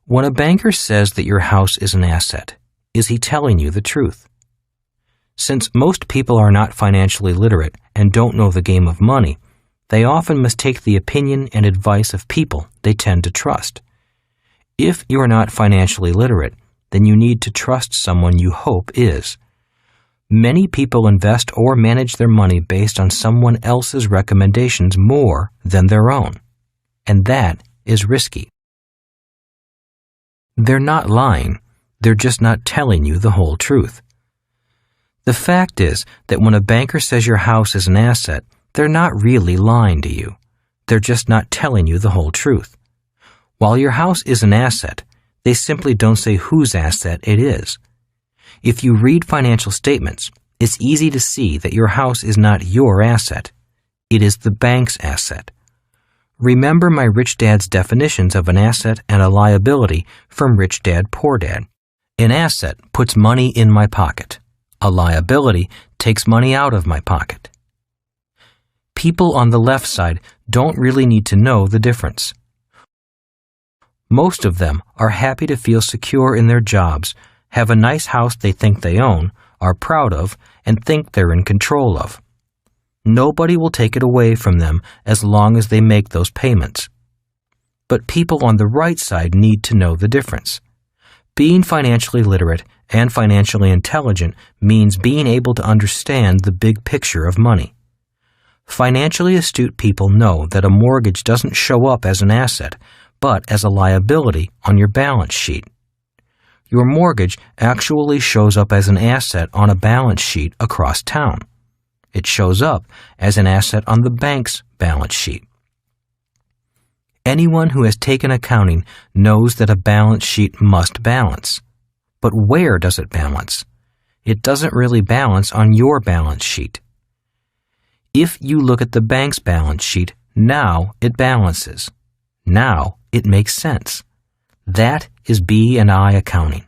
when a banker says that your house is an asset, is he telling you the truth? Since most people are not financially literate and don't know the game of money, they often mistake the opinion and advice of people they tend to trust. If you are not financially literate, then you need to trust someone you hope is. Many people invest or manage their money based on someone else's recommendations more than their own, and that is risky. They're not lying, they're just not telling you the whole truth. The fact is that when a banker says your house is an asset, they're not really lying to you. They're just not telling you the whole truth. While your house is an asset, they simply don't say whose asset it is. If you read financial statements, it's easy to see that your house is not your asset. It is the bank's asset. Remember my Rich Dad's definitions of an asset and a liability from Rich Dad, Poor Dad. An asset puts money in my pocket. A liability takes money out of my pocket. People on the left side don't really need to know the difference. Most of them are happy to feel secure in their jobs, have a nice house they think they own, are proud of, and think they're in control of. Nobody will take it away from them as long as they make those payments. But people on the right side need to know the difference. Being financially literate and financially intelligent means being able to understand the big picture of money. Financially astute people know that a mortgage doesn't show up as an asset, but as a liability on your balance sheet. Your mortgage actually shows up as an asset on a balance sheet across town. It shows up as an asset on the bank's balance sheet. Anyone who has taken accounting knows that a balance sheet must balance. But where does it balance? It doesn't really balance on your balance sheet. If you look at the bank's balance sheet, now it balances. Now it makes sense. That is B&I accounting.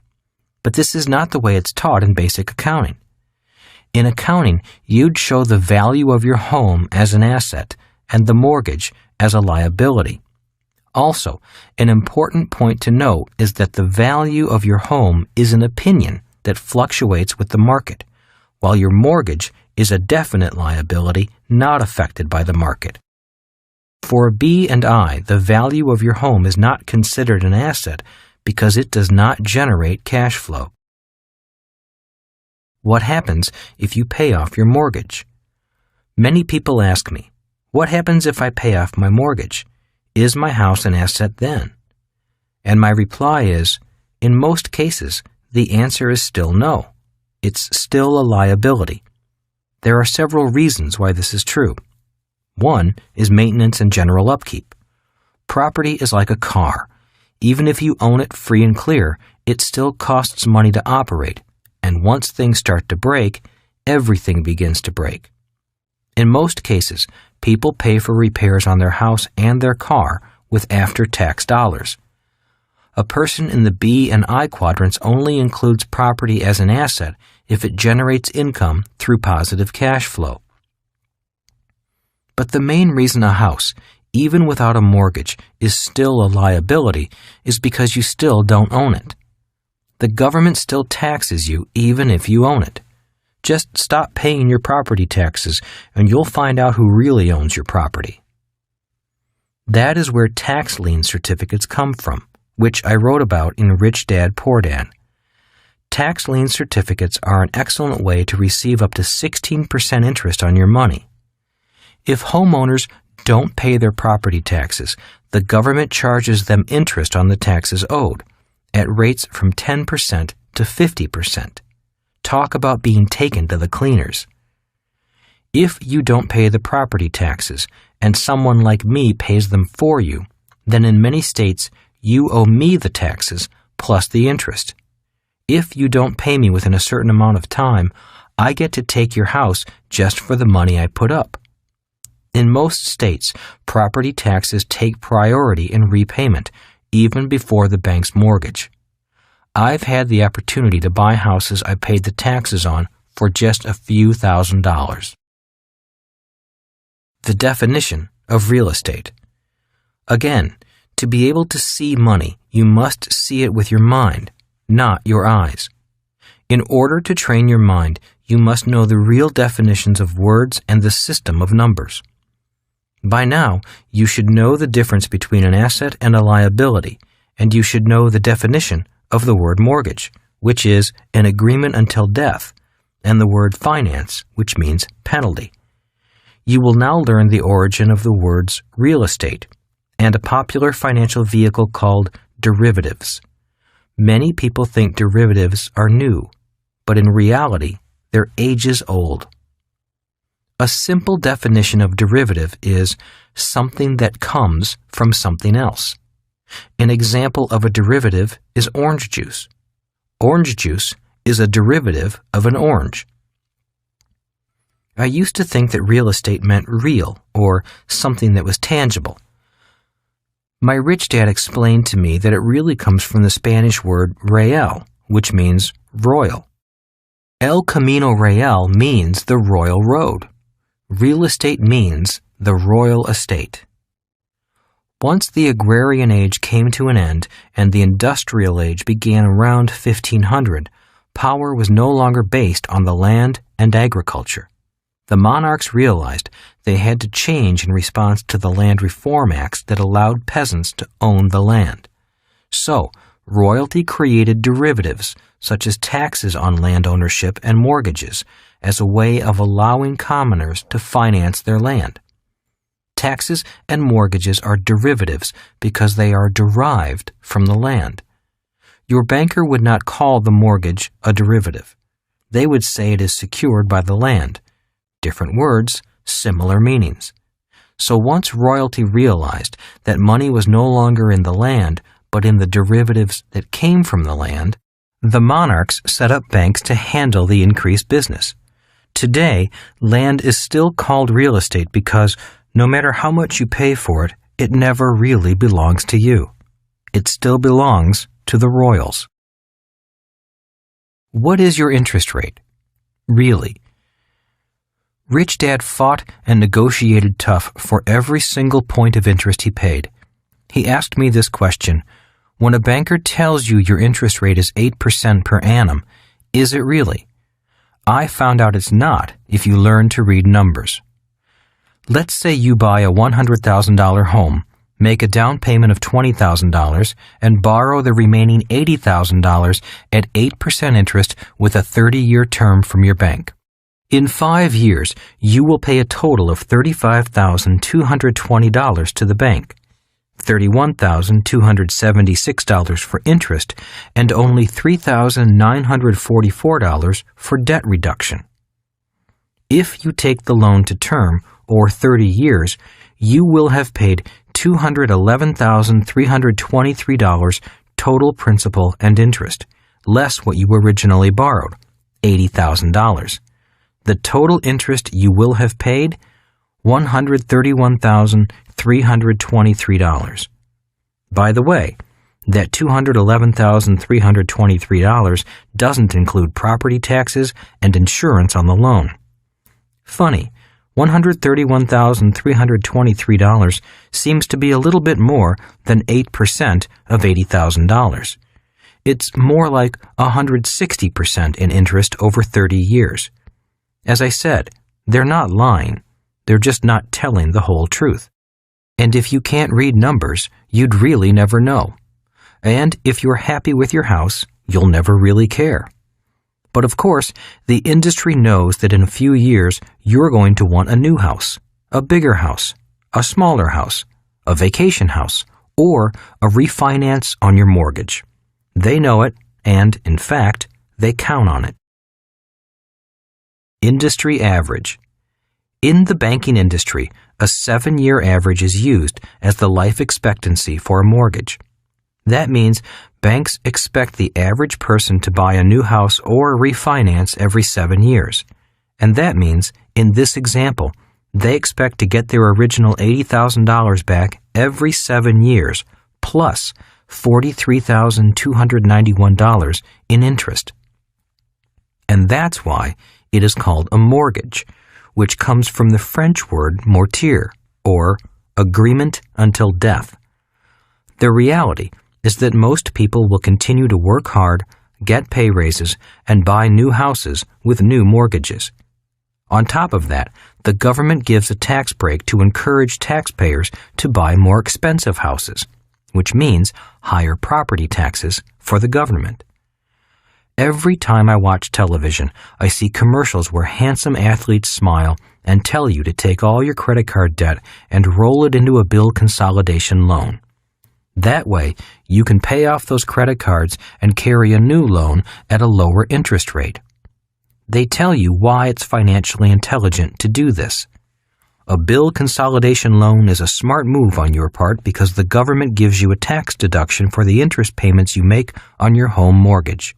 But this is not the way it's taught in basic accounting. In accounting, you'd show the value of your home as an asset and the mortgage as a liability. Also, an important point to note is that the value of your home is an opinion that fluctuates with the market, while your mortgage is a definite liability not affected by the market. For B&I, the value of your home is not considered an asset because it does not generate cash flow. What happens if you pay off your mortgage? Many people ask me, what happens if I pay off my mortgage? Is my house an asset then? And my reply is, in most cases, the answer is still no. It's still a liability. There are several reasons why this is true. One is maintenance and general upkeep. Property is like a car. Even if you own it free and clear, it still costs money to operate, and once things start to break, everything begins to break. In most cases, people pay for repairs on their house and their car with after-tax dollars. A person in the B and I quadrants only includes property as an asset if it generates income through positive cash flow. But the main reason a house, even without a mortgage, is still a liability is because you still don't own it. The government still taxes you even if you own it. Just stop paying your property taxes and you'll find out who really owns your property. That is where tax lien certificates come from, which I wrote about in Rich Dad, Poor Dad. Tax lien certificates are an excellent way to receive up to 16% interest on your money. If homeowners don't pay their property taxes, the government charges them interest on the taxes owed, at rates from 10% to 50%. Talk about being taken to the cleaners. If you don't pay the property taxes and someone like me pays them for you, then in many states you owe me the taxes plus the interest. If you don't pay me within a certain amount of time, I get to take your house just for the money I put up. In most states, property taxes take priority in repayment, even before the bank's mortgage. I've had the opportunity to buy houses I paid the taxes on for just a few $1,000s. The definition of real estate. Again, to be able to see money, you must see it with your mind, not your eyes. In order to train your mind, you must know the real definitions of words and the system of numbers. By now, you should know the difference between an asset and a liability, and you should know the definition of the word mortgage, which is an agreement until death, and the word finance, which means penalty. You will now learn the origin of the words real estate and a popular financial vehicle called derivatives. Many people think derivatives are new, but in reality, they're ages old. A simple definition of derivative is something that comes from something else. An example of a derivative is orange juice. Orange juice is a derivative of an orange. I used to think that real estate meant real, or something that was tangible. My rich dad explained to me that it really comes from the Spanish word real, which means royal. El Camino Real means the royal road. Real estate means the royal estate. Once the agrarian age came to an end and the industrial age began around 1500, power was no longer based on the land and agriculture. The monarchs realized they had to change in response to the Land Reform Acts that allowed peasants to own the land. So, royalty created derivatives, such as taxes on land ownership and mortgages, as a way of allowing commoners to finance their land. Taxes and mortgages are derivatives because they are derived from the land. Your banker would not call the mortgage a derivative. They would say it is secured by the land. Different words, similar meanings. So once royalty realized that money was no longer in the land, but in the derivatives that came from the land, the monarchs set up banks to handle the increased business. Today, land is still called real estate because no matter how much you pay for it, it never really belongs to you. It still belongs to the royals. What is your interest rate? Really? Rich Dad fought and negotiated tough for every single point of interest he paid. He asked me this question: when a banker tells you your interest rate is 8% per annum, is it really? I found out it's not if you learn to read numbers. Let's say you buy a $100,000 home, make a down payment of $20,000, and borrow the remaining $80,000 at 8% interest with a 30-year term from your bank. In 5 years, you will pay a total of $35,220 to the bank, $31,276 for interest, and only $3,944 for debt reduction. If you take the loan to term, or 30 years, you will have paid $211,323 total principal and interest, less what you originally borrowed, $80,000. The total interest you will have paid, $131,323. By the way, that $211,323 doesn't include property taxes and insurance on the loan. Funny, $131,323 seems to be a little bit more than 8% of $80,000. It's more like 160% in interest over 30 years. As I said, they're not lying. They're just not telling the whole truth. And if you can't read numbers, you'd really never know. And if you're happy with your house, you'll never really care. But of course, the industry knows that in a few years, you're going to want a new house, a bigger house, a smaller house, a vacation house, or a refinance on your mortgage. They know it, and, in fact, they count on it. Industry average. In the banking industry, a 7-year average is used as the life expectancy for a mortgage. That means banks expect the average person to buy a new house or refinance every 7 years. And that means, in this example, they expect to get their original $80,000 back every 7 years, plus $43,291 in interest. And that's why it is called a mortgage, which comes from the French word mortier, or agreement until death. The reality is that most people will continue to work hard, get pay raises, and buy new houses with new mortgages. On top of that, the government gives a tax break to encourage taxpayers to buy more expensive houses, which means higher property taxes for the government. Every time I watch television, I see commercials where handsome athletes smile and tell you to take all your credit card debt and roll it into a bill consolidation loan. That way, you can pay off those credit cards and carry a new loan at a lower interest rate. They tell you why it's financially intelligent to do this. A bill consolidation loan is a smart move on your part because the government gives you a tax deduction for the interest payments you make on your home mortgage.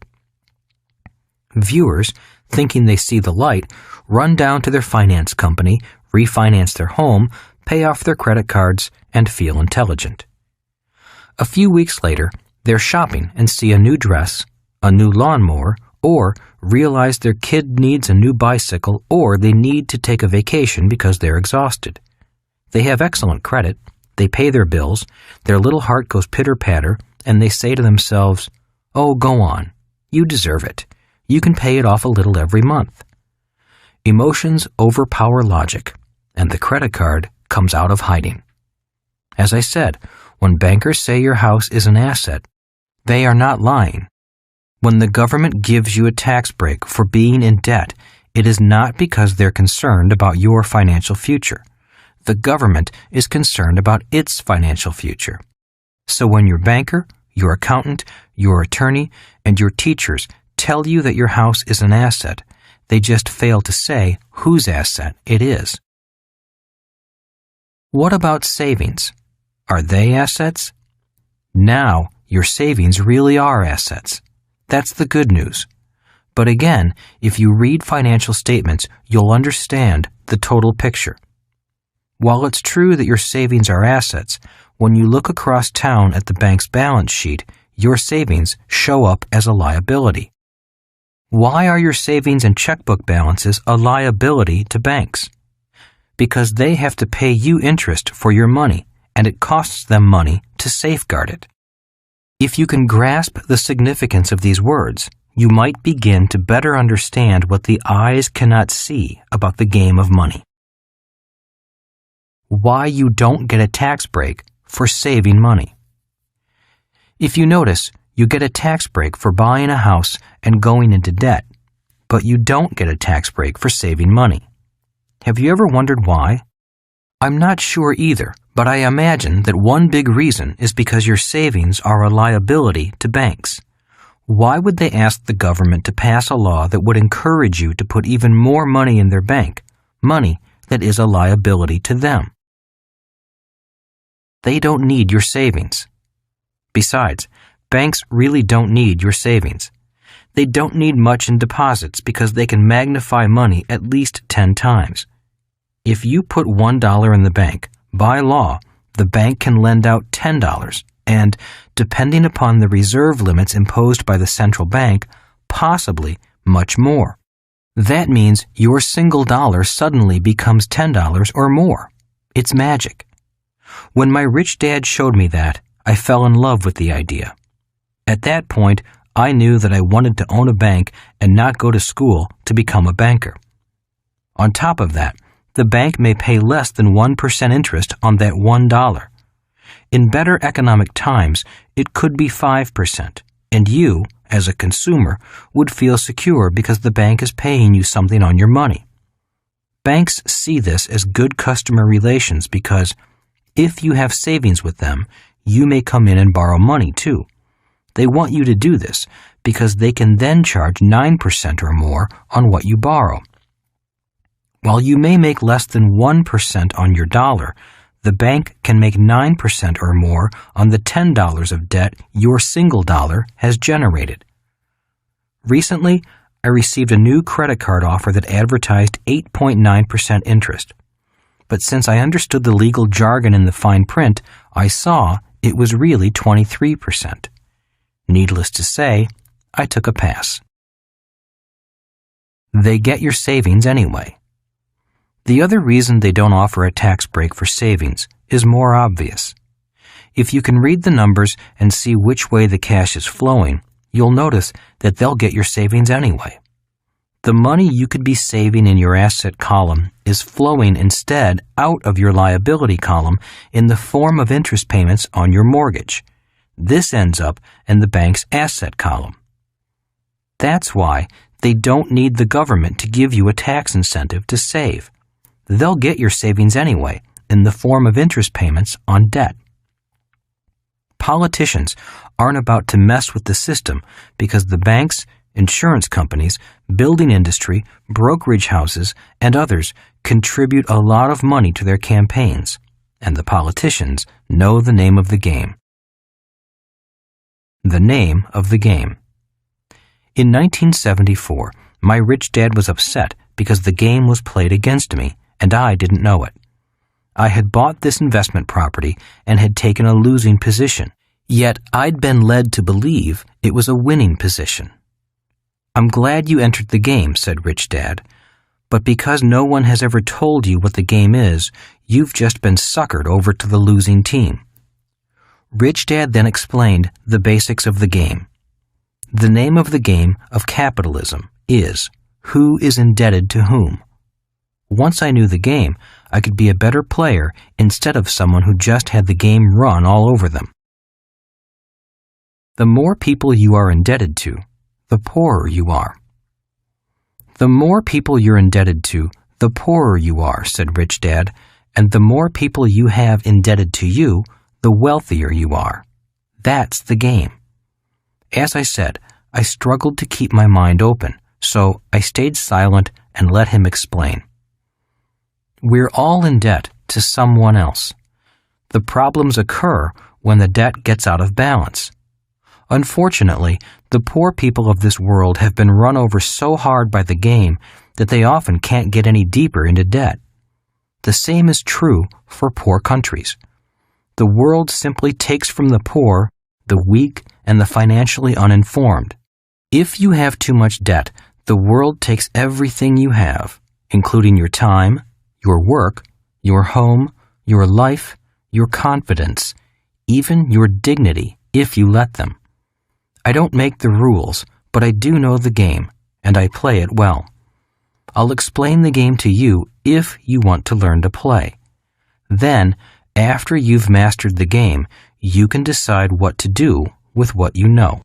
Viewers, thinking they see the light, run down to their finance company, refinance their home, pay off their credit cards, and feel intelligent. A few weeks later, they're shopping and see a new dress, a new lawnmower, or realize their kid needs a new bicycle, or they need to take a vacation because they're exhausted. They have excellent credit, they pay their bills, their little heart goes pitter-patter, and they say to themselves, "Oh, go on. You deserve it. You can pay it off a little every month." Emotions overpower logic, and the credit card comes out of hiding. As I said, when bankers say your house is an asset, they are not lying. When the government gives you a tax break for being in debt, it is not because they're concerned about your financial future. The government is concerned about its financial future. So when your banker, your accountant, your attorney, and your teachers tell you that your house is an asset, they just fail to say whose asset it is. What about savings? Are they assets? Now, your savings really are assets. That's the good news. But again, if you read financial statements, you'll understand the total picture. While it's true that your savings are assets, when you look across town at the bank's balance sheet, your savings show up as a liability. Why are your savings and checkbook balances a liability to banks? Because they have to pay you interest for your money, and it costs them money to safeguard it. If you can grasp the significance of these words, you might begin to better understand what the eyes cannot see about the game of money. Why you don't get a tax break for saving money. If you notice, you get a tax break for buying a house and going into debt, but you don't get a tax break for saving money. Have you ever wondered why? I'm not sure either, but I imagine that one big reason is because your savings are a liability to banks. Why would they ask the government to pass a law that would encourage you to put even more money in their bank, money that is a liability to them? They don't need your savings. Besides, banks really don't need your savings. They don't need much in deposits because they can magnify money at least 10 times. If you put $1 in the bank, by law, the bank can lend out $10 and, depending upon the reserve limits imposed by the central bank, possibly much more. That means your single dollar suddenly becomes $10 or more. It's magic. When my rich dad showed me that, I fell in love with the idea. At that point, I knew that I wanted to own a bank and not go to school to become a banker. On top of that, the bank may pay less than 1% interest on that $1. In better economic times, it could be 5%, and you, as a consumer, would feel secure because the bank is paying you something on your money. Banks see this as good customer relations because if you have savings with them, you may come in and borrow money too. They want you to do this because they can then charge 9% or more on what you borrow. While you may make less than 1% on your dollar, the bank can make 9% or more on the $10 of debt your single dollar has generated. Recently, I received a new credit card offer that advertised 8.9% interest. But since I understood the legal jargon in the fine print, I saw it was really 23%. Needless to say, I took a pass. They get your savings anyway. The other reason they don't offer a tax break for savings is more obvious. If you can read the numbers and see which way the cash is flowing, you'll notice that they'll get your savings anyway. The money you could be saving in your asset column is flowing instead out of your liability column in the form of interest payments on your mortgage. This ends up in the bank's asset column. That's why they don't need the government to give you a tax incentive to save. They'll get your savings anyway in the form of interest payments on debt. Politicians aren't about to mess with the system because the banks, insurance companies, building industry, brokerage houses, and others contribute a lot of money to their campaigns, and the politicians know the name of the game. The name of the game. In 1974, my rich dad was upset because the game was played against me, and I didn't know it. I had bought this investment property and had taken a losing position, yet I'd been led to believe it was a winning position. "I'm glad you entered the game," said Rich Dad, "but because no one has ever told you what the game is, you've just been suckered over to the losing team." Rich Dad then explained the basics of the game. The name of the game of capitalism is who is indebted to whom. Once I knew the game, I could be a better player instead of someone who just had the game run all over them. The more people you are indebted to, the poorer you are. The more people you're indebted to, the poorer you are, said Rich Dad, and the more people you have indebted to you, the wealthier you are. That's the game. As I said, I struggled to keep my mind open, so I stayed silent and let him explain. We're all in debt to someone else. The problems occur when the debt gets out of balance. Unfortunately, the poor people of this world have been run over so hard by the game that they often can't get any deeper into debt. The same is true for poor countries. The world simply takes from the poor, the weak, and the financially uninformed. If you have too much debt, the world takes everything you have, including your time, your work, your home, your life, your confidence, even your dignity, if you let them. I don't make the rules, but I do know the game, and I play it well. I'll explain the game to you if you want to learn to play. Then, after you've mastered the game, you can decide what to do with what you know.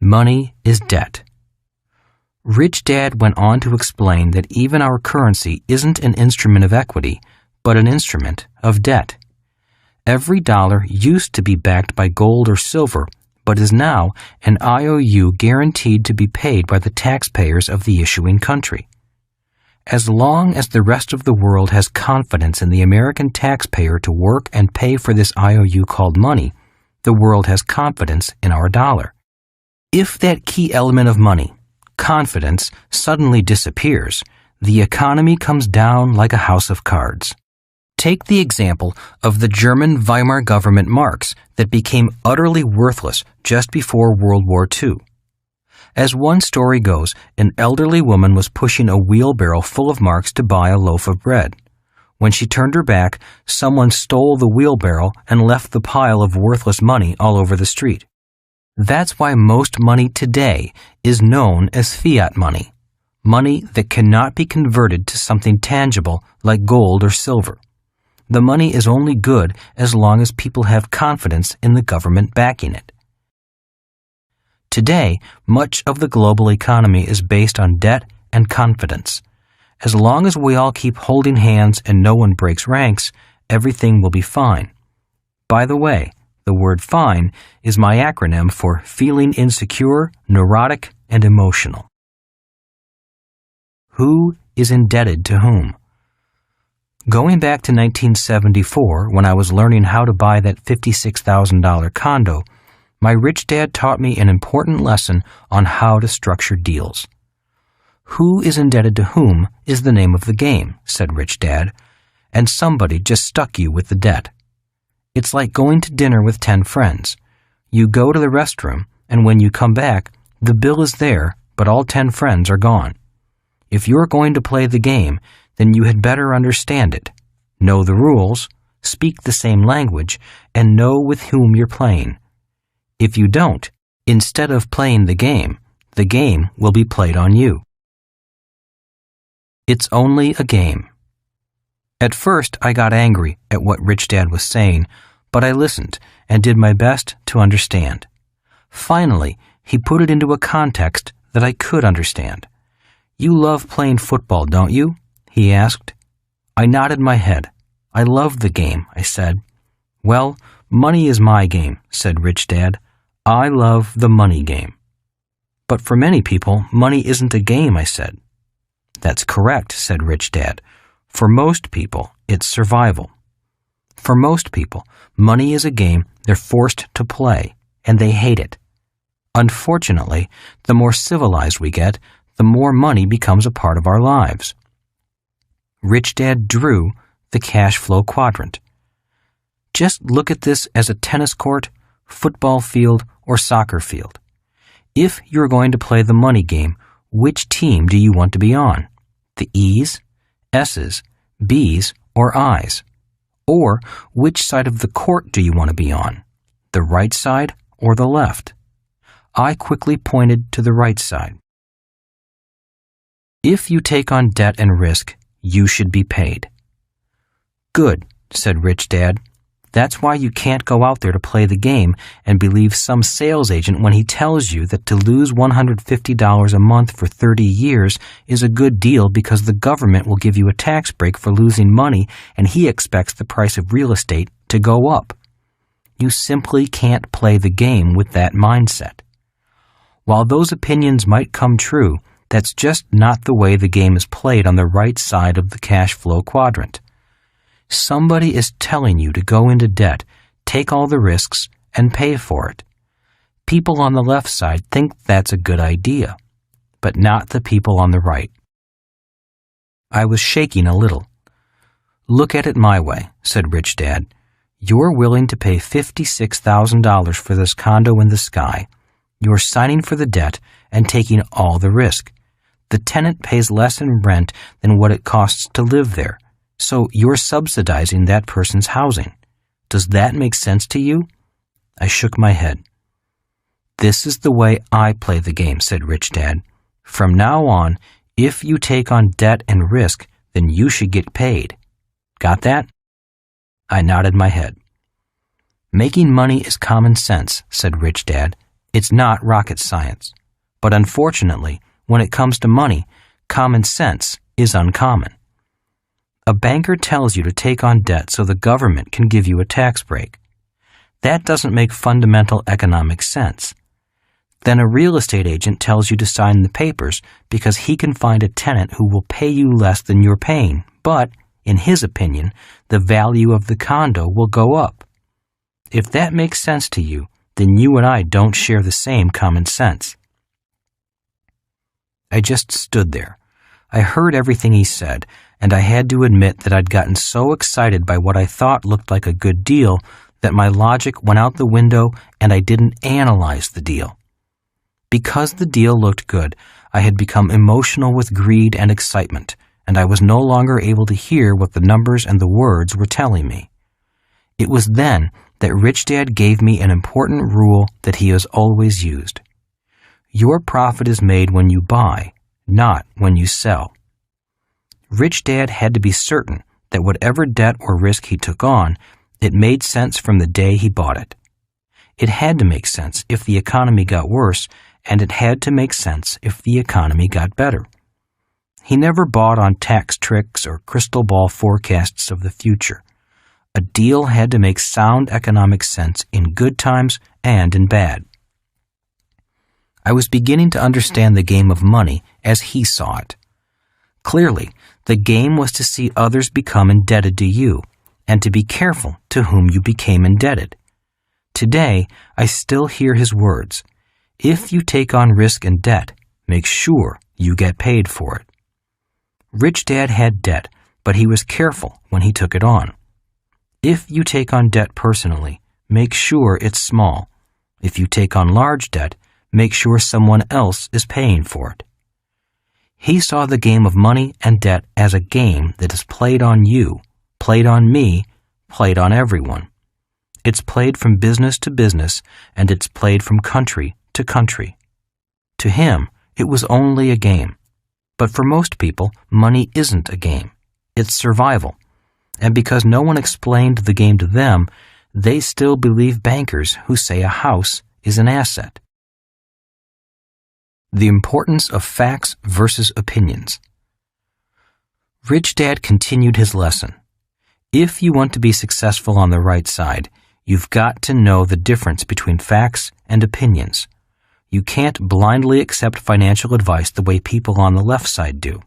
Money is debt. Rich Dad went on to explain that even our currency isn't an instrument of equity, but an instrument of debt. Every dollar used to be backed by gold or silver, but is now an IOU guaranteed to be paid by the taxpayers of the issuing country. As long as the rest of the world has confidence in the American taxpayer to work and pay for this IOU called money, the world has confidence in our dollar. If that key element of money, confidence, suddenly disappears, the economy comes down like a house of cards. Take the example of the German Weimar government marks that became utterly worthless just before World War II. As one story goes, an elderly woman was pushing a wheelbarrow full of marks to buy a loaf of bread. When she turned her back, someone stole the wheelbarrow and left the pile of worthless money all over the street. That's why most money today is known as fiat money, money that cannot be converted to something tangible like gold or silver. The money is only good as long as people have confidence in the government backing it. Today, much of the global economy is based on debt and confidence. As long as we all keep holding hands and no one breaks ranks, everything will be fine. By the way, The word FINE is my acronym for feeling insecure, neurotic, and emotional. Who is indebted to whom? Going back to 1974, when I was learning how to buy that $56,000 condo, my rich dad taught me an important lesson on how to structure deals. Who is indebted to whom is the name of the game, said Rich Dad, and somebody just stuck you with the debt. It's like going to dinner with 10 friends. You go to the restroom, and when you come back, the bill is there, but all 10 friends are gone. If you're going to play the game, then you had better understand it, know the rules, speak the same language, and know with whom you're playing. If you don't, instead of playing the game will be played on you. It's only a game. At first, I got angry at what Rich Dad was saying, but I listened and did my best to understand. Finally, he put it into a context that I could understand. You love playing football, don't you? He asked. I nodded my head. I love the game, I said. Well, money is my game, said Rich Dad. I love the money game. But for many people, money isn't a game, I said. That's correct, said Rich Dad. For most people, it's survival. For most people, money is a game they're forced to play, and they hate it. Unfortunately, the more civilized we get, the more money becomes a part of our lives. Rich Dad drew the cash flow quadrant. Just look at this as a tennis court, football field, or soccer field. If you're going to play the money game, which team do you want to be on? The E's, S's, B's, or I's? Or which side of the court do you want to be on? The right side or the left? I quickly pointed to the right side. If you take on debt and risk, you should be paid. Good, said Rich Dad. That's why you can't go out there to play the game and believe some sales agent when he tells you that to lose $150 a month for 30 years is a good deal because the government will give you a tax break for losing money and he expects the price of real estate to go up. You simply can't play the game with that mindset. While those opinions might come true, that's just not the way the game is played on the right side of the cash flow quadrant. Somebody is telling you to go into debt, take all the risks, and pay for it. People on the left side think that's a good idea, but not the people on the right. I was shaking a little. Look at it my way, said Rich Dad. You're willing to pay $56,000 for this condo in the sky. You're signing for the debt and taking all the risk. The tenant pays less in rent than what it costs to live there. So you're subsidizing that person's housing. Does that make sense to you? I shook my head. This is the way I play the game, said Rich Dad. From now on, if you take on debt and risk, then you should get paid. Got that? I nodded my head. Making money is common sense, said Rich Dad. It's not rocket science. But unfortunately, when it comes to money, common sense is uncommon. A banker tells you to take on debt so the government can give you a tax break. That doesn't make fundamental economic sense. Then a real estate agent tells you to sign the papers because he can find a tenant who will pay you less than you're paying, but, in his opinion, the value of the condo will go up. If that makes sense to you, then you and I don't share the same common sense. I just stood there. I heard everything he said, and I had to admit that I'd gotten so excited by what I thought looked like a good deal that my logic went out the window and I didn't analyze the deal. Because the deal looked good, I had become emotional with greed and excitement, and I was no longer able to hear what the numbers and the words were telling me. It was then that Rich Dad gave me an important rule that he has always used. Your profit is made when you buy, not when you sell. Rich Dad had to be certain that whatever debt or risk he took on, it made sense from the day he bought it. It had to make sense if the economy got worse, and it had to make sense if the economy got better. He never bought on tax tricks or crystal ball forecasts of the future. A deal had to make sound economic sense in good times and in bad. I was beginning to understand the game of money as he saw it. Clearly, the game was to see others become indebted to you, and to be careful to whom you became indebted. Today, I still hear his words. If you take on risk and debt, make sure you get paid for it. Rich Dad had debt, but he was careful when he took it on. If you take on debt personally, make sure it's small. If you take on large debt, make sure someone else is paying for it. He saw the game of money and debt as a game that is played on you, played on me, played on everyone. It's played from business to business, and it's played from country to country. To him, it was only a game. But for most people, money isn't a game. It's survival. And because no one explained the game to them, they still believe bankers who say a house is an asset. The importance of facts versus opinions. Rich Dad continued his lesson. If you want to be successful on the right side, you've got to know the difference between facts and opinions. You can't blindly accept financial advice the way people on the left side do.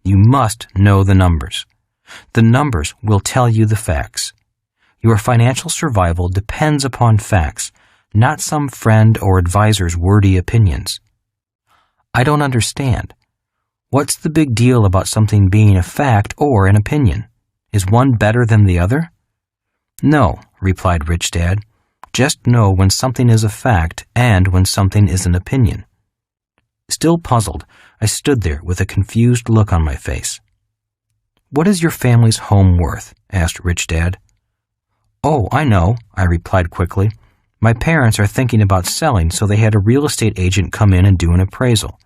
You must know the numbers. The numbers will tell you the facts. Your financial survival depends upon facts, not some friend or advisor's wordy opinions. I don't understand. What's the big deal about something being a fact or an opinion? Is one better than the other? No, replied Rich Dad. Just know when something is a fact and when something is an opinion. Still puzzled, I stood there with a confused look on my face. What is your family's home worth? Asked Rich Dad. Oh, I know, I replied quickly. My parents are thinking about selling, so they had a real estate agent come in and do an appraisal.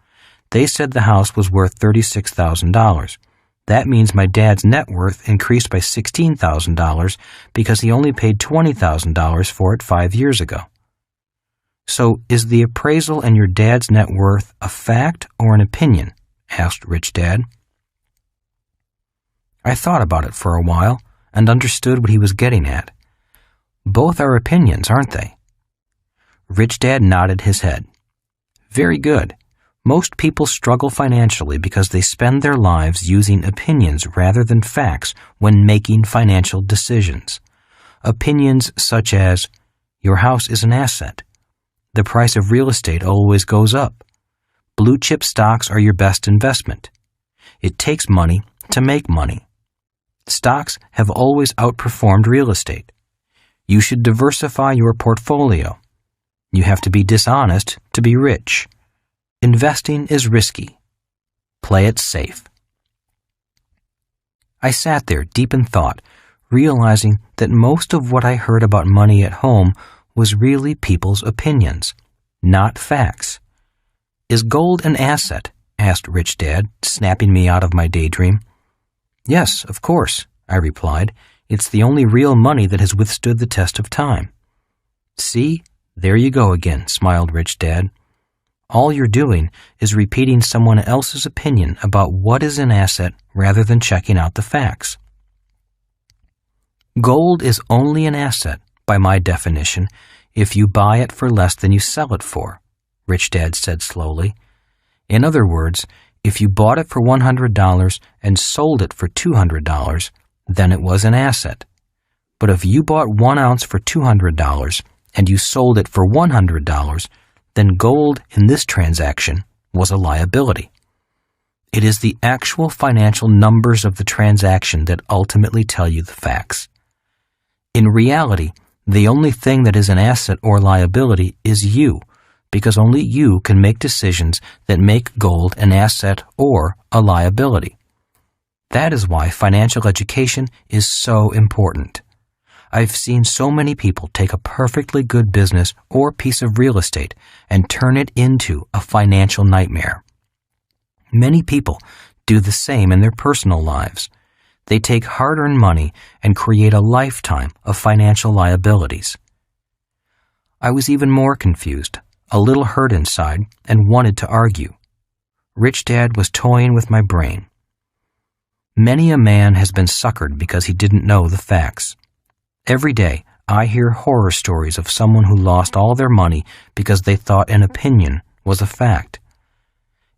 They said the house was worth $36,000. That means my dad's net worth increased by $16,000 because he only paid $20,000 for it 5 years ago. So, is the appraisal and your dad's net worth a fact or an opinion? Asked Rich Dad. I thought about it for a while and understood what he was getting at. Both are opinions, aren't they? Rich Dad nodded his head. Very good. Most people struggle financially because they spend their lives using opinions rather than facts when making financial decisions. Opinions such as, your house is an asset. The price of real estate always goes up. Blue chip stocks are your best investment. It takes money to make money. Stocks have always outperformed real estate. You should diversify your portfolio. You have to be dishonest to be rich. Investing is risky. Play it safe. I sat there deep in thought, realizing that most of what I heard about money at home was really people's opinions, not facts. Is gold an asset? Asked Rich Dad, snapping me out of my daydream. Yes, of course, I replied. It's the only real money that has withstood the test of time. See, there you go again, smiled Rich Dad. All you're doing is repeating someone else's opinion about what is an asset rather than checking out the facts. Gold is only an asset, by my definition, if you buy it for less than you sell it for, Rich Dad said slowly. In other words, if you bought it for $100 and sold it for $200, then it was an asset. But if you bought 1 ounce for $200 and you sold it for $100, then gold in this transaction was a liability. It is the actual financial numbers of the transaction that ultimately tell you the facts. In reality, the only thing that is an asset or liability is you, because only you can make decisions that make gold an asset or a liability. That is why financial education is so important. I've seen so many people take a perfectly good business or piece of real estate and turn it into a financial nightmare. Many people do the same in their personal lives. They take hard-earned money and create a lifetime of financial liabilities. I was even more confused, a little hurt inside, and wanted to argue. Rich Dad was toying with my brain. Many a man has been suckered because he didn't know the facts. Every day, I hear horror stories of someone who lost all their money because they thought an opinion was a fact.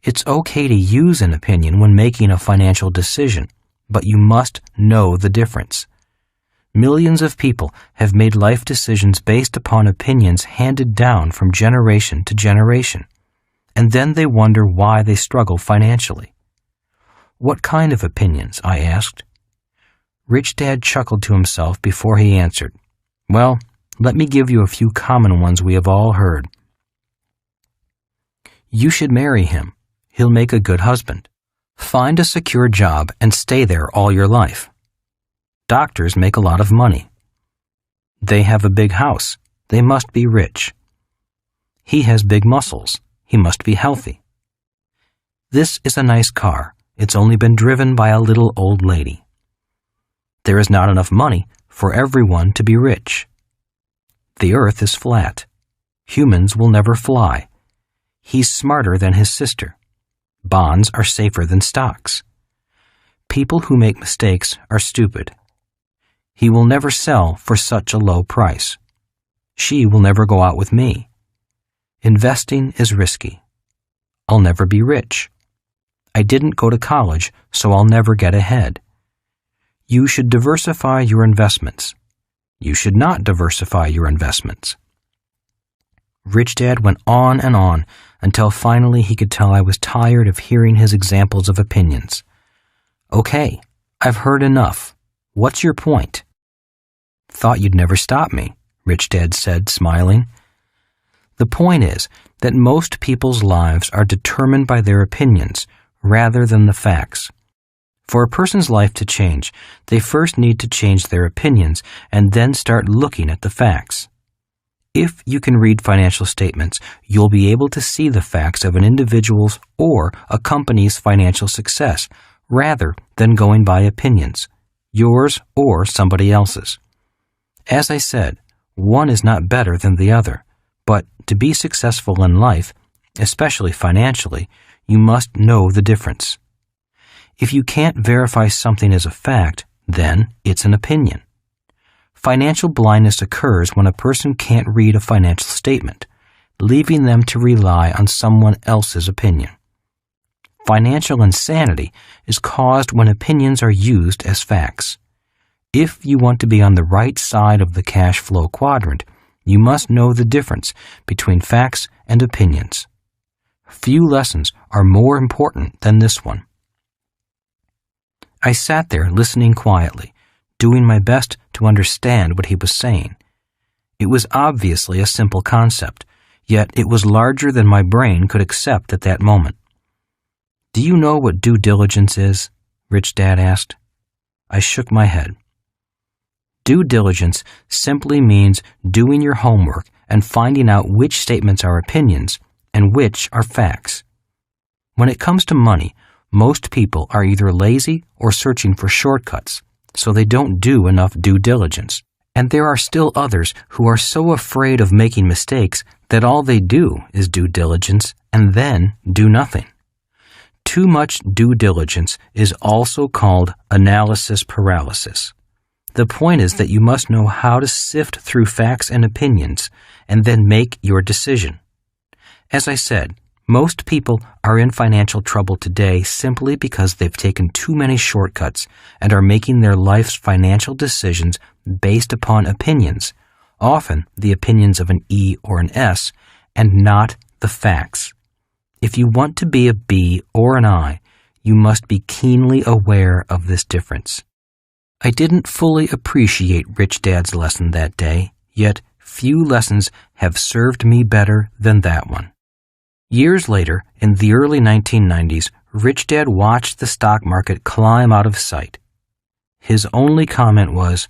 It's okay to use an opinion when making a financial decision, but you must know the difference. Millions of people have made life decisions based upon opinions handed down from generation to generation, and then they wonder why they struggle financially. "What kind of opinions?" I asked. Rich Dad chuckled to himself before he answered. "Well, let me give you a few common ones we have all heard. You should marry him. He'll make a good husband. Find a secure job and stay there all your life. Doctors make a lot of money. They have a big house. They must be rich. He has big muscles. He must be healthy. This is a nice car. It's only been driven by a little old lady. There is not enough money for everyone to be rich. The earth is flat. Humans will never fly. He's smarter than his sister. Bonds are safer than stocks. People who make mistakes are stupid. He will never sell for such a low price. She will never go out with me. Investing is risky. I'll never be rich. I didn't go to college, so I'll never get ahead. You should diversify your investments. You should not diversify your investments." Rich Dad went on and on until finally he could tell I was tired of hearing his examples of opinions. "Okay, I've heard enough. What's your point?" "Thought you'd never stop me," Rich Dad said, smiling. "The point is that most people's lives are determined by their opinions rather than the facts. For a person's life to change, they first need to change their opinions and then start looking at the facts. If you can read financial statements, you'll be able to see the facts of an individual's or a company's financial success rather than going by opinions, yours or somebody else's. As I said, one is not better than the other, but to be successful in life, especially financially, you must know the difference. If you can't verify something as a fact, then it's an opinion. Financial blindness occurs when a person can't read a financial statement, leaving them to rely on someone else's opinion. Financial insanity is caused when opinions are used as facts. If you want to be on the right side of the cash flow quadrant, you must know the difference between facts and opinions. Few lessons are more important than this one. I sat there listening quietly, doing my best to understand what he was saying. It was obviously a simple concept, yet it was larger than my brain could accept at that moment. "Do you know what due diligence is?" Rich Dad asked. I shook my head. Due diligence simply means doing your homework and finding out which statements are opinions and which are facts. When it comes to money, most people are either lazy or searching for shortcuts, so they don't do enough due diligence. And there are still others who are so afraid of making mistakes that all they do is due diligence and then do nothing. Too much due diligence is also called analysis paralysis. The point is that you must know how to sift through facts and opinions and then make your decision. As I said, most people are in financial trouble today simply because they've taken too many shortcuts and are making their life's financial decisions based upon opinions, often the opinions of an E or an S, and not the facts. If you want to be a B or an I, you must be keenly aware of this difference. I didn't fully appreciate Rich Dad's lesson that day, yet few lessons have served me better than that one. Years later, in the early 1990s, Rich Dad watched the stock market climb out of sight. His only comment was,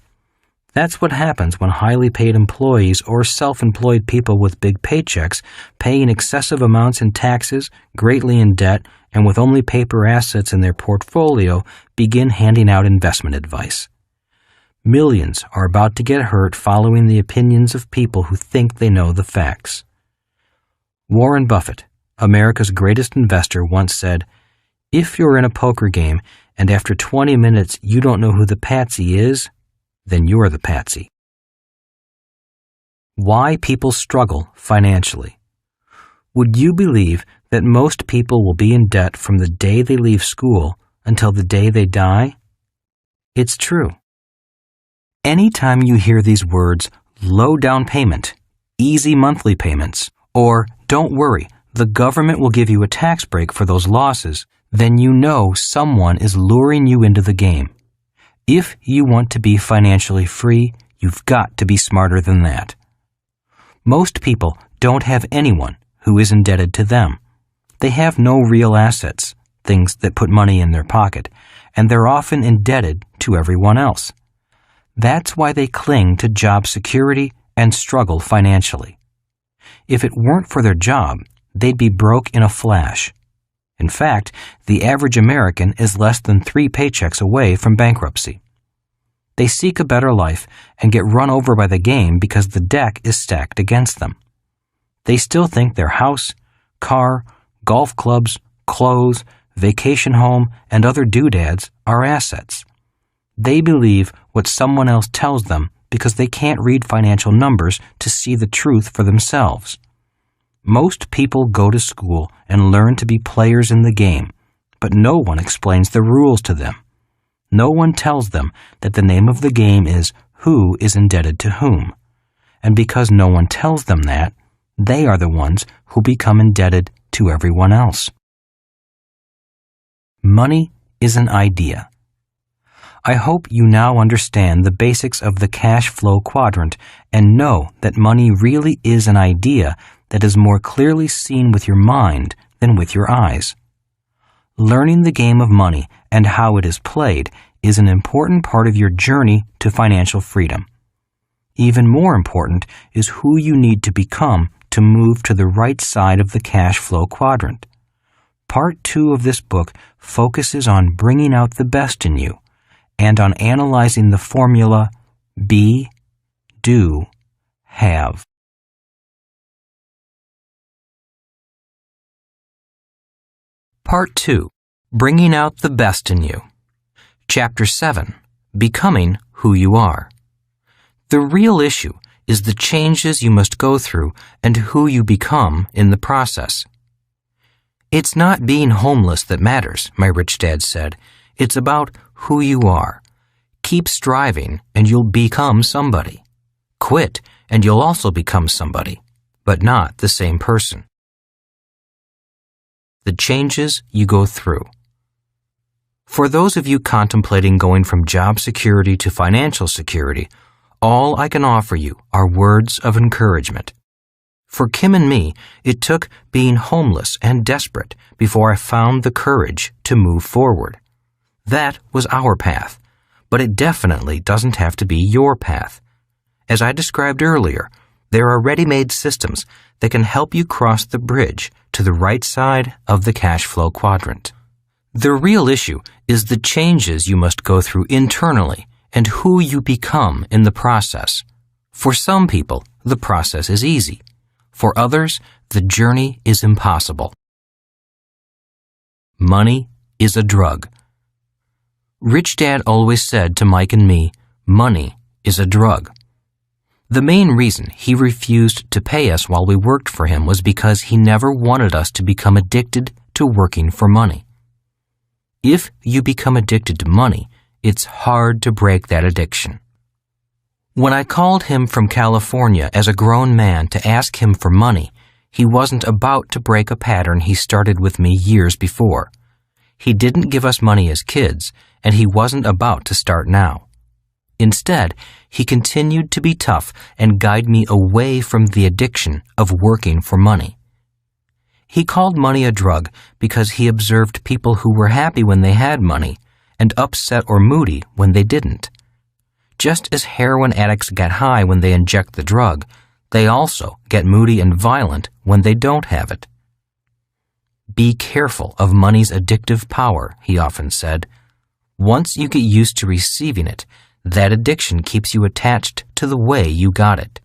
"That's what happens when highly paid employees or self-employed people with big paychecks, paying excessive amounts in taxes, greatly in debt, and with only paper assets in their portfolio, begin handing out investment advice. Millions are about to get hurt following the opinions of people who think they know the facts." Warren Buffett, America's greatest investor, once said, "If you're in a poker game and after 20 minutes you don't know who the patsy is, then you're the patsy." Why people struggle financially. Would you believe that most people will be in debt from the day they leave school until the day they die? It's true. Anytime you hear these words, low down payment, easy monthly payments, or don't worry, the government will give you a tax break for those losses, then you know someone is luring you into the game. If you want to be financially free, you've got to be smarter than that. Most people don't have anyone who is indebted to them. They have no real assets, things that put money in their pocket, and they're often indebted to everyone else. That's why they cling to job security and struggle financially. If it weren't for their job, they'd be broke in a flash. In fact, the average American is less than 3 paychecks away from bankruptcy. They seek a better life and get run over by the game because the deck is stacked against them. They still think their house, car, golf clubs, clothes, vacation home, and other doodads are assets. They believe what someone else tells them because they can't read financial numbers to see the truth for themselves. Most people go to school and learn to be players in the game, but no one explains the rules to them. No one tells them that the name of the game is who is indebted to whom. And because no one tells them that, they are the ones who become indebted to everyone else. Money is an idea. I hope you now understand the basics of the cash flow quadrant and know that money really is an idea that is more clearly seen with your mind than with your eyes. Learning the game of money and how it is played is an important part of your journey to financial freedom. Even more important is who you need to become to move to the right side of the cash flow quadrant. Part 2 of this book focuses on bringing out the best in you and on analyzing the formula be, do, have. Part 2. Bringing Out the Best in You. Chapter 7. Becoming Who You Are. The real issue is the changes you must go through and who you become in the process. It's not being homeless that matters, my rich dad said. It's about who you are. Keep striving and you'll become somebody. Quit and you'll also become somebody, but not the same person. The changes you go through. For those of you contemplating going from job security to financial security, all I can offer you are words of encouragement. For Kim and me, it took being homeless and desperate before I found the courage to move forward. That was our path, but it definitely doesn't have to be your path. As I described earlier, there are ready-made systems that can help you cross the bridge to the right side of the cash flow quadrant. The real issue is the changes you must go through internally and who you become in the process. For some people, the process is easy. For others, the journey is impossible. Money is a drug. Rich Dad always said to Mike and me, money is a drug. The main reason he refused to pay us while we worked for him was because he never wanted us to become addicted to working for money. If you become addicted to money, it's hard to break that addiction. When I called him from California as a grown man to ask him for money, he wasn't about to break a pattern he started with me years before. He didn't give us money as kids, and he wasn't about to start now. Instead, he continued to be tough and guide me away from the addiction of working for money. He called money a drug because he observed people who were happy when they had money and upset or moody when they didn't. Just as heroin addicts get high when they inject the drug, they also get moody and violent when they don't have it. Be careful of money's addictive power, he often said. Once you get used to receiving it, that addiction keeps you attached to the way you got it.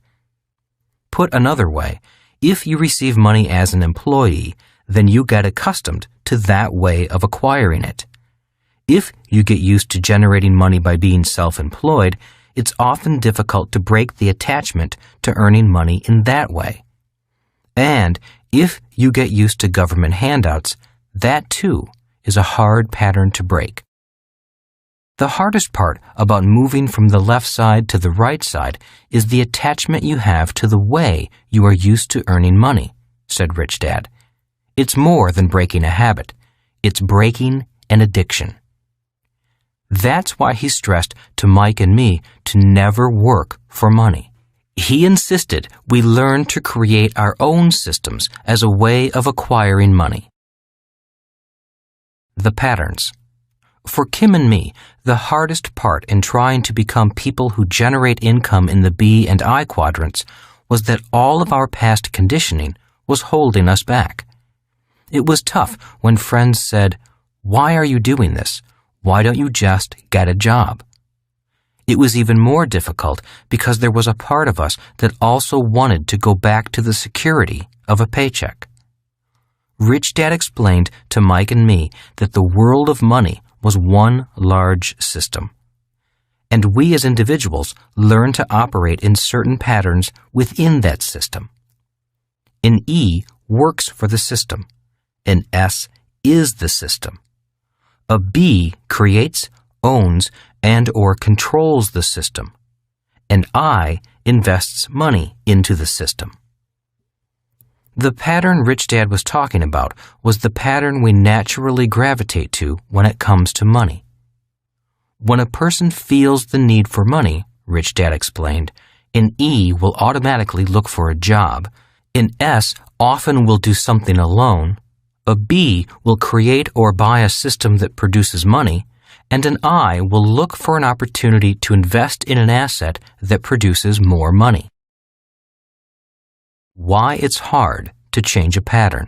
Put another way, if you receive money as an employee, then you get accustomed to that way of acquiring it. If you get used to generating money by being self-employed, it's often difficult to break the attachment to earning money in that way. And if you get used to government handouts, that too is a hard pattern to break. The hardest part about moving from the left side to the right side is the attachment you have to the way you are used to earning money, said Rich Dad. It's more than breaking a habit. It's breaking an addiction. That's why he stressed to Mike and me to never work for money. He insisted we learn to create our own systems as a way of acquiring money. The patterns. For Kim and me, the hardest part in trying to become people who generate income in the B and I quadrants was that all of our past conditioning was holding us back. It was tough when friends said, "Why are you doing this? Why don't you just get a job?" It was even more difficult because there was a part of us that also wanted to go back to the security of a paycheck. Rich Dad explained to Mike and me that the world of money was one large system, and we as individuals learn to operate in certain patterns within that system. An E works for the system. An S is the system. A B creates, owns, and/or controls the system. An I invests money into the system. The pattern Rich Dad was talking about was the pattern we naturally gravitate to when it comes to money. When a person feels the need for money, Rich Dad explained, an E will automatically look for a job, an S often will do something alone, a B will create or buy a system that produces money, and an I will look for an opportunity to invest in an asset that produces more money. Why it's hard to change a pattern.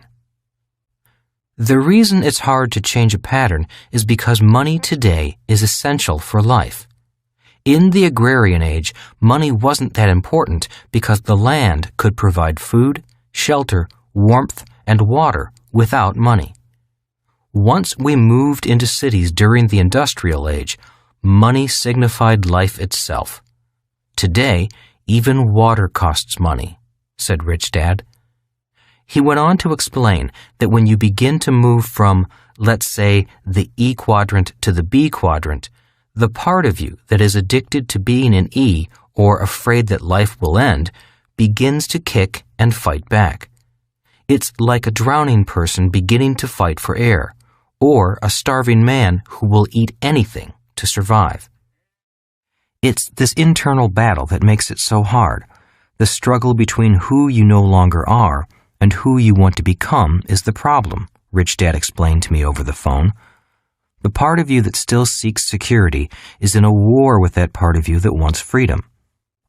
The reason it's hard to change a pattern is because money today is essential for life. In the agrarian age, money wasn't that important because the land could provide food, shelter, warmth, and water without money. Once we moved into cities during the industrial age, money signified life itself. Today, even water costs money, said Rich Dad. He went on to explain that when you begin to move from, let's say, the E quadrant to the B quadrant, the part of you that is addicted to being an E or afraid that life will end begins to kick and fight back. It's like a drowning person beginning to fight for air, or a starving man who will eat anything to survive. It's this internal battle that makes it so hard. The struggle between who you no longer are and who you want to become is the problem, Rich Dad explained to me over the phone. The part of you that still seeks security is in a war with that part of you that wants freedom.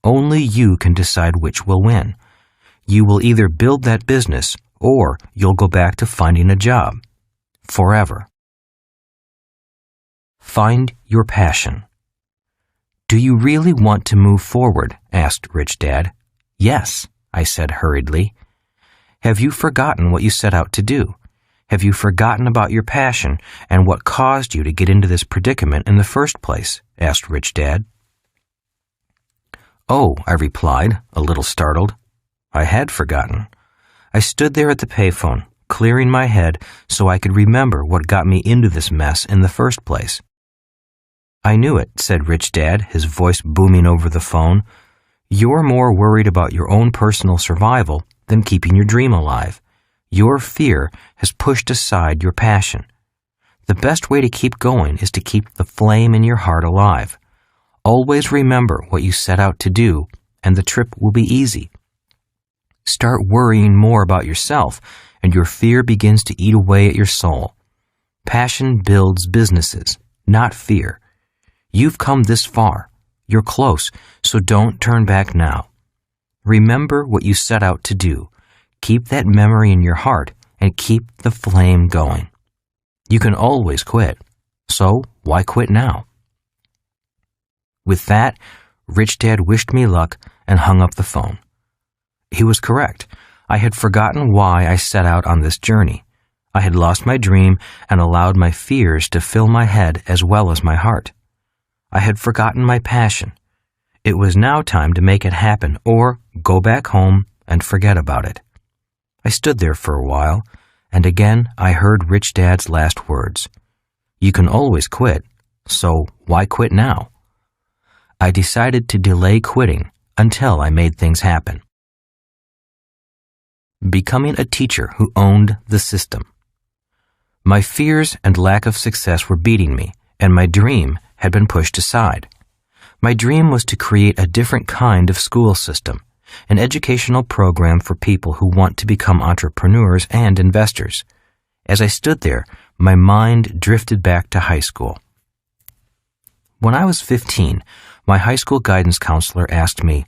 Only you can decide which will win. You will either build that business or you'll go back to finding a job. Forever. Find your passion. Do you really want to move forward? Asked Rich Dad. Yes, I said hurriedly. Have you forgotten what you set out to do? Have you forgotten about your passion and what caused you to get into this predicament in the first place? Asked Rich Dad. Oh, I replied, a little startled. I had forgotten. I stood there at the payphone, clearing my head so I could remember what got me into this mess in the first place. I knew it, said Rich Dad, his voice booming over the phone. You're more worried about your own personal survival than keeping your dream alive. Your fear has pushed aside your passion. The best way to keep going is to keep the flame in your heart alive. Always remember what you set out to do, and the trip will be easy. Start worrying more about yourself, and your fear begins to eat away at your soul. Passion builds businesses, not fear. You've come this far. You're close, so don't turn back now. Remember what you set out to do. Keep that memory in your heart and keep the flame going. You can always quit, so why quit now? With that, Rich Dad wished me luck and hung up the phone. He was correct. I had forgotten why I set out on this journey. I had lost my dream and allowed my fears to fill my head as well as my heart. I had forgotten my passion. It was now time to make it happen or go back home and forget about it. I stood there for a while, and again I heard Rich Dad's last words. You can always quit, so why quit now? I decided to delay quitting until I made things happen. Becoming a teacher who owned the system. My fears and lack of success were beating me, and my dream had been pushed aside. My dream was to create a different kind of school system, an educational program for people who want to become entrepreneurs and investors. As I stood there, my mind drifted back to high school. When I was 15, my high school guidance counselor asked me,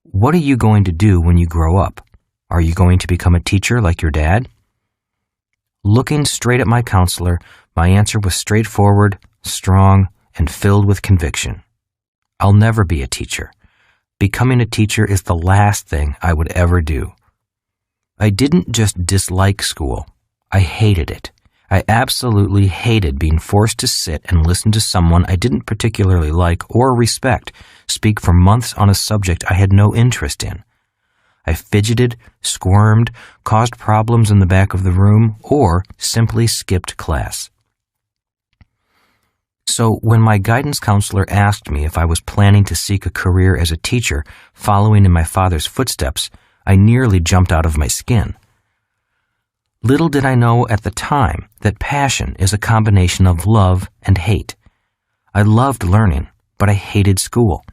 "What are you going to do when you grow up? Are you going to become a teacher like your dad?" Looking straight at my counselor, my answer was straightforward, strong, and filled with conviction. I'll never be a teacher. Becoming a teacher is the last thing I would ever do. I didn't just dislike school. I hated it. I absolutely hated being forced to sit and listen to someone I didn't particularly like or respect speak for months on a subject I had no interest in. I fidgeted, squirmed, caused problems in the back of the room, or simply skipped class. So when my guidance counselor asked me if I was planning to seek a career as a teacher following in my father's footsteps, I nearly jumped out of my skin. Little did I know at the time that passion is a combination of love and hate. I loved learning, but I hated school.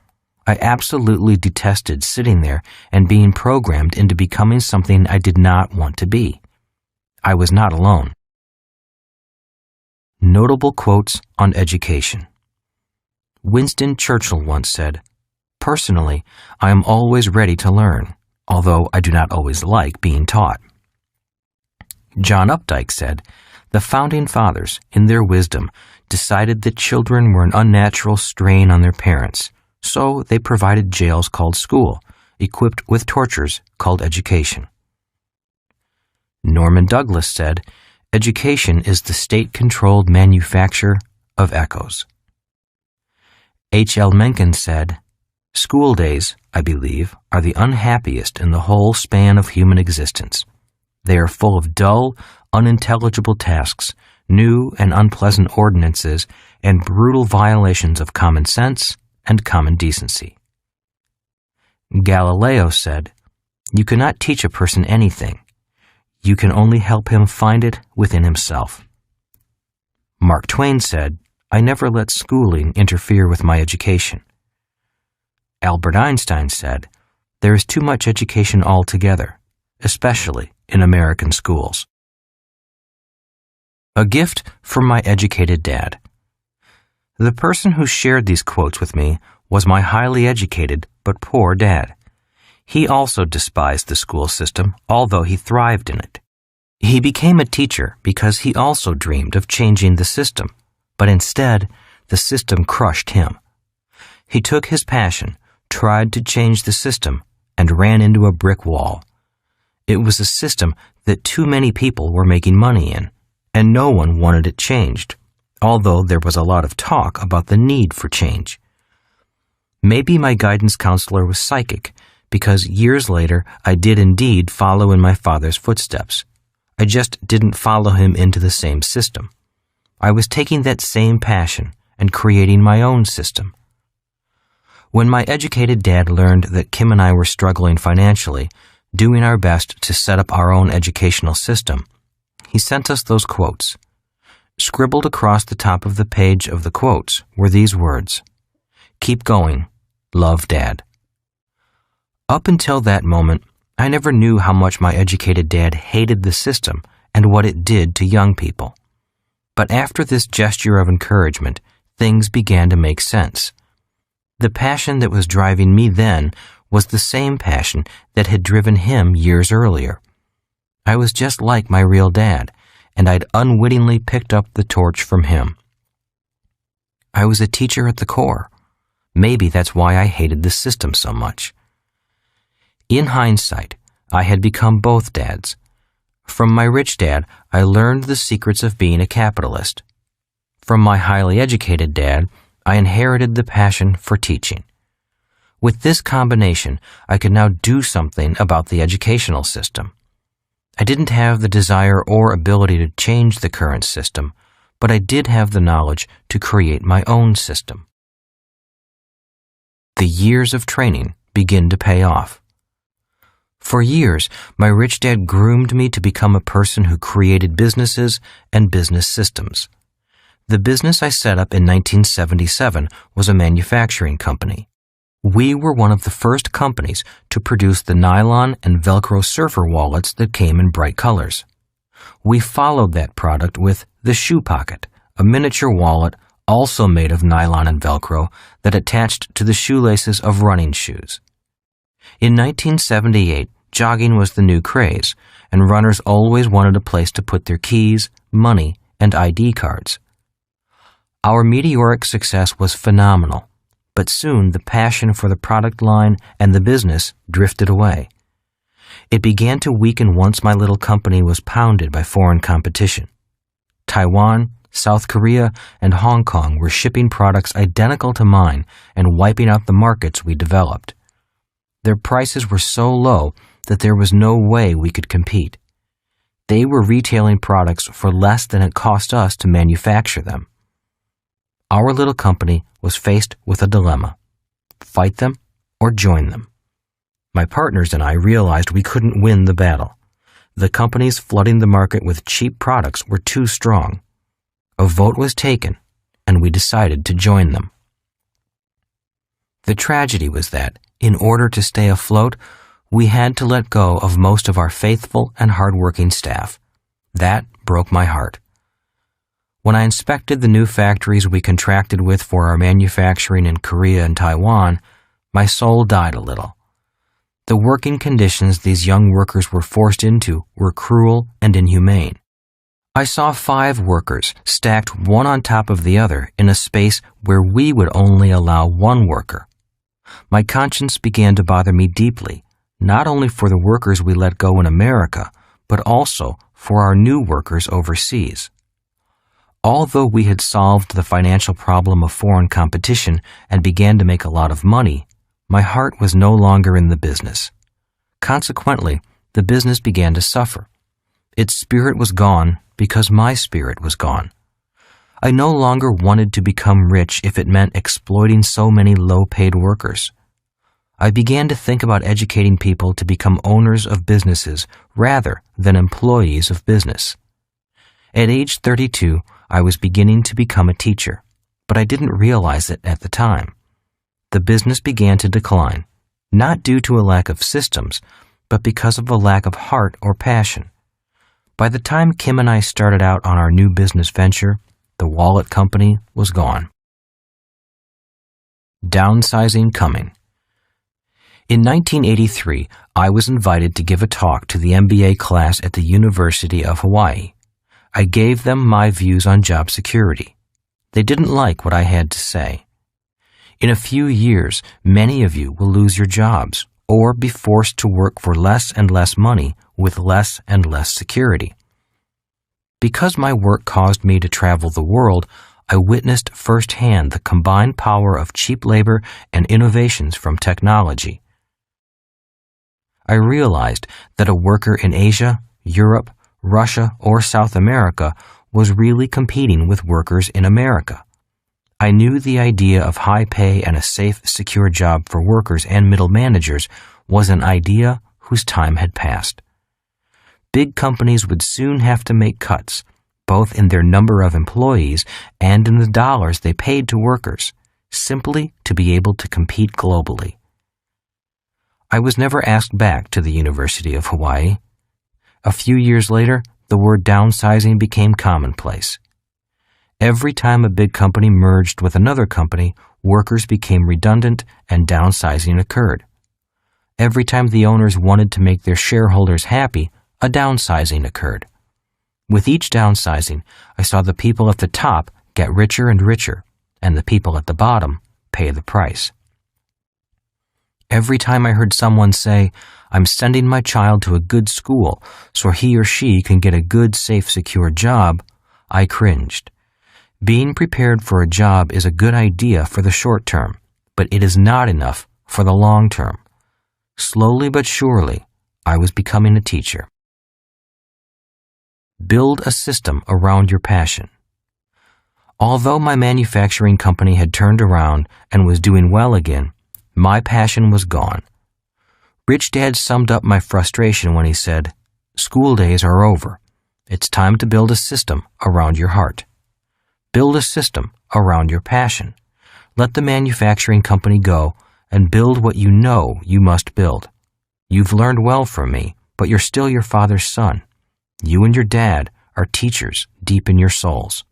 I absolutely detested sitting there and being programmed into becoming something I did not want to be. I was not alone. Notable quotes on education. Winston Churchill once said, "Personally, I am always ready to learn, although I do not always like being taught." John Updike said, "The Founding Fathers, in their wisdom, decided that children were an unnatural strain on their parents, so they provided jails called school, equipped with tortures called education." Norman Douglas said, "Education is the state-controlled manufacture of echoes." H.L. Mencken said, "School days, I believe, are the unhappiest in the whole span of human existence. They are full of dull, unintelligible tasks, new and unpleasant ordinances, and brutal violations of common sense and common decency." Galileo said, "You cannot teach a person anything. You can only help him find it within himself." Mark Twain said, "I never let schooling interfere with my education." Albert Einstein said, "There is too much education altogether, especially in American schools." A gift from my educated dad. The person who shared these quotes with me was my highly educated but poor dad. He also despised the school system, although he thrived in it. He became a teacher because he also dreamed of changing the system, but instead, the system crushed him. He took his passion, tried to change the system, and ran into a brick wall. It was a system that too many people were making money in, and no one wanted it changed, although there was a lot of talk about the need for change. Maybe my guidance counselor was psychic, because years later I did indeed follow in my father's footsteps. I just didn't follow him into the same system. I was taking that same passion and creating my own system. When my educated dad learned that Kim and I were struggling financially, doing our best to set up our own educational system, he sent us those quotes. Scribbled across the top of the page of the quotes were these words: "Keep going. Love, Dad." Up until that moment, I never knew how much my educated dad hated the system and what it did to young people. But after this gesture of encouragement, things began to make sense. The passion that was driving me then was the same passion that had driven him years earlier. I was just like my real dad, and I'd unwittingly picked up the torch from him. I was a teacher at the core. Maybe that's why I hated the system so much. In hindsight, I had become both dads. From my rich dad, I learned the secrets of being a capitalist. From my highly educated dad, I inherited the passion for teaching. With this combination, I could now do something about the educational system. I didn't have the desire or ability to change the current system, but I did have the knowledge to create my own system. The years of training begin to pay off. For years, my rich dad groomed me to become a person who created businesses and business systems. The business I set up in 1977 was a manufacturing company. We were one of the first companies to produce the nylon and Velcro surfer wallets that came in bright colors. We followed that product with the Shoe Pocket, a miniature wallet also made of nylon and Velcro that attached to the shoelaces of running shoes. In 1978, jogging was the new craze, and runners always wanted a place to put their keys, money, and ID cards. Our meteoric success was phenomenal, but soon the passion for the product line and the business drifted away. It began to weaken once my little company was pounded by foreign competition. Taiwan, South Korea, and Hong Kong were shipping products identical to mine and wiping out the markets we developed. Their prices were so low that there was no way we could compete. They were retailing products for less than it cost us to manufacture them. Our little company was faced with a dilemma: fight them or join them. My partners and I realized we couldn't win the battle. The companies flooding the market with cheap products were too strong. A vote was taken, and we decided to join them. The tragedy was that, in order to stay afloat, we had to let go of most of our faithful and hard-working staff. That broke my heart. When I inspected the new factories we contracted with for our manufacturing in Korea and Taiwan, my soul died a little. The working conditions these young workers were forced into were cruel and inhumane. I saw 5 workers stacked one on top of the other in a space where we would only allow 1 worker. My conscience began to bother me deeply, not only for the workers we let go in America, but also for our new workers overseas. Although we had solved the financial problem of foreign competition and began to make a lot of money, my heart was no longer in the business. Consequently, the business began to suffer. Its spirit was gone because my spirit was gone. I no longer wanted to become rich if it meant exploiting so many low-paid workers. I began to think about educating people to become owners of businesses rather than employees of business. At age 32, I was beginning to become a teacher, but I didn't realize it at the time. The business began to decline, not due to a lack of systems, but because of a lack of heart or passion. By the time Kim and I started out on our new business venture, the wallet company was gone. Downsizing coming. In 1983, I was invited to give a talk to the MBA class at the University of Hawaii. I gave them my views on job security. They didn't like what I had to say. In a few years, many of you will lose your jobs or be forced to work for less and less money with less and less security. Because my work caused me to travel the world, I witnessed firsthand the combined power of cheap labor and innovations from technology. I realized that a worker in Asia, Europe, Russia, or South America was really competing with workers in America. I knew the idea of high pay and a safe, secure job for workers and middle managers was an idea whose time had passed. Big companies would soon have to make cuts, both in their number of employees and in the dollars they paid to workers, simply to be able to compete globally. I was never asked back to the University of Hawaii. A few years later, the word downsizing became commonplace. Every time a big company merged with another company, workers became redundant and downsizing occurred. Every time the owners wanted to make their shareholders happy, a downsizing occurred. With each downsizing, I saw the people at the top get richer and richer, and the people at the bottom pay the price. Every time I heard someone say, "I'm sending my child to a good school so he or she can get a good, safe, secure job," I cringed. Being prepared for a job is a good idea for the short term, but it is not enough for the long term. Slowly but surely, I was becoming a teacher. Build a system around your passion. Although my manufacturing company had turned around and was doing well again, my passion was gone. Rich Dad summed up my frustration when he said, "School days are over. It's time to build a system around your heart. Build a system around your passion. Let the manufacturing company go and build what you know you must build. You've learned well from me, but you're still your father's son. You and your dad are teachers deep in your souls."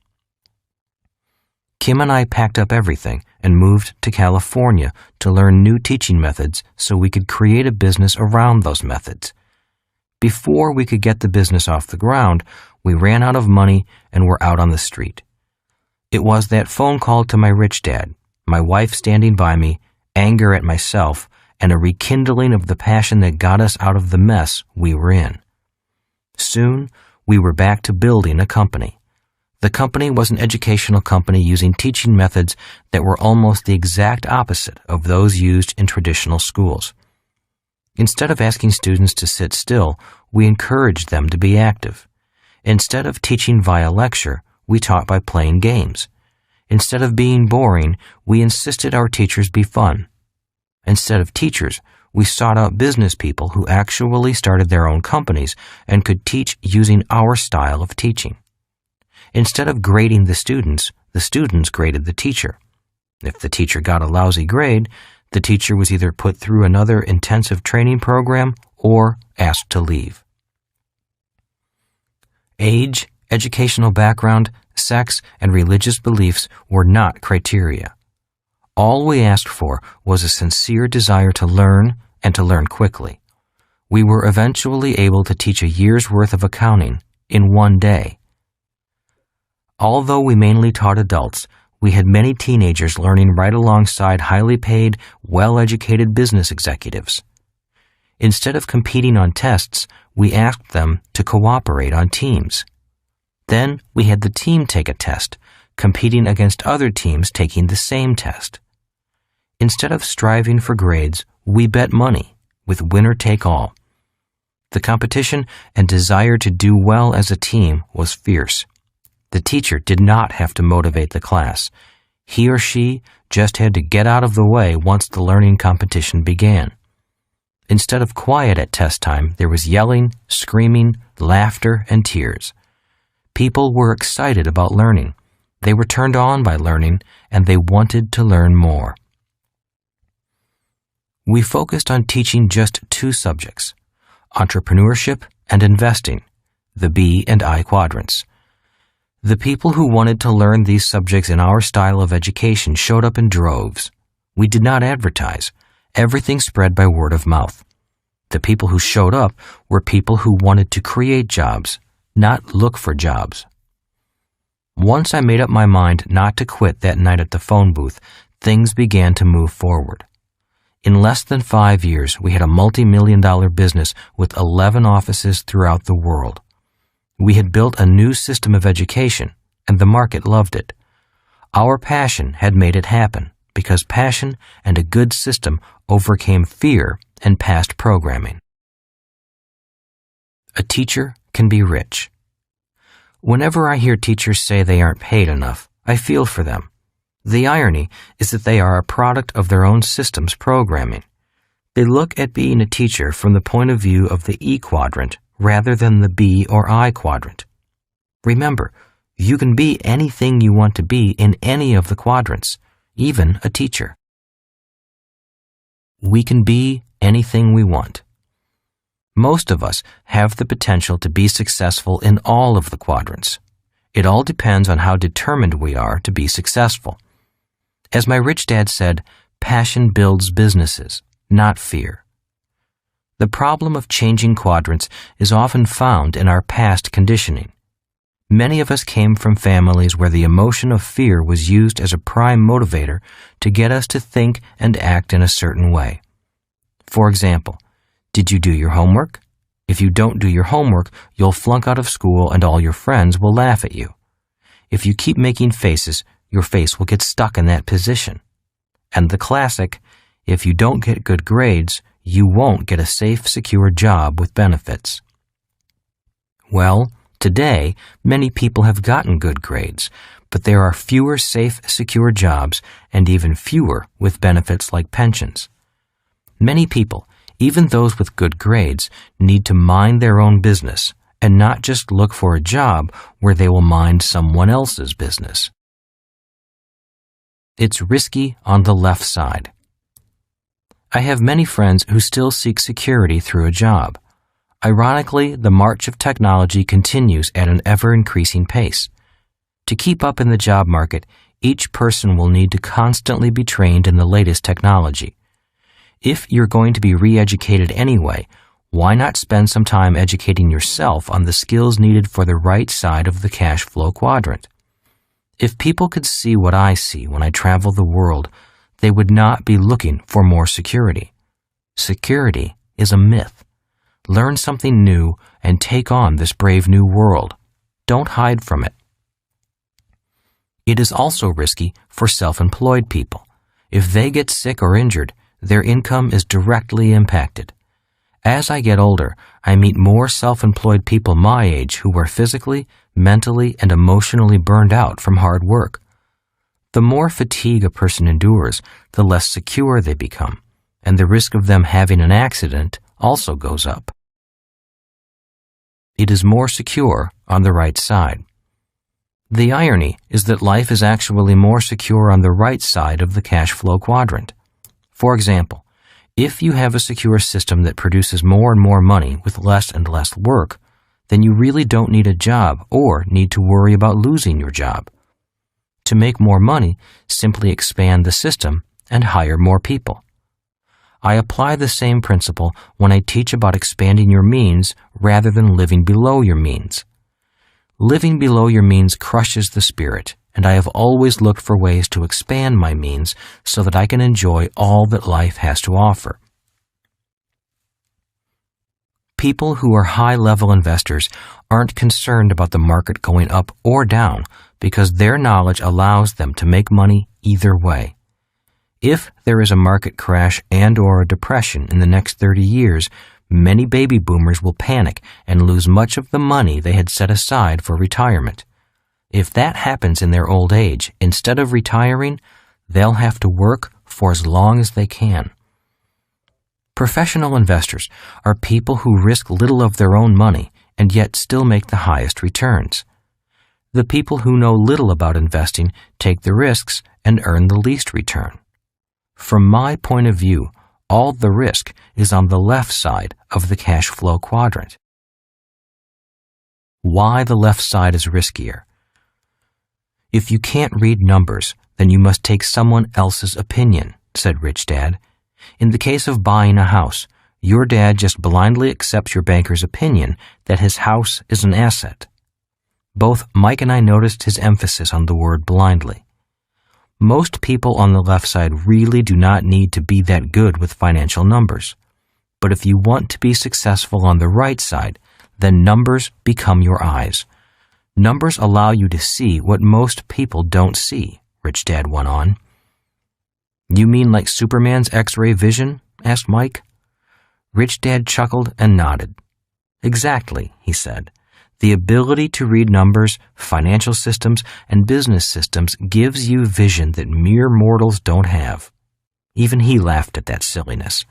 Kim and I packed up everything and moved to California to learn new teaching methods so we could create a business around those methods. Before we could get the business off the ground, we ran out of money and were out on the street. It was that phone call to my rich dad, my wife standing by me, anger at myself, and a rekindling of the passion that got us out of the mess we were in. Soon, we were back to building a company. The company was an educational company using teaching methods that were almost the exact opposite of those used in traditional schools. Instead of asking students to sit still, we encouraged them to be active. Instead of teaching via lecture, we taught by playing games. Instead of being boring, we insisted our teachers be fun. Instead of teachers, we sought out business people who actually started their own companies and could teach using our style of teaching. Instead of grading the students graded the teacher. If the teacher got a lousy grade, the teacher was either put through another intensive training program or asked to leave. Age, educational background, sex, and religious beliefs were not criteria. All we asked for was a sincere desire to learn and to learn quickly. We were eventually able to teach a year's worth of accounting in one day. Although we mainly taught adults, we had many teenagers learning right alongside highly paid, well-educated business executives. Instead of competing on tests, we asked them to cooperate on teams. Then we had the team take a test, competing against other teams taking the same test. Instead of striving for grades, we bet money, with winner take all. The competition and desire to do well as a team was fierce. The teacher did not have to motivate the class. He or she just had to get out of the way once the learning competition began. Instead of quiet at test time, there was yelling, screaming, laughter, and tears. People were excited about learning. They were turned on by learning, and they wanted to learn more. We focused on teaching just two subjects, entrepreneurship and investing, the B and I quadrants. The people who wanted to learn these subjects in our style of education showed up in droves. We did not advertise. Everything spread by word of mouth. The people who showed up were people who wanted to create jobs, not look for jobs. Once I made up my mind not to quit that night at the phone booth, things began to move forward. In less than 5 years, we had a multi-million-dollar business with 11 offices throughout the world. We had built a new system of education, and the market loved it. Our passion had made it happen, because passion and a good system overcame fear and past programming. A teacher can be rich. Whenever I hear teachers say they aren't paid enough, I feel for them. The irony is that they are a product of their own system's programming. They look at being a teacher from the point of view of the E quadrant rather than the B or I quadrant. Remember, you can be anything you want to be in any of the quadrants, even a teacher. We can be anything we want. Most of us have the potential to be successful in all of the quadrants. It all depends on how determined we are to be successful. As my rich dad said, passion builds businesses, not fear. The problem of changing quadrants is often found in our past conditioning. Many of us came from families where the emotion of fear was used as a prime motivator to get us to think and act in a certain way. For example, did you do your homework? If you don't do your homework, you'll flunk out of school and all your friends will laugh at you. If you keep making faces, your face will get stuck in that position. And the classic, If you don't get good grades, you won't get a safe, secure job with benefits. Well, today, many people have gotten good grades, but there are fewer safe, secure jobs and even fewer with benefits like pensions. Many people, even those with good grades, need to mind their own business and not just look for a job where they will mind someone else's business. It's risky on the left side. I have many friends who still seek security through a job. Ironically, the march of technology continues at an ever-increasing pace. To keep up in the job market, each person will need to constantly be trained in the latest technology. If you're going to be re-educated anyway, why not spend some time educating yourself on the skills needed for the right side of the cash flow quadrant? If people could see what I see when I travel the world, they would not be looking for more security. Security is a myth. Learn something new and take on this brave new world. Don't hide from it. It is also risky for self-employed people. If they get sick or injured, their income is directly impacted. As I get older, I meet more self-employed people my age who are physically, mentally, and emotionally burned out from hard work. The more fatigue a person endures, the less secure they become, and the risk of them having an accident also goes up. It is more secure on the right side. The irony is that life is actually more secure on the right side of the cash flow quadrant. For example, if you have a secure system that produces more and more money with less and less work, then you really don't need a job or need to worry about losing your job. To make more money, simply expand the system and hire more people. I apply the same principle when I teach about expanding your means rather than living below your means. Living below your means crushes the spirit, and I have always looked for ways to expand my means so that I can enjoy all that life has to offer. People who are high-level investors aren't concerned about the market going up or down because their knowledge allows them to make money either way. If there is a market crash and/or a depression in the next 30 years, many baby boomers will panic and lose much of the money they had set aside for retirement. If that happens in their old age, instead of retiring, they'll have to work for as long as they can. Professional investors are people who risk little of their own money and yet still make the highest returns. The people who know little about investing take the risks and earn the least return. From my point of view, all the risk is on the left side of the cash flow quadrant. Why the left side is riskier? If you can't read numbers, then you must take someone else's opinion, said Rich Dad. In the case of buying a house, your dad just blindly accepts your banker's opinion that his house is an asset. Both Mike and I noticed his emphasis on the word blindly. Most people on the left side really do not need to be that good with financial numbers. But if you want to be successful on the right side, then numbers become your eyes. Numbers allow you to see what most people don't see, Rich Dad went on. You mean like Superman's X-ray vision? Asked Mike. Rich Dad chuckled and nodded. Exactly, he said. The ability to read numbers, financial systems, and business systems gives you vision that mere mortals don't have. Even he laughed at that silliness.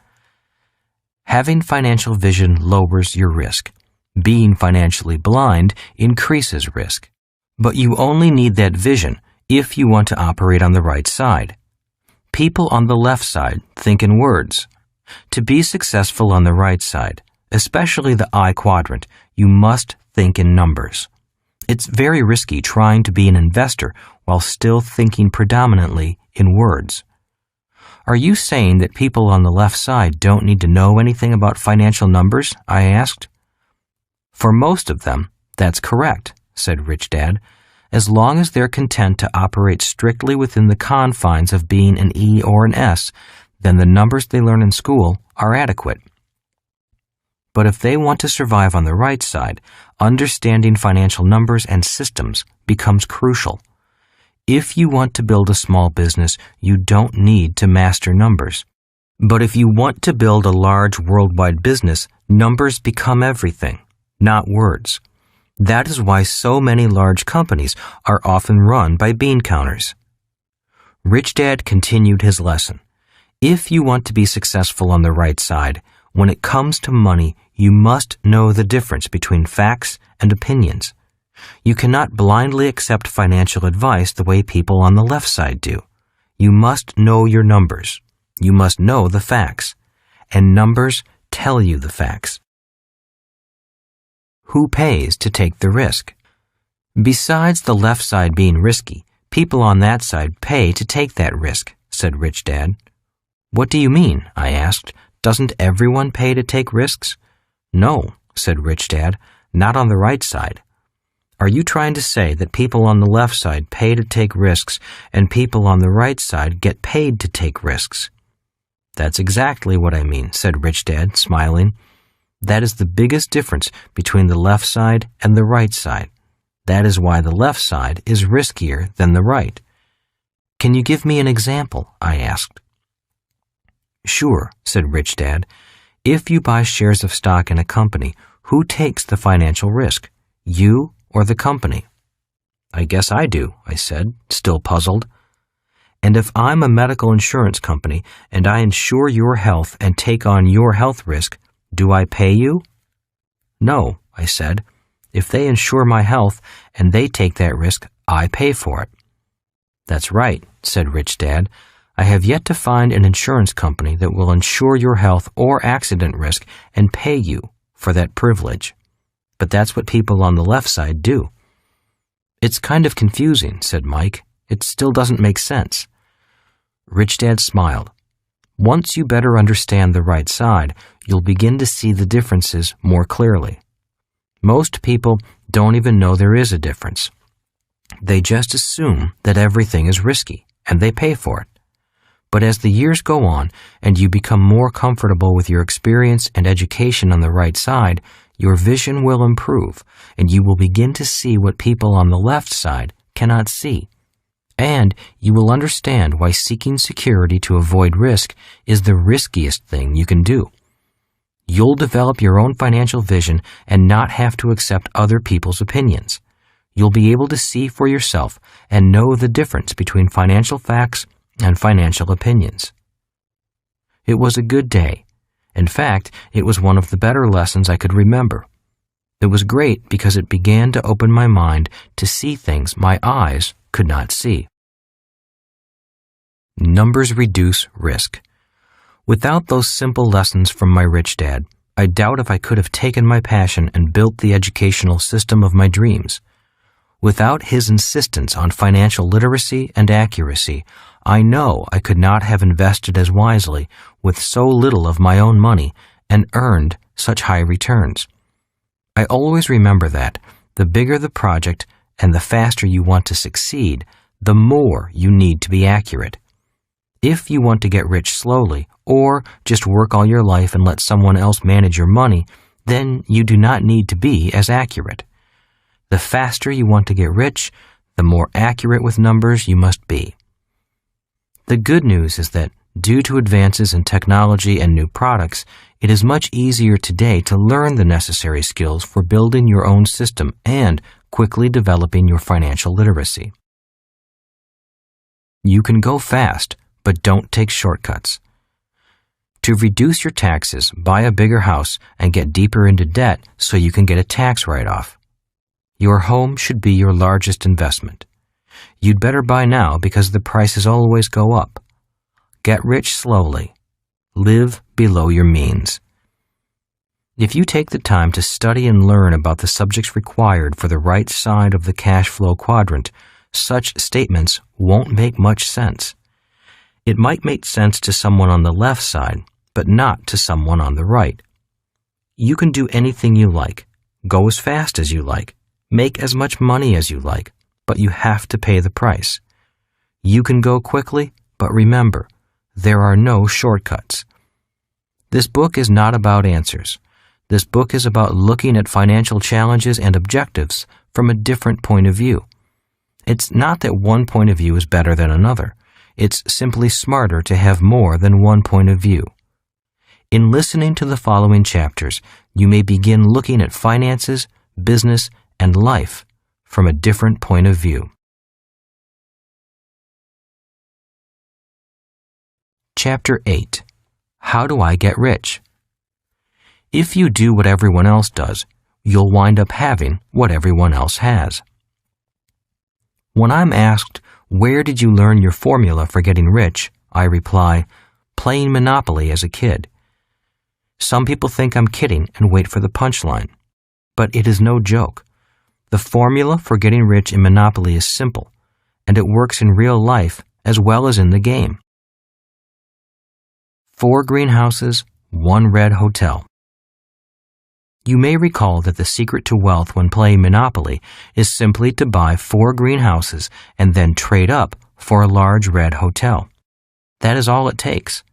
Having financial vision lowers your risk. Being financially blind increases risk. But you only need that vision if you want to operate on the right side. People on the left side think in words. To be successful on the right side, especially the I quadrant, you must think in numbers. It's very risky trying to be an investor while still thinking predominantly in words. Are you saying that people on the left side don't need to know anything about financial numbers? I asked. For most of them, that's correct, said Rich Dad, as long as they're content to operate strictly within the confines of being an E or an S, then the numbers they learn in school are adequate. But if they want to survive on the right side, understanding financial numbers and systems becomes crucial. If you want to build a small business, you don't need to master numbers. But if you want to build a large worldwide business, numbers become everything, not words. That is why so many large companies are often run by bean counters. Rich Dad continued his lesson. If you want to be successful on the right side, when it comes to money, you must know the difference between facts and opinions. You cannot blindly accept financial advice the way people on the left side do. You must know your numbers. You must know the facts. And numbers tell you the facts. Who pays to take the risk? Besides the left side being risky, people on that side pay to take that risk, said Rich Dad. What do you mean? I asked. Doesn't everyone pay to take risks? No, said Rich Dad, not on the right side. Are you trying to say that people on the left side pay to take risks and people on the right side get paid to take risks? That's exactly what I mean, said Rich Dad, smiling. That is the biggest difference between the left side and the right side. That is why the left side is riskier than the right. Can you give me an example? I asked. Sure, said Rich Dad. If you buy shares of stock in a company, who takes the financial risk? You or the company? I guess I do, I said, still puzzled. And if I'm a medical insurance company and I insure your health and take on your health risk, do I pay you? No, I said. If they insure my health and they take that risk, I pay for it. That's right, said Rich Dad. I have yet to find an insurance company that will insure your health or accident risk and pay you for that privilege. But that's what people on the left side do. It's kind of confusing, said Mike. It still doesn't make sense. Rich Dad smiled. Once you better understand the right side, you'll begin to see the differences more clearly. Most people don't even know there is a difference. They just assume that everything is risky, and they pay for it. But as the years go on and you become more comfortable with your experience and education on the right side, your vision will improve, and you will begin to see what people on the left side cannot see. And you will understand why seeking security to avoid risk is the riskiest thing you can do. You'll develop your own financial vision and not have to accept other people's opinions. You'll be able to see for yourself and know the difference between financial facts and financial opinions. It was a good day. In fact, it was one of the better lessons I could remember. It was great because it began to open my mind to see things my eyes could not see. Numbers reduce risk. Without those simple lessons from my rich dad, I doubt if I could have taken my passion and built the educational system of my dreams. Without his insistence on financial literacy and accuracy, I know I could not have invested as wisely with so little of my own money and earned such high returns. I always remember that the bigger the project and the faster you want to succeed, the more you need to be accurate. If you want to get rich slowly, or just work all your life and let someone else manage your money, then you do not need to be as accurate. The faster you want to get rich, the more accurate with numbers you must be. The good news is that, due to advances in technology and new products, it is much easier today to learn the necessary skills for building your own system and quickly developing your financial literacy. You can go fast, but don't take shortcuts. To reduce your taxes, buy a bigger house and get deeper into debt so you can get a tax write-off. Your home should be your largest investment. You'd better buy now because the prices always go up. Get rich slowly. Live below your means. If you take the time to study and learn about the subjects required for the right side of the cash flow quadrant, such statements won't make much sense. It might make sense to someone on the left side, but not to someone on the right. You can do anything you like, go as fast as you like, make as much money as you like, but you have to pay the price. You can go quickly, but remember, there are no shortcuts. This book is not about answers. This book is about looking at financial challenges and objectives from a different point of view. It's not that one point of view is better than another. It's simply smarter to have more than one point of view. In listening to the following chapters, you may begin looking at finances, business, and life from a different point of view. Chapter 8. How do I get rich? If you do what everyone else does, you'll wind up having what everyone else has. When I'm asked, "Where did you learn your formula for getting rich?" I reply, "Playing Monopoly as a kid." Some people think I'm kidding and wait for the punchline. But it is no joke. The formula for getting rich in Monopoly is simple, and it works in real life as well as in the game. 4 greenhouses, 1 red hotel. You may recall that the secret to wealth when playing Monopoly is simply to buy 4 greenhouses and then trade up for a large red hotel. That is all it takes.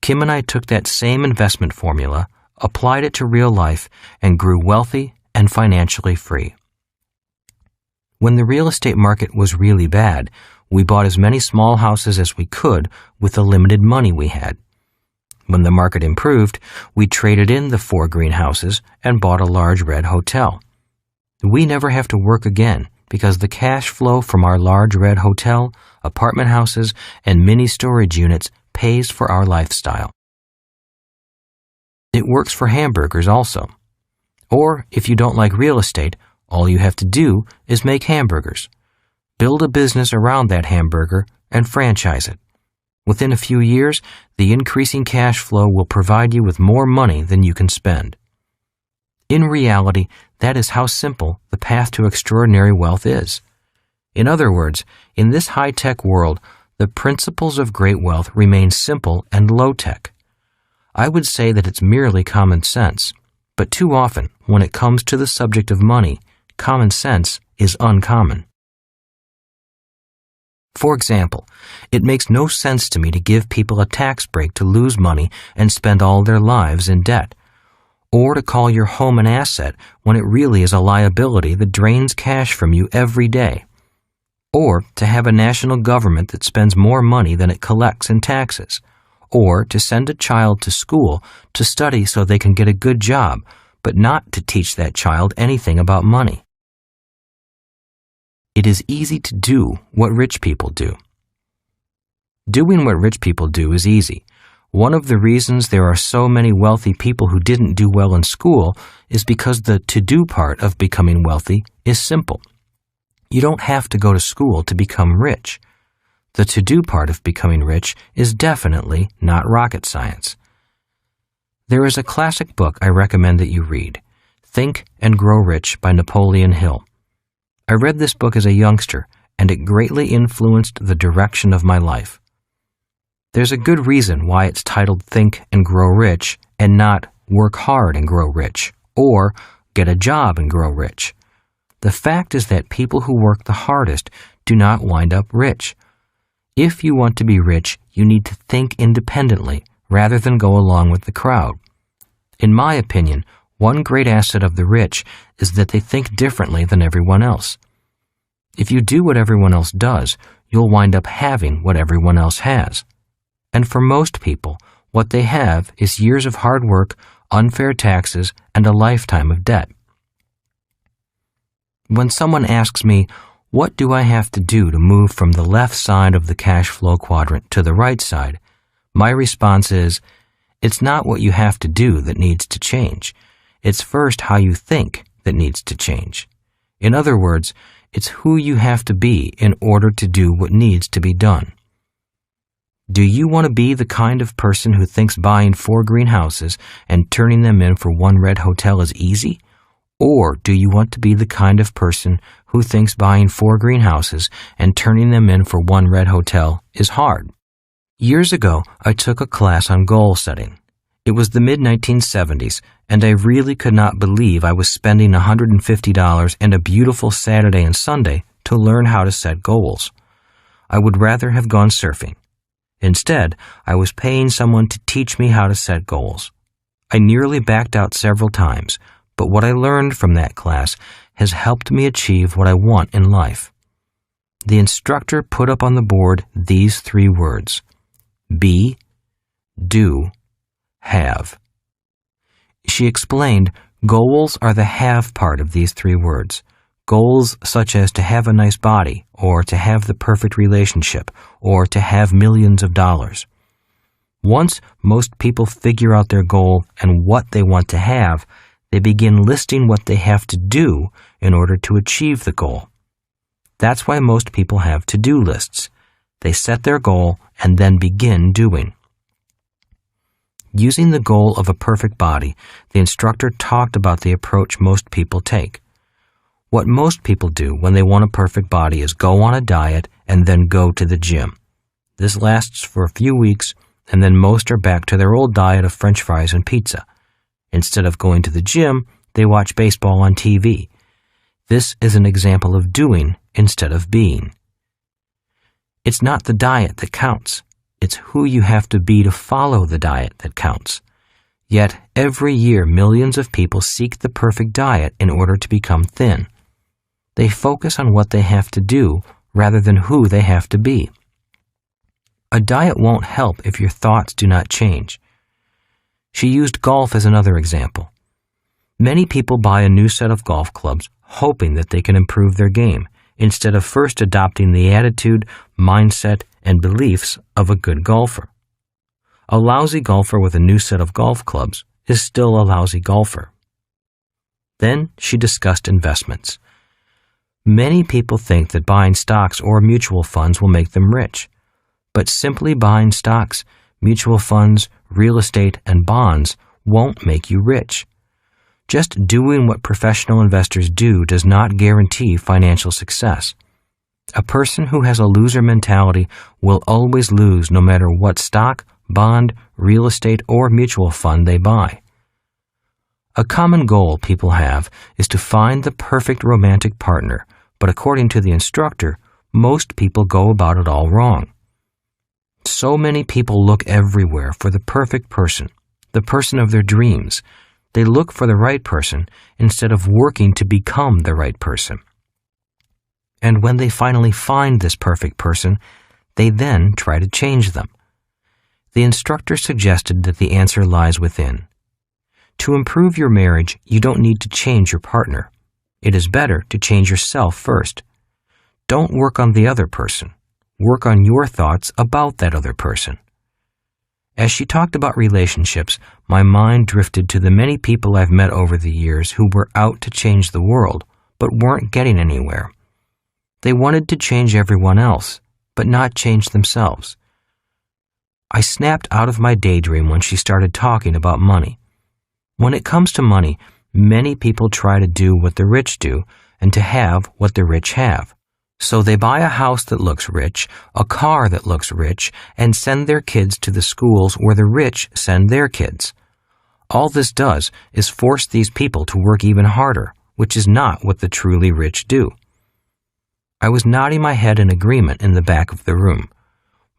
Kim and I took that same investment formula, applied it to real life, and grew wealthy and financially free. When the real estate market was really bad, we bought as many small houses as we could with the limited money we had. When the market improved, we traded in the 4 greenhouses and bought a large red hotel. We never have to work again because the cash flow from our large red hotel, apartment houses, and mini storage units pays for our lifestyle. It works for hamburgers also. Or if you don't like real estate, all you have to do is make hamburgers. Build a business around that hamburger and franchise it. Within a few years, the increasing cash flow will provide you with more money than you can spend. In reality, that is how simple the path to extraordinary wealth is. In other words, in this high-tech world, the principles of great wealth remain simple and low-tech. I would say that it's merely common sense, but too often, when it comes to the subject of money, common sense is uncommon. For example, it makes no sense to me to give people a tax break to lose money and spend all their lives in debt, or to call your home an asset when it really is a liability that drains cash from you every day, or to have a national government that spends more money than it collects in taxes, or to send a child to school to study so they can get a good job, but not to teach that child anything about money. It is easy to do what rich people do. Doing what rich people do is easy. One of the reasons there are so many wealthy people who didn't do well in school is because the to-do part of becoming wealthy is simple. You don't have to go to school to become rich. The to-do part of becoming rich is definitely not rocket science. There is a classic book I recommend that you read, Think and Grow Rich by Napoleon Hill. I read this book as a youngster, and it greatly influenced the direction of my life. There's a good reason why it's titled Think and Grow Rich and not Work Hard and Grow Rich or Get a Job and Grow Rich. The fact is that people who work the hardest do not wind up rich. If you want to be rich, you need to think independently rather than go along with the crowd. In my opinion, one great asset of the rich is that they think differently than everyone else. If you do what everyone else does, you'll wind up having what everyone else has. And for most people, what they have is years of hard work, unfair taxes, and a lifetime of debt. When someone asks me, what do I have to do to move from the left side of the cash flow quadrant to the right side? My response is, it's not what you have to do that needs to change. It's first how you think that needs to change. In other words, it's who you have to be in order to do what needs to be done. Do you want to be the kind of person who thinks buying 4 greenhouses and turning them in for 1 red hotel is easy? Or do you want to be the kind of person who thinks buying 4 greenhouses and turning them in for 1 red hotel is hard? Years ago, I took a class on goal setting. It was the mid-1970s, and I really could not believe I was spending $150 and a beautiful Saturday and Sunday to learn how to set goals. I would rather have gone surfing. Instead, I was paying someone to teach me how to set goals. I nearly backed out several times, but what I learned from that class has helped me achieve what I want in life. the instructor put up on the board these 3 words: be, do, have. She explained goals are the have part of these 3 words. Goals such as to have a nice body, or to have the perfect relationship, or to have millions of dollars. Once most people figure out their goal and what they want to have, they begin listing what they have to do in order to achieve the goal. That's why most people have to-do lists. They set their goal and then begin doing. Using the goal of a perfect body, the instructor talked about the approach most people take. What most people do when they want a perfect body is go on a diet and then go to the gym. This lasts for a few weeks, and then most are back to their old diet of French fries and pizza. Instead of going to the gym, they watch baseball on TV. This is an example of doing instead of being. It's not the diet that counts. It's who you have to be to follow the diet that counts. Yet, every year, millions of people seek the perfect diet in order to become thin. They focus on what they have to do rather than who they have to be. A diet won't help if your thoughts do not change. She used golf as another example. Many people buy a new set of golf clubs hoping that they can improve their game, instead of first adopting the attitude, mindset, and beliefs of a good golfer. A lousy golfer with a new set of golf clubs is still a lousy golfer. Then she discussed investments. Many people think that buying stocks or mutual funds will make them rich. But simply buying stocks, mutual funds, real estate, and bonds won't make you rich. Just doing what professional investors do does not guarantee financial success. A person who has a loser mentality will always lose no matter what stock, bond, real estate, or mutual fund they buy. A common goal people have is to find the perfect romantic partner, but according to the instructor, most people go about it all wrong. So many people look everywhere for the perfect person, the person of their dreams. They look for the right person instead of working to become the right person. And when they finally find this perfect person, they then try to change them. The instructor suggested that the answer lies within. To improve your marriage, you don't need to change your partner. It is better to change yourself first. Don't work on the other person. Work on your thoughts about that other person. As she talked about relationships, my mind drifted to the many people I've met over the years who were out to change the world, but weren't getting anywhere. They wanted to change everyone else, but not change themselves. I snapped out of my daydream when she started talking about money. When it comes to money, many people try to do what the rich do and to have what the rich have. So they buy a house that looks rich, a car that looks rich, and send their kids to the schools where the rich send their kids. All this does is force these people to work even harder, which is not what the truly rich do. I was nodding my head in agreement in the back of the room.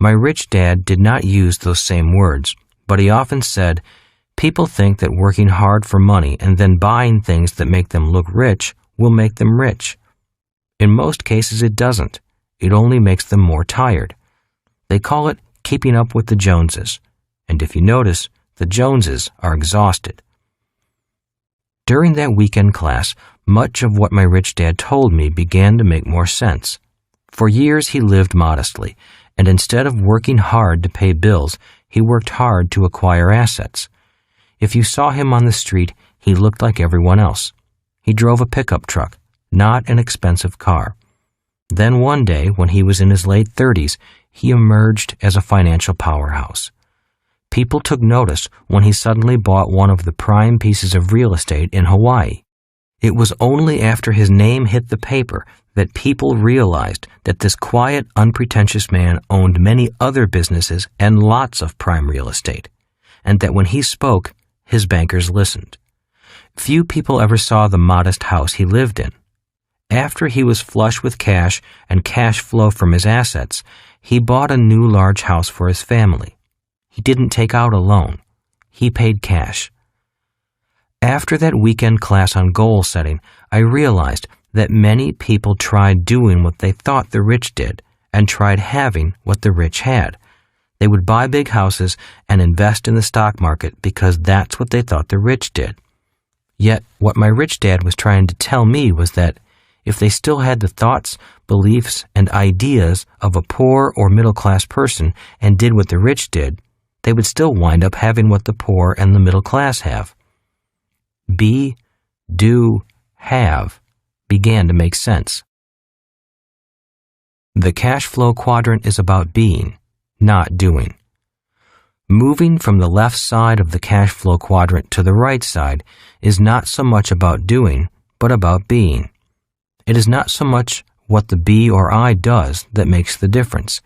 My rich dad did not use those same words, but he often said, "People think that working hard for money and then buying things that make them look rich will make them rich. In most cases, it doesn't. It only makes them more tired. They call it keeping up with the Joneses. And if you notice, the Joneses are exhausted." During that weekend class, much of what my rich dad told me began to make more sense. For years, he lived modestly, and instead of working hard to pay bills, he worked hard to acquire assets. If you saw him on the street, he looked like everyone else. He drove a pickup truck, not an expensive car. Then one day, when he was in his late 30s, he emerged as a financial powerhouse. People took notice when he suddenly bought one of the prime pieces of real estate in Hawaii. It was only after his name hit the paper that people realized that this quiet, unpretentious man owned many other businesses and lots of prime real estate, and that when he spoke, his bankers listened. Few people ever saw the modest house he lived in. After he was flush with cash and cash flow from his assets, he bought a new large house for his family. He didn't take out a loan. He paid cash. After that weekend class on goal setting, I realized that many people tried doing what they thought the rich did and tried having what the rich had. They would buy big houses and invest in the stock market because that's what they thought the rich did. Yet, what my rich dad was trying to tell me was that if they still had the thoughts, beliefs, and ideas of a poor or middle-class person and did what the rich did, they would still wind up having what the poor and the middle class have. Be, do, have began to make sense. The cash flow quadrant is about being, not doing. Moving from the left side of the cash flow quadrant to the right side is not so much about doing, but about being. It is not so much what the be or I does that makes the difference.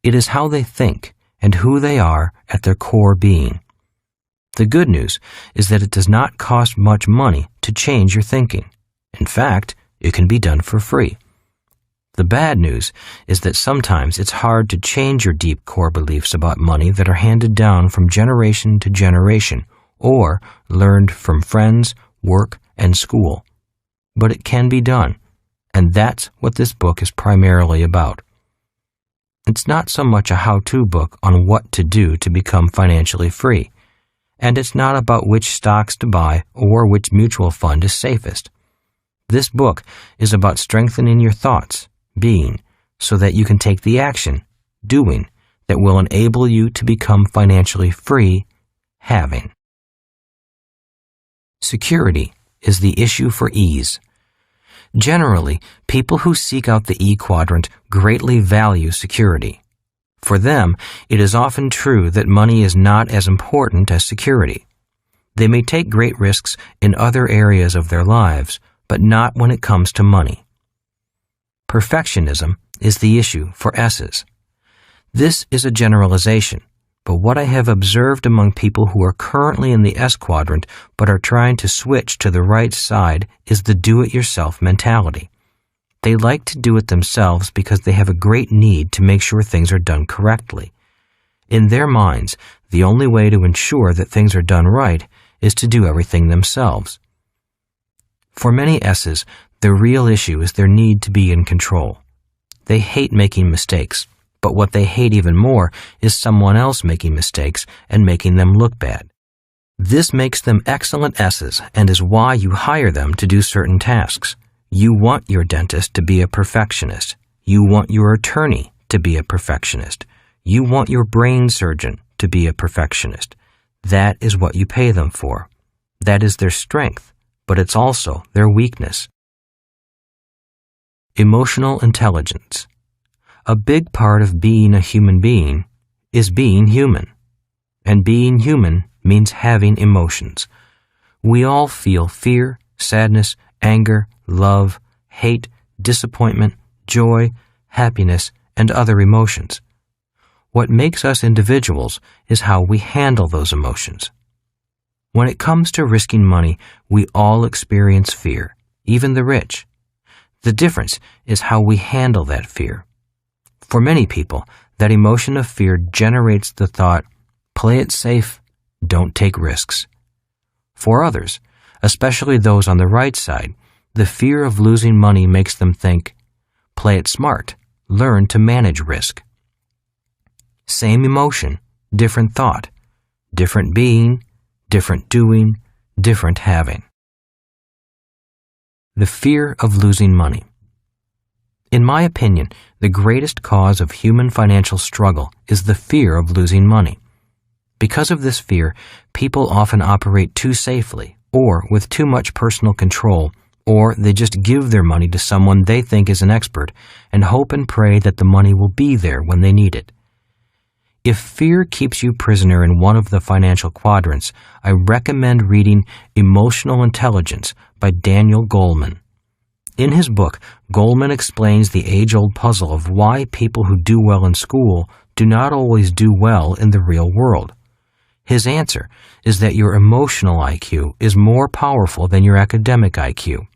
It is how they think and who they are at their core being. The good news is that it does not cost much money to change your thinking. In fact, it can be done for free. The bad news is that sometimes it's hard to change your deep core beliefs about money that are handed down from generation to generation or learned from friends, work, and school. But it can be done, and that's what this book is primarily about. It's not so much a how-to book on what to do to become financially free, and it's not about which stocks to buy or which mutual fund is safest. This book is about strengthening your thoughts, being, so that you can take the action, doing, that will enable you to become financially free, having. Security is the issue for ease. Generally, people who seek out the E quadrant greatly value security. For them, it is often true that money is not as important as security. They may take great risks in other areas of their lives, but not when it comes to money. Perfectionism is the issue for S's. This is a generalization, but what I have observed among people who are currently in the S quadrant but are trying to switch to the right side is the do-it-yourself mentality. They like to do it themselves because they have a great need to make sure things are done correctly. In their minds, the only way to ensure that things are done right is to do everything themselves. For many S's, the real issue is their need to be in control. They hate making mistakes, but what they hate even more is someone else making mistakes and making them look bad. This makes them excellent S's and is why you hire them to do certain tasks. You want your dentist to be a perfectionist. You want your attorney to be a perfectionist. You want your brain surgeon to be a perfectionist. That is what you pay them for. That is their strength, but it's also their weakness. Emotional intelligence. A big part of being a human being is being human. And being human means having emotions. We all feel fear, sadness, anger, love, hate, disappointment, joy, happiness, and other emotions. What makes us individuals is how we handle those emotions. When it comes to risking money, we all experience fear, even the rich. The difference is how we handle that fear. For many people, that emotion of fear generates the thought, play it safe, don't take risks. For others, especially those on the right side, the fear of losing money makes them think, play it smart, learn to manage risk. Same emotion, different thought, different being, different doing, different having. The fear of losing money. In my opinion, the greatest cause of human financial struggle is the fear of losing money. Because of this fear, people often operate too safely, or with too much personal control, or they just give their money to someone they think is an expert and hope and pray that the money will be there when they need it. If fear keeps you prisoner in one of the financial quadrants, I recommend reading Emotional Intelligence by Daniel Goleman. In his book, Goleman explains the age-old puzzle of why people who do well in school do not always do well in the real world. His answer is that your emotional IQ is more powerful than your academic IQ.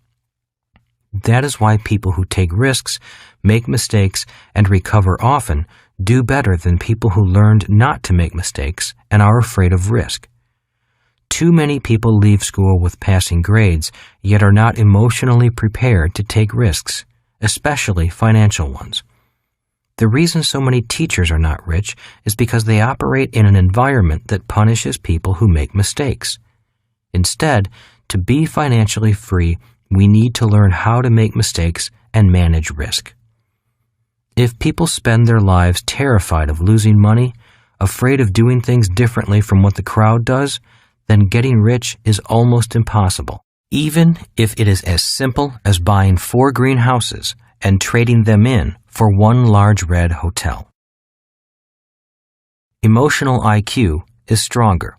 That is why people who take risks, make mistakes, and recover often do better than people who learned not to make mistakes and are afraid of risk. Too many people leave school with passing grades, yet are not emotionally prepared to take risks, especially financial ones. The reason so many teachers are not rich is because they operate in an environment that punishes people who make mistakes. Instead, to be financially free, we need to learn how to make mistakes and manage risk. If people spend their lives terrified of losing money, afraid of doing things differently from what the crowd does, then getting rich is almost impossible, even if it is as simple as buying 4 greenhouses and trading them in for 1 large red hotel. Emotional IQ is stronger.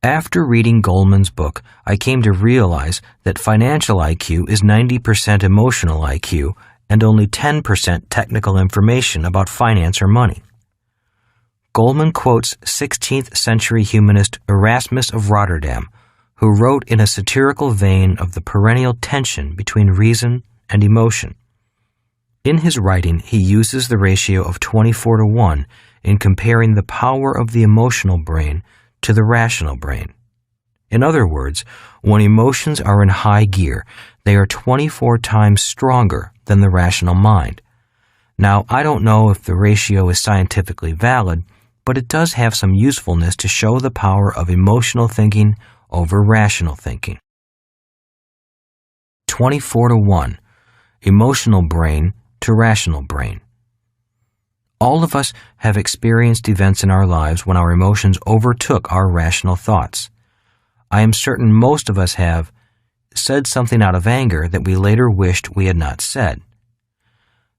After reading Goleman's book, I came to realize that financial IQ is 90% emotional IQ and only 10% technical information about finance or money. Goleman quotes 16th century humanist Erasmus of Rotterdam, who wrote in a satirical vein of the perennial tension between reason and emotion. In his writing, he uses the ratio of 24:1 in comparing the power of the emotional brain to the rational brain. In other words, when emotions are in high gear, they are 24 times stronger than the rational mind. Now, I don't know if the ratio is scientifically valid, but it does have some usefulness to show the power of emotional thinking over rational thinking. 24:1, emotional brain to rational brain. All of us have experienced events in our lives when our emotions overtook our rational thoughts. I am certain most of us have said something out of anger that we later wished we had not said,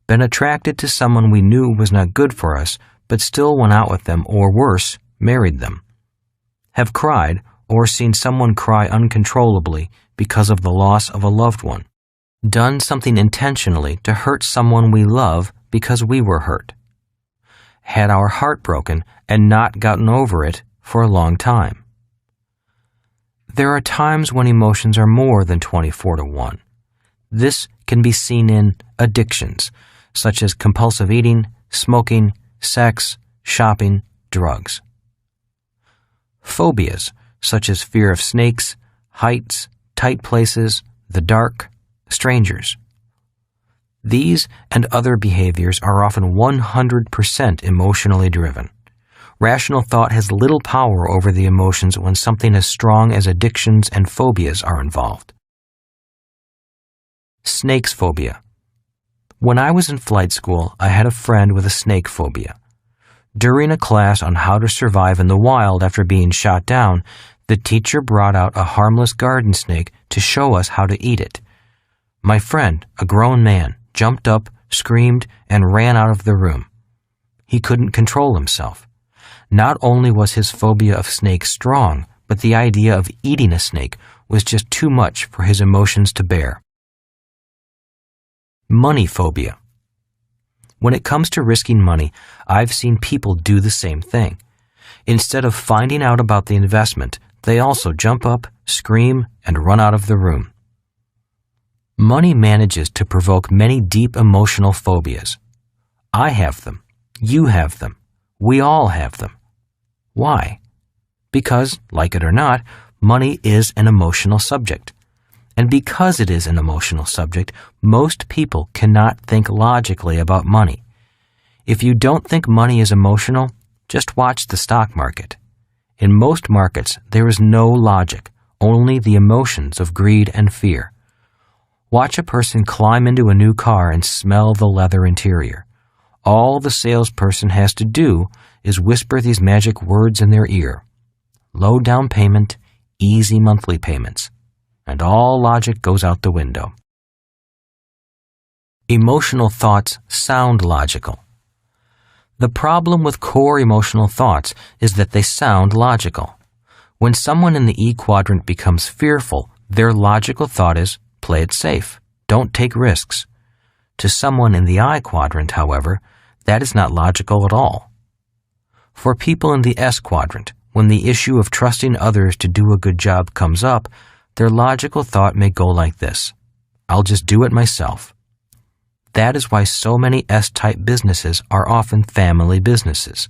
been attracted to someone we knew was not good for us, but still went out with them, or worse, married them, have cried or seen someone cry uncontrollably because of the loss of a loved one, done something intentionally to hurt someone we love because we were hurt, had our heart broken and not gotten over it for a long time. There are times when emotions are more than 24:1. This can be seen in addictions, such as compulsive eating, smoking, sex, shopping, drugs. Phobias, such as fear of snakes, heights, tight places, the dark, strangers. These and other behaviors are often 100% emotionally driven. Rational thought has little power over the emotions when something as strong as addictions and phobias are involved. Snakes phobia. When I was in flight school, I had a friend with a snake phobia. During a class on how to survive in the wild after being shot down, the teacher brought out a harmless garden snake to show us how to eat it. My friend, a grown man, jumped up, screamed, and ran out of the room. He couldn't control himself. Not only was his phobia of snakes strong, but the idea of eating a snake was just too much for his emotions to bear. Money phobia. When it comes to risking money, I've seen people do the same thing. Instead of finding out about the investment, they also jump up, scream, and run out of the room. Money manages to provoke many deep emotional phobias. I have them. You have them. We all have them. Why? Because, like it or not, money is an emotional subject. And because it is an emotional subject, most people cannot think logically about money. If you don't think money is emotional, just watch the stock market. In most markets, there is no logic, only the emotions of greed and fear. Watch a person climb into a new car and smell the leather interior. All the salesperson has to do is whisper these magic words in their ear. Low down payment, easy monthly payments. And all logic goes out the window. Emotional thoughts sound logical. The problem with core emotional thoughts is that they sound logical. When someone in the E quadrant becomes fearful, their logical thought is, play it safe, don't take risks. To someone in the I quadrant, however, that is not logical at all. For people in the S quadrant, when the issue of trusting others to do a good job comes up, their logical thought may go like this: I'll just do it myself. That is why so many S-type businesses are often family businesses.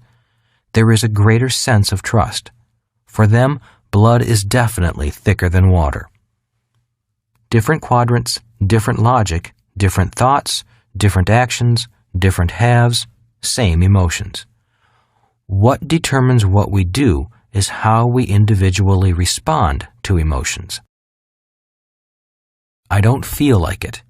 There is a greater sense of trust. For them, blood is definitely thicker than water. Different quadrants, different logic, different thoughts, different actions, different halves, same emotions. What determines what we do is how we individually respond to emotions. I don't feel like it.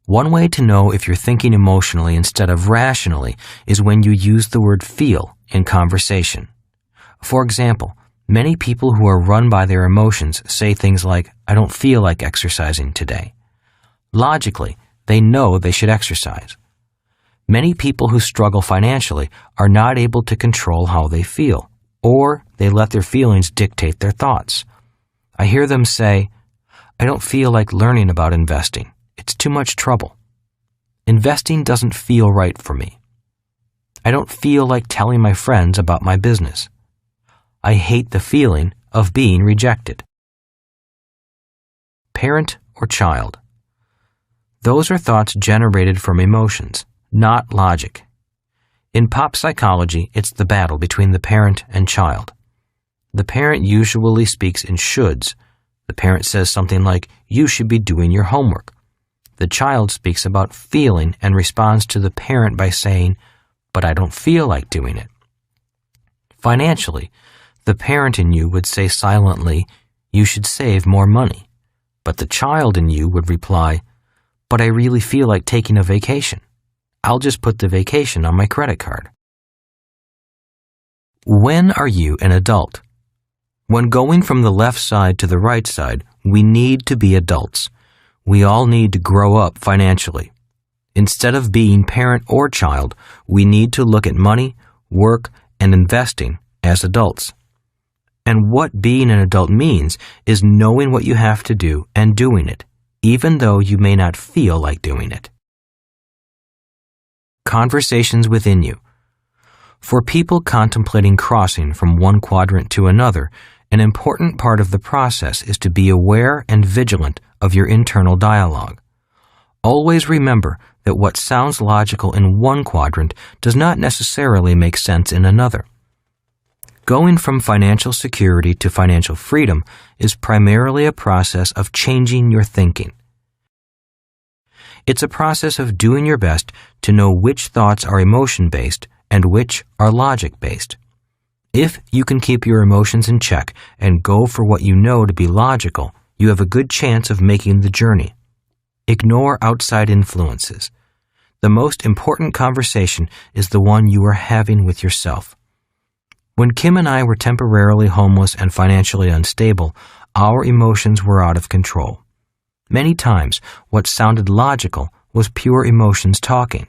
One way to know if you're thinking emotionally instead of rationally is when you use the word feel in conversation. For example, many people who are run by their emotions say things like, "I don't feel like exercising today." Logically, they know they should exercise. Many people who struggle financially are not able to control how they feel, or they let their feelings dictate their thoughts. I hear them say, "I don't feel like learning about investing. It's too much trouble. Investing doesn't feel right for me. I don't feel like telling my friends about my business. I hate the feeling of being rejected." Parent or child. Those are thoughts generated from emotions, not logic. In pop psychology, it's the battle between the parent and child. The parent usually speaks in shoulds. The parent says something like, "You should be doing your homework." The child speaks about feeling and responds to the parent by saying, "But I don't feel like doing it." Financially, the parent in you would say silently, "You should save more money." But the child in you would reply, "But I really feel like taking a vacation. I'll just put the vacation on my credit card." When are you an adult? When going from the left side to the right side, we need to be adults. We all need to grow up financially. Instead of being parent or child, we need to look at money, work, and investing as adults. And what being an adult means is knowing what you have to do and doing it, even though you may not feel like doing it. Conversations within you. For people contemplating crossing from one quadrant to another, an important part of the process is to be aware and vigilant of your internal dialogue. Always remember that what sounds logical in one quadrant does not necessarily make sense in another. Going from financial security to financial freedom is primarily a process of changing your thinking. It's a process of doing your best to know which thoughts are emotion-based and which are logic-based. If you can keep your emotions in check and go for what you know to be logical, you have a good chance of making the journey. Ignore outside influences. The most important conversation is the one you are having with yourself. When Kim and I were temporarily homeless and financially unstable, our emotions were out of control. Many times, what sounded logical was pure emotions talking.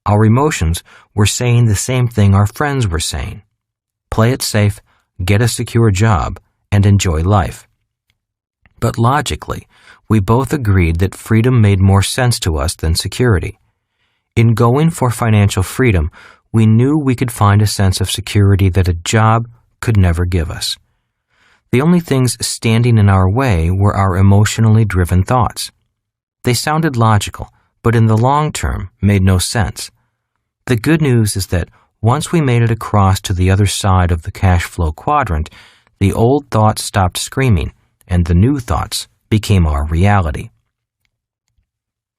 Our emotions were saying the same thing our friends were saying. Play it safe, get a secure job, and enjoy life. But logically, we both agreed that freedom made more sense to us than security. In going for financial freedom, we knew we could find a sense of security that a job could never give us. The only things standing in our way were our emotionally driven thoughts. They sounded logical, but in the long term made no sense. The good news is that once we made it across to the other side of the cash flow quadrant, the old thoughts stopped screaming, and the new thoughts became our reality.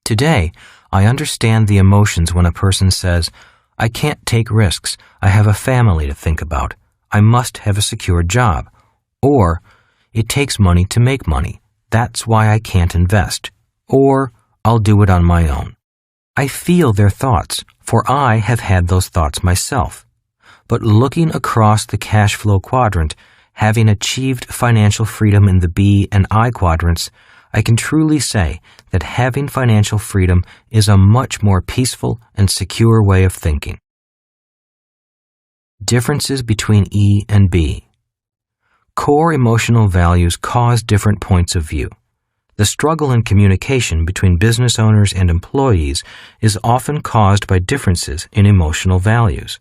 Today, I understand the emotions when a person says, "I can't take risks. I have a family to think about. I must have a secure job." Or, "It takes money to make money. That's why I can't invest." Or, "I'll do it on my own." I feel their thoughts, for I have had those thoughts myself. But looking across the cash flow quadrant, having achieved financial freedom in the B and I quadrants, I can truly say that having financial freedom is a much more peaceful and secure way of thinking. Differences between E and B. Core emotional values cause different points of view. The struggle in communication between business owners and employees is often caused by differences in emotional values.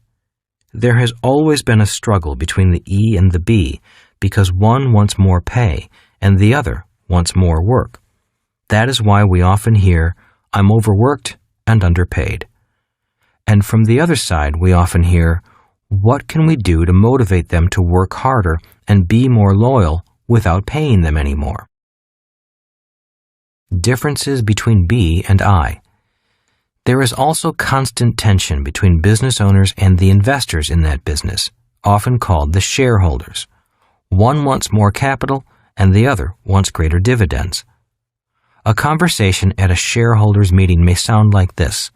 There has always been a struggle between the E and the B because one wants more pay and the other wants more work. That is why we often hear, "I'm overworked and underpaid." And from the other side, we often hear, "What can we do to motivate them to work harder and be more loyal without paying them anymore. Differences between B and I. There is also constant tension between business owners and the investors in that business, often called the shareholders. One wants more capital and the other wants greater dividends. A conversation at a shareholders meeting may sound like this.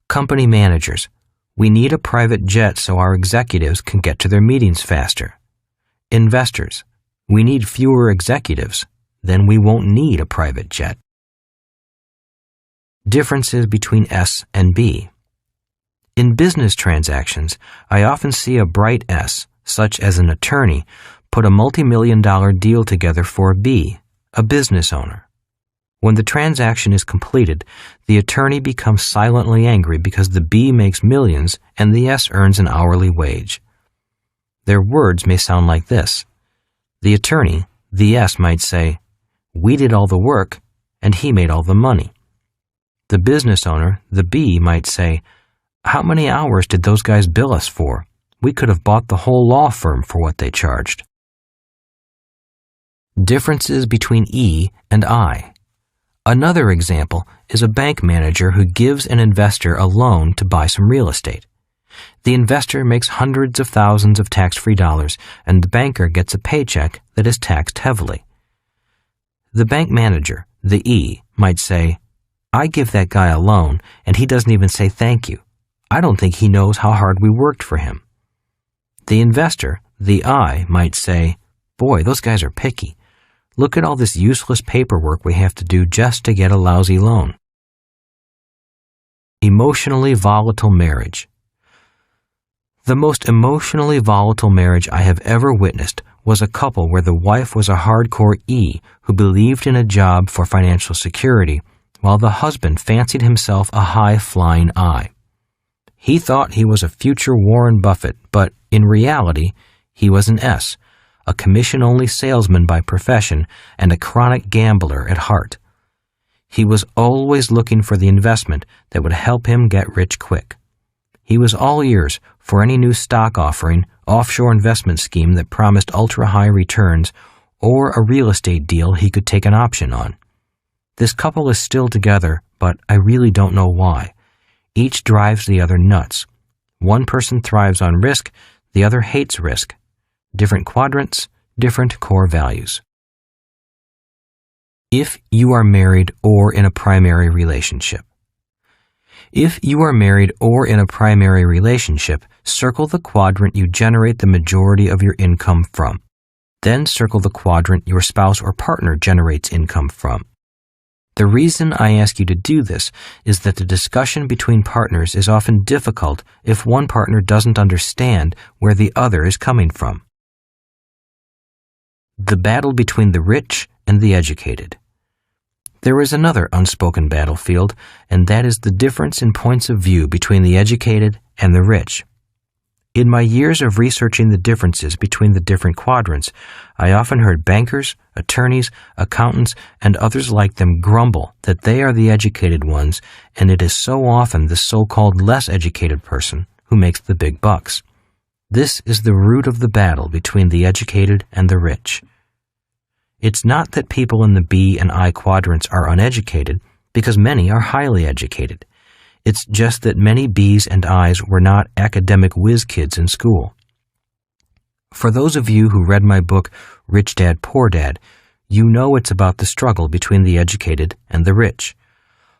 Company managers, we need a private jet so our executives can get to their meetings faster. Investors, we need fewer executives, then we won't need a private jet. Differences between S and B. In business transactions, I often see a bright S, such as an attorney, put a multi-million-dollar deal together for a B, a business owner. When the transaction is completed, the attorney becomes silently angry because the B makes millions and the S earns an hourly wage. Their words may sound like this. The attorney, the S, might say, "We did all the work, and he made all the money." The business owner, the B, might say, "How many hours did those guys bill us for? We could have bought the whole law firm for what they charged." Differences between E and I. Another example is a bank manager who gives an investor a loan to buy some real estate. The investor makes hundreds of thousands of tax-free dollars, and the banker gets a paycheck that is taxed heavily. The bank manager, the E, might say, "I give that guy a loan, and he doesn't even say thank you. I don't think he knows how hard we worked for him." The investor, the I, might say, "Boy, those guys are picky. Look at all this useless paperwork we have to do just to get a lousy loan." Emotionally volatile marriage. The most emotionally volatile marriage I have ever witnessed was a couple where the wife was a hardcore E who believed in a job for financial security, while the husband fancied himself a high-flying I. He thought he was a future Warren Buffett, but in reality, he was an S, a commission-only salesman by profession and a chronic gambler at heart. He was always looking for the investment that would help him get rich quick. He was all ears for any new stock offering, offshore investment scheme that promised ultra-high returns, or a real estate deal he could take an option on. This couple is still together, but I really don't know why. Each drives the other nuts. One person thrives on risk, the other hates risk. Different quadrants, different core values. If you are married or in a primary relationship. If you are married or in a primary relationship, circle the quadrant you generate the majority of your income from. Then circle the quadrant your spouse or partner generates income from. The reason I ask you to do this is that the discussion between partners is often difficult if one partner doesn't understand where the other is coming from. The battle between the rich and the educated. There is another unspoken battlefield, and that is the difference in points of view between the educated and the rich. In my years of researching the differences between the different quadrants, I often heard bankers, attorneys, accountants, and others like them grumble that they are the educated ones, and it is so often the so-called less educated person who makes the big bucks. This is the root of the battle between the educated and the rich. It's not that people in the B and I quadrants are uneducated, because many are highly educated. It's just that many B's and I's were not academic whiz kids in school. For those of you who read my book, Rich Dad, Poor Dad, you know it's about the struggle between the educated and the rich.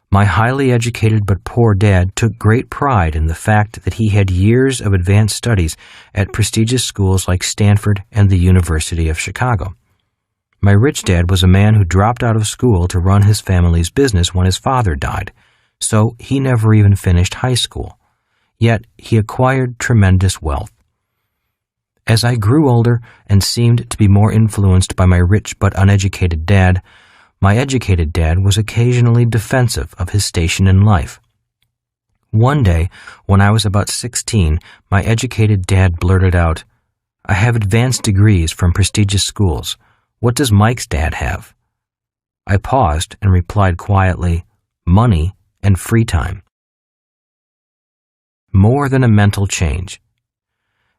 My highly educated but poor dad took great pride in the fact that he had years of advanced studies at prestigious schools like Stanford and the University of Chicago. My rich dad was a man who dropped out of school to run his family's business when his father died, so he never even finished high school. Yet he acquired tremendous wealth. As I grew older and seemed to be more influenced by my rich but uneducated dad, my educated dad was occasionally defensive of his station in life. One day, when I was about 16, my educated dad blurted out, "I have advanced degrees from prestigious schools. What does Mike's dad have?" I paused and replied quietly, "Money and free time." More than a mental change.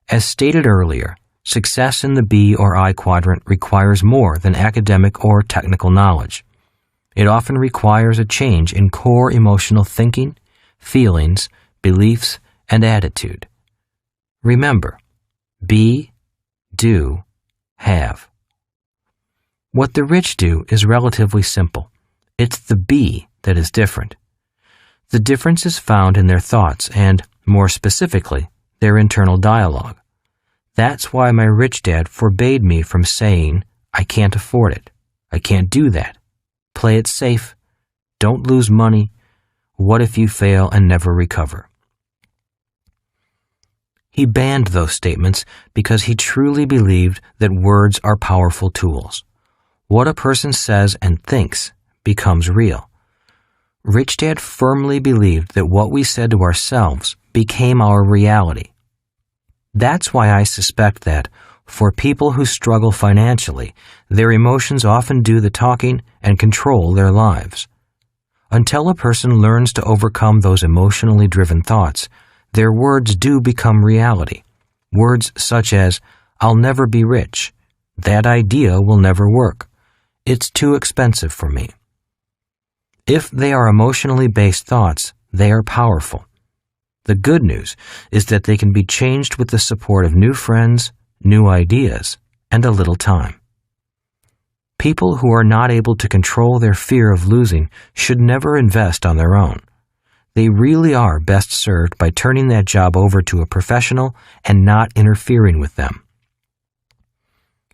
As stated earlier, Success in the B or I quadrant requires more than academic or technical knowledge. It often requires a change in core emotional thinking, feelings, beliefs, and attitude. Remember, be, do, have. What the rich do is relatively simple. It's the be that is different. The difference is found in their thoughts and, more specifically, their internal dialogue. That's why my rich dad forbade me from saying, "I can't afford it. I can't do that. Play it safe. Don't lose money. What if you fail and never recover?" He banned those statements because he truly believed that words are powerful tools. What a person says and thinks becomes real. Rich Dad firmly believed that what we said to ourselves became our reality. That's why I suspect that, for people who struggle financially, their emotions often do the talking and control their lives. Until a person learns to overcome those emotionally driven thoughts, their words do become reality. Words such as, "I'll never be rich," "That idea will never work," "It's too expensive for me." If they are emotionally based thoughts, they are powerful. The good news is that they can be changed with the support of new friends, new ideas, and a little time. People who are not able to control their fear of losing should never invest on their own. They really are best served by turning that job over to a professional and not interfering with them.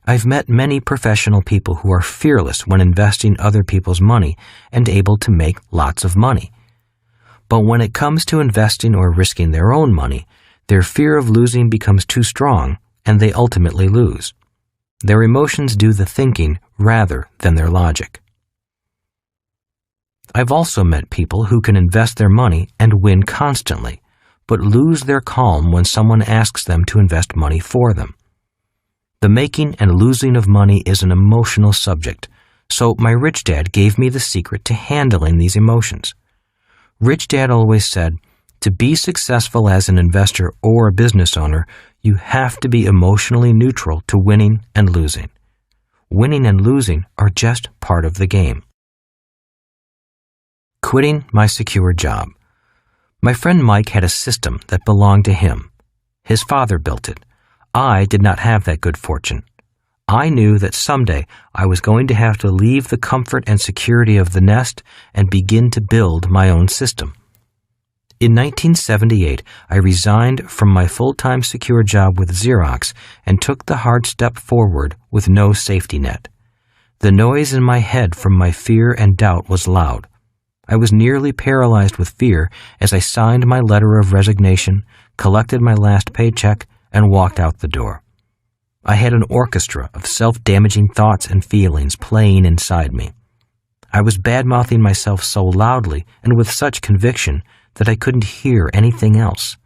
I've met many professional people who are fearless when investing other people's money and able to make lots of money. But when it comes to investing or risking their own money, their fear of losing becomes too strong and they ultimately lose. Their emotions do the thinking rather than their logic. I've also met people who can invest their money and win constantly, but lose their calm when someone asks them to invest money for them. The making and losing of money is an emotional subject, so my rich dad gave me the secret to handling these emotions. Rich Dad always said, to be successful as an investor or a business owner, you have to be emotionally neutral to winning and losing. Winning and losing are just part of the game. Quitting my secure job. My friend Mike had a system that belonged to him. His father built it. I did not have that good fortune. I knew that someday I was going to have to leave the comfort and security of the nest and begin to build my own system. In 1978, I resigned from my full-time secure job with Xerox and took the hard step forward with no safety net. The noise in my head from my fear and doubt was loud. I was nearly paralyzed with fear as I signed my letter of resignation, collected my last paycheck, and walked out the door. I had an orchestra of self-damaging thoughts and feelings playing inside me. I was bad-mouthing myself so loudly and with such conviction that I couldn't hear anything else.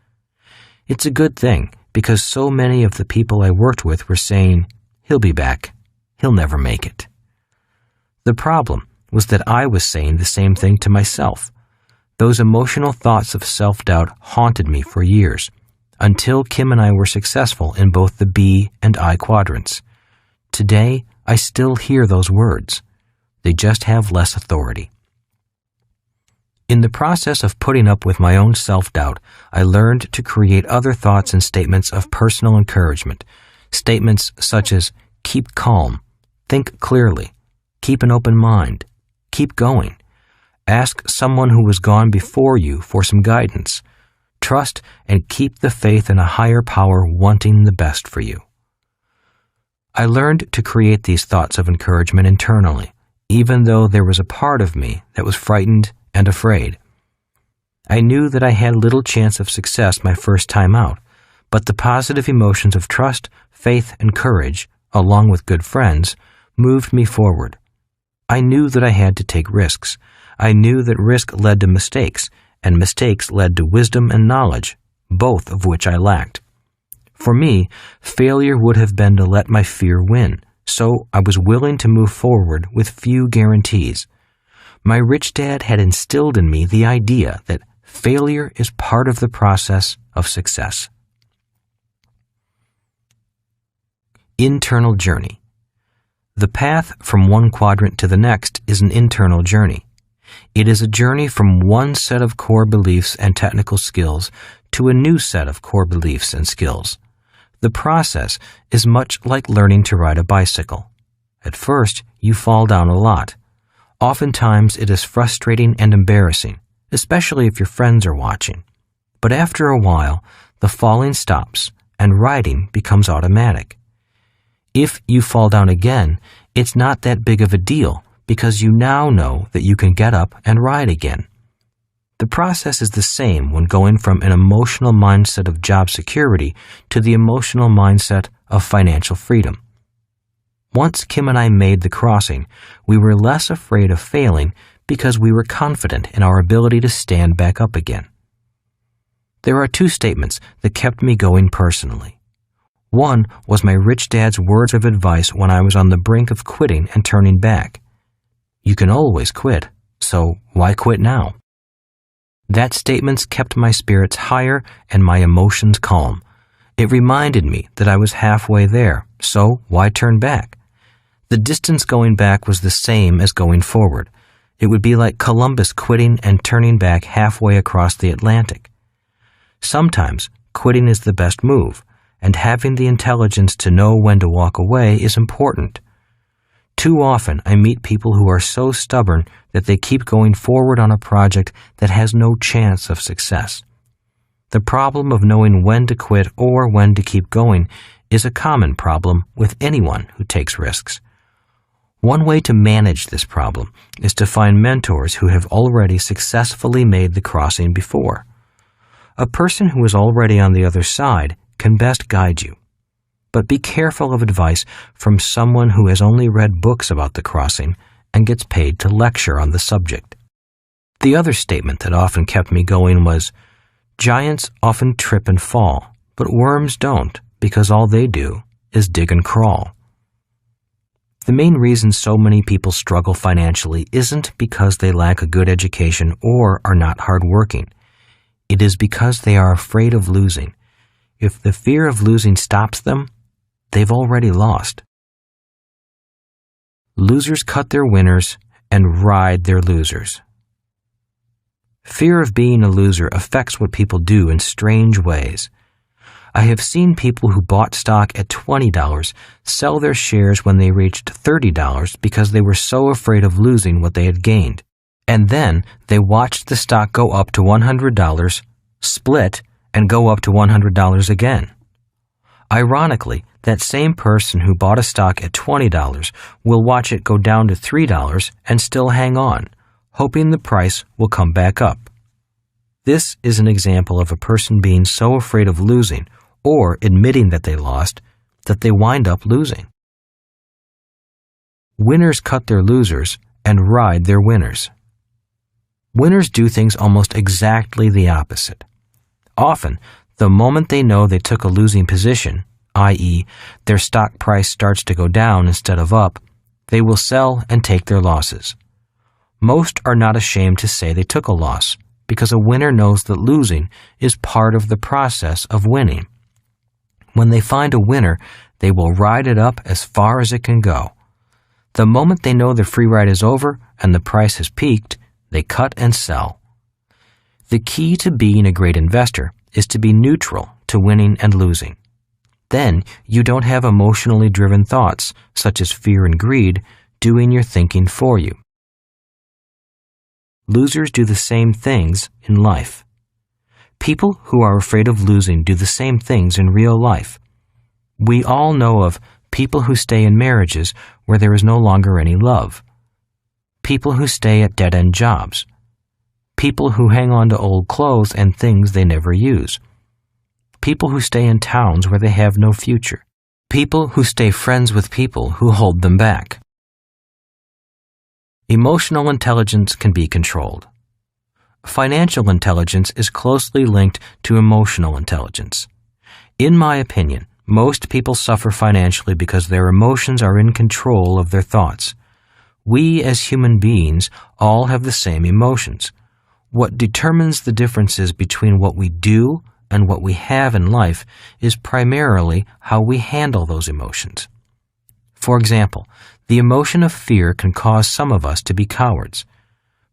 It's a good thing, because so many of the people I worked with were saying, "He'll be back. He'll never make it." The problem was that I was saying the same thing to myself. Those emotional thoughts of self-doubt haunted me for years, until Kim and I were successful in both the B and I quadrants. Today, I still hear those words. They just have less authority. In the process of putting up with my own self-doubt, I learned to create other thoughts and statements of personal encouragement. Statements such as, keep calm, think clearly, keep an open mind, keep going, ask someone who has gone before you for some guidance, trust and keep the faith in a higher power wanting the best for you. I learned to create these thoughts of encouragement internally, even though there was a part of me that was frightened and afraid. I knew that I had little chance of success my first time out, but the positive emotions of trust, faith, and courage, along with good friends, moved me forward. I knew that I had to take risks. I knew that risk led to mistakes, and mistakes led to wisdom and knowledge, both of which I lacked. For me, failure would have been to let my fear win, so I was willing to move forward with few guarantees. My rich dad had instilled in me the idea that failure is part of the process of success. Internal journey. The path from one quadrant to the next is an internal journey. It is a journey from one set of core beliefs and technical skills to a new set of core beliefs and skills. The process is much like learning to ride a bicycle. At first, you fall down a lot. Oftentimes, it is frustrating and embarrassing, especially if your friends are watching. But after a while, the falling stops and riding becomes automatic. If you fall down again, it's not that big of a deal because you now know that you can get up and ride again. The process is the same when going from an emotional mindset of job security to the emotional mindset of financial freedom. Once Kim and I made the crossing, we were less afraid of failing because we were confident in our ability to stand back up again. There are two statements that kept me going personally. One was my rich dad's words of advice when I was on the brink of quitting and turning back. You can always quit, so why quit now? That statement kept my spirits higher and my emotions calm. It reminded me that I was halfway there, so why turn back? The distance going back was the same as going forward. It would be like Columbus quitting and turning back halfway across the Atlantic. Sometimes quitting is the best move, and having the intelligence to know when to walk away is important. Too often I meet people who are so stubborn that they keep going forward on a project that has no chance of success. The problem of knowing when to quit or when to keep going is a common problem with anyone who takes risks. One way to manage this problem is to find mentors who have already successfully made the crossing before. A person who is already on the other side can best guide you. But be careful of advice from someone who has only read books about the crossing and gets paid to lecture on the subject. The other statement that often kept me going was, giants often trip and fall, but worms don't because all they do is dig and crawl. The main reason so many people struggle financially isn't because they lack a good education or are not hardworking. It is because they are afraid of losing. If the fear of losing stops them, they've already lost. Losers cut their winners and ride their losers. Fear of being a loser affects what people do in strange ways. I have seen people who bought stock at $20 sell their shares when they reached $30 because they were so afraid of losing what they had gained. And then they watched the stock go up to $100, split, and go up to $100 again. Ironically, that same person who bought a stock at $20 will watch it go down to $3 and still hang on, hoping the price will come back up. This is an example of a person being so afraid of losing or admitting that they lost that they wind up losing. Winners cut their losers and ride their winners. Winners do things almost exactly the opposite. Often, the moment they know they took a losing position, i.e., their stock price starts to go down instead of up, they will sell and take their losses. Most are not ashamed to say they took a loss, because a winner knows that losing is part of the process of winning. When they find a winner, they will ride it up as far as it can go. The moment they know the free ride is over and the price has peaked, they cut and sell. The key to being a great investor is to be neutral to winning and losing. Then you don't have emotionally driven thoughts, such as fear and greed, doing your thinking for you. Losers do the same things in life. People who are afraid of losing do the same things in real life. We all know of people who stay in marriages where there is no longer any love. People who stay at dead-end jobs. People who hang on to old clothes and things they never use. People who stay in towns where they have no future. People who stay friends with people who hold them back. Emotional intelligence can be controlled. Financial intelligence is closely linked to emotional intelligence. In my opinion, most people suffer financially because their emotions are in control of their thoughts. We as human beings all have the same emotions. What determines the differences between what we do and what we have in life is primarily how we handle those emotions. For example, the emotion of fear can cause some of us to be cowards,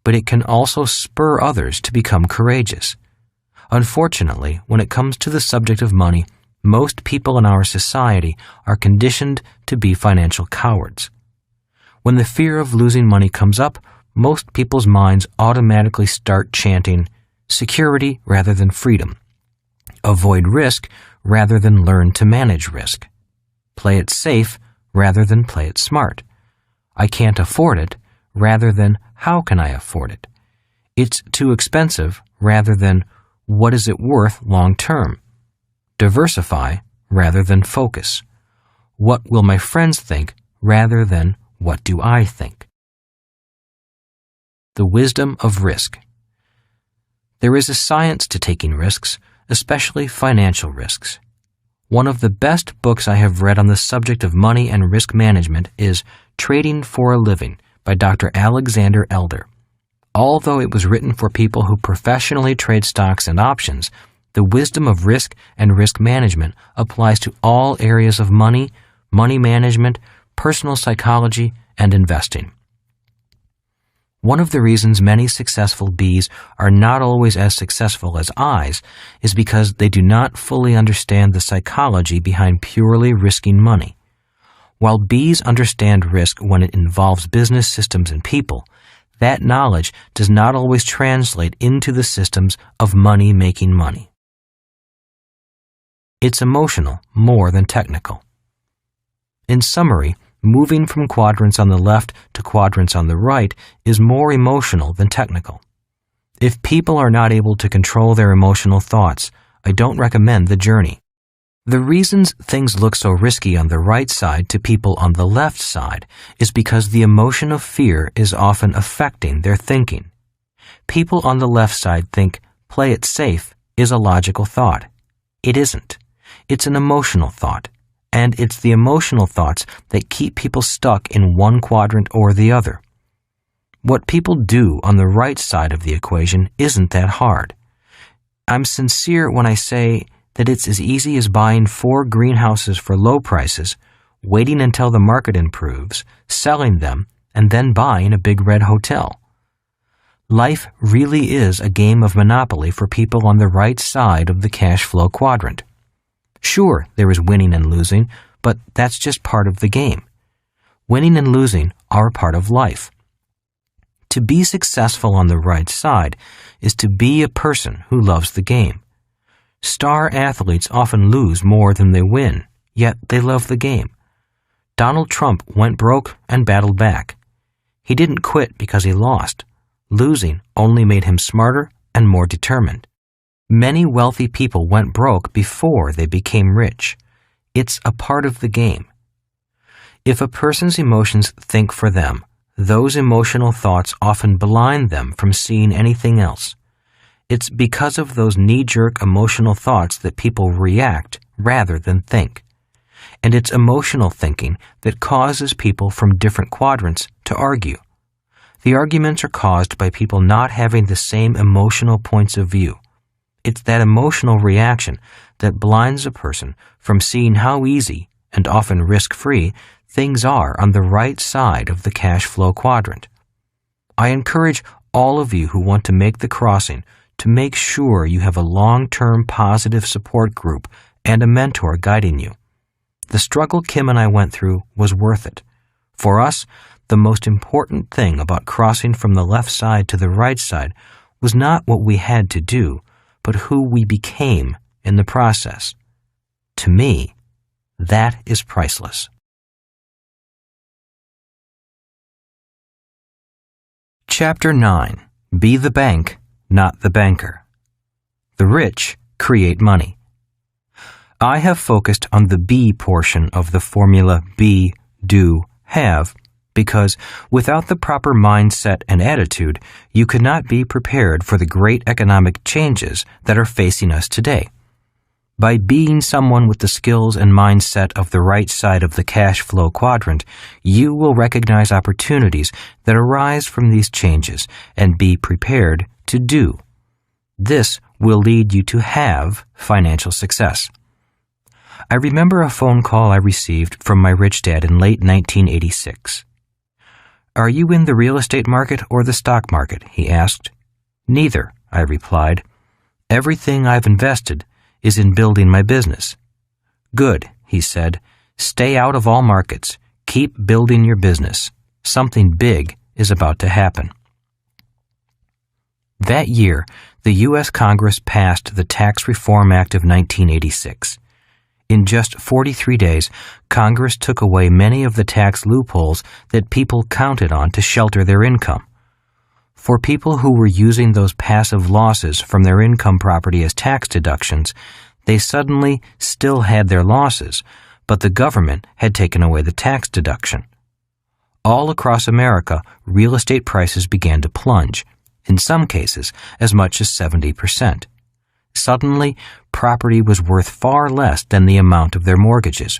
but it can also spur others to become courageous. Unfortunately, when it comes to the subject of money, most people in our society are conditioned to be financial cowards. When the fear of losing money comes up, most people's minds automatically start chanting, security rather than freedom. Avoid risk rather than learn to manage risk. Play it safe rather than play it smart. I can't afford it rather than how can I afford it? It's too expensive rather than what is it worth long term? Diversify rather than focus. What will my friends think rather than what do I think? The wisdom of risk. There is a science to taking risks, especially financial risks. One of the best books I have read on the subject of money and risk management is Trading for a Living by Dr. Alexander Elder. Although it was written for people who professionally trade stocks and options, the wisdom of risk and risk management applies to all areas of money, money management, personal psychology, and investing. One of the reasons many successful Bs are not always as successful as Is is because they do not fully understand the psychology behind purely risking money. While Bs understand risk when it involves business systems and people, that knowledge does not always translate into the systems of money making money. It's emotional more than technical. In summary, moving from quadrants on the left to quadrants on the right is more emotional than technical. If people are not able to control their emotional thoughts, I don't recommend the journey. The reasons things look so risky on the right side to people on the left side is because the emotion of fear is often affecting their thinking. People on the left side think, play it safe is a logical thought. It isn't. It's an emotional thought. And it's the emotional thoughts that keep people stuck in one quadrant or the other. What people do on the right side of the equation isn't that hard. I'm sincere when I say that it's as easy as buying 4 greenhouses for low prices, waiting until the market improves, selling them, and then buying a big red hotel. Life really is a game of Monopoly for people on the right side of the cash flow quadrant. Sure, there is winning and losing, but that's just part of the game. Winning and losing are a part of life. To be successful on the right side is to be a person who loves the game. Star athletes often lose more than they win, yet they love the game. Donald Trump went broke and battled back. He didn't quit because he lost. Losing only made him smarter and more determined. Many wealthy people went broke before they became rich. It's a part of the game. If a person's emotions think for them, those emotional thoughts often blind them from seeing anything else. It's because of those knee-jerk emotional thoughts that people react rather than think. And it's emotional thinking that causes people from different quadrants to argue. The arguments are caused by people not having the same emotional points of view. It's that emotional reaction that blinds a person from seeing how easy, and often risk-free, things are on the right side of the cash flow quadrant. I encourage all of you who want to make the crossing to make sure you have a long-term positive support group and a mentor guiding you. The struggle Kim and I went through was worth it. For us, the most important thing about crossing from the left side to the right side was not what we had to do, but who we became in the process. To me, that is priceless. Chapter 9. Be the bank, not the banker. The rich create money. I have focused on the B portion of the formula be, do, have, because without the proper mindset and attitude, you could not be prepared for the great economic changes that are facing us today. By being someone with the skills and mindset of the right side of the cash flow quadrant, you will recognize opportunities that arise from these changes and be prepared to do. This will lead you to have financial success. I remember a phone call I received from my rich dad in late 1986. "Are you in the real estate market or the stock market?" he asked. "Neither," I replied. "Everything I've invested is in building my business." "Good," he said. "Stay out of all markets. Keep building your business. Something big is about to happen." That year, the U.S. Congress passed the Tax Reform Act of 1986. In just 43 days, Congress took away many of the tax loopholes that people counted on to shelter their income. For people who were using those passive losses from their income property as tax deductions, they suddenly still had their losses, but the government had taken away the tax deduction. All across America, real estate prices began to plunge, in some cases as much as 70%. Suddenly, property was worth far less than the amount of their mortgages.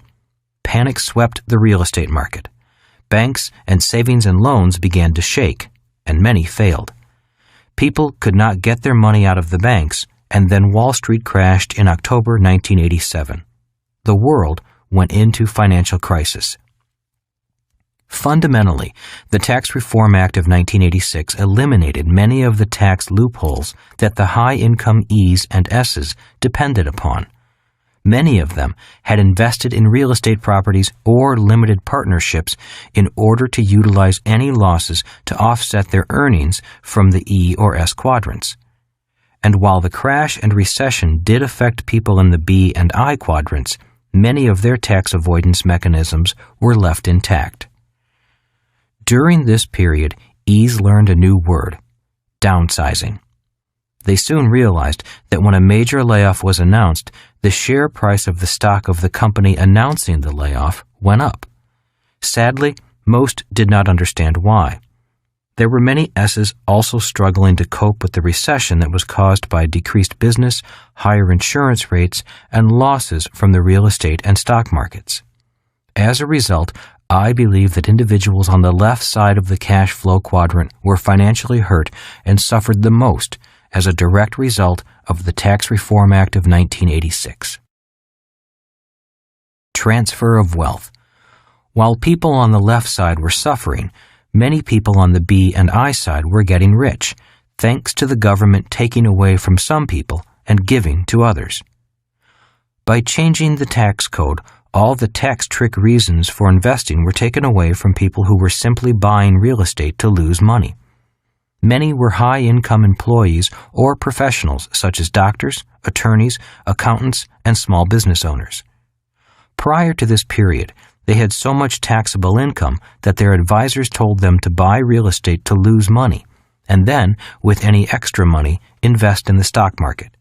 Panic swept the real estate market. Banks and savings and loans began to shake, and many failed. People could not get their money out of the banks, and then Wall Street crashed in October 1987. The world went into financial crisis. Fundamentally, the Tax Reform Act of 1986 eliminated many of the tax loopholes that the high-income E's and S's depended upon. Many of them had invested in real estate properties or limited partnerships in order to utilize any losses to offset their earnings from the E or S quadrants. And while the crash and recession did affect people in the B and I quadrants, many of their tax avoidance mechanisms were left intact. During this period, E's learned a new word: downsizing. They soon realized that when a major layoff was announced, the share price of the stock of the company announcing the layoff went up. Sadly, most did not understand why. There were many S's also struggling to cope with the recession that was caused by decreased business, higher insurance rates, and losses from the real estate and stock markets. As a result, I believe that individuals on the left side of the cash flow quadrant were financially hurt and suffered the most as a direct result of the Tax Reform Act of 1986. Transfer of wealth. While people on the left side were suffering, many people on the B and I side were getting rich, thanks to the government taking away from some people and giving to others. By changing the tax code, all the tax trick reasons for investing were taken away from people who were simply buying real estate to lose money. Many were high-income employees or professionals such as doctors, attorneys, accountants, and small business owners. Prior to this period, they had so much taxable income that their advisors told them to buy real estate to lose money, and then, with any extra money, invest in the stock market.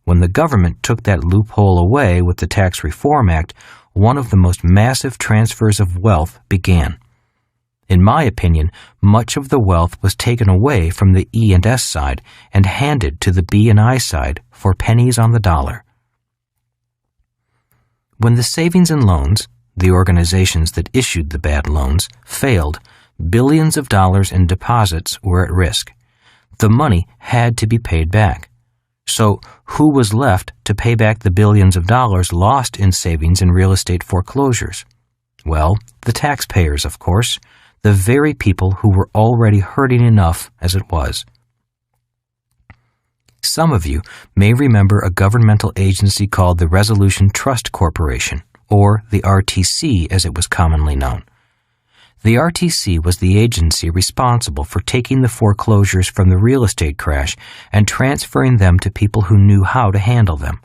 When the government took that loophole away with the Tax Reform Act, one of the most massive transfers of wealth began. In my opinion, much of the wealth was taken away from the E and S side and handed to the B and I side for pennies on the dollar. When the savings and loans, the organizations that issued the bad loans, failed, billions of dollars in deposits were at risk. The money had to be paid back. So, who was left to pay back the billions of dollars lost in savings and real estate foreclosures? Well, the taxpayers, of course, the very people who were already hurting enough as it was. Some of you may remember a governmental agency called the Resolution Trust Corporation, or the RTC as it was commonly known. The RTC was the agency responsible for taking the foreclosures from the real estate crash and transferring them to people who knew how to handle them.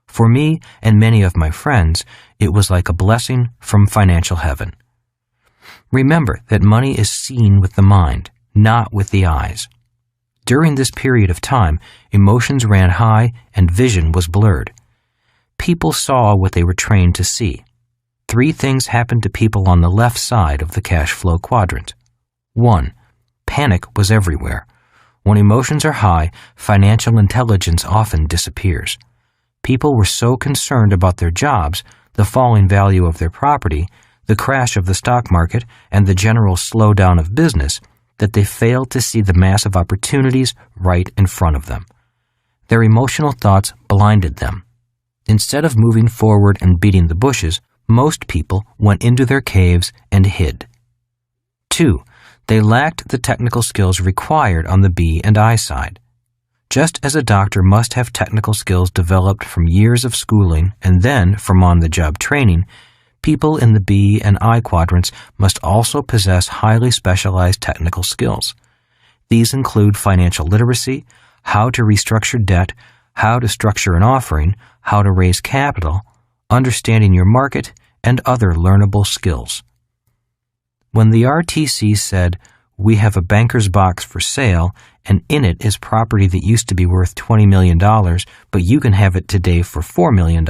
For me and many of my friends, it was like a blessing from financial heaven. Remember that money is seen with the mind, not with the eyes. During this period of time, emotions ran high and vision was blurred. People saw what they were trained to see. 3 things happened to people on the left side of the cash flow quadrant. 1. Panic was everywhere. When emotions are high, financial intelligence often disappears. People were so concerned about their jobs, the falling value of their property, the crash of the stock market, and the general slowdown of business that they failed to see the massive opportunities right in front of them. Their emotional thoughts blinded them. Instead of moving forward and beating the bushes, most people went into their caves and hid. 2. They lacked the technical skills required on the B and I side. Just as a doctor must have technical skills developed from years of schooling and then from on-the-job training, people in the B and I quadrants must also possess highly specialized technical skills. These include financial literacy, how to restructure debt, how to structure an offering, how to raise capital, understanding your market, and other learnable skills. When the RTC said, "We have a banker's box for sale, and in it is property that used to be worth $20 million, but you can have it today for $4 million,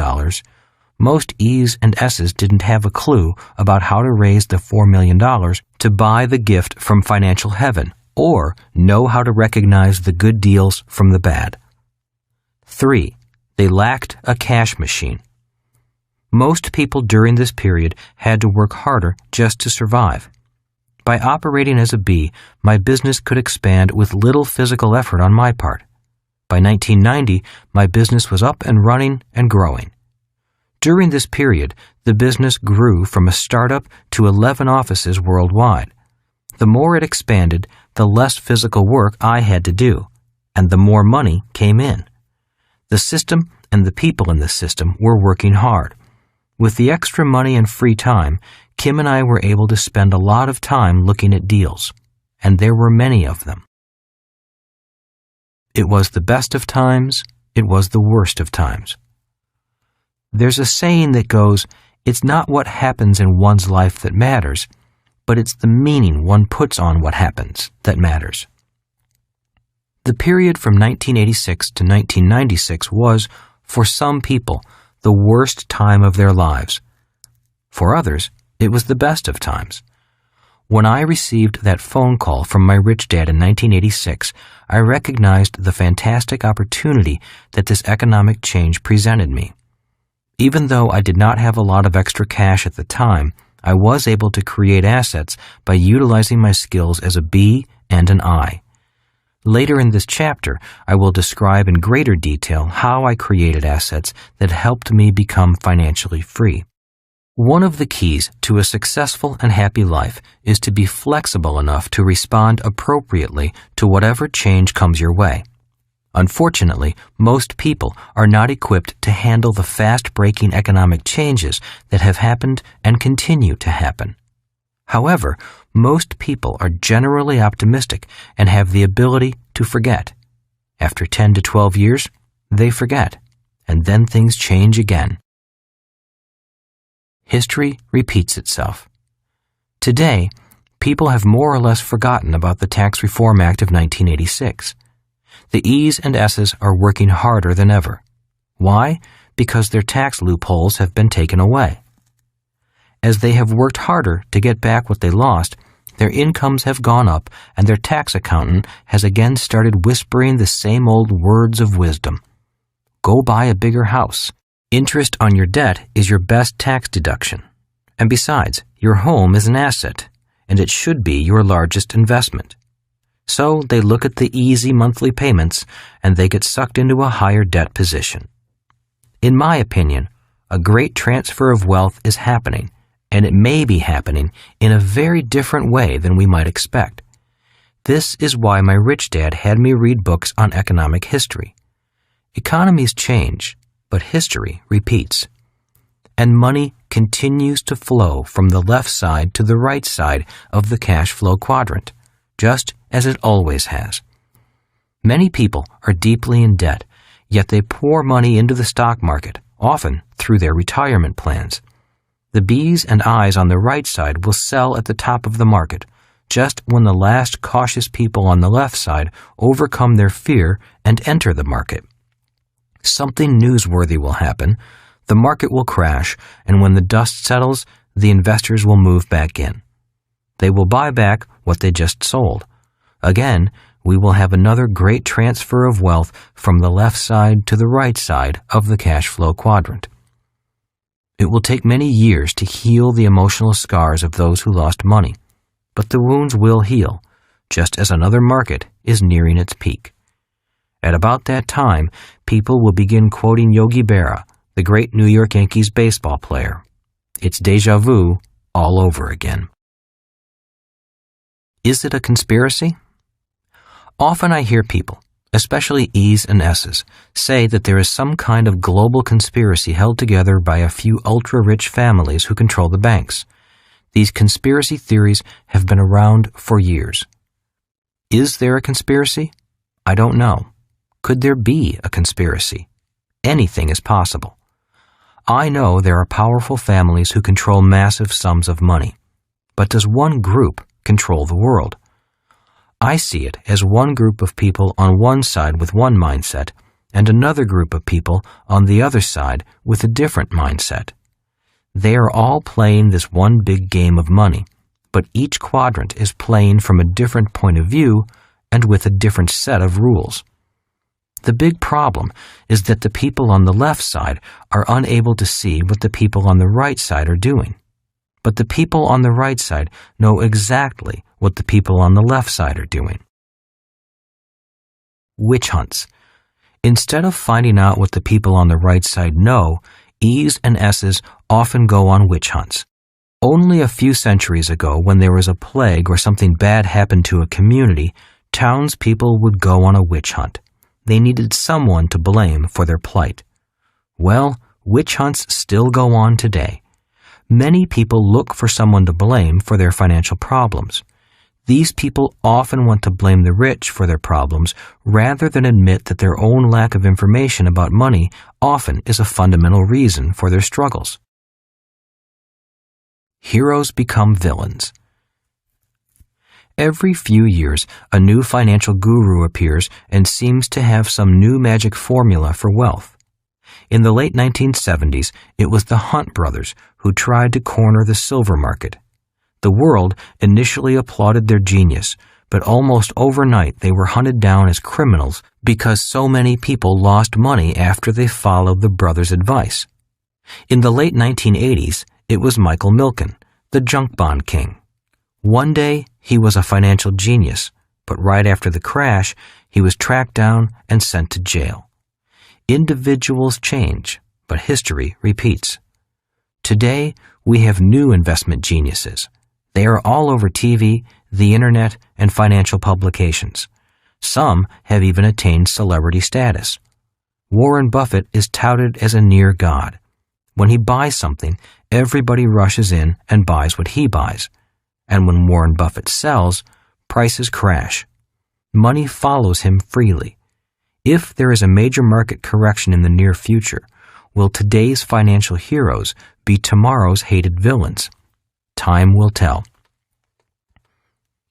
most E's and S's didn't have a clue about how to raise the $4 million to buy the gift from financial heaven, or know how to recognize the good deals from the bad. 3. They lacked a cash machine. Most people during this period had to work harder just to survive. By operating as a B, my business could expand with little physical effort on my part. By 1990, my business was up and running and growing. During this period, the business grew from a startup to 11 offices worldwide. The more it expanded, the less physical work I had to do, and the more money came in. The system and the people in the system were working hard. With the extra money and free time, Kim and I were able to spend a lot of time looking at deals, and there were many of them. It was the best of times, it was the worst of times. There's a saying that goes, "It's not what happens in one's life that matters, but it's the meaning one puts on what happens that matters." The period from 1986 to 1996 was, for some people, the worst time of their lives. For others, it was the best of times. When I received that phone call from my rich dad in 1986, I recognized the fantastic opportunity that this economic change presented me. Even though I did not have a lot of extra cash at the time, I was able to create assets by utilizing my skills as a B and an I. Later in this chapter, I will describe in greater detail how I created assets that helped me become financially free. One of the keys to a successful and happy life is to be flexible enough to respond appropriately to whatever change comes your way. Unfortunately, most people are not equipped to handle the fast-breaking economic changes that have happened and continue to happen. However, most people are generally optimistic and have the ability to forget. After 10 to 12 years, they forget, and then things change again. History repeats itself. Today, people have more or less forgotten about the Tax Reform Act of 1986. The E's and S's are working harder than ever. Why? Because their tax loopholes have been taken away. As they have worked harder to get back what they lost, their incomes have gone up and their tax accountant has again started whispering the same old words of wisdom. Go buy a bigger house. Interest on your debt is your best tax deduction. And besides, your home is an asset, and it should be your largest investment. So they look at the easy monthly payments and they get sucked into a higher debt position. In my opinion, a great transfer of wealth is happening, and it may be happening in a very different way than we might expect. This is why my rich dad had me read books on economic history. Economies change, but history repeats. And money continues to flow from the left side to the right side of the cash flow quadrant, just as it always has. Many people are deeply in debt, yet they pour money into the stock market, often through their retirement plans. The B's and I's on the right side will sell at the top of the market, just when the last cautious people on the left side overcome their fear and enter the market. Something newsworthy will happen, the market will crash, and when the dust settles, the investors will move back in. They will buy back what they just sold. Again, we will have another great transfer of wealth from the left side to the right side of the cash flow quadrant. It will take many years to heal the emotional scars of those who lost money, but the wounds will heal, just as another market is nearing its peak. At about that time, people will begin quoting Yogi Berra, the great New York Yankees baseball player. It's déjà vu all over again. Is it a conspiracy? Often I hear people, especially E's and S's, say that there is some kind of global conspiracy held together by a few ultra-rich families who control the banks. These conspiracy theories have been around for years. Is there a conspiracy? I don't know. Could there be a conspiracy? Anything is possible. I know there are powerful families who control massive sums of money. But does one group control the world? I see it as one group of people on one side with one mindset and another group of people on the other side with a different mindset. They are all playing this one big game of money, but each quadrant is playing from a different point of view and with a different set of rules. The big problem is that the people on the left side are unable to see what the people on the right side are doing. But the people on the right side know exactly what the people on the left side are doing. Witch hunts. Instead of finding out what the people on the right side know, E's and S's often go on witch hunts. Only a few centuries ago, when there was a plague or something bad happened to a community, townspeople would go on a witch hunt. They needed someone to blame for their plight. Well, witch hunts still go on today. Many people look for someone to blame for their financial problems. These people often want to blame the rich for their problems rather than admit that their own lack of information about money often is a fundamental reason for their struggles. Heroes become villains. Every few years, a new financial guru appears and seems to have some new magic formula for wealth. In the late 1970s, it was the Hunt brothers who tried to corner the silver market. The world initially applauded their genius, but almost overnight they were hunted down as criminals because so many people lost money after they followed the brothers' advice. In the late 1980s, it was Michael Milken, the junk bond king. One day, he was a financial genius, but right after the crash, he was tracked down and sent to jail. Individuals change, but history repeats. Today, we have new investment geniuses. They are all over TV, the internet, and financial publications. Some have even attained celebrity status. Warren Buffett is touted as a near god. When he buys something, everybody rushes in and buys what he buys. And when Warren Buffett sells, prices crash. Money follows him freely. If there is a major market correction in the near future, will today's financial heroes be tomorrow's hated villains? Time will tell.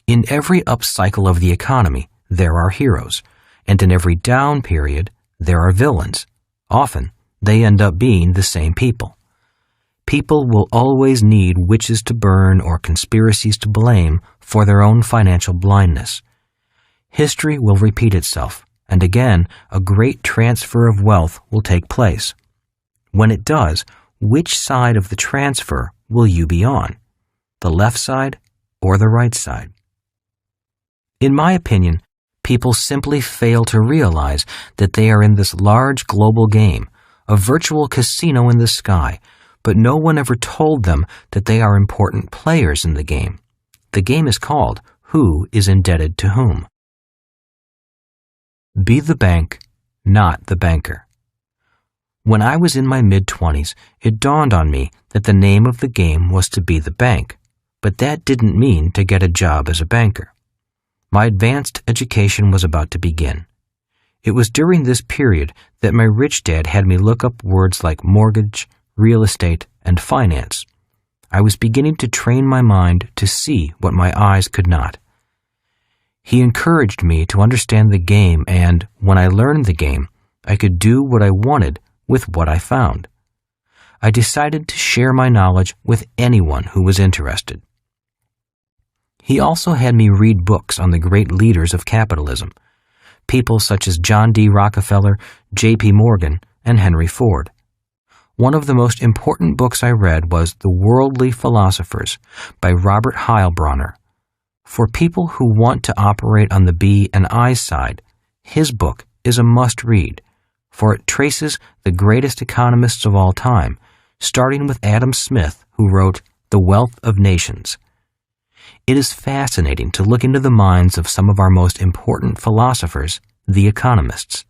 In every upcycle of the economy, there are heroes, and in every down period, there are villains. Often, they end up being the same people. People will always need witches to burn or conspiracies to blame for their own financial blindness. History will repeat itself, and again, a great transfer of wealth will take place. When it does, which side of the transfer will you be on? The left side or the right side? In my opinion, people simply fail to realize that they are in this large global game, a virtual casino in the sky, but no one ever told them that they are important players in the game. The game is called Who is Indebted to Whom? Be the bank, not the banker. When I was in my mid-20s, it dawned on me that the name of the game was to be the bank, but that didn't mean to get a job as a banker. My advanced education was about to begin. It was during this period that my rich dad had me look up words like mortgage, real estate, and finance. I was beginning to train my mind to see what my eyes could not. He encouraged me to understand the game, and when I learned the game, I could do what I wanted with what I found. I decided to share my knowledge with anyone who was interested. He also had me read books on the great leaders of capitalism, people such as John D. Rockefeller, J.P. Morgan, and Henry Ford. One of the most important books I read was The Worldly Philosophers by Robert Heilbronner. For people who want to operate on the B and I side, his book is a must-read, for it traces the greatest economists of all time, starting with Adam Smith, who wrote The Wealth of Nations. It is fascinating to look into the minds of some of our most important philosophers, the economists.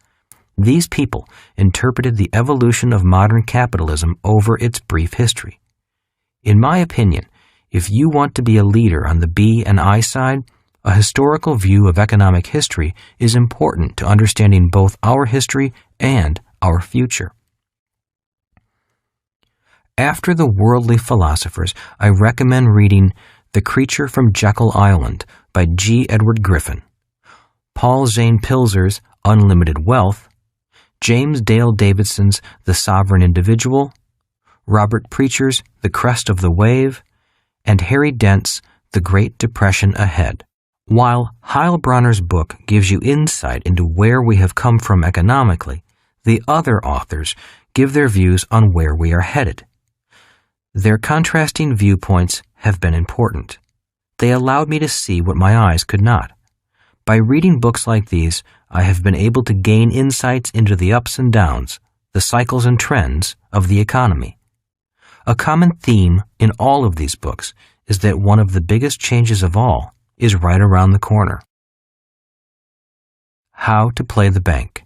These people interpreted the evolution of modern capitalism over its brief history. In my opinion, if you want to be a leader on the B and I side, a historical view of economic history is important to understanding both our history and our future. After the worldly philosophers, I recommend reading The Creature from Jekyll Island by G. Edward Griffin, Paul Zane Pilzer's Unlimited Wealth, James Dale Davidson's The Sovereign Individual, Robert Preacher's The Crest of the Wave, and Harry Dent's The Great Depression Ahead. While Heilbronner's book gives you insight into where we have come from economically, the other authors give their views on where we are headed. Their contrasting viewpoints have been important. They allowed me to see what my eyes could not. By reading books like these, I have been able to gain insights into the ups and downs, the cycles and trends of the economy. A common theme in all of these books is that one of the biggest changes of all is right around the corner. How to play the bank.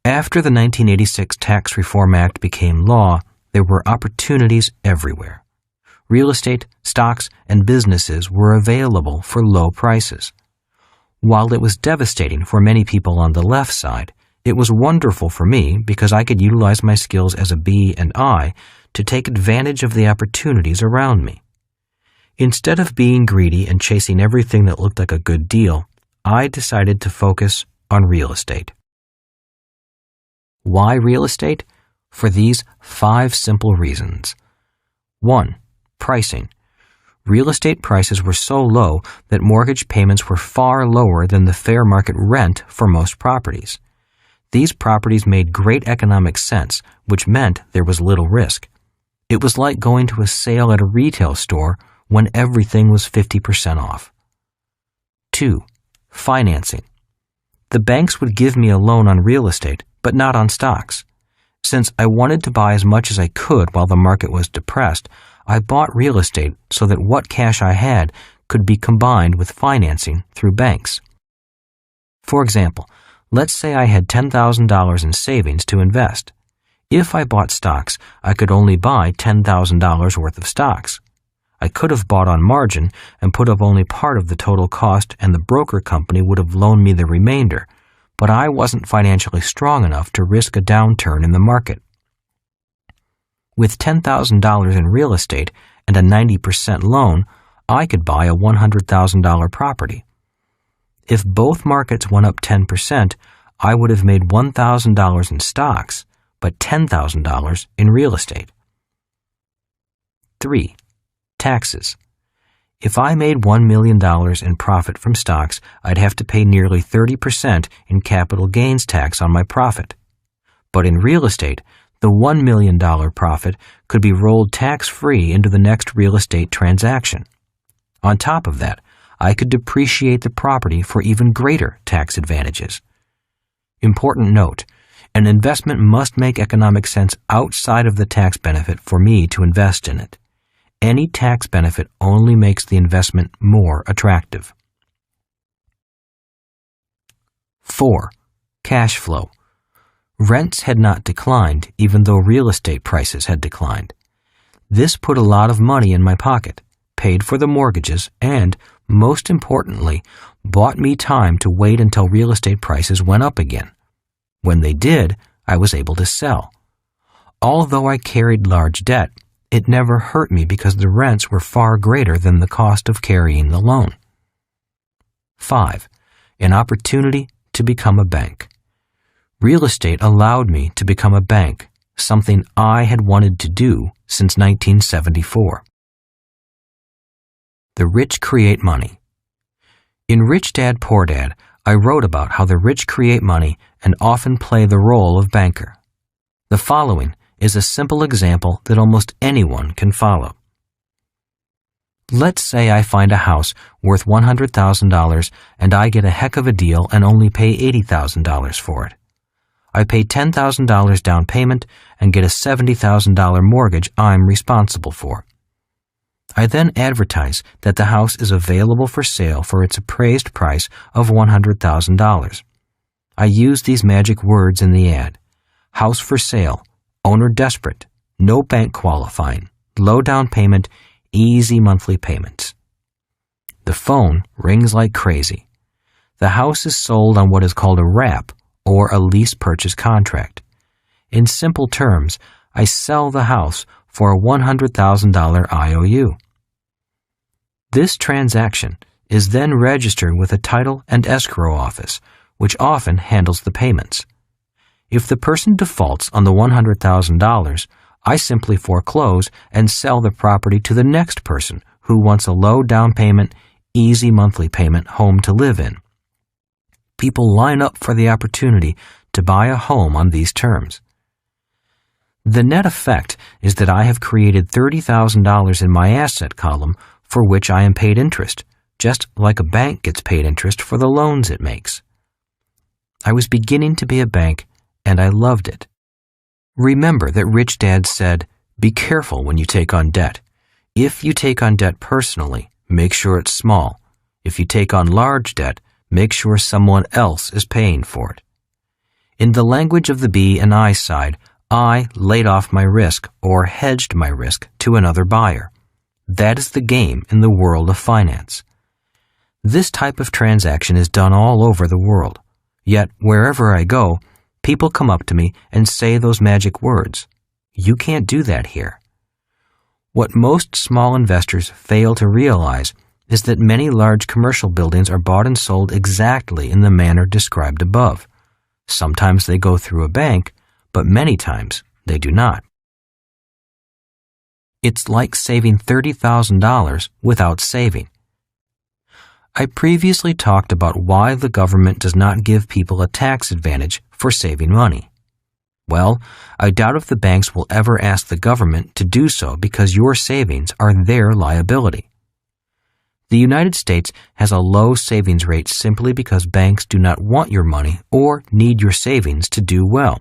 After the 1986 Tax Reform Act became law, there were opportunities everywhere. Real estate, stocks, and businesses were available for low prices. While it was devastating for many people on the left side, it was wonderful for me because I could utilize my skills as a B and I to take advantage of the opportunities around me. Instead of being greedy and chasing everything that looked like a good deal, I decided to focus on real estate. Why real estate? For these 5 simple reasons. 1. Pricing. Real estate prices were so low that mortgage payments were far lower than the fair market rent for most properties. These properties made great economic sense, which meant there was little risk. It was like going to a sale at a retail store when everything was 50% off. 2. Financing. The banks would give me a loan on real estate, but not on stocks. Since I wanted to buy as much as I could while the market was depressed, I bought real estate so that what cash I had could be combined with financing through banks. For example, let's say I had $10,000 in savings to invest. If I bought stocks, I could only buy $10,000 worth of stocks. I could have bought on margin and put up only part of the total cost, and the broker company would have loaned me the remainder, but I wasn't financially strong enough to risk a downturn in the market. With $10,000 in real estate and a 90% loan, I could buy a $100,000 property. If both markets went up 10%, I would have made $1,000 in stocks, but $10,000 in real estate. 3. Taxes. If I made $1 million in profit from stocks, I'd have to pay nearly 30% in capital gains tax on my profit. But in real estate, the $1 million profit could be rolled tax-free into the next real estate transaction. On top of that, I could depreciate the property for even greater tax advantages. Important note, an investment must make economic sense outside of the tax benefit for me to invest in it. Any tax benefit only makes the investment more attractive. 4. Cash flow. Rents had not declined even though real estate prices had declined. This put a lot of money in my pocket, paid for the mortgages, and, most importantly, bought me time to wait until real estate prices went up again. When they did, I was able to sell. Although I carried large debt, it never hurt me because the rents were far greater than the cost of carrying the loan. 5. An opportunity to become a bank. Real estate allowed me to become a bank, something I had wanted to do since 1974. The rich create money. In Rich Dad, Poor Dad, I wrote about how the rich create money and often play the role of banker. The following is a simple example that almost anyone can follow. Let's say I find a house worth $100,000 and I get a heck of a deal and only pay $80,000 for it. I pay $10,000 down payment and get a $70,000 mortgage I'm responsible for. I then advertise that the house is available for sale for its appraised price of $100,000. I use these magic words in the ad: house for sale, owner desperate, no bank qualifying, low down payment, easy monthly payments. The phone rings like crazy. The house is sold on what is called a wrap, or a lease purchase contract. In simple terms, I sell the house for a $100,000 IOU. This transaction is then registered with a title and escrow office, which often handles the payments. If the person defaults on the $100,000, I simply foreclose and sell the property to the next person who wants a low down payment, easy monthly payment home to live in. People line up for the opportunity to buy a home on these terms. The net effect is that I have created $30,000 in my asset column for which I am paid interest, just like a bank gets paid interest for the loans it makes. I was beginning to be a bank, and I loved it. Remember that Rich Dad said, "Be careful when you take on debt. If you take on debt personally, make sure it's small. If you take on large debt, make sure someone else is paying for it." In the language of the B and I side, I laid off my risk or hedged my risk to another buyer. That is the game in the world of finance. This type of transaction is done all over the world. Yet, wherever I go, people come up to me and say those magic words. You can't do that here. What most small investors fail to realize is that many large commercial buildings are bought and sold exactly in the manner described above. Sometimes they go through a bank, but many times they do not. It's like saving $30,000 without saving. I previously talked about why the government does not give people a tax advantage for saving money. Well, I doubt if the banks will ever ask the government to do so because your savings are their liability. The United States has a low savings rate simply because banks do not want your money or need your savings to do well.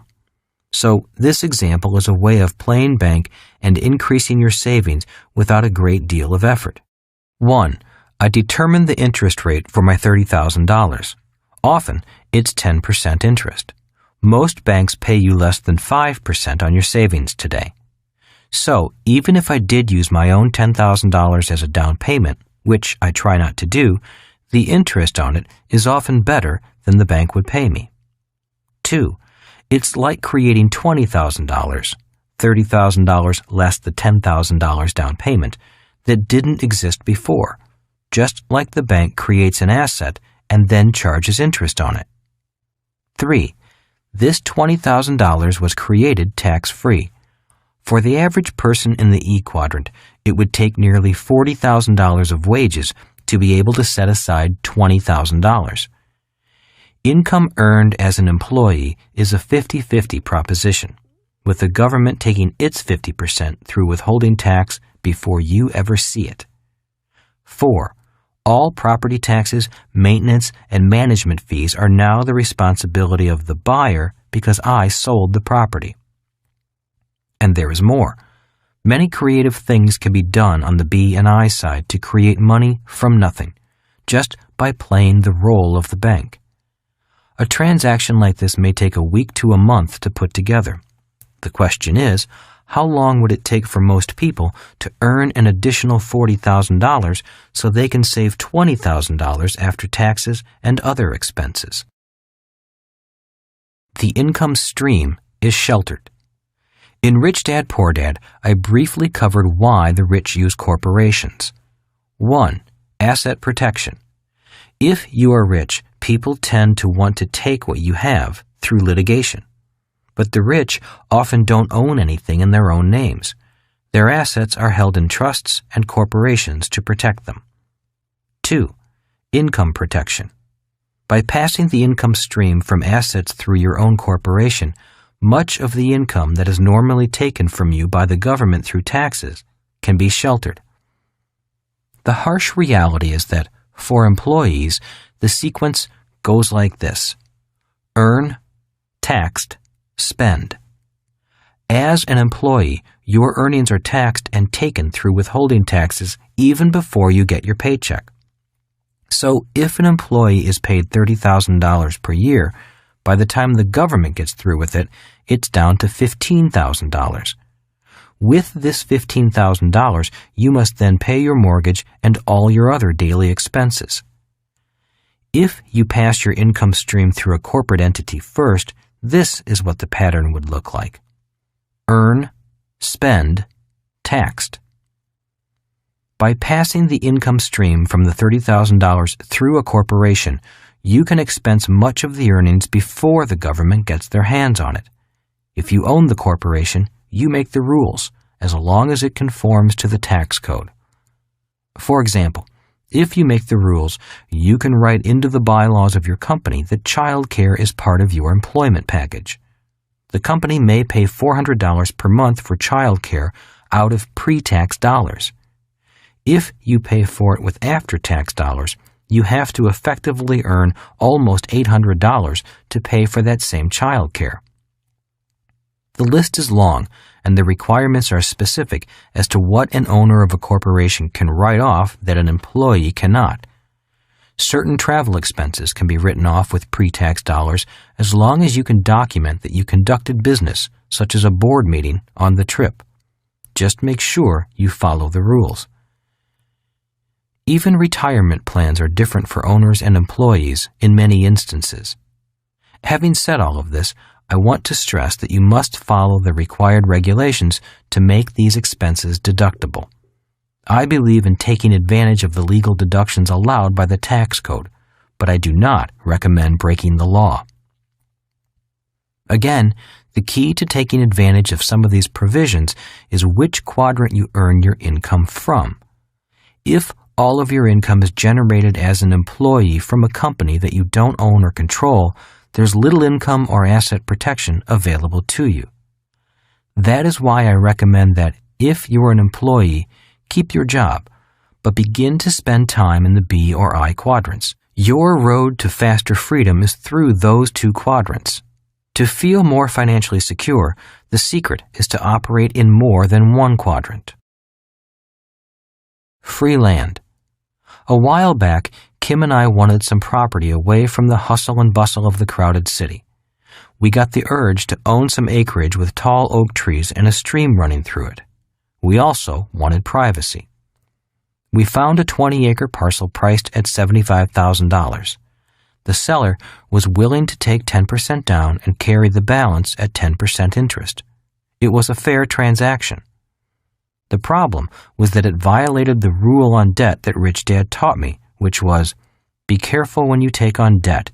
So this example is a way of playing bank and increasing your savings without a great deal of effort. 1. I determine the interest rate for my $30,000. Often, it's 10% interest. Most banks pay you less than 5% on your savings today. So, even if I did use my own $10,000 as a down payment, which I try not to do, the interest on it is often better than the bank would pay me. 2. It's like creating $20,000, $30,000 less the $10,000 down payment, that didn't exist before, just like the bank creates an asset and then charges interest on it. 3. This $20,000 was created tax-free. For the average person in the E quadrant, it would take nearly $40,000 of wages to be able to set aside $20,000. Income earned as an employee is a 50-50 proposition, with the government taking its 50% through withholding tax before you ever see it. 4. All property taxes, maintenance, and management fees are now the responsibility of the buyer because I sold the property. And there is more. Many creative things can be done on the B and I side to create money from nothing, just by playing the role of the bank. A transaction like this may take a week to a month to put together. The question is, how long would it take for most people to earn an additional $40,000 so they can save $20,000 after taxes and other expenses? The income stream is sheltered. In Rich Dad, Poor Dad, I briefly covered why the rich use corporations. 1. Asset protection. If you are rich, people tend to want to take what you have through litigation. But the rich often don't own anything in their own names. Their assets are held in trusts and corporations to protect them. 2. Income protection. By passing the income stream from assets through your own corporation, much of the income that is normally taken from you by the government through taxes can be sheltered. The harsh reality is that, for employees, the sequence goes like this: earn, taxed, spend. As an employee, your earnings are taxed and taken through withholding taxes even before you get your paycheck. So if an employee is paid $30,000 per year, by the time the government gets through with it, it's down to $15,000. With this $15,000, you must then pay your mortgage and all your other daily expenses. If you pass your income stream through a corporate entity first, this is what the pattern would look like: earn, spend, taxed. By passing the income stream from the $30,000 through a corporation, you can expense much of the earnings before the government gets their hands on it. If you own the corporation, you make the rules, as long as it conforms to the tax code. For example, if you make the rules, you can write into the bylaws of your company that child care is part of your employment package. The company may pay $400 per month for child care out of pre-tax dollars. If you pay for it with after-tax dollars, you have to effectively earn almost $800 to pay for that same child care. The list is long, and the requirements are specific as to what an owner of a corporation can write off that an employee cannot. Certain travel expenses can be written off with pre-tax dollars as long as you can document that you conducted business, such as a board meeting, on the trip. Just make sure you follow the rules. Even retirement plans are different for owners and employees in many instances. Having said all of this, I want to stress that you must follow the required regulations to make these expenses deductible. I believe in taking advantage of the legal deductions allowed by the tax code, but I do not recommend breaking the law. Again, the key to taking advantage of some of these provisions is which quadrant you earn your income from. If all of your income is generated as an employee from a company that you don't own or control, there's little income or asset protection available to you. That is why I recommend that if you're an employee, keep your job, but begin to spend time in the B or I quadrants. Your road to faster freedom is through those two quadrants. To feel more financially secure, the secret is to operate in more than one quadrant. Free land. A while back, Kim and I wanted some property away from the hustle and bustle of the crowded city. We got the urge to own some acreage with tall oak trees and a stream running through it. We also wanted privacy. We found a 20-acre parcel priced at $75,000. The seller was willing to take 10% down and carry the balance at 10% interest. It was a fair transaction. The problem was that it violated the rule on debt that Rich Dad taught me, which was, be careful when you take on debt.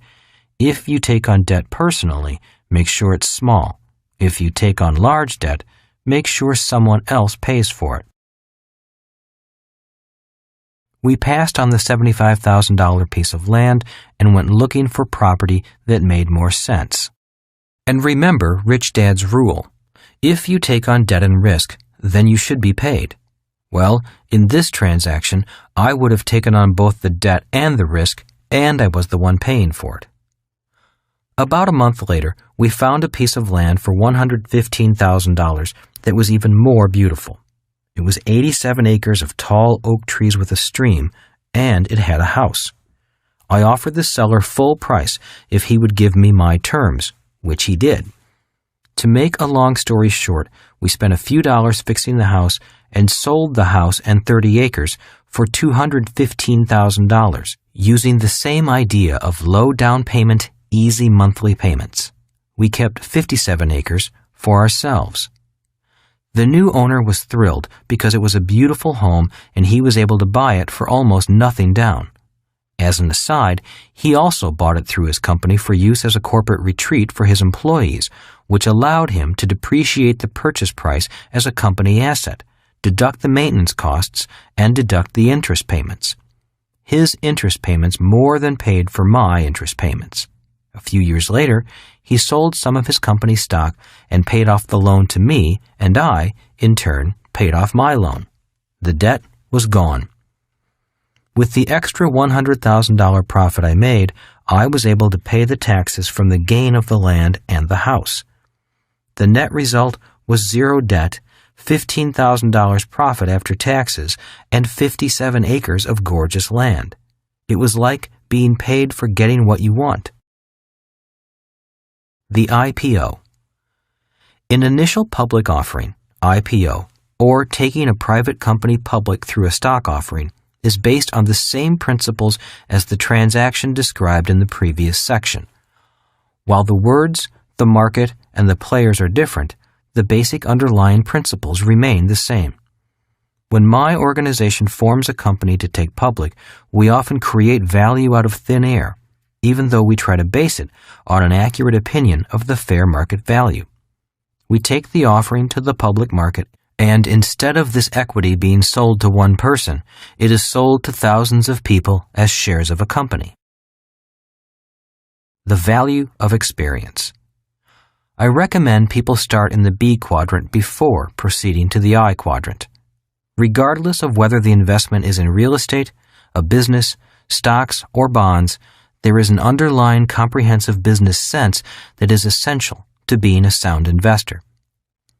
If you take on debt personally, make sure it's small. If you take on large debt, make sure someone else pays for it. We passed on the $75,000 piece of land and went looking for property that made more sense. And remember Rich Dad's rule. If you take on debt and risk, then you should be paid. Well, in this transaction, I would have taken on both the debt and the risk, and I was the one paying for it. About a month later, we found a piece of land for $115,000 that was even more beautiful. It was 87 acres of tall oak trees with a stream, and it had a house. I offered the seller full price if he would give me my terms, which he did. To make a long story short, we spent a few dollars fixing the house and sold the house and 30 acres for $215,000, using the same idea of low down payment, easy monthly payments. We kept 57 acres for ourselves. The new owner was thrilled because it was a beautiful home and he was able to buy it for almost nothing down. As an aside, he also bought it through his company for use as a corporate retreat for his employees, which allowed him to depreciate the purchase price as a company asset, deduct the maintenance costs, and deduct the interest payments. His interest payments more than paid for my interest payments. A few years later, he sold some of his company stock and paid off the loan to me, and I, in turn, paid off my loan. The debt was gone. With the extra $100,000 profit I made, I was able to pay the taxes from the gain of the land and the house. The net result was zero debt, $15,000 profit after taxes, and 57 acres of gorgeous land. It was like being paid for getting what you want. The IPO. An initial public offering, IPO, or taking a private company public through a stock offering, is based on the same principles as the transaction described in the previous section. While the words, the market, and the players are different, the basic underlying principles remain the same. When my organization forms a company to take public, we often create value out of thin air, even though we try to base it on an accurate opinion of the fair market value. We take the offering to the public market, and instead of this equity being sold to one person, it is sold to thousands of people as shares of a company. The value of experience. I recommend people start in the B quadrant before proceeding to the I quadrant. Regardless of whether the investment is in real estate, a business, stocks, or bonds, there is an underlying comprehensive business sense that is essential to being a sound investor.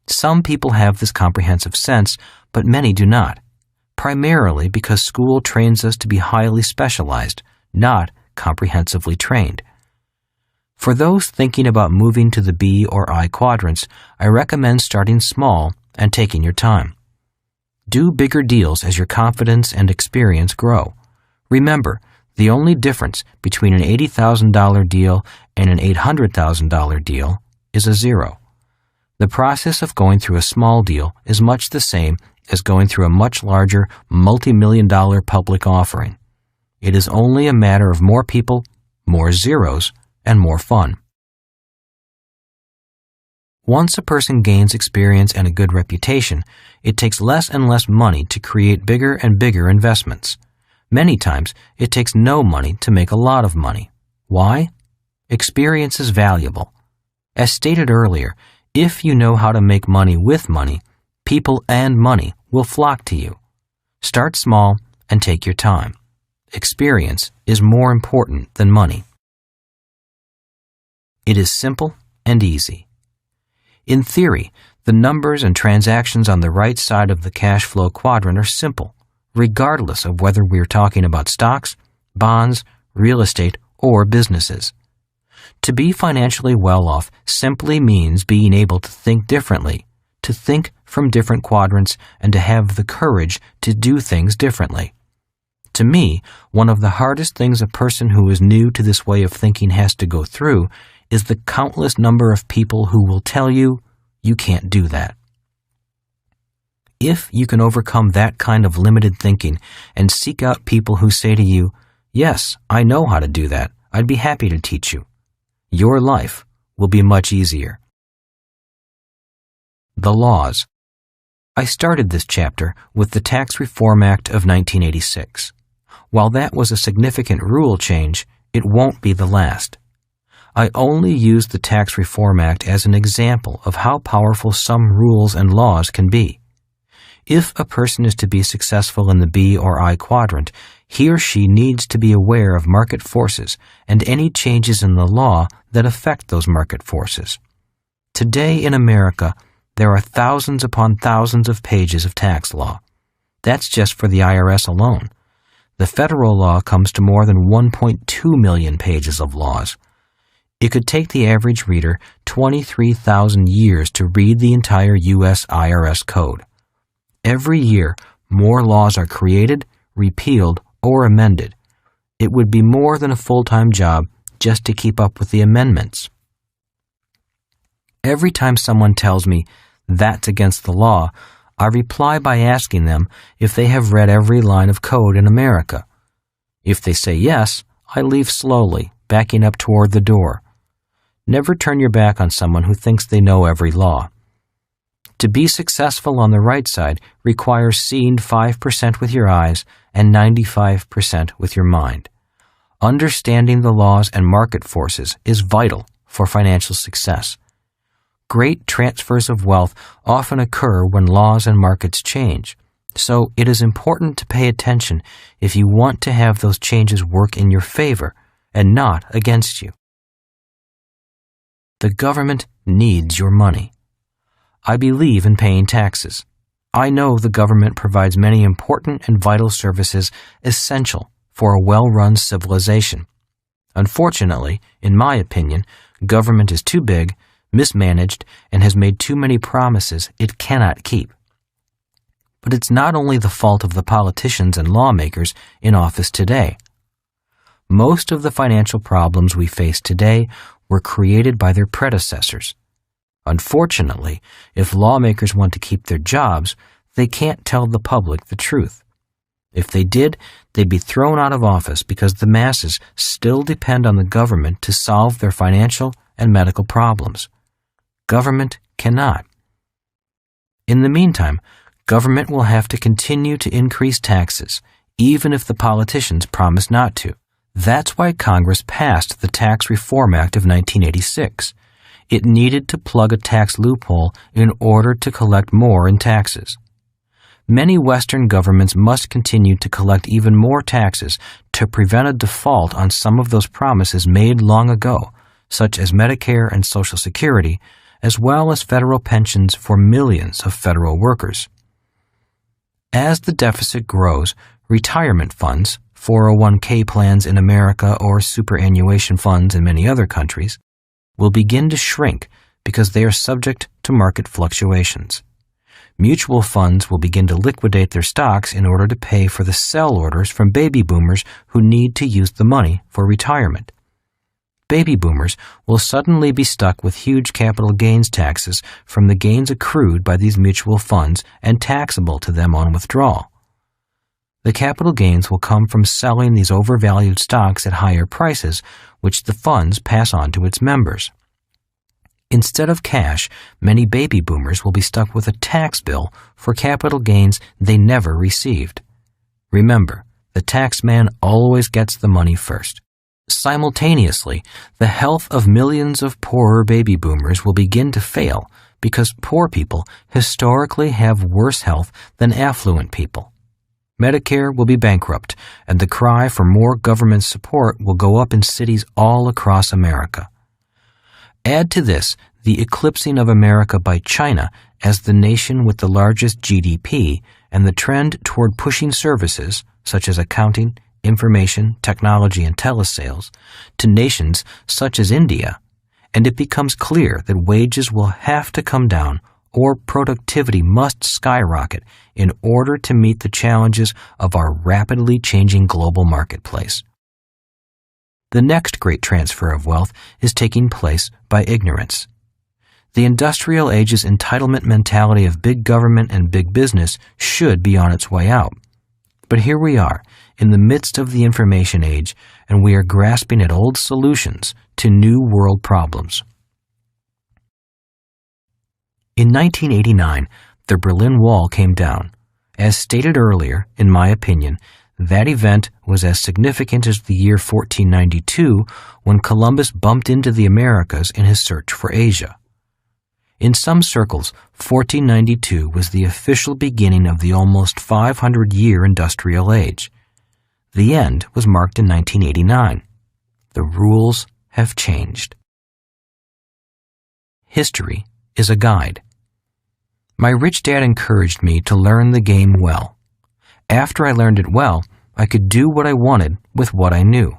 Some people have this comprehensive sense, but many do not, primarily because school trains us to be highly specialized, not comprehensively trained. For those thinking about moving to the B or I quadrants, I recommend starting small and taking your time. Do bigger deals as your confidence and experience grow. Remember, the only difference between an $80,000 deal and an $800,000 deal is a zero. The process of going through a small deal is much the same as going through a much larger, multi-million-dollar public offering. It is only a matter of more people, more zeros, and more fun. Once a person gains experience and a good reputation, it takes less and less money to create bigger and bigger investments. Many times, it takes no money to make a lot of money. Why? Experience is valuable. As stated earlier, if you know how to make money with money, people and money will flock to you. Start small and take your time. Experience is more important than money. It is simple and easy. In theory, the numbers and transactions on the right side of the cash flow quadrant are simple, regardless of whether we're talking about stocks, bonds, real estate, or businesses. To be financially well off simply means being able to think differently, to think from different quadrants, and to have the courage to do things differently. To me, one of the hardest things a person who is new to this way of thinking has to go through is the countless number of people who will tell you, you can't do that. If you can overcome that kind of limited thinking and seek out people who say to you, yes, I know how to do that, I'd be happy to teach you, your life will be much easier. The laws. I started this chapter with the Tax Reform Act of 1986. While that was a significant rule change, it won't be the last. I only use the Tax Reform Act as an example of how powerful some rules and laws can be. If a person is to be successful in the B or I quadrant, he or she needs to be aware of market forces and any changes in the law that affect those market forces. Today in America, there are thousands upon thousands of pages of tax law. That's just for the IRS alone. The federal law comes to more than 1.2 million pages of laws. It could take the average reader 23,000 years to read the entire U.S. IRS code. Every year, more laws are created, repealed, or amended. It would be more than a full-time job just to keep up with the amendments. Every time someone tells me that's against the law, I reply by asking them if they have read every line of code in America. If they say yes, I leave slowly, backing up toward the door. Never turn your back on someone who thinks they know every law. To be successful on the right side requires seeing 5% with your eyes and 95% with your mind. Understanding the laws and market forces is vital for financial success. Great transfers of wealth often occur when laws and markets change. So it is important to pay attention if you want to have those changes work in your favor and not against you. The government needs your money. I believe in paying taxes. I know the government provides many important and vital services essential for a well-run civilization. Unfortunately, in my opinion, government is too big, mismanaged, and has made too many promises it cannot keep. But it's not only the fault of the politicians and lawmakers in office today. Most of the financial problems we face today were created by their predecessors. Unfortunately, if lawmakers want to keep their jobs, they can't tell the public the truth. If they did, they'd be thrown out of office because the masses still depend on the government to solve their financial and medical problems. Government cannot. In the meantime, government will have to continue to increase taxes, even if the politicians promise not to. That's why Congress passed the Tax Reform Act of 1986. It needed to plug a tax loophole in order to collect more in taxes. Many Western governments must continue to collect even more taxes to prevent a default on some of those promises made long ago, such as Medicare and Social Security, as well as federal pensions for millions of federal workers. As the deficit grows, retirement funds, 401k plans in America or superannuation funds in many other countries, will begin to shrink because they are subject to market fluctuations. Mutual funds will begin to liquidate their stocks in order to pay for the sell orders from baby boomers who need to use the money for retirement. Baby boomers will suddenly be stuck with huge capital gains taxes from the gains accrued by these mutual funds and taxable to them on withdrawal. The capital gains will come from selling these overvalued stocks at higher prices, which the funds pass on to its members. Instead of cash, many baby boomers will be stuck with a tax bill for capital gains they never received. Remember, the tax man always gets the money first. Simultaneously, the health of millions of poorer baby boomers will begin to fail because poor people historically have worse health than affluent people. Medicare will be bankrupt, and the cry for more government support will go up in cities all across America. Add to this the eclipsing of America by China as the nation with the largest GDP and the trend toward pushing services, such as accounting, information, technology, and telesales, to nations such as India, and it becomes clear that wages will have to come down or productivity must skyrocket in order to meet the challenges of our rapidly changing global marketplace. The next great transfer of wealth is taking place by ignorance. The industrial age's entitlement mentality of big government and big business should be on its way out. But here we are, in the midst of the information age, and we are grasping at old solutions to new world problems. In 1989, the Berlin Wall came down. As stated earlier, in my opinion, that event was as significant as the year 1492 when Columbus bumped into the Americas in his search for Asia. In some circles, 1492 was the official beginning of the almost 500-year industrial age. The end was marked in 1989. The rules have changed. History is a guide. My rich dad encouraged me to learn the game well. After I learned it well, I could do what I wanted with what I knew.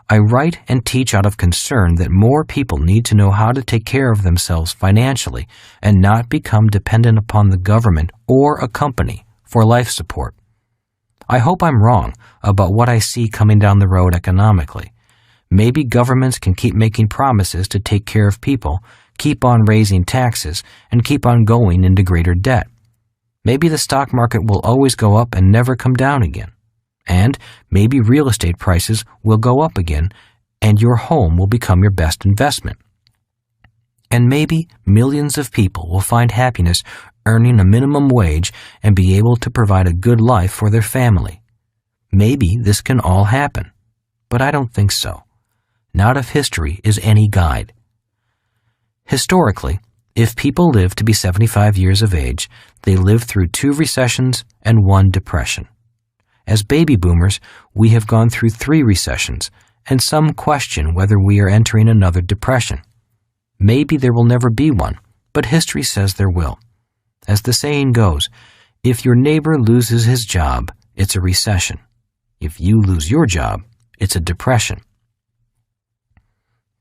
I write and teach out of concern that more people need to know how to take care of themselves financially and not become dependent upon the government or a company for life support. I hope I'm wrong about what I see coming down the road economically. Maybe governments can keep making promises to take care of people, keep on raising taxes, and keep on going into greater debt. Maybe the stock market will always go up and never come down again. And maybe real estate prices will go up again and your home will become your best investment. And maybe millions of people will find happiness earning a minimum wage and be able to provide a good life for their family. Maybe this can all happen, but I don't think so. Not if history is any guide. Historically, If people live to be 75 years of age, they live through 2 recessions and 1 depression. As baby boomers, we have gone through 3 recessions, and some question whether we are entering another depression. Maybe there will never be one, but history says there will. As the saying goes, if your neighbor loses his job, it's a recession. If you lose your job, it's a depression.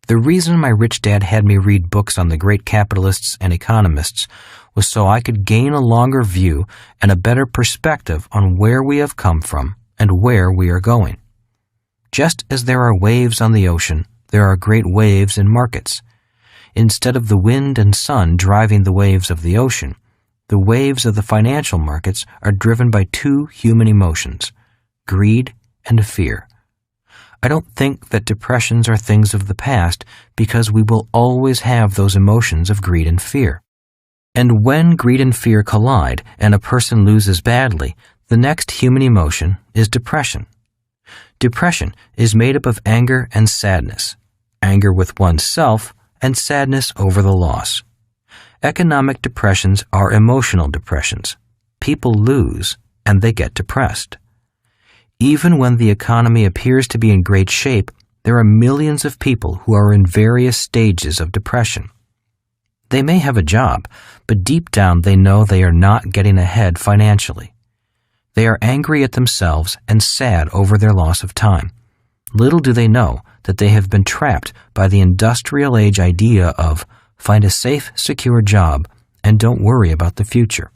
The reason my rich dad had me read books on the great capitalists and economists was so I could gain a longer view and a better perspective on where we have come from and where we are going. Just as there are waves on the ocean, there are great waves in markets. Instead of the wind and sun driving the waves of the ocean, the waves of the financial markets are driven by 2 human emotions, greed and fear. I don't think that depressions are things of the past because we will always have those emotions of greed and fear. And when greed and fear collide and a person loses badly, the next human emotion is depression. Depression is made up of anger and sadness, anger with oneself and sadness over the loss. Economic depressions are emotional depressions. People lose and they get depressed. Even when the economy appears to be in great shape, there are millions of people who are in various stages of depression. They may have a job, but deep down they know they are not getting ahead financially. They are angry at themselves and sad over their loss of time. Little do they know that they have been trapped by the industrial age idea of find a safe, secure job and don't worry about the future.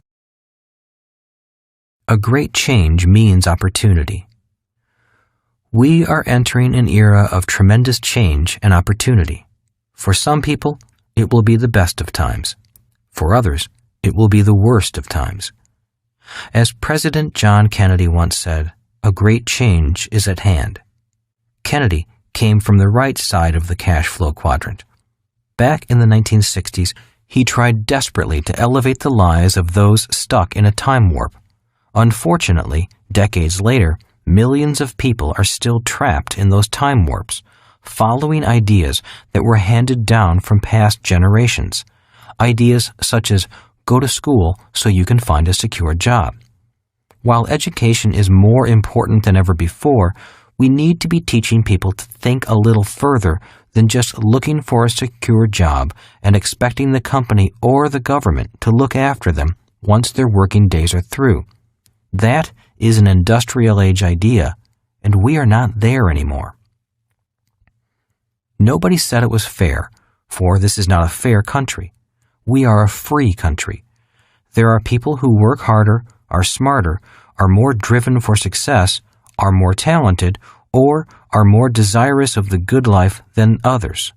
A great change means opportunity. We are entering an era of tremendous change and opportunity. For some people, it will be the best of times. For others, it will be the worst of times. As President John Kennedy once said, a great change is at hand. Kennedy came from the right side of the cash flow quadrant. Back in the 1960s, he tried desperately to elevate the lives of those stuck in a time warp. Unfortunately, decades later, millions of people are still trapped in those time warps, following ideas that were handed down from past generations. Ideas such as, go to school so you can find a secure job. While education is more important than ever before, we need to be teaching people to think a little further than just looking for a secure job and expecting the company or the government to look after them once their working days are through. That is an industrial age idea, and we are not there anymore. Nobody said it was fair, for this is not a fair country. We are a free country. There are people who work harder, are smarter, are more driven for success, are more talented, or are more desirous of the good life than others.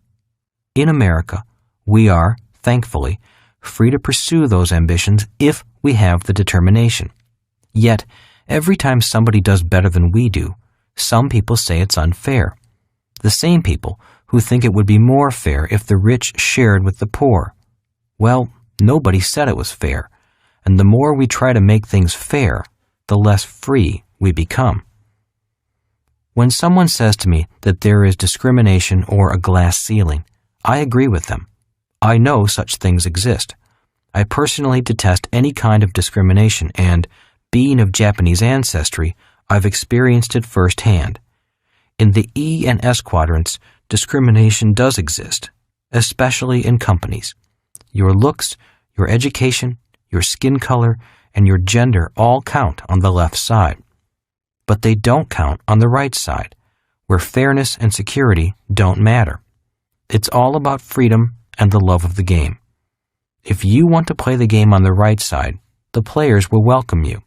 In America, we are, thankfully, free to pursue those ambitions if we have the determination. Yet, every time somebody does better than we do, some people say it's unfair. The same people who think it would be more fair if the rich shared with the poor. Well, nobody said it was fair, and the more we try to make things fair, the less free we become. When someone says to me that there is discrimination or a glass ceiling, I agree with them. I know such things exist. I personally detest any kind of discrimination and, being of Japanese ancestry, I've experienced it firsthand. In the E and S quadrants, discrimination does exist, especially in companies. Your looks, your education, your skin color, and your gender all count on the left side. But they don't count on the right side, where fairness and security don't matter. It's all about freedom and the love of the game. If you want to play the game on the right side, the players will welcome you.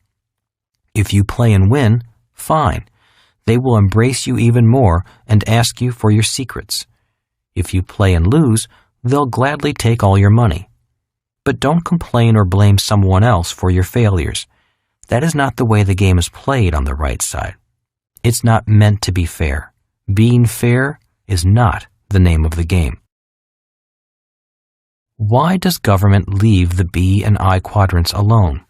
If you play and win, fine. They will embrace you even more and ask you for your secrets. If you play and lose, they'll gladly take all your money. But don't complain or blame someone else for your failures. That is not the way the game is played on the right side. It's not meant to be fair. Being fair is not the name of the game. Why does government leave the B and I quadrants alone?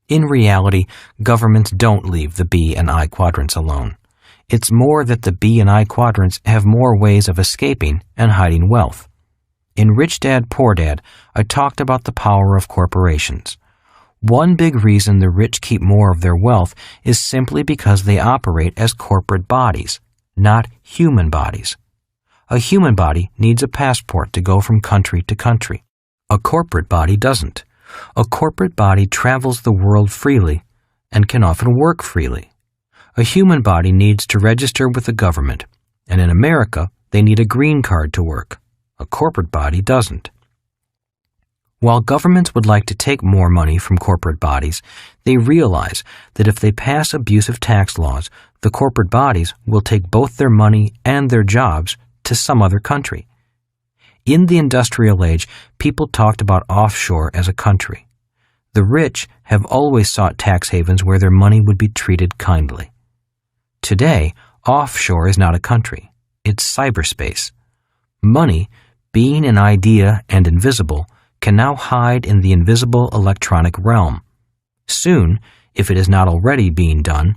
In reality, governments don't leave the B and I quadrants alone. It's more that the B and I quadrants have more ways of escaping and hiding wealth. In Rich Dad, Poor Dad, I talked about the power of corporations. One big reason the rich keep more of their wealth is simply because they operate as corporate bodies, not human bodies. A human body needs a passport to go from country to country. A corporate body doesn't. A corporate body travels the world freely and can often work freely. A human body needs to register with the government, and in America, they need a green card to work. A corporate body doesn't. While governments would like to take more money from corporate bodies, they realize that if they pass abusive tax laws, the corporate bodies will take both their money and their jobs to some other country. In the industrial age, people talked about offshore as a country. The rich have always sought tax havens where their money would be treated kindly. Today, offshore is not a country. It's cyberspace. Money, being an idea and invisible, can now hide in the invisible electronic realm. Soon, if it is not already being done,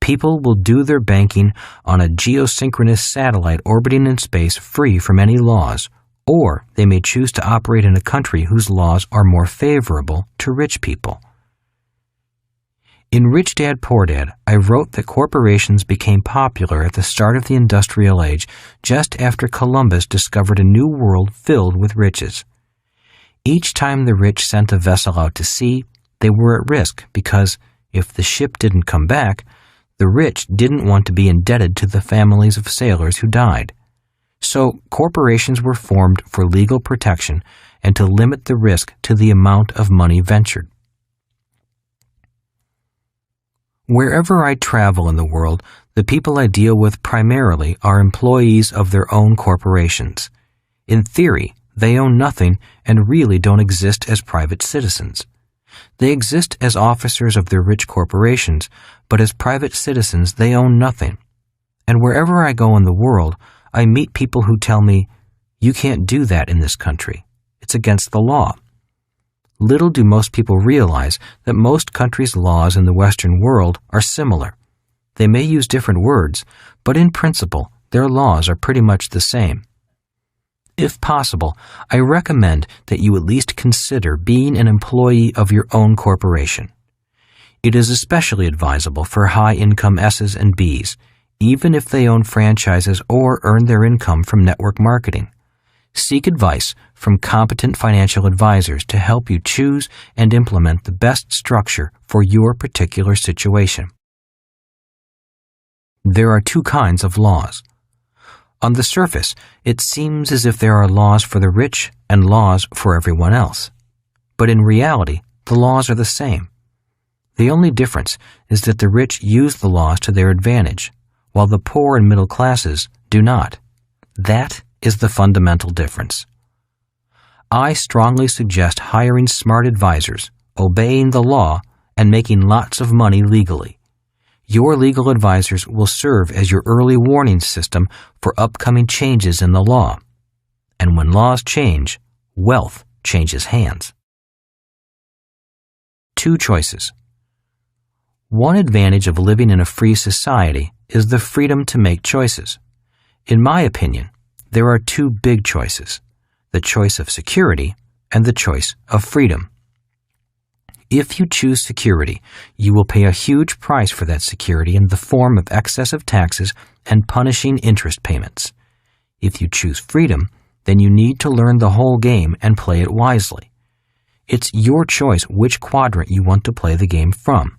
people will do their banking on a geosynchronous satellite orbiting in space free from any laws, or they may choose to operate in a country whose laws are more favorable to rich people. In Rich Dad, Poor Dad, I wrote that corporations became popular at the start of the industrial age just after Columbus discovered a new world filled with riches. Each time the rich sent a vessel out to sea, they were at risk because, if the ship didn't come back, the rich didn't want to be indebted to the families of sailors who died. So corporations were formed for legal protection and to limit the risk to the amount of money ventured. Wherever I travel in the world, the people I deal with primarily are employees of their own corporations. In theory, they own nothing and really don't exist as private citizens. They exist as officers of their rich corporations, but as private citizens they own nothing. And wherever I go in the world, I meet people who tell me, "You can't do that in this country. It's against the law." Little do most people realize that most countries' laws in the Western world are similar. They may use different words, but in principle, their laws are pretty much the same. If possible, I recommend that you at least consider being an employee of your own corporation. It is especially advisable for high-income S's and B's, even if they own franchises or earn their income from network marketing. Seek advice from competent financial advisors to help you choose and implement the best structure for your particular situation. There are two kinds of laws. On the surface, it seems as if there are laws for the rich and laws for everyone else. But in reality, the laws are the same. The only difference is that the rich use the laws to their advantage, while the poor and middle classes do not. That is the fundamental difference. I strongly suggest hiring smart advisors, obeying the law, and making lots of money legally. Your legal advisors will serve as your early warning system for upcoming changes in the law. And when laws change, wealth changes hands. Two choices. One advantage of living in a free society is the freedom to make choices. In my opinion, there are two big choices: the choice of security and the choice of freedom. If you choose security, you will pay a huge price for that security in the form of excessive taxes and punishing interest payments. If you choose freedom, then you need to learn the whole game and play it wisely. It's your choice which quadrant you want to play the game from.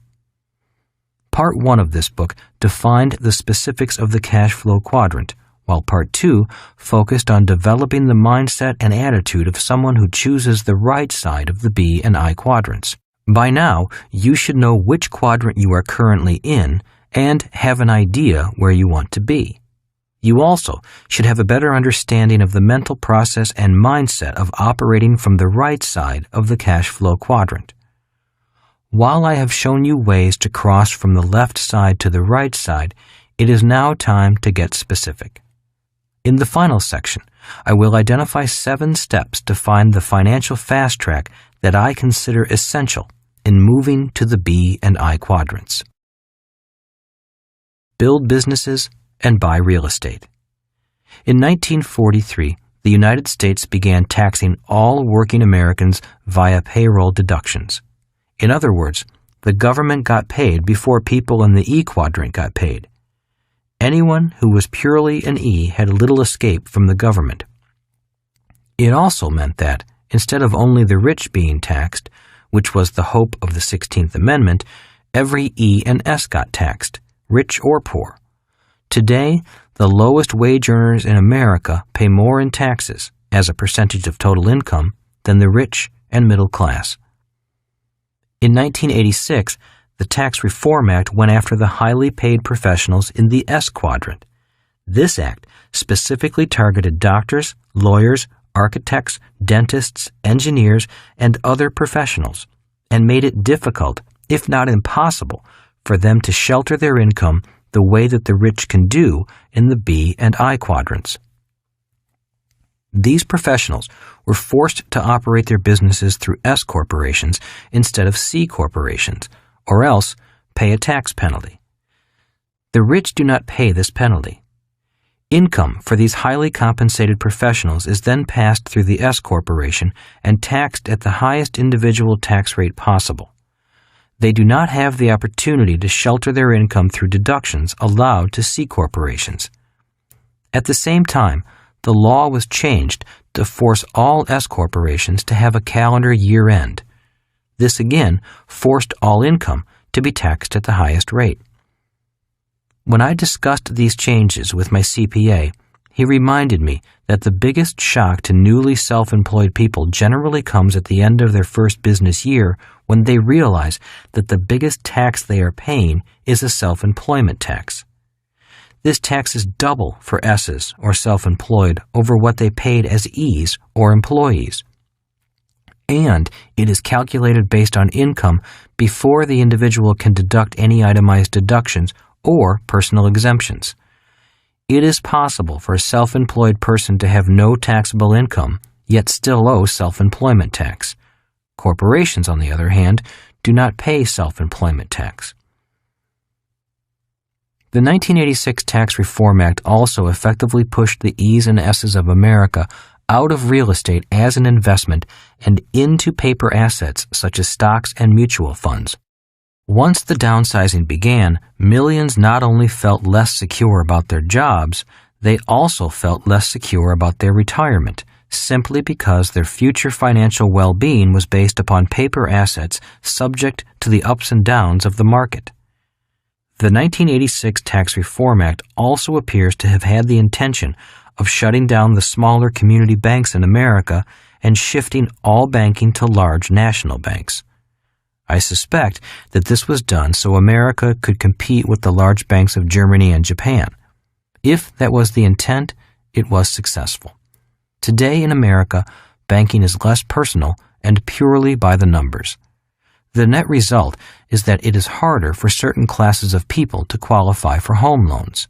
Part 1 of this book defined the specifics of the cash flow quadrant, while Part 2 focused on developing the mindset and attitude of someone who chooses the right side of the B and I quadrants. By now, you should know which quadrant you are currently in and have an idea where you want to be. You also should have a better understanding of the mental process and mindset of operating from the right side of the cash flow quadrant. While I have shown you ways to cross from the left side to the right side, it is now time to get specific. In the final section, I will identify 7 steps to find the financial fast track that I consider essential in moving to the B and I quadrants. Build businesses and buy real estate. In 1943, the United States began taxing all working Americans via payroll deductions. In other words, the government got paid before people in the E quadrant got paid. Anyone who was purely an E had little escape from the government. It also meant that, instead of only the rich being taxed, which was the hope of the 16th Amendment, every E and S got taxed, rich or poor. Today, the lowest wage earners in America pay more in taxes, as a percentage of total income, than the rich and middle class. In 1986, the Tax Reform Act went after the highly paid professionals in the S quadrant. This act specifically targeted doctors, lawyers, architects, dentists, engineers, and other professionals, and made it difficult, if not impossible, for them to shelter their income the way that the rich can do in the B and I quadrants. These professionals were forced to operate their businesses through S corporations instead of C corporations, or else pay a tax penalty. The rich do not pay this penalty. Income for these highly compensated professionals is then passed through the S corporation and taxed at the highest individual tax rate possible. They do not have the opportunity to shelter their income through deductions allowed to C corporations. At the same time, the law was changed to force all S corporations to have a calendar year end. This again forced all income to be taxed at the highest rate. When I discussed these changes with my CPA, he reminded me that the biggest shock to newly self-employed people generally comes at the end of their first business year when they realize that the biggest tax they are paying is a self-employment tax. This tax is double for S's or self-employed over what they paid as E's or employees. And it is calculated based on income before the individual can deduct any itemized deductions or personal exemptions. It is possible for a self-employed person to have no taxable income, yet still owe self-employment tax. Corporations, on the other hand, do not pay self-employment tax. The 1986 Tax Reform Act also effectively pushed the E's and S's of America out of real estate as an investment and into paper assets such as stocks and mutual funds. Once the downsizing began, millions not only felt less secure about their jobs, they also felt less secure about their retirement, simply because their future financial well-being was based upon paper assets subject to the ups and downs of the market. The 1986 Tax Reform Act also appears to have had the intention of shutting down the smaller community banks in America and shifting all banking to large national banks. I suspect that this was done so America could compete with the large banks of Germany and Japan. If that was the intent, it was successful. Today in America, banking is less personal and purely by the numbers. The net result is that it is harder for certain classes of people to qualify for home loans.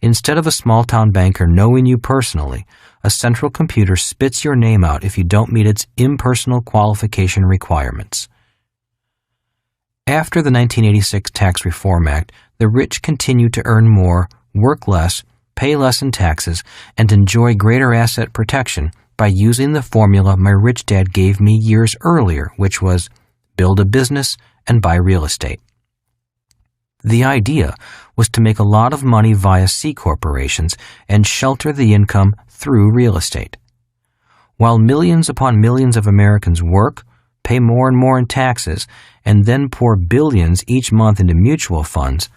Instead of a small-town banker knowing you personally, a central computer spits your name out if you don't meet its impersonal qualification requirements. After the 1986 Tax Reform Act, the rich continued to earn more, work less, pay less in taxes, and enjoy greater asset protection by using the formula my rich dad gave me years earlier, which was build a business and buy real estate. The idea was to make a lot of money via C corporations and shelter the income through real estate. While millions upon millions of Americans work, pay more and more in taxes, and then pour billions each month into mutual funds,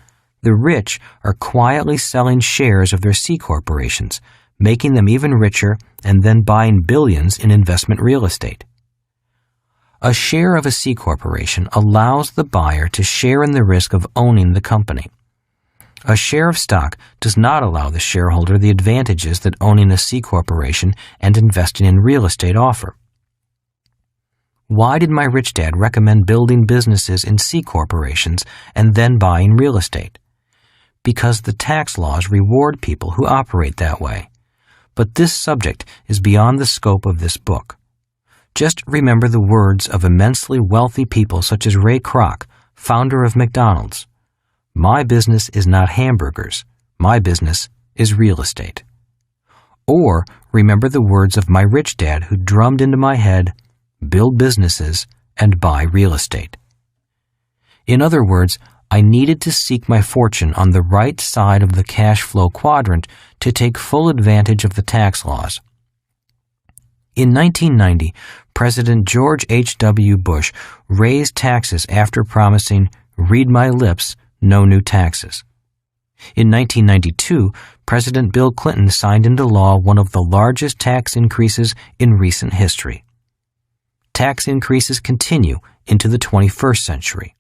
the rich are quietly selling shares of their C corporations, making them even richer, and then buying billions in investment real estate. A share of a C corporation allows the buyer to share in the risk of owning the company. A share of stock does not allow the shareholder the advantages that owning a C corporation and investing in real estate offer. Why did my rich dad recommend building businesses in C corporations and then buying real estate? Because the tax laws reward people who operate that way. But this subject is beyond the scope of this book. Just remember the words of immensely wealthy people such as Ray Kroc, founder of McDonald's. My business is not hamburgers. My business is real estate. Or remember the words of my rich dad who drummed into my head, build businesses and buy real estate. In other words, I needed to seek my fortune on the right side of the cash flow quadrant to take full advantage of the tax laws. In 1990, President George H.W. Bush raised taxes after promising, read my lips, no new taxes. In 1992, President Bill Clinton signed into law one of the largest tax increases in recent history. Tax increases continue into the 21st century.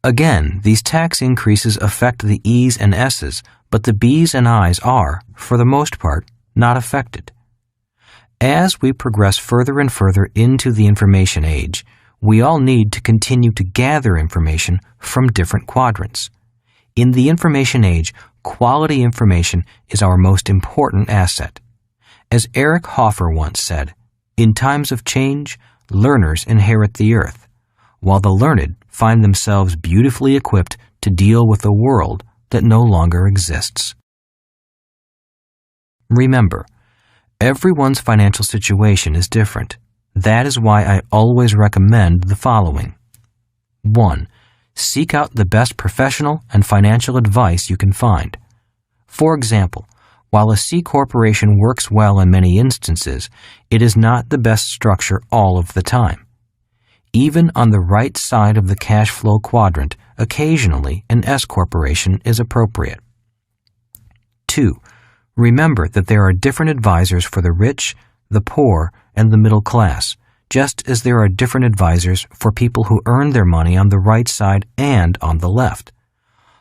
Again, these tax increases affect the E's and S's, but the B's and I's are, for the most part, not affected. As we progress further and further into the information age, we all need to continue to gather information from different quadrants. In the information age, quality information is our most important asset. As Eric Hoffer once said, in times of change, learners inherit the earth, while the learned find themselves beautifully equipped to deal with a world that no longer exists. Remember, everyone's financial situation is different. That is why I always recommend the following. 1. Seek out the best professional and financial advice you can find. For example, while a C corporation works well in many instances, it is not the best structure all of the time. Even on the right side of the cash flow quadrant, occasionally an S corporation is appropriate. 2. Remember that there are different advisors for the rich, the poor, and the middle class, just as there are different advisors for people who earn their money on the right side and on the left.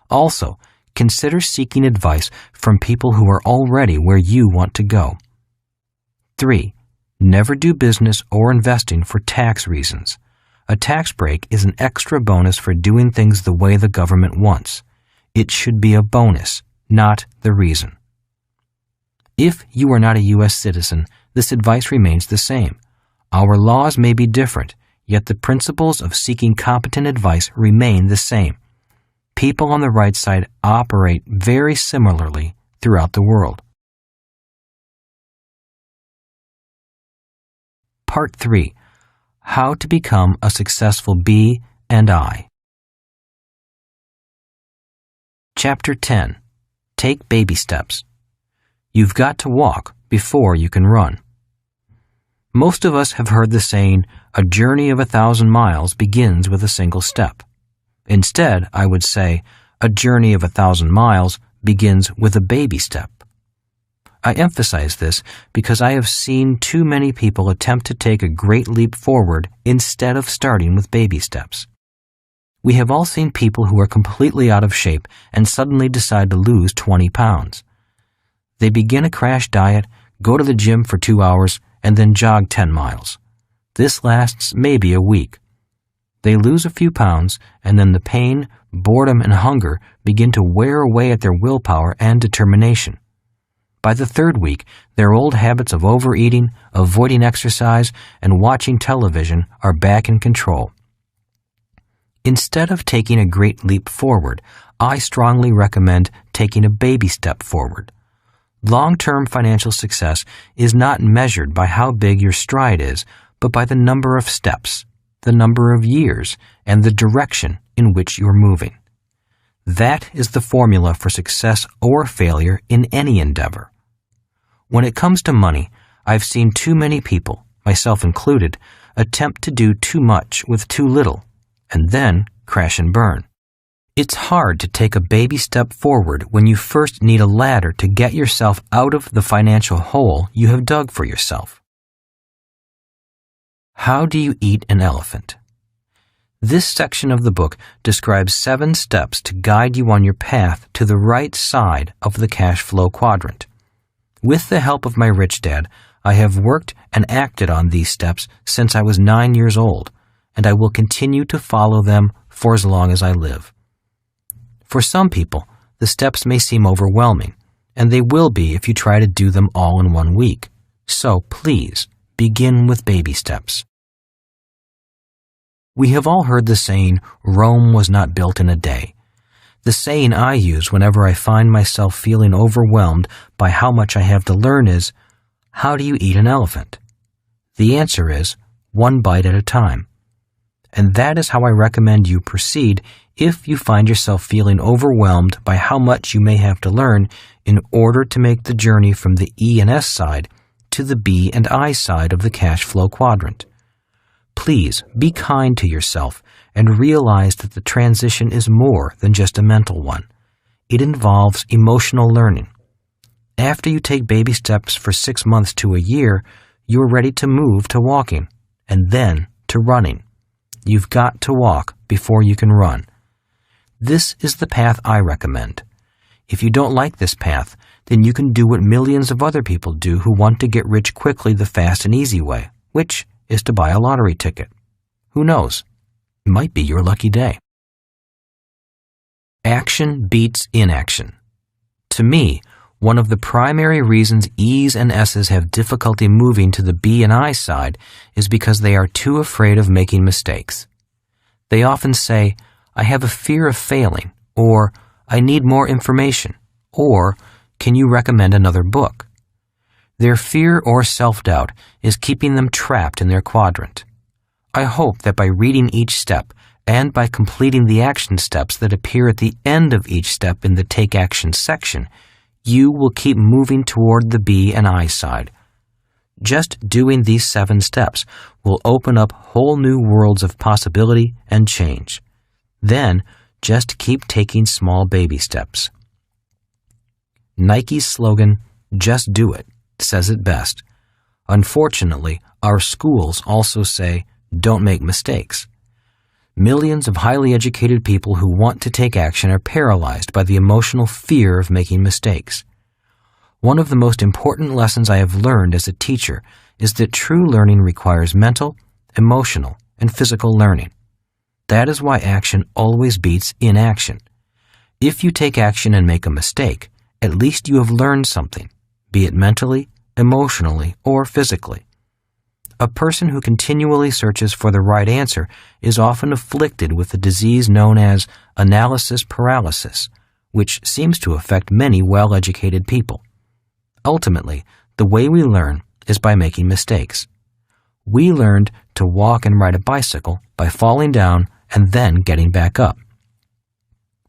Also, consider seeking advice from people who are already where you want to go. 3. Never do business or investing for tax reasons. A tax break is an extra bonus for doing things the way the government wants. It should be a bonus, not the reason. If you are not a U.S. citizen, this advice remains the same. Our laws may be different, yet the principles of seeking competent advice remain the same. People on the right side operate very similarly throughout the world. Part 3. How to become a successful B and I. Chapter 10. Take baby steps. You've got to walk before you can run. Most of us have heard the saying, a journey of 1,000 miles begins with a single step. Instead, I would say, a journey of 1,000 miles begins with a baby step. I emphasize this because I have seen too many people attempt to take a great leap forward instead of starting with baby steps. We have all seen people who are completely out of shape and suddenly decide to lose 20 pounds. They begin a crash diet, go to the gym for 2 hours, and then jog 10 miles. This lasts maybe a week. They lose a few pounds, and then the pain, boredom, and hunger begin to wear away at their willpower and determination. By the 3rd week, their old habits of overeating, avoiding exercise, and watching television are back in control. Instead of taking a great leap forward, I strongly recommend taking a baby step forward. Long-term financial success is not measured by how big your stride is, but by the number of steps, the number of years, and the direction in which you're moving. That is the formula for success or failure in any endeavor. When it comes to money, I've seen too many people, myself included, attempt to do too much with too little, and then crash and burn. It's hard to take a baby step forward when you first need a ladder to get yourself out of the financial hole you have dug for yourself. How do you eat an elephant? This section of the book describes 7 steps to guide you on your path to the right side of the cash flow quadrant. With the help of my rich dad, I have worked and acted on these steps since I was 9 years old, and I will continue to follow them for as long as I live. For some people, the steps may seem overwhelming, and they will be if you try to do them all in 1 week. So please, begin with baby steps. We have all heard the saying, Rome was not built in a day. The saying I use whenever I find myself feeling overwhelmed by how much I have to learn is, How do you eat an elephant? The answer is one bite at a time. And that is how I recommend you proceed if you find yourself feeling overwhelmed by how much you may have to learn in order to make the journey from the E and S side to the B and I side of the cash flow quadrant. Please be kind to yourself and realize that the transition is more than just a mental one. It involves emotional learning. After you take baby steps for 6 months to a year, you are ready to move to walking and then to running. You've got to walk before you can run. This is the path I recommend. If you don't like this path, then you can do what millions of other people do who want to get rich quickly the fast and easy way, which is to buy a lottery ticket. Who knows? It might be your lucky day. Action beats inaction. To me, one of the primary reasons E's and S's have difficulty moving to the B and I side is because they are too afraid of making mistakes. They often say, "I have a fear of failing," or "I need more information," or "Can you recommend another book?" Their fear or self-doubt is keeping them trapped in their quadrant. I hope that by reading each step and by completing the action steps that appear at the end of each step in the Take Action section, you will keep moving toward the B and I side. Just doing these 7 steps will open up whole new worlds of possibility and change. Then, just keep taking small baby steps. Nike's slogan, "Just do it," says it best. Unfortunately, our schools also say, "Don't make mistakes." Millions of highly educated people who want to take action are paralyzed by the emotional fear of making mistakes. One of the most important lessons I have learned as a teacher is that true learning requires mental, emotional, and physical learning. That is why action always beats inaction. If you take action and make a mistake, at least you have learned something, be it mentally, emotionally, or physically. A person who continually searches for the right answer is often afflicted with a disease known as analysis paralysis, which seems to affect many well-educated people. Ultimately, the way we learn is by making mistakes. We learned to walk and ride a bicycle by falling down and then getting back up.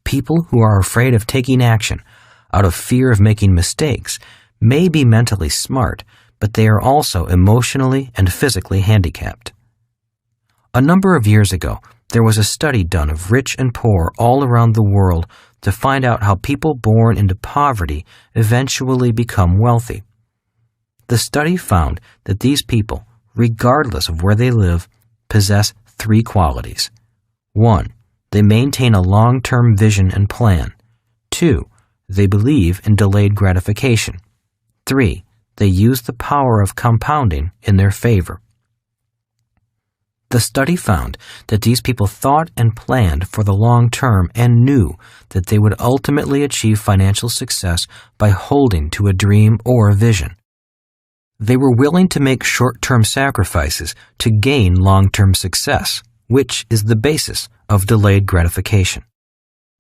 People who are afraid of taking action out of fear of making mistakes may be mentally smart, but they are also emotionally and physically handicapped. A number of years ago, there was a study done of rich and poor all around the world to find out how people born into poverty eventually become wealthy. The study found that these people, regardless of where they live, possess 3 qualities. 1. They maintain a long-term vision and plan. 2. They believe in delayed gratification. 3. They use the power of compounding in their favor. The study found that these people thought and planned for the long term and knew that they would ultimately achieve financial success by holding to a dream or a vision. They were willing to make short-term sacrifices to gain long-term success, which is the basis of delayed gratification.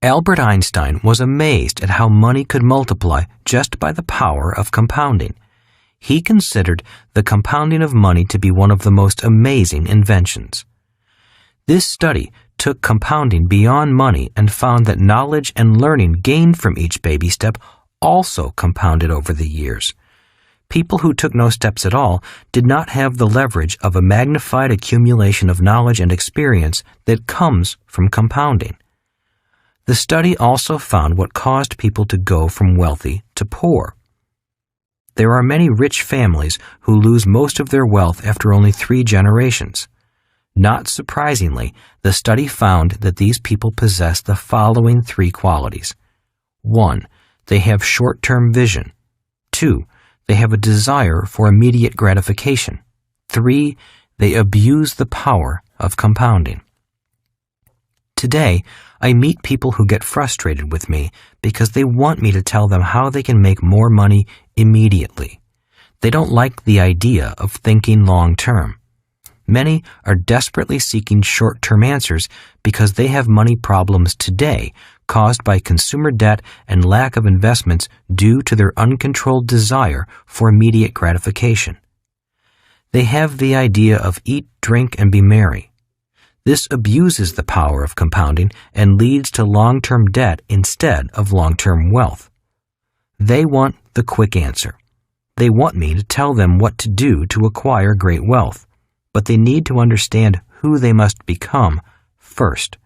Albert Einstein was amazed at how money could multiply just by the power of compounding. He considered the compounding of money to be one of the most amazing inventions. This study took compounding beyond money and found that knowledge and learning gained from each baby step also compounded over the years. People who took no steps at all did not have the leverage of a magnified accumulation of knowledge and experience that comes from compounding. The study also found what caused people to go from wealthy to poor. There are many rich families who lose most of their wealth after only 3 generations. Not surprisingly, the study found that these people possess the following 3 qualities. 1. They have short-term vision. 2. They have a desire for immediate gratification. 3. They abuse the power of compounding. Today, I meet people who get frustrated with me because they want me to tell them how they can make more money immediately. They don't like the idea of thinking long term. Many are desperately seeking short-term answers because they have money problems today caused by consumer debt and lack of investments due to their uncontrolled desire for immediate gratification. They have the idea of eat, drink, and be merry. This abuses the power of compounding and leads to long-term debt instead of long-term wealth. They want the quick answer. They want me to tell them what to do to acquire great wealth, but they need to understand who they must become first.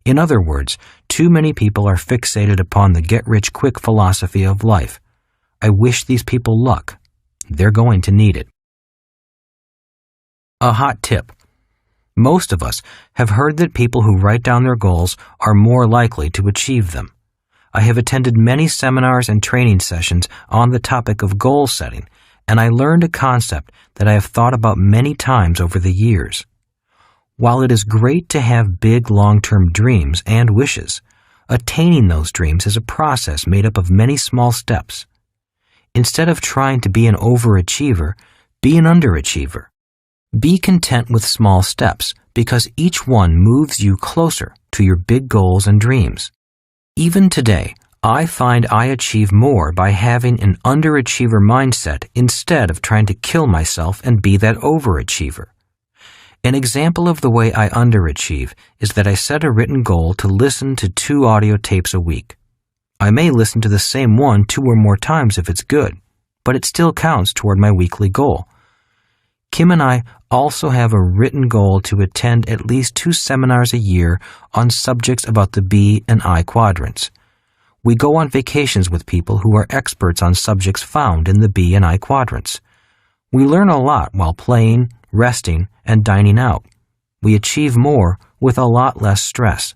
In other words, too many people are fixated upon the get-rich-quick philosophy of life. I wish these people luck. They're going to need it. A hot tip. Most of us have heard that people who write down their goals are more likely to achieve them. I have attended many seminars and training sessions on the topic of goal setting, and I learned a concept that I have thought about many times over the years. While it is great to have big long-term dreams and wishes, attaining those dreams is a process made up of many small steps. Instead of trying to be an overachiever, be an underachiever. Be content with small steps because each one moves you closer to your big goals and dreams. Even today, I find I achieve more by having an underachiever mindset instead of trying to kill myself and be that overachiever. An example of the way I underachieve is that I set a written goal to listen to 2 audio tapes a week. I may listen to the same one 2 or more times if it's good, but it still counts toward my weekly goal. Kim and I also have a written goal to attend at least 2 seminars a year on subjects about the B and I quadrants. We go on vacations with people who are experts on subjects found in the B and I quadrants. We learn a lot while playing, resting, and dining out. We achieve more with a lot less stress.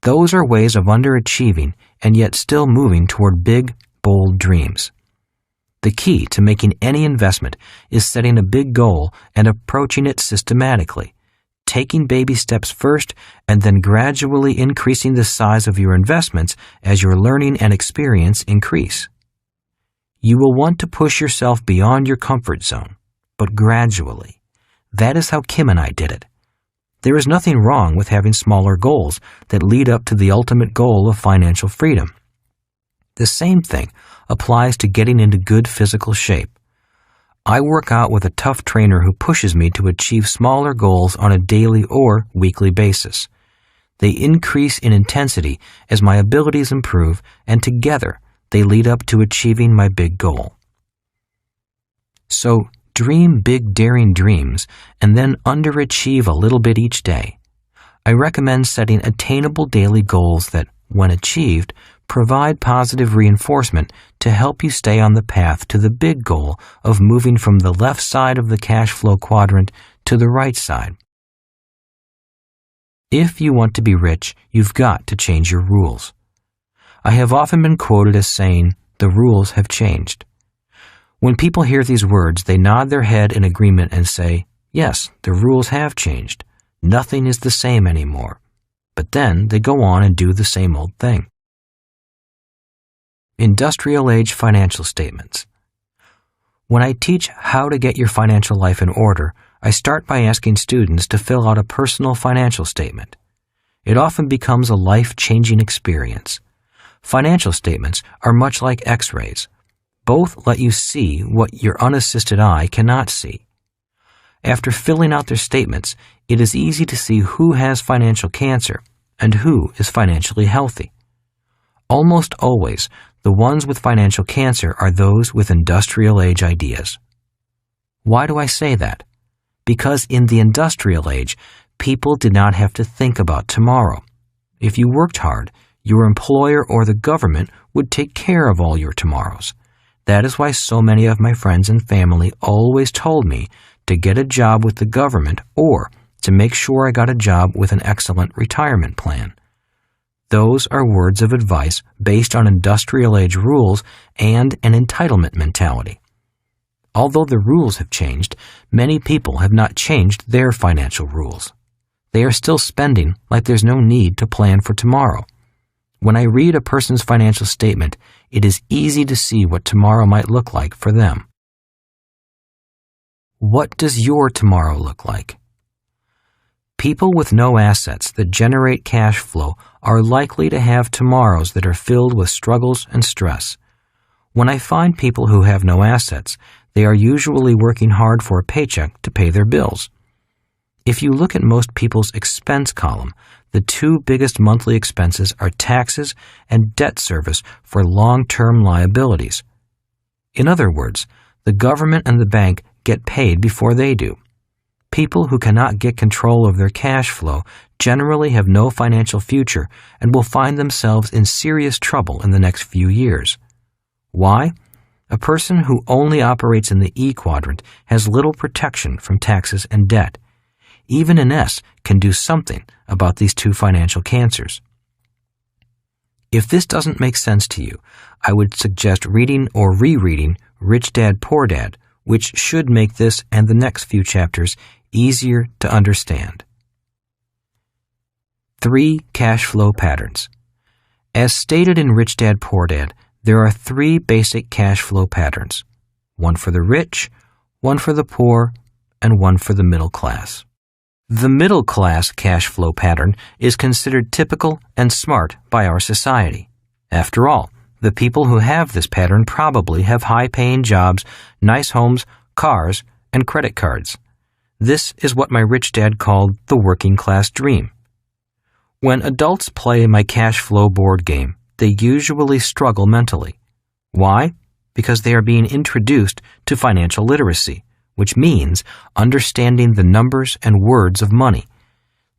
Those are ways of underachieving and yet still moving toward big, bold dreams. The key to making any investment is setting a big goal and approaching it systematically, taking baby steps first and then gradually increasing the size of your investments as your learning and experience increase. You will want to push yourself beyond your comfort zone, but gradually. That is how Kim and I did it. There is nothing wrong with having smaller goals that lead up to the ultimate goal of financial freedom. The same thing applies to getting into good physical shape. I work out with a tough trainer who pushes me to achieve smaller goals on a daily or weekly basis. They increase in intensity as my abilities improve, and together they lead up to achieving my big goal. So, dream big, daring dreams and then underachieve a little bit each day. I recommend setting attainable daily goals that, when achieved, provide positive reinforcement to help you stay on the path to the big goal of moving from the left side of the cash flow quadrant to the right side. If you want to be rich, you've got to change your rules. I have often been quoted as saying, "The rules have changed." When people hear these words, they nod their head in agreement and say, "Yes, the rules have changed. Nothing is the same anymore." But then they go on and do the same old thing. Industrial Age Financial Statements. When I teach how to get your financial life in order, I start by asking students to fill out a personal financial statement. It often becomes a life-changing experience. Financial statements are much like X-rays. Both let you see what your unassisted eye cannot see. After filling out their statements, it is easy to see who has financial cancer and who is financially healthy. Almost always, the ones with financial cancer are those with industrial age ideas. Why do I say that? Because in the industrial age, people did not have to think about tomorrow. If you worked hard, your employer or the government would take care of all your tomorrows. That is why so many of my friends and family always told me to get a job with the government or to make sure I got a job with an excellent retirement plan. Those are words of advice based on industrial age rules and an entitlement mentality. Although the rules have changed, many people have not changed their financial rules. They are still spending like there's no need to plan for tomorrow. When I read a person's financial statement, it is easy to see what tomorrow might look like for them. What does your tomorrow look like? People with no assets that generate cash flow are likely to have tomorrows that are filled with struggles and stress. When I find people who have no assets, they are usually working hard for a paycheck to pay their bills. If you look at most people's expense column, the two biggest monthly expenses are taxes and debt service for long-term liabilities. In other words, the government and the bank get paid before they do. People who cannot get control of their cash flow generally have no financial future and will find themselves in serious trouble in the next few years. Why? A person who only operates in the E quadrant has little protection from taxes and debt. Even an S can do something about these two financial cancers. If this doesn't make sense to you, I would suggest reading or rereading Rich Dad, Poor Dad, which should make this and the next few chapters easier to understand. 3 cash flow patterns. As stated in Rich Dad, Poor Dad, there are 3 basic cash flow patterns, one for the rich, one for the poor, and one for the middle class. The middle class cash flow pattern is considered typical and smart by our society. After all, the people who have this pattern probably have high-paying jobs, nice homes, cars, and credit cards. This is what my rich dad called the working class dream. When adults play my cash flow board game, they usually struggle mentally. Why? Because they are being introduced to financial literacy, which means understanding the numbers and words of money.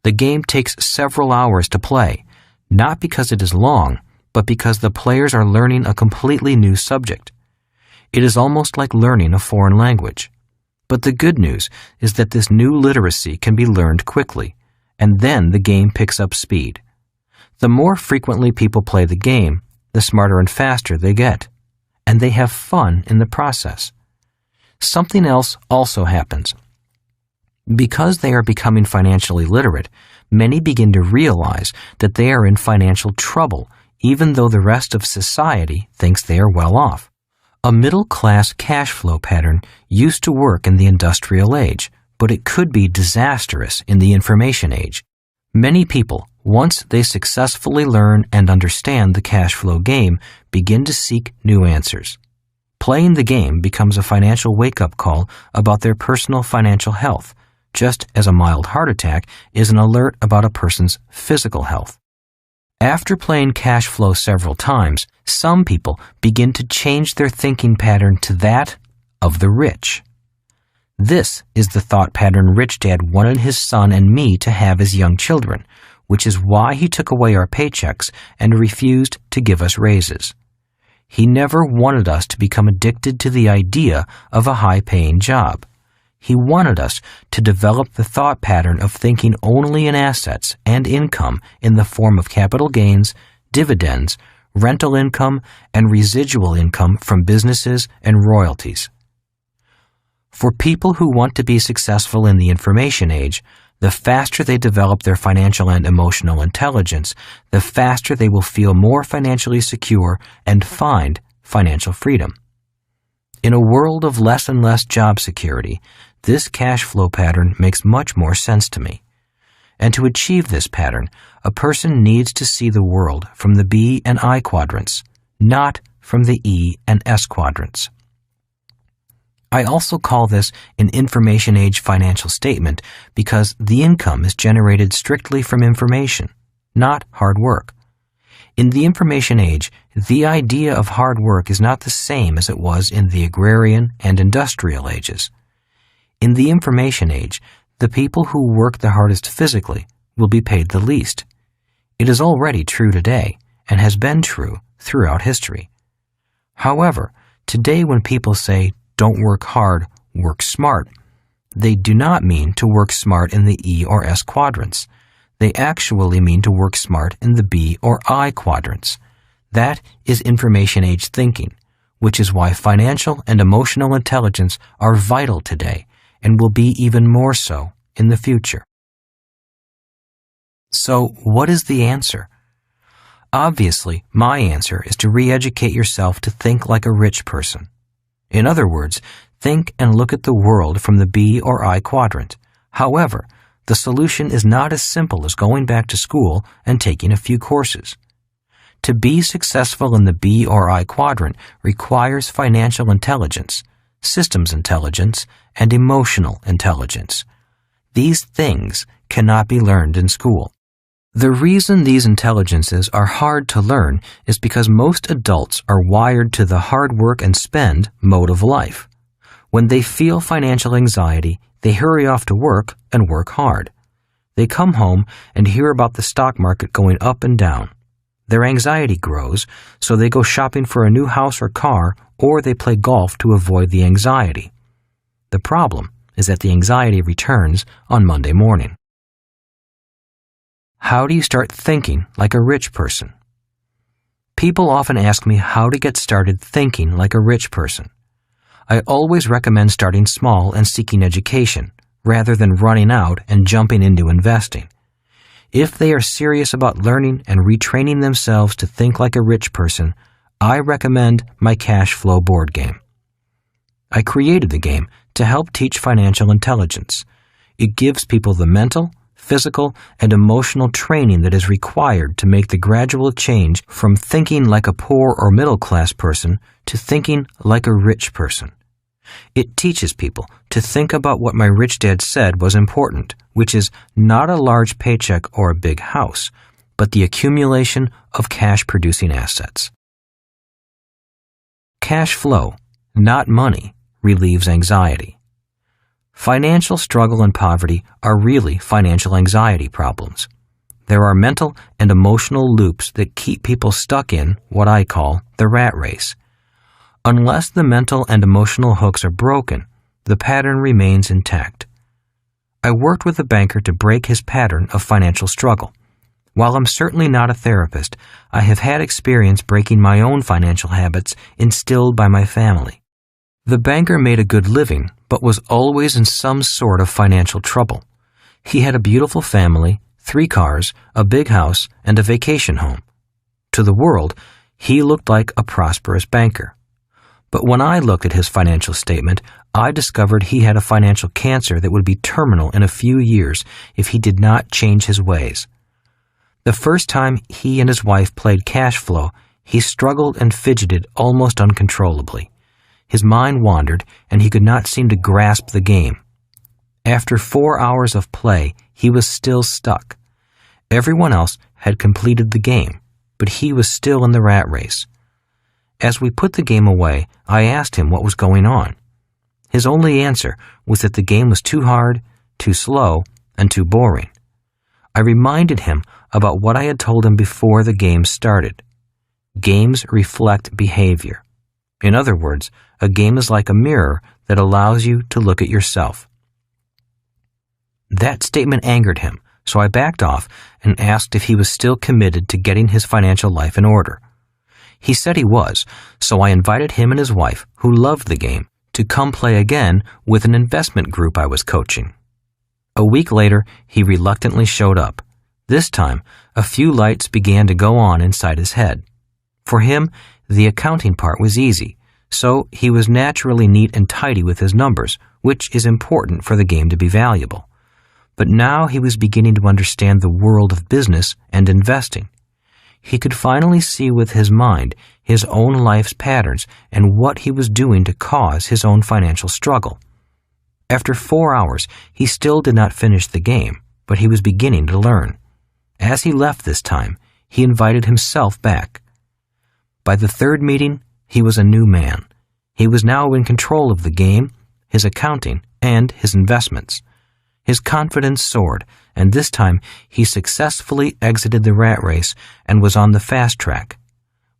The game takes several hours to play, not because it is long, but because the players are learning a completely new subject. It is almost like learning a foreign language. But the good news is that this new literacy can be learned quickly, and then the game picks up speed. The more frequently people play the game, the smarter and faster they get, and they have fun in the process. Something else also happens. Because they are becoming financially literate, many begin to realize that they are in financial trouble, even though the rest of society thinks they are well off. A middle-class cash flow pattern used to work in the industrial age, but it could be disastrous in the information age. Many people, once they successfully learn and understand the cash flow game, begin to seek new answers. Playing the game becomes a financial wake-up call about their personal financial health, just as a mild heart attack is an alert about a person's physical health. After playing cash flow several times, some people begin to change their thinking pattern to that of the rich. This is the thought pattern Rich Dad wanted his son and me to have as young children, which is why he took away our paychecks and refused to give us raises. He never wanted us to become addicted to the idea of a high-paying job. He wanted us to develop the thought pattern of thinking only in assets and income in the form of capital gains, dividends, rental income, and residual income from businesses and royalties. For people who want to be successful in the information age, the faster they develop their financial and emotional intelligence, the faster they will feel more financially secure and find financial freedom. In a world of less and less job security, this cash flow pattern makes much more sense to me. And to achieve this pattern, a person needs to see the world from the B and I quadrants, not from the E and S quadrants. I also call this an information age financial statement because the income is generated strictly from information, not hard work. In the information age, the idea of hard work is not the same as it was in the agrarian and industrial ages. In the information age, the people who work the hardest physically will be paid the least. It is already true today and has been true throughout history. However, today when people say, "Don't work hard, work smart," they do not mean to work smart in the E or S quadrants. They actually mean to work smart in the B or I quadrants. That is information age thinking, which is why financial and emotional intelligence are vital today and will be even more so in the future. So, what is the answer? Obviously, my answer is to re-educate yourself to think like a rich person. In other words, think and look at the world from the B or I quadrant. However, the solution is not as simple as going back to school and taking a few courses. To be successful in the B or I quadrant requires financial intelligence, systems intelligence, and emotional intelligence. These things cannot be learned in school. The reason these intelligences are hard to learn is because most adults are wired to the hard work and spend mode of life. When they feel financial anxiety, they hurry off to work and work hard. They come home and hear about the stock market going up and down. Their anxiety grows, so they go shopping for a new house or car, or they play golf to avoid the anxiety. The problem is that the anxiety returns on Monday morning. How do you start thinking like a rich person? People often ask me how to get started thinking like a rich person. I always recommend starting small and seeking education, rather than running out and jumping into investing. If they are serious about learning and retraining themselves to think like a rich person, I recommend my CASHFLOW board game. I created the game to help teach financial intelligence. It gives people the mental, physical, and emotional training that is required to make the gradual change from thinking like a poor or middle-class person to thinking like a rich person. It teaches people to think about what my rich dad said was important, which is not a large paycheck or a big house, but the accumulation of cash-producing assets. Cash flow, not money, relieves anxiety. Financial struggle and poverty are really financial anxiety problems. There are mental and emotional loops that keep people stuck in what I call the rat race. Unless the mental and emotional hooks are broken, the pattern remains intact. I worked with a banker to break his pattern of financial struggle. While I'm certainly not a therapist, I have had experience breaking my own financial habits instilled by my family. The banker made a good living, but was always in some sort of financial trouble. He had a beautiful family, 3 cars, a big house, and a vacation home. To the world, he looked like a prosperous banker. But when I looked at his financial statement, I discovered he had a financial cancer that would be terminal in a few years if he did not change his ways. The first time he and his wife played cash flow, he struggled and fidgeted almost uncontrollably. His mind wandered, and he could not seem to grasp the game. After 4 hours of play, he was still stuck. Everyone else had completed the game, but he was still in the rat race. As we put the game away, I asked him what was going on. His only answer was that the game was too hard, too slow, and too boring. I reminded him about what I had told him before the game started. Games reflect behavior. In other words, a game is like a mirror that allows you to look at yourself. That statement angered him, so I backed off and asked if he was still committed to getting his financial life in order. He said he was, so I invited him and his wife, who loved the game, to come play again with an investment group I was coaching. A week later, he reluctantly showed up. This time, a few lights began to go on inside his head. For him, the accounting part was easy, so he was naturally neat and tidy with his numbers, which is important for the game to be valuable. But now he was beginning to understand the world of business and investing. He could finally see with his mind his own life's patterns and what he was doing to cause his own financial struggle. After 4 hours, he still did not finish the game, but he was beginning to learn. As he left this time, he invited himself back. By the 3rd meeting, he was a new man. He was now in control of the game, his accounting, and his investments. His confidence soared, and this time he successfully exited the rat race and was on the fast track.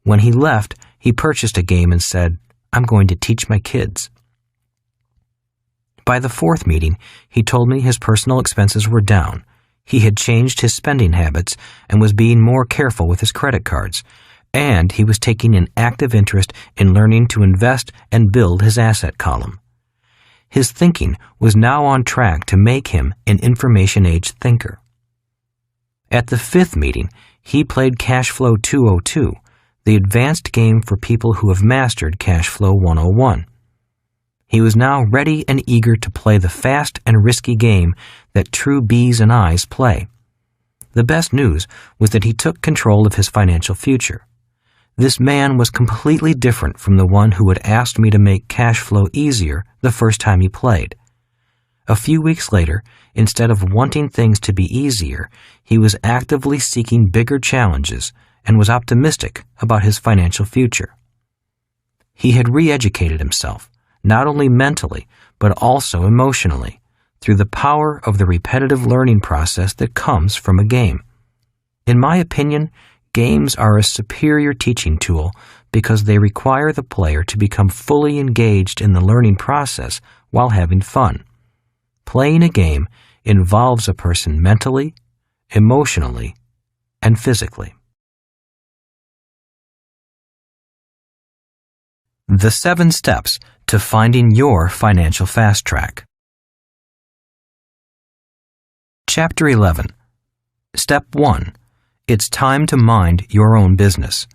When he left, he purchased a game and said, "I'm going to teach my kids." By the 4th meeting, he told me his personal expenses were down. He had changed his spending habits and was being more careful with his credit cards, and he was taking an active interest in learning to invest and build his asset column. His thinking was now on track to make him an information-age thinker. At the 5th meeting, he played CASHFLOW 202, the advanced game for people who have mastered CASHFLOW 101. He was now ready and eager to play the fast and risky game that true B's and I's play. The best news was that he took control of his financial future. This man was completely different from the one who had asked me to make cash flow easier the first time he played. A few weeks later, instead of wanting things to be easier, he was actively seeking bigger challenges and was optimistic about his financial future. He had re-educated himself, not only mentally, but also emotionally, through the power of the repetitive learning process that comes from a game. In my opinion, games are a superior teaching tool because they require the player to become fully engaged in the learning process while having fun. Playing a game involves a person mentally, emotionally, and physically. The 7 steps to finding your financial fast track. Chapter 11. Step 1. It's time to mind your own business.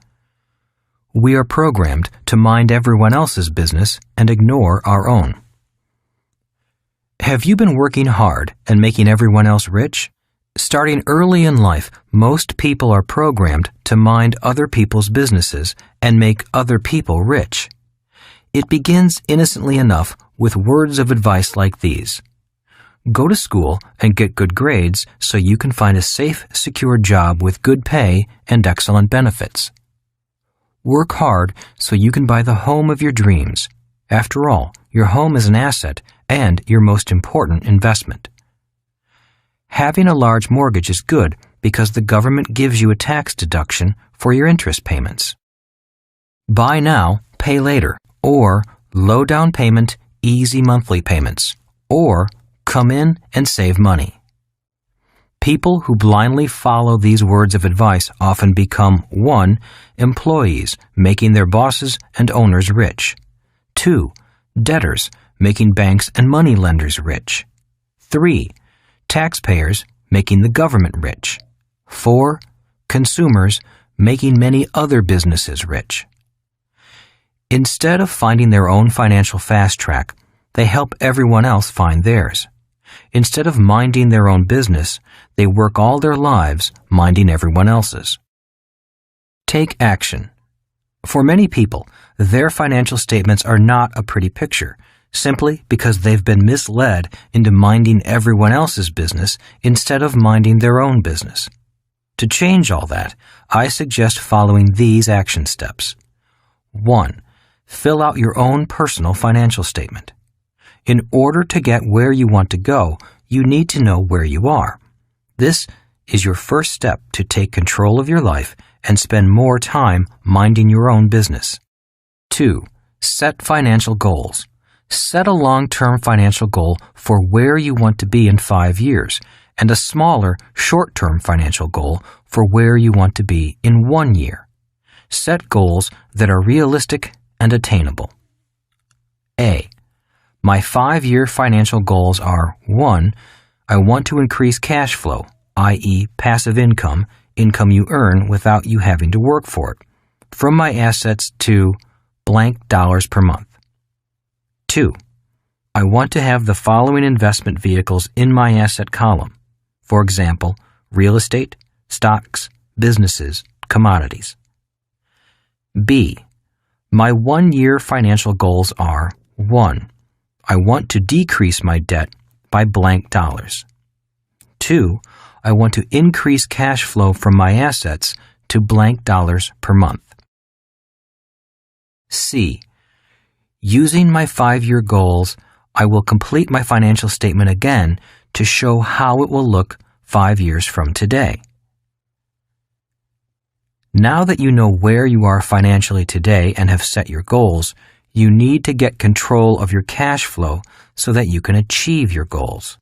We are programmed to mind everyone else's business and ignore our own. Have you been working hard and making everyone else rich? Starting early in life, most people are programmed to mind other people's businesses and make other people rich. It begins innocently enough with words of advice like these. Go to school and get good grades so you can find a safe, secure job with good pay and excellent benefits. Work hard so you can buy the home of your dreams. After all, your home is an asset and your most important investment. Having a large mortgage is good because the government gives you a tax deduction for your interest payments. Buy now, pay later, or low down payment, easy monthly payments, or come in and save money. People who blindly follow these words of advice often become 1. Employees, making their bosses and owners rich. 2. Debtors, making banks and money lenders rich. 3. Taxpayers, making the government rich. 4. Consumers, making many other businesses rich. Instead of finding their own financial fast track, they help everyone else find theirs. Instead of minding their own business, they work all their lives minding everyone else's. Take action. For many people, their financial statements are not a pretty picture, simply because they've been misled into minding everyone else's business instead of minding their own business. To change all that, I suggest following these action steps. 1. Fill out your own personal financial statement. In order to get where you want to go, you need to know where you are. This is your first step to take control of your life and spend more time minding your own business. 2. Set financial goals. Set a long-term financial goal for where you want to be in 5 years and a smaller, short-term financial goal for where you want to be in 1 year. Set goals that are realistic and attainable. A. My 5-year financial goals are 1. I want to increase cash flow, i.e. passive income you earn without you having to work for it, from my assets to blank dollars per month. 2. I want to have the following investment vehicles in my asset column. For example, real estate, stocks, businesses, commodities. B. My 1-year financial goals are 1. I want to decrease my debt by blank dollars. 2. I want to increase cash flow from my assets to blank dollars per month. C. Using my 5-year goals, I will complete my financial statement again to show how it will look 5 years from today. Now that you know where you are financially today and have set your goals, you need to get control of your cash flow so that you can achieve your goals.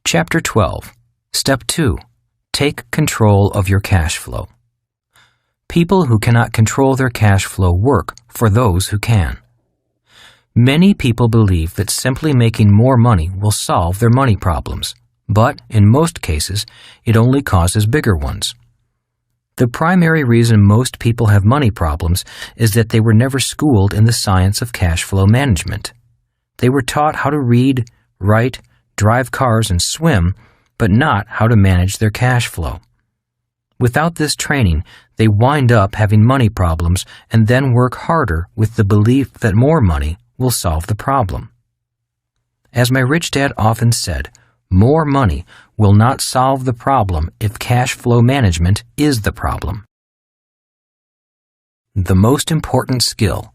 Chapter 12. Step 2. Take control of your cash flow. People who cannot control their cash flow work for those who can. Many people believe that simply making more money will solve their money problems, but in most cases, it only causes bigger ones. The primary reason most people have money problems is that they were never schooled in the science of cash flow management. They were taught how to read, write, drive cars, and swim, but not how to manage their cash flow. Without this training, they wind up having money problems and then work harder with the belief that more money will solve the problem. As my rich dad often said, more money will not solve the problem if cash flow management is the problem. The most important skill.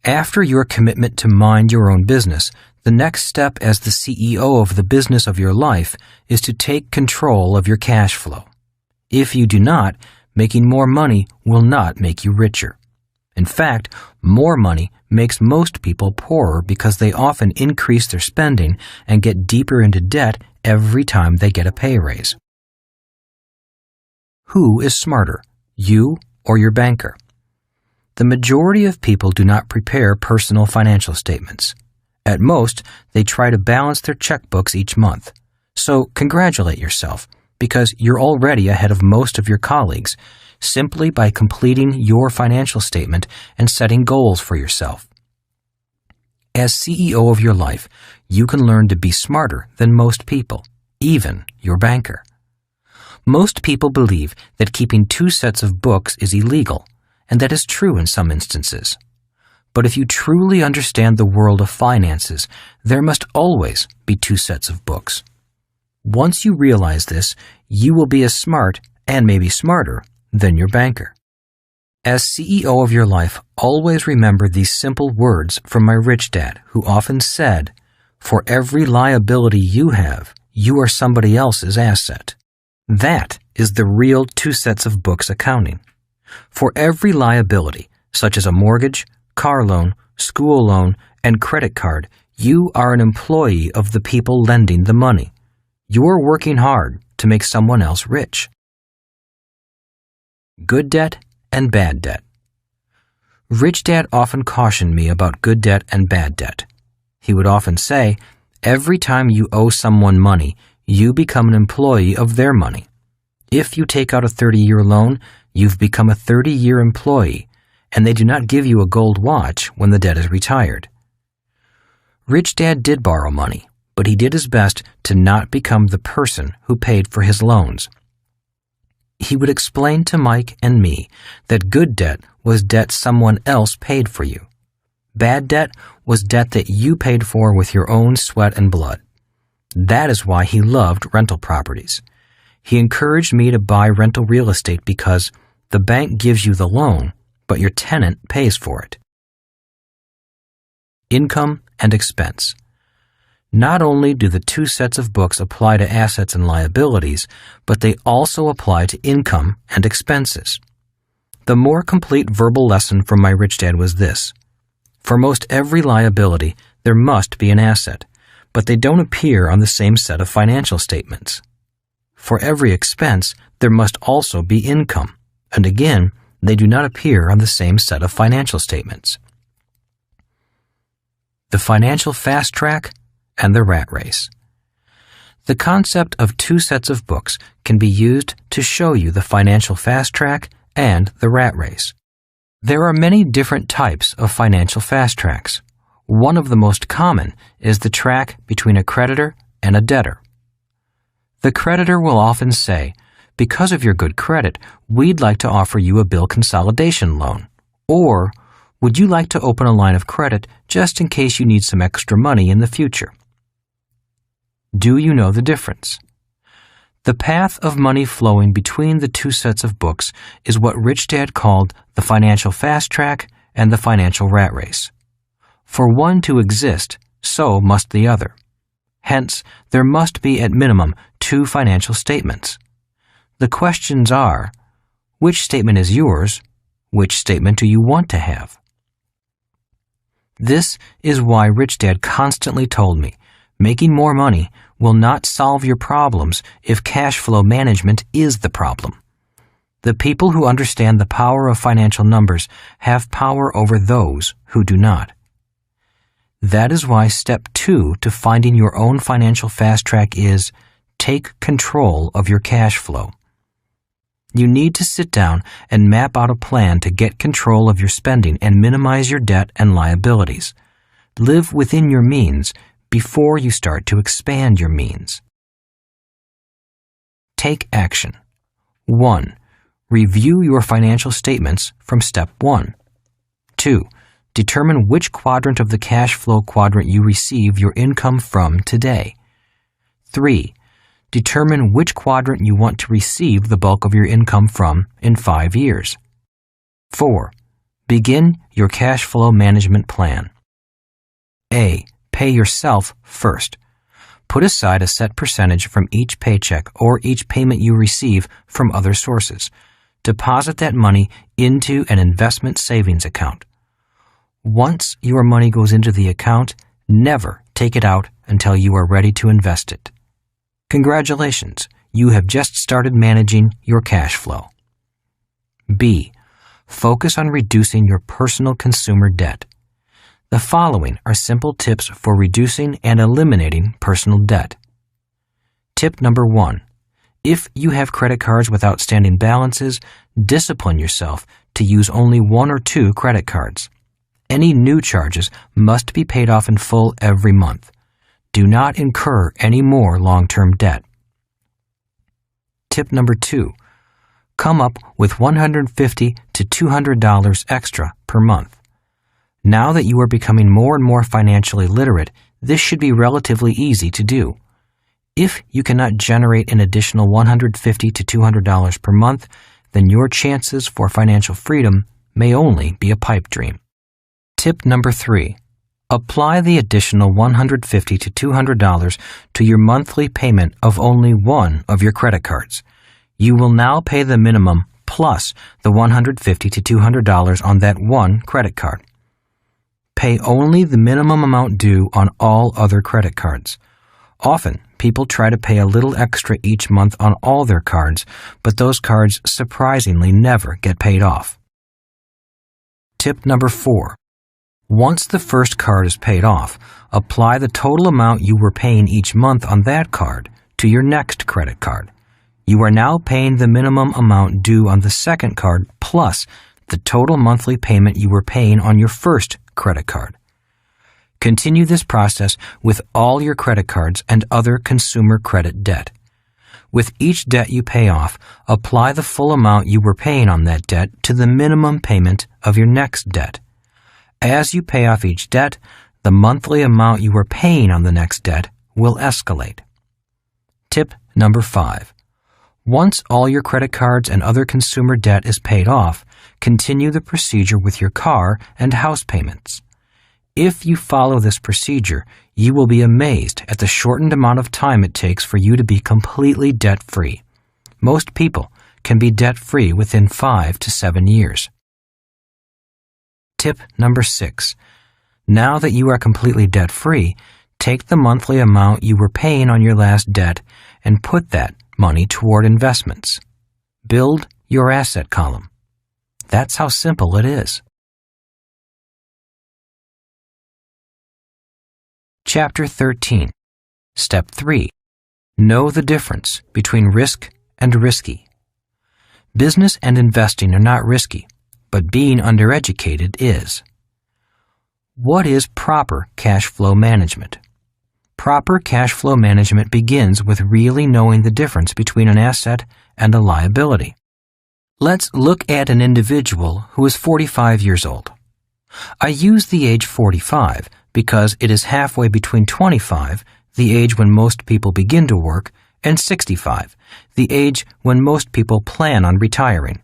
After your commitment to mind your own business, the next step as the CEO of the business of your life is to take control of your cash flow. If you do not, making more money will not make you richer. In fact, more money makes most people poorer because they often increase their spending and get deeper into debt every time they get a pay raise. Who is smarter, you or your banker? The majority of people do not prepare personal financial statements. At most, they try to balance their checkbooks each month. So congratulate yourself, because you're already ahead of most of your colleagues, simply by completing your financial statement and setting goals for yourself. As CEO of your life, you can learn to be smarter than most people, even your banker. Most people believe that keeping 2 sets of books is illegal, and that is true in some instances. But if you truly understand the world of finances, there must always be 2 sets of books. Once you realize this, you will be as smart, and maybe smarter, than your banker. As CEO of your life, always remember these simple words from my rich dad, who often said, "For every liability you have, you are somebody else's asset." That is the real 2 sets of books accounting. For every liability, such as a mortgage, car loan, school loan, and credit card, you are an employee of the people lending the money. You're working hard to make someone else rich. Good debt and bad debt. Rich Dad often cautioned me about good debt and bad debt. He would often say, every time you owe someone money, you become an employee of their money. If you take out a 30-year loan, you've become a 30-year employee, and they do not give you a gold watch when the debt is retired. Rich Dad did borrow money, but he did his best to not become the person who paid for his loans. He would explain to Mike and me that good debt was debt someone else paid for you. Bad debt was debt that you paid for with your own sweat and blood. That is why he loved rental properties. He encouraged me to buy rental real estate because the bank gives you the loan, but your tenant pays for it. Income and expense. Not only do the 2 sets of books apply to assets and liabilities, but they also apply to income and expenses. The more complete verbal lesson from my rich dad was this. For most every liability, there must be an asset, but they don't appear on the same set of financial statements. For every expense, there must also be income, and again, they do not appear on the same set of financial statements. The financial fast track and the rat race. The concept of 2 sets of books can be used to show you the financial fast track and the rat race. There are many different types of financial fast tracks. One of the most common is the track between a creditor and a debtor. The creditor will often say, "Because of your good credit, we'd like to offer you a bill consolidation loan," or "Would you like to open a line of credit just in case you need some extra money in the future?" Do you know the difference? The path of money flowing between the 2 sets of books is what Rich Dad called the financial fast track and the financial rat race. For one to exist, so must the other. Hence, there must be at minimum 2 financial statements. The questions are, which statement is yours? Which statement do you want to have? This is why Rich Dad constantly told me, making more money will not solve your problems if cash flow management is the problem. The people who understand the power of financial numbers have power over those who do not. That is why step 2 to finding your own financial fast track is take control of your cash flow. You need to sit down and map out a plan to get control of your spending and minimize your debt and liabilities. Live within your means before you start to expand your means. Take action. 1. Review your financial statements from step 1. 2. Determine which quadrant of the cash flow quadrant you receive your income from today. 3. Determine which quadrant you want to receive the bulk of your income from in 5 years. 4. Begin your cash flow management plan. A. Pay yourself first. Put aside a set percentage from each paycheck or each payment you receive from other sources. Deposit that money into an investment savings account. Once your money goes into the account, never take it out until you are ready to invest it. Congratulations, you have just started managing your cash flow. B. Focus on reducing your personal consumer debt. The following are simple tips for reducing and eliminating personal debt. Tip number 1. If you have credit cards with outstanding balances, discipline yourself to use only 1 or 2 credit cards. Any new charges must be paid off in full every month. Do not incur any more long-term debt. Tip number 2. Come up with $150 to $200 extra per month. Now that you are becoming more and more financially literate, this should be relatively easy to do. If you cannot generate an additional $150 to $200 per month, then your chances for financial freedom may only be a pipe dream. Tip number 3. Apply the additional $150 to $200 to your monthly payment of only one of your credit cards. You will now pay the minimum plus the $150 to $200 on that one credit card. Pay only the minimum amount due on all other credit cards. Often, people try to pay a little extra each month on all their cards, but those cards surprisingly never get paid off. Tip number 4. Once the first card is paid off, apply the total amount you were paying each month on that card to your next credit card. You are now paying the minimum amount due on the second card plus the total monthly payment you were paying on your first credit card. Continue this process with all your credit cards and other consumer credit debt. With each debt you pay off, apply the full amount you were paying on that debt to the minimum payment of your next debt. As you pay off each debt, the monthly amount you were paying on the next debt will escalate. Tip number 5. Once all your credit cards and other consumer debt is paid off, continue the procedure with your car and house payments. If you follow this procedure, you will be amazed at the shortened amount of time it takes for you to be completely debt-free. Most people can be debt-free within 5 to 7 years. Tip number 6. Now that you are completely debt-free, take the monthly amount you were paying on your last debt and put that money toward investments. Build your asset column. That's how simple it is. Chapter 13. Step 3. Know the difference between risk and risky. Business and investing are not risky, but being undereducated is. What is proper cash flow management? Proper cash flow management begins with really knowing the difference between an asset and a liability. Let's look at an individual who is 45 years old. I use the age 45 because it is halfway between 25, the age when most people begin to work, and 65, the age when most people plan on retiring.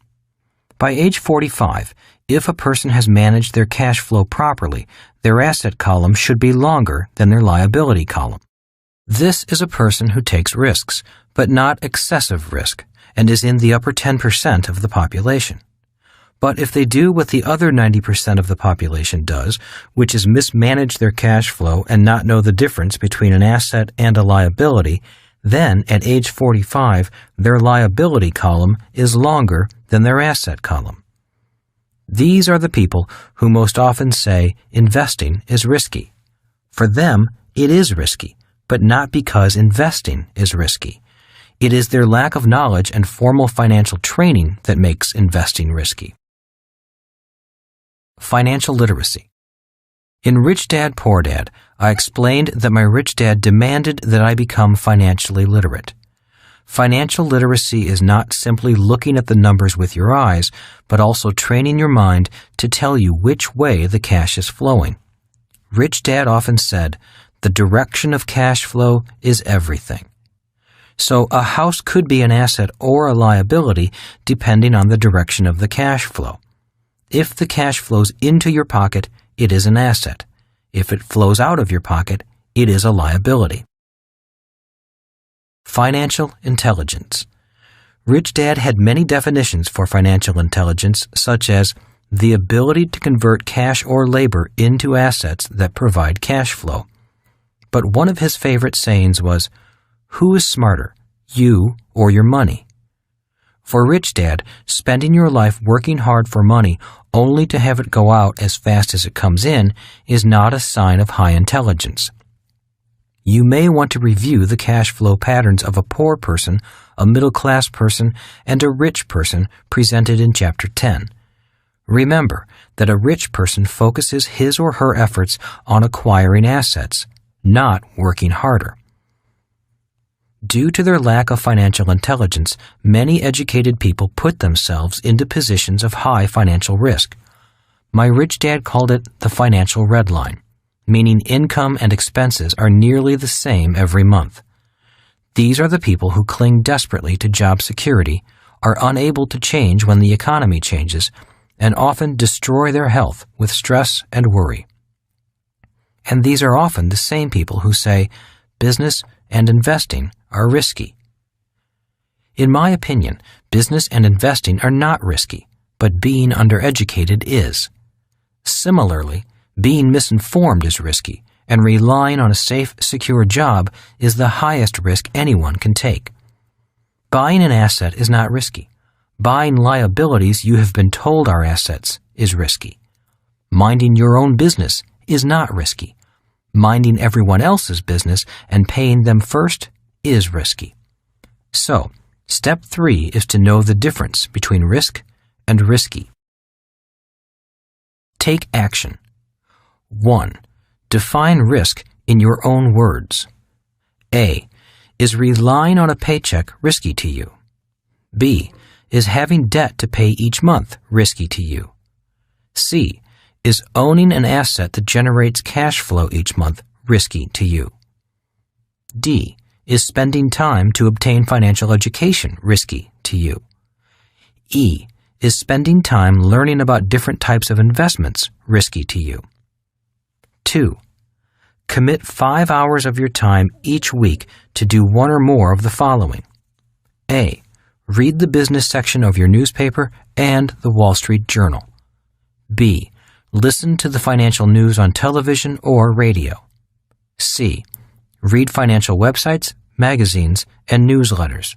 By age 45, if a person has managed their cash flow properly, their asset column should be longer than their liability column. This is a person who takes risks, but not excessive risk, and is in the upper 10% of the population. But if they do what the other 90% of the population does, which is mismanage their cash flow and not know the difference between an asset and a liability, then at age 45, their liability column is longer than their asset column. These are the people who most often say investing is risky. For them, it is risky, but not because investing is risky. It is their lack of knowledge and formal financial training that makes investing risky. Financial literacy. In Rich Dad, Poor Dad, I explained that my rich dad demanded that I become financially literate. Financial literacy is not simply looking at the numbers with your eyes, but also training your mind to tell you which way the cash is flowing. Rich Dad often said, "The direction of cash flow is everything." So a house could be an asset or a liability depending on the direction of the cash flow. If the cash flows into your pocket, it is an asset. If it flows out of your pocket, it is a liability. Financial intelligence. Rich Dad had many definitions for financial intelligence, such as the ability to convert cash or labor into assets that provide cash flow. But one of his favorite sayings was, "Who is smarter, you or your money?" For Rich Dad, spending your life working hard for money only to have it go out as fast as it comes in is not a sign of high intelligence. You may want to review the cash flow patterns of a poor person, a middle-class person, and a rich person presented in Chapter 10. Remember that a rich person focuses his or her efforts on acquiring assets, not working harder. Due to their lack of financial intelligence, many educated people put themselves into positions of high financial risk. My rich dad called it the financial red line, meaning income and expenses are nearly the same every month. These are the people who cling desperately to job security, are unable to change when the economy changes, and often destroy their health with stress and worry. And these are often the same people who say, business and investing are risky. In my opinion, business and investing are not risky, but being undereducated is. Similarly, being misinformed is risky, and relying on a safe, secure job is the highest risk anyone can take. Buying an asset is not risky. Buying liabilities you have been told are assets is risky. Minding your own business is not risky. Minding everyone else's business and paying them first is risky. So, step 3 is to know the difference between risk and risky. Take action. 1. Define risk in your own words. A. Is relying on a paycheck risky to you? B. Is having debt to pay each month risky to you? C. Is owning an asset that generates cash flow each month risky to you? D. Is spending time to obtain financial education risky to you? E. Is spending time learning about different types of investments risky to you? 2. Commit 5 hours of your time each week to do one or more of the following. A. Read the business section of your newspaper and the Wall Street Journal. B. Listen to the financial news on television or radio. C. Read financial websites, magazines, and newsletters.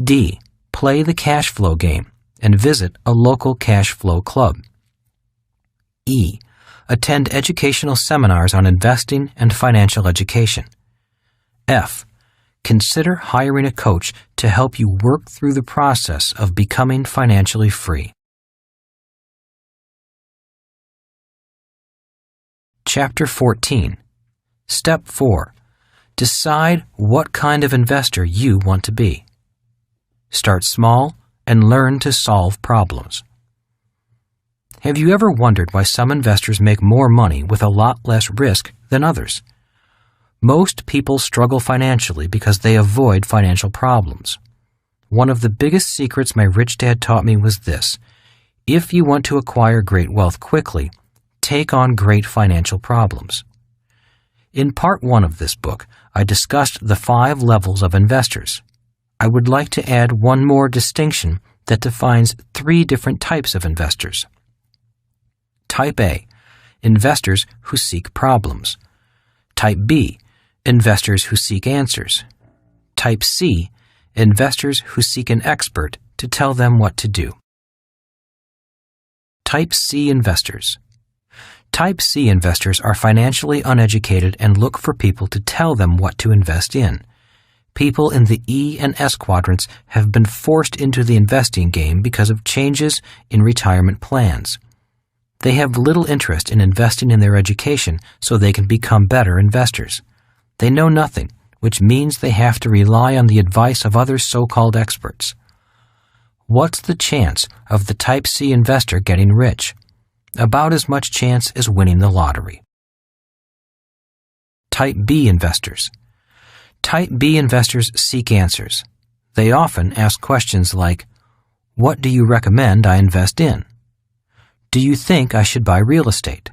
D. Play the cash flow game and visit a local cash flow club. E. Attend educational seminars on investing and financial education. F. Consider hiring a coach to help you work through the process of becoming financially free. Chapter 14. Step 4. Decide what kind of investor you want to be. Start small and learn to solve problems. Have you ever wondered why some investors make more money with a lot less risk than others? Most people struggle financially because they avoid financial problems. One of the biggest secrets my rich dad taught me was this: if you want to acquire great wealth quickly, take on great financial problems. In part 1 of this book, I discussed the 5 levels of investors. I would like to add one more distinction that defines 3 different types of investors. Type A, investors who seek problems. Type B, investors who seek answers. Type C, investors who seek an expert to tell them what to do. Type C investors. Type C investors are financially uneducated and look for people to tell them what to invest in. People in the E and S quadrants have been forced into the investing game because of changes in retirement plans. They have little interest in investing in their education so they can become better investors. They know nothing, which means they have to rely on the advice of other so-called experts. What's the chance of the Type C investor getting rich? About as much chance as winning the lottery. Type B investors. Type B investors seek answers. They often ask questions like, "What do you recommend I invest in? Do you think I should buy real estate?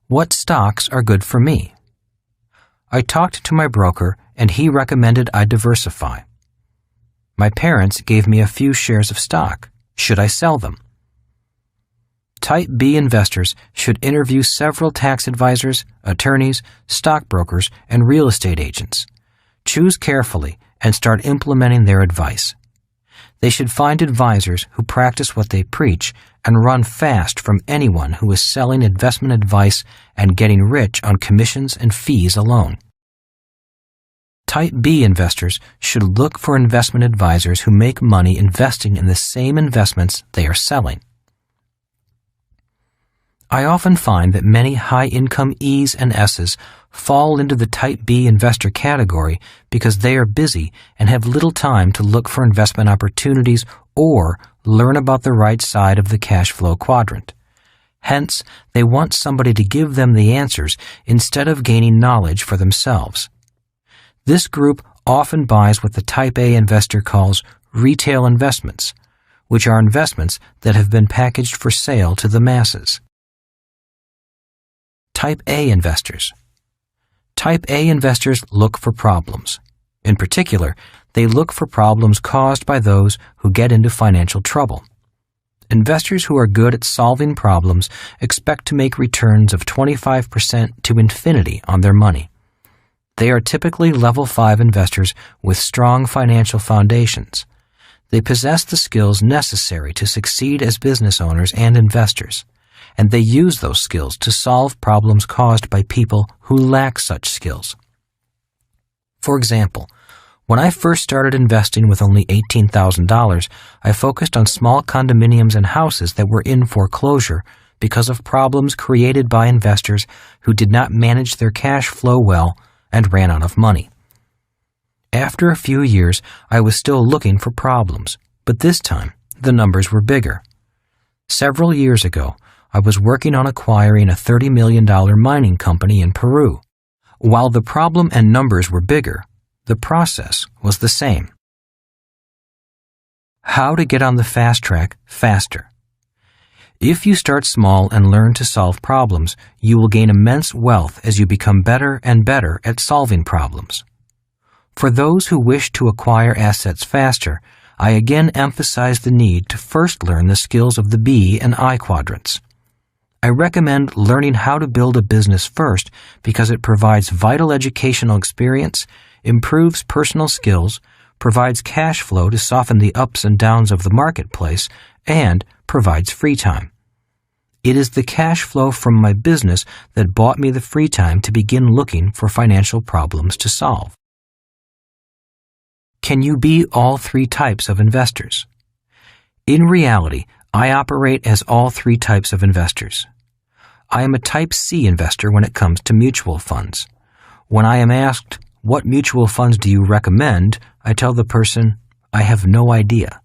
What stocks are good for me? I talked to my broker and he recommended I diversify. My parents gave me a few shares of stock. Should I sell them?" Type B investors should interview several tax advisors, attorneys, stockbrokers, and real estate agents. Choose carefully and start implementing their advice. They should find advisors who practice what they preach and run fast from anyone who is selling investment advice and getting rich on commissions and fees alone. Type B investors should look for investment advisors who make money investing in the same investments they are selling. I often find that many high-income E's and S's fall into the Type B investor category because they are busy and have little time to look for investment opportunities or learn about the right side of the cash flow quadrant. Hence, they want somebody to give them the answers instead of gaining knowledge for themselves. This group often buys what the Type A investor calls retail investments, which are investments that have been packaged for sale to the masses. Type A investors. Type A investors look for problems. In particular, they look for problems caused by those who get into financial trouble. Investors who are good at solving problems expect to make returns of 25% to infinity on their money. They are typically level 5 investors with strong financial foundations. They possess the skills necessary to succeed as business owners and investors, and they use those skills to solve problems caused by people who lack such skills. For example, when I first started investing with only $18,000, I focused on small condominiums and houses that were in foreclosure because of problems created by investors who did not manage their cash flow well and ran out of money. After a few years, I was still looking for problems, but this time the numbers were bigger. Several years ago, I was working on acquiring a $30 million mining company in Peru. While the problem and numbers were bigger, the process was the same. How to get on the fast track faster. If you start small and learn to solve problems, you will gain immense wealth as you become better and better at solving problems. For those who wish to acquire assets faster, I again emphasize the need to first learn the skills of the B and I quadrants. I recommend learning how to build a business first because it provides vital educational experience, improves personal skills, provides cash flow to soften the ups and downs of the marketplace, and provides free time. It is the cash flow from my business that bought me the free time to begin looking for financial problems to solve. Can you be all three types of investors? In reality, I operate as all three types of investors. I am a Type C investor when it comes to mutual funds. When I am asked, "What mutual funds do you recommend?" I tell the person, "I have no idea."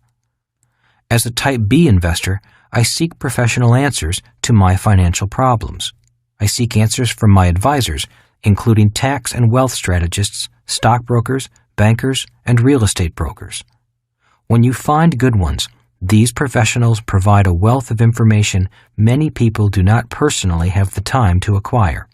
As a Type B investor, I seek professional answers to my financial problems. I seek answers from my advisors, including tax and wealth strategists, stockbrokers, bankers, and real estate brokers. When you find good ones, these professionals provide a wealth of information many people do not personally have the time to acquire.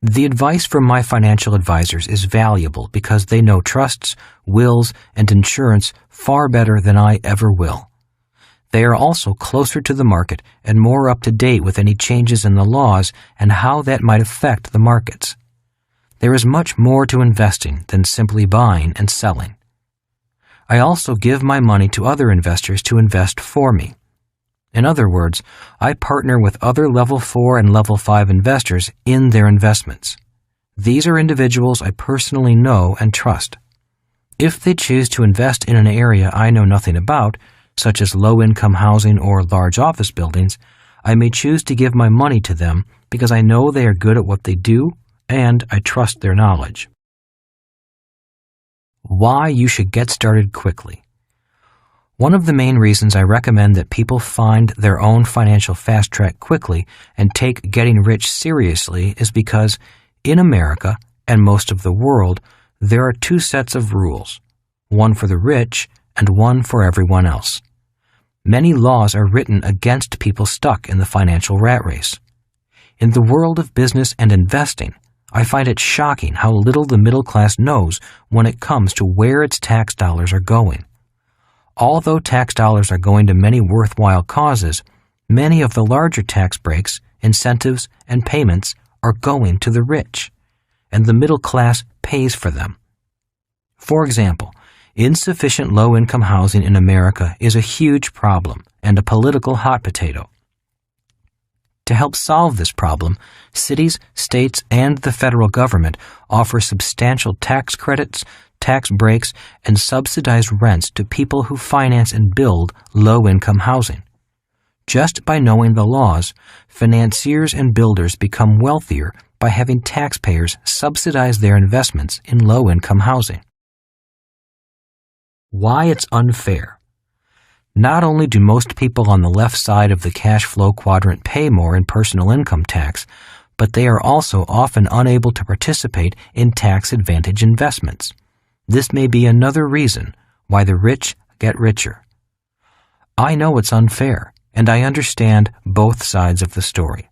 The advice from my financial advisors is valuable because they know trusts, wills, and insurance far better than I ever will. They are also closer to the market and more up to date with any changes in the laws and how that might affect the markets. There is much more to investing than simply buying and selling. I also give my money to other investors to invest for me. In other words, I partner with other Level 4 and Level 5 investors in their investments. These are individuals I personally know and trust. If they choose to invest in an area I know nothing about, such as low-income housing or large office buildings, I may choose to give my money to them because I know they are good at what they do and I trust their knowledge. Why you should get started quickly. One of the main reasons I recommend that people find their own financial fast track quickly and take getting rich seriously is because in America and most of the world, there are two sets of rules, one for the rich and one for everyone else. Many laws are written against people stuck in the financial rat race. In the world of business and investing, I find it shocking how little the middle class knows when it comes to where its tax dollars are going. Although tax dollars are going to many worthwhile causes, many of the larger tax breaks, incentives, and payments are going to the rich, and the middle class pays for them. For example, insufficient low-income housing in America is a huge problem and a political hot potato. To help solve this problem, cities, states, and the federal government offer substantial tax credits, tax breaks, and subsidized rents to people who finance and build low-income housing. Just by knowing the laws, financiers and builders become wealthier by having taxpayers subsidize their investments in low-income housing. Why it's unfair. Not only do most people on the left side of the cash flow quadrant pay more in personal income tax, but they are also often unable to participate in tax advantage investments. This may be another reason why the rich get richer. I know it's unfair, and I understand both sides of the story.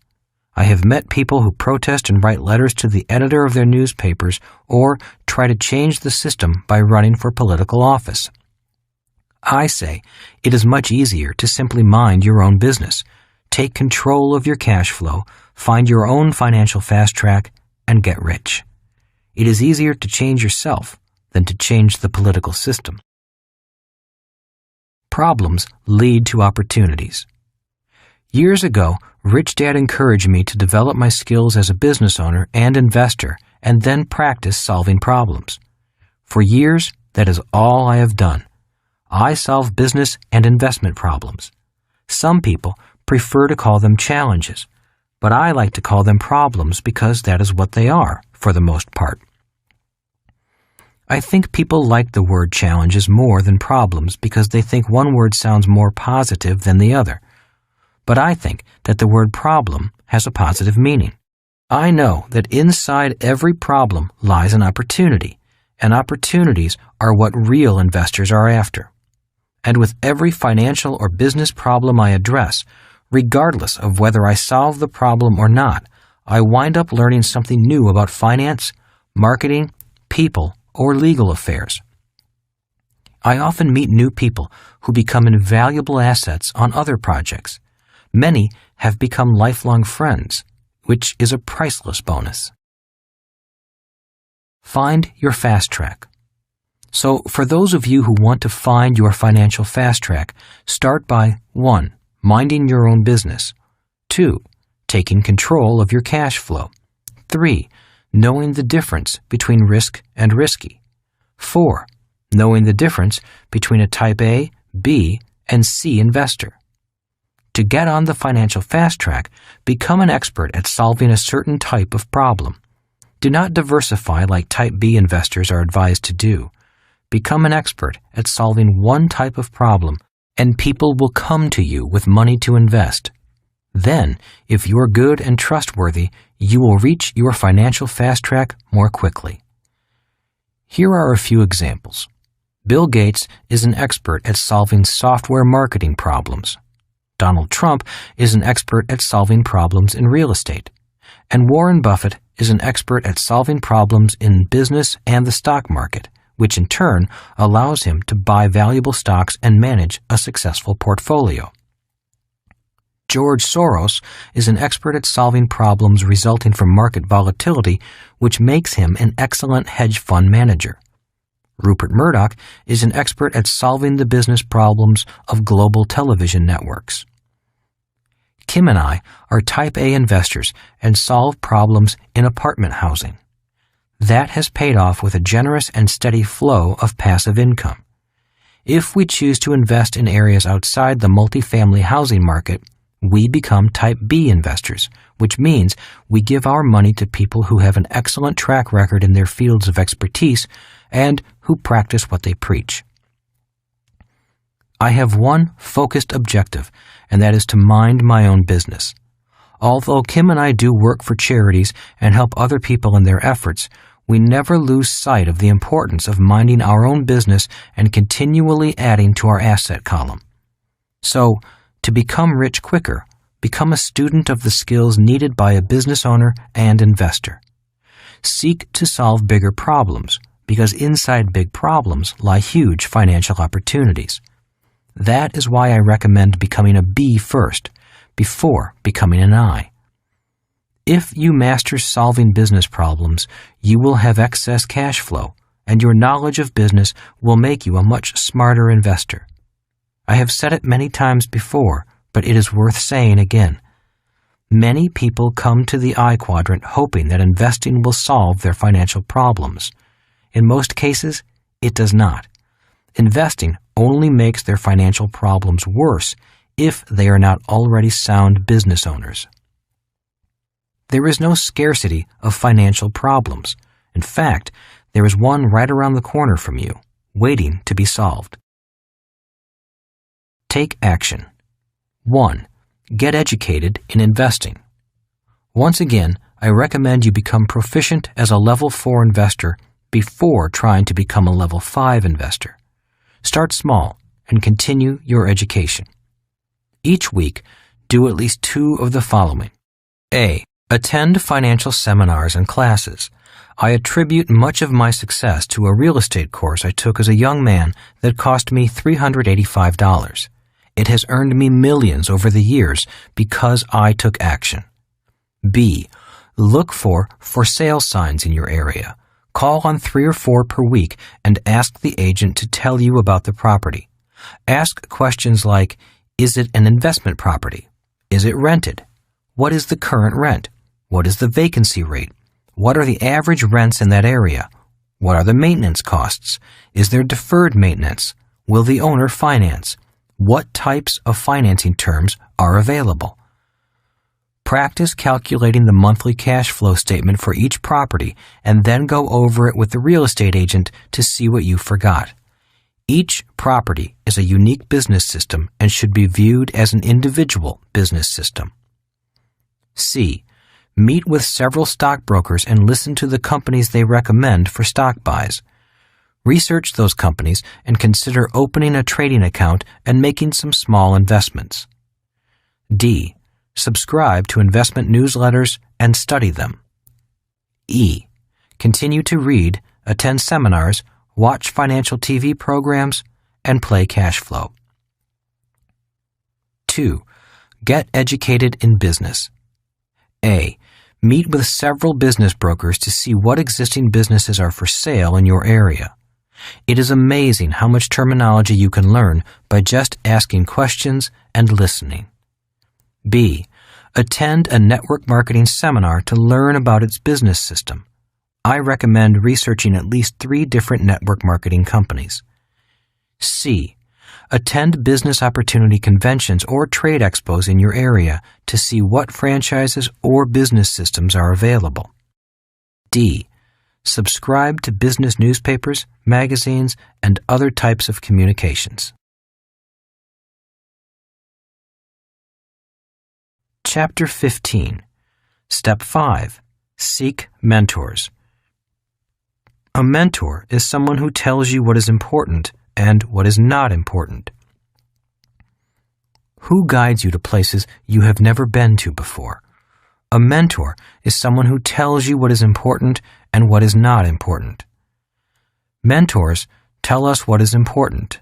I have met people who protest and write letters to the editor of their newspapers or try to change the system by running for political office. I say it is much easier to simply mind your own business, take control of your cash flow, find your own financial fast track, and get rich. It is easier to change yourself than to change the political system. Problems lead to opportunities. Years ago, Rich Dad encouraged me to develop my skills as a business owner and investor and then practice solving problems. For years, that is all I have done. I solve business and investment problems. Some people prefer to call them challenges, but I like to call them problems because that is what they are, for the most part. I think people like the word challenges more than problems because they think one word sounds more positive than the other. But I think that the word problem has a positive meaning. I know that inside every problem lies an opportunity, and opportunities are what real investors are after. And with every financial or business problem I address, regardless of whether I solve the problem or not, I wind up learning something new about finance, marketing, people, or legal affairs. I often meet new people who become invaluable assets on other projects. Many have become lifelong friends, which is a priceless bonus. Find your fast track. So, for those of you who want to find your financial fast track, start by 1. Minding your own business. 2. Taking control of your cash flow. 3. Knowing the difference between risk and risky. 4. Knowing the difference between a type A, B, and C investor. To get on the financial fast track, become an expert at solving a certain type of problem. Do not diversify like type B investors are advised to do. Become an expert at solving one type of problem, and people will come to you with money to invest. Then, if you're good and trustworthy, you will reach your financial fast track more quickly. Here are a few examples. Bill Gates is an expert at solving software marketing problems. Donald Trump is an expert at solving problems in real estate. And Warren Buffett is an expert at solving problems in business and the stock market, which in turn allows him to buy valuable stocks and manage a successful portfolio. George Soros is an expert at solving problems resulting from market volatility, which makes him an excellent hedge fund manager. Rupert Murdoch is an expert at solving the business problems of global television networks. Kim and I are type A investors and solve problems in apartment housing. That has paid off with a generous and steady flow of passive income. If we choose to invest in areas outside the multifamily housing market, we become Type B investors, which means we give our money to people who have an excellent track record in their fields of expertise and who practice what they preach. I have one focused objective, and that is to mind my own business. Although Kim and I do work for charities and help other people in their efforts, we never lose sight of the importance of minding our own business and continually adding to our asset column. So, to become rich quicker, become a student of the skills needed by a business owner and investor. Seek to solve bigger problems, because inside big problems lie huge financial opportunities. That is why I recommend becoming a B first, before becoming an I. If you master solving business problems, you will have excess cash flow, and your knowledge of business will make you a much smarter investor. I have said it many times before, but it is worth saying again. Many people come to the I quadrant hoping that investing will solve their financial problems. In most cases, it does not. Investing only makes their financial problems worse if they are not already sound business owners. There is no scarcity of financial problems. In fact, there is one right around the corner from you, waiting to be solved. Take action. 1. Get educated in investing. Once again, I recommend you become proficient as a Level 4 investor before trying to become a Level 5 investor. Start small and continue your education. Each week, do at least 2 of the following. A. Attend financial seminars and classes. I attribute much of my success to a real estate course I took as a young man that cost me $385. It has earned me millions over the years because I took action. B. Look for sale signs in your area. Call on 3 or 4 per week and ask the agent to tell you about the property. Ask questions like, is it an investment property? Is it rented? What is the current rent? What is the vacancy rate? What are the average rents in that area? What are the maintenance costs? Is there deferred maintenance? Will the owner finance? What types of financing terms are available? Practice calculating the monthly cash flow statement for each property and then go over it with the real estate agent to see what you forgot. Each property is a unique business system and should be viewed as an individual business system. C. Meet with several stockbrokers and listen to the companies they recommend for stock buys. Research those companies and consider opening a trading account and making some small investments. D. Subscribe to investment newsletters and study them. E. Continue to read, attend seminars, watch financial TV programs, and play cash flow. 2. Get educated in business. A. Meet with several business brokers to see what existing businesses are for sale in your area. It is amazing how much terminology you can learn by just asking questions and listening. B. Attend a network marketing seminar to learn about its business system. I recommend researching at least 3 different network marketing companies. C. Attend business opportunity conventions or trade expos in your area to see what franchises or business systems are available. D. Subscribe to business newspapers, magazines, and other types of communications. Chapter 15. Step 5. Seek mentors. A mentor is someone who tells you what is important and what is not important. Who guides you to places you have never been to before? A mentor is someone who tells you what is important and what is not important. Mentors tell us what is important.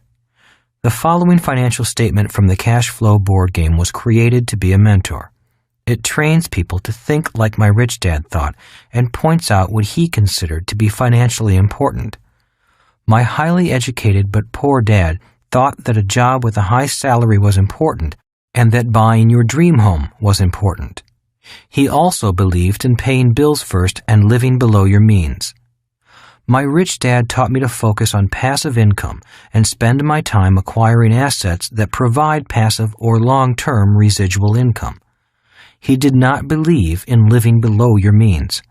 The following financial statement from the Cash Flow board game was created to be a mentor. It trains people to think like my rich dad thought and points out what he considered to be financially important. My highly educated but poor dad thought that a job with a high salary was important and that buying your dream home was important. He also believed in paying bills first and living below your means. My rich dad taught me to focus on passive income and spend my time acquiring assets that provide passive or long-term residual income. He did not believe in living below your means.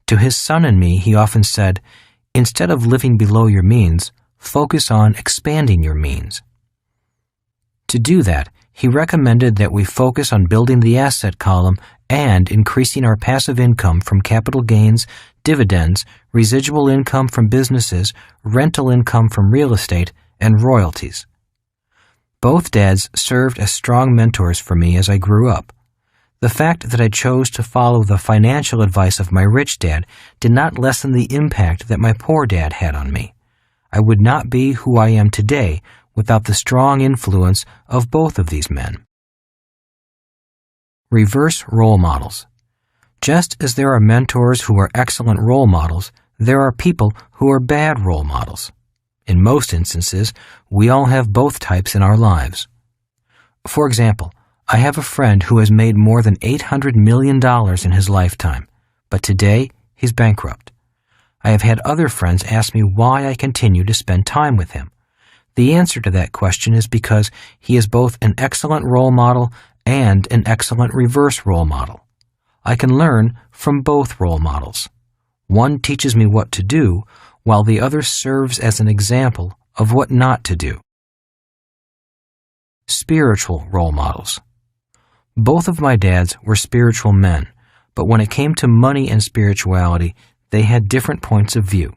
To his son and me, he often said, "Instead of living below your means, focus on expanding your means." To do that, he recommended that we focus on building the asset column and increasing our passive income from capital gains, dividends, residual income from businesses, rental income from real estate, and royalties. Both dads served as strong mentors for me as I grew up. The fact that I chose to follow the financial advice of my rich dad did not lessen the impact that my poor dad had on me. I would not be who I am today without the strong influence of both of these men. Reverse role models. Just as there are mentors who are excellent role models, there are people who are bad role models. In most instances, we all have both types in our lives. For example, I have a friend who has made more than $800 million in his lifetime, but today he's bankrupt. I have had other friends ask me why I continue to spend time with him. The answer to that question is because he is both an excellent role model and an excellent reverse role model. I can learn from both role models. One teaches me what to do, while the other serves as an example of what not to do. Spiritual role models. Both of my dads were spiritual men, but when it came to money and spirituality, they had different points of view.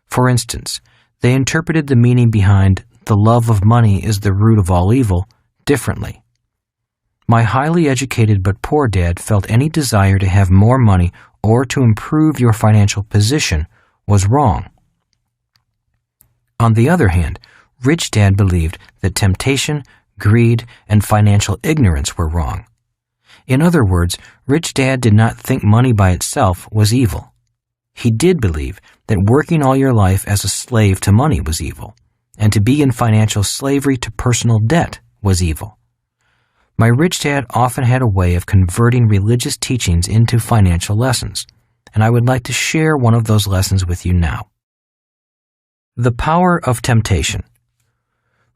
For instance, they interpreted the meaning behind "the love of money is the root of all evil" differently. My highly educated but poor dad felt any desire to have more money or to improve your financial position was wrong. On the other hand, rich dad believed that temptation, greed, and financial ignorance were wrong. In other words, rich dad did not think money by itself was evil. He did believe that working all your life as a slave to money was evil, and to be in financial slavery to personal debt was evil. My rich dad often had a way of converting religious teachings into financial lessons, and I would like to share one of those lessons with you now. The power of temptation.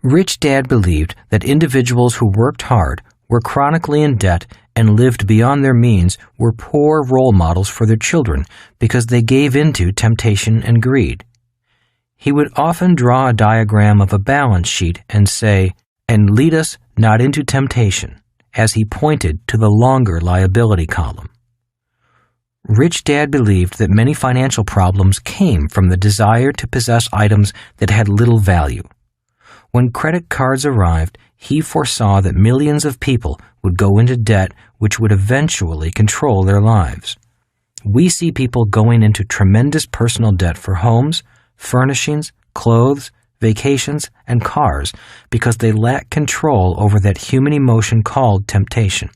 Rich dad believed that individuals who worked hard, were chronically in debt, and lived beyond their means were poor role models for their children because they gave into temptation and greed. He would often draw a diagram of a balance sheet and say, "And lead us not into temptation," as he pointed to the longer liability column. Rich dad believed that many financial problems came from the desire to possess items that had little value. When credit cards arrived, he foresaw that millions of people would go into debt which would eventually control their lives. We see people going into tremendous personal debt for homes, furnishings, clothes, vacations, and cars because they lack control over that human emotion called temptation.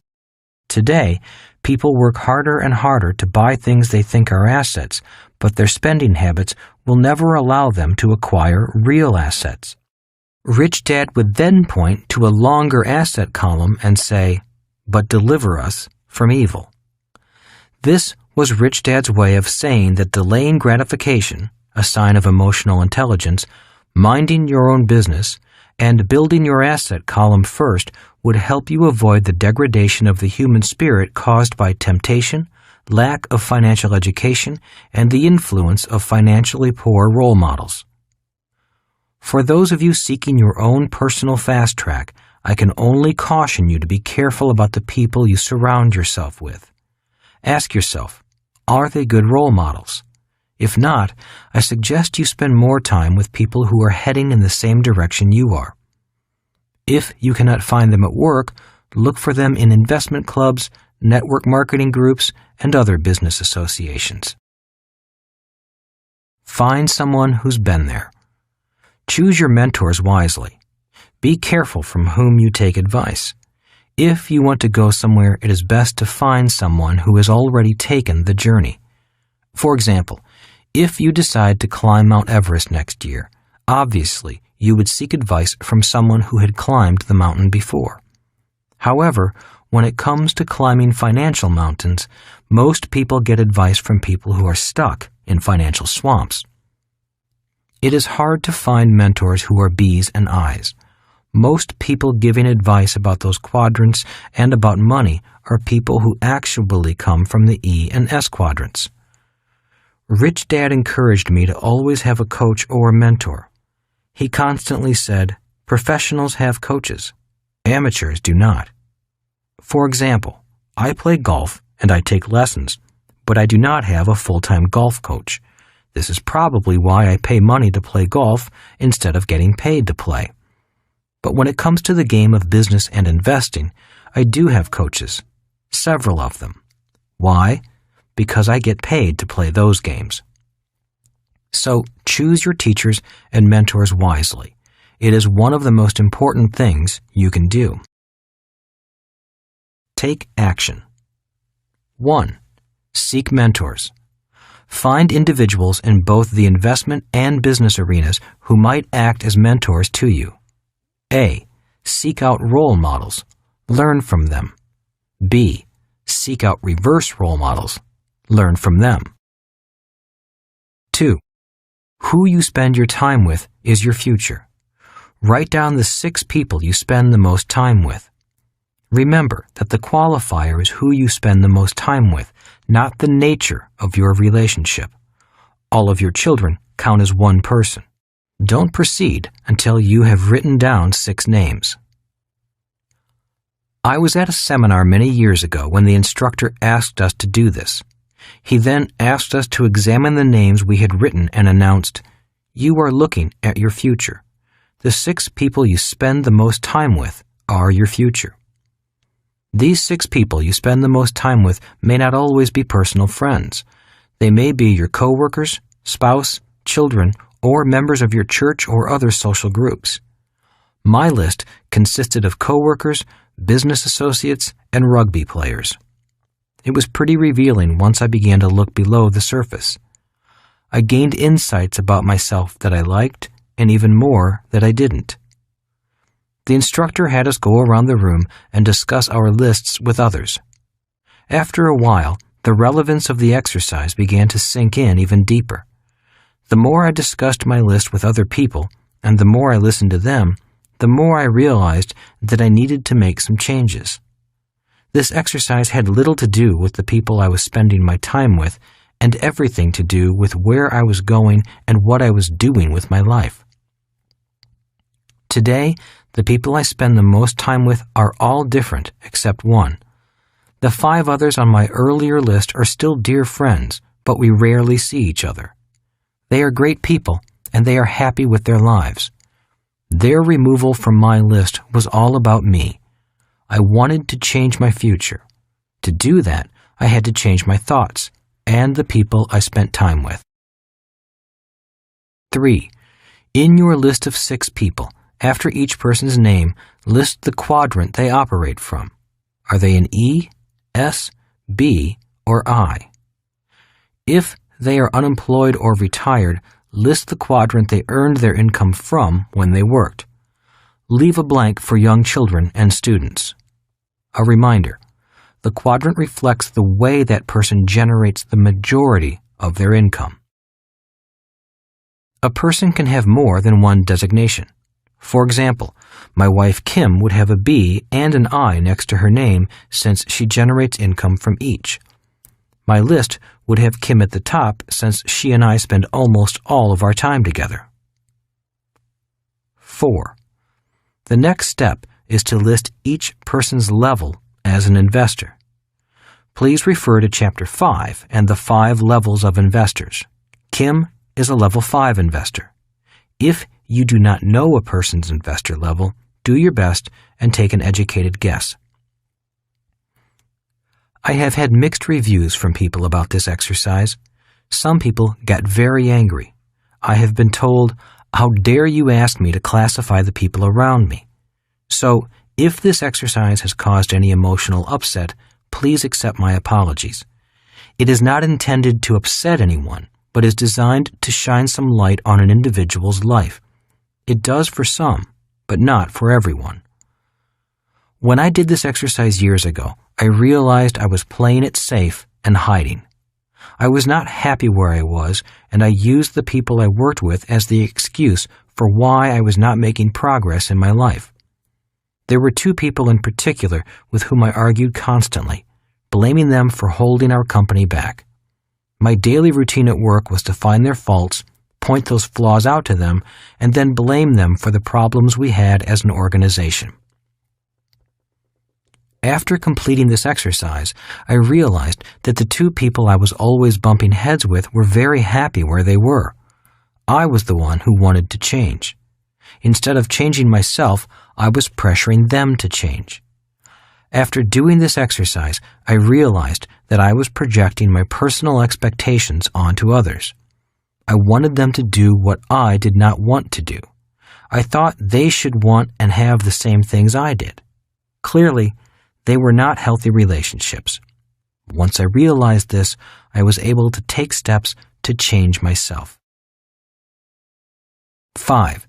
Today, people work harder and harder to buy things they think are assets, but their spending habits will never allow them to acquire real assets. Rich dad would then point to a longer asset column and say, "But deliver us from evil." This was rich dad's way of saying that delaying gratification, a sign of emotional intelligence, minding your own business, and building your asset column first would help you avoid the degradation of the human spirit caused by temptation, lack of financial education, and the influence of financially poor role models. For those of you seeking your own personal fast track, I can only caution you to be careful about the people you surround yourself with. Ask yourself, are they good role models? If not, I suggest you spend more time with people who are heading in the same direction you are. If you cannot find them at work, look for them in investment clubs, network marketing groups, and other business associations. Find someone who's been there. Choose your mentors wisely. Be careful from whom you take advice. If you want to go somewhere, it is best to find someone who has already taken the journey. For example, if you decide to climb Mount Everest next year, obviously you would seek advice from someone who had climbed the mountain before. However, when it comes to climbing financial mountains, most people get advice from people who are stuck in financial swamps. It is hard to find mentors who are B's and I's. Most people giving advice about those quadrants and about money are people who actually come from the E and S quadrants. Rich Dad encouraged me to always have a coach or a mentor. He constantly said, "Professionals have coaches. Amateurs do not." For example, I play golf and I take lessons, but I do not have a full-time golf coach. This is probably why I pay money to play golf instead of getting paid to play. But when it comes to the game of business and investing, I do have coaches, several of them. Why? Because I get paid to play those games. So choose your teachers and mentors wisely. It is one of the most important things you can do. Take action. 1. Seek mentors. Find individuals in both the investment and business arenas who might act as mentors to you. A. Seek out role models. Learn from them. B. Seek out reverse role models. Learn from them. 2. Who you spend your time with is your future. Write down the 6 people you spend the most time with. Remember that the qualifier is who you spend the most time with, not the nature of your relationship. All of your children count as one person. Don't proceed until you have written down 6 names. I was at a seminar many years ago when the instructor asked us to do this. He then asked us to examine the names we had written and announced, "You are looking at your future. The 6 people you spend the most time with are your future." These 6 people you spend the most time with may not always be personal friends. They may be your coworkers, spouse, children, or members of your church or other social groups. My list consisted of coworkers, business associates, and rugby players. It was pretty revealing once I began to look below the surface. I gained insights about myself that I liked, and even more that I didn't. The instructor had us go around the room and discuss our lists with others. After a while, the relevance of the exercise began to sink in even deeper. The more I discussed my list with other people, and the more I listened to them, the more I realized that I needed to make some changes. This exercise had little to do with the people I was spending my time with, and everything to do with where I was going and what I was doing with my life. Today, the people I spend the most time with are all different except one. The 5 others on my earlier list are still dear friends, but we rarely see each other. They are great people, and they are happy with their lives. Their removal from my list was all about me. I wanted to change my future. To do that, I had to change my thoughts and the people I spent time with. 3. In your list of 6 people, after each person's name, list the quadrant they operate from. Are they an E, S, B, or I? If they are unemployed or retired, list the quadrant they earned their income from when they worked. Leave a blank for young children and students. A reminder, the quadrant reflects the way that person generates the majority of their income. A person can have more than one designation. For example, my wife Kim would have a B and an I next to her name since she generates income from each. My list would have Kim at the top since she and I spend almost all of our time together. 4. The next step is to list each person's level as an investor. Please refer to Chapter 5 and the 5 levels of investors. Kim is a level 5 investor. If you do not know a person's investor level, do your best and take an educated guess. I have had mixed reviews from people about this exercise. Some people got very angry. I have been told, "How dare you ask me to classify the people around me?" So, if this exercise has caused any emotional upset, please accept my apologies. It is not intended to upset anyone, but is designed to shine some light on an individual's life. It does for some, but not for everyone. When I did this exercise years ago, I realized I was playing it safe and hiding. I was not happy where I was, and I used the people I worked with as the excuse for why I was not making progress in my life. There were two people in particular with whom I argued constantly, blaming them for holding our company back. My daily routine at work was to find their faults, point those flaws out to them, and then blame them for the problems we had as an organization. After completing this exercise, I realized that the two people I was always bumping heads with were very happy where they were. I was the one who wanted to change. Instead of changing myself, I was pressuring them to change. After doing this exercise, I realized that I was projecting my personal expectations onto others. I wanted them to do what I did not want to do. I thought they should want and have the same things I did. Clearly, they were not healthy relationships. Once I realized this, I was able to take steps to change myself. 5.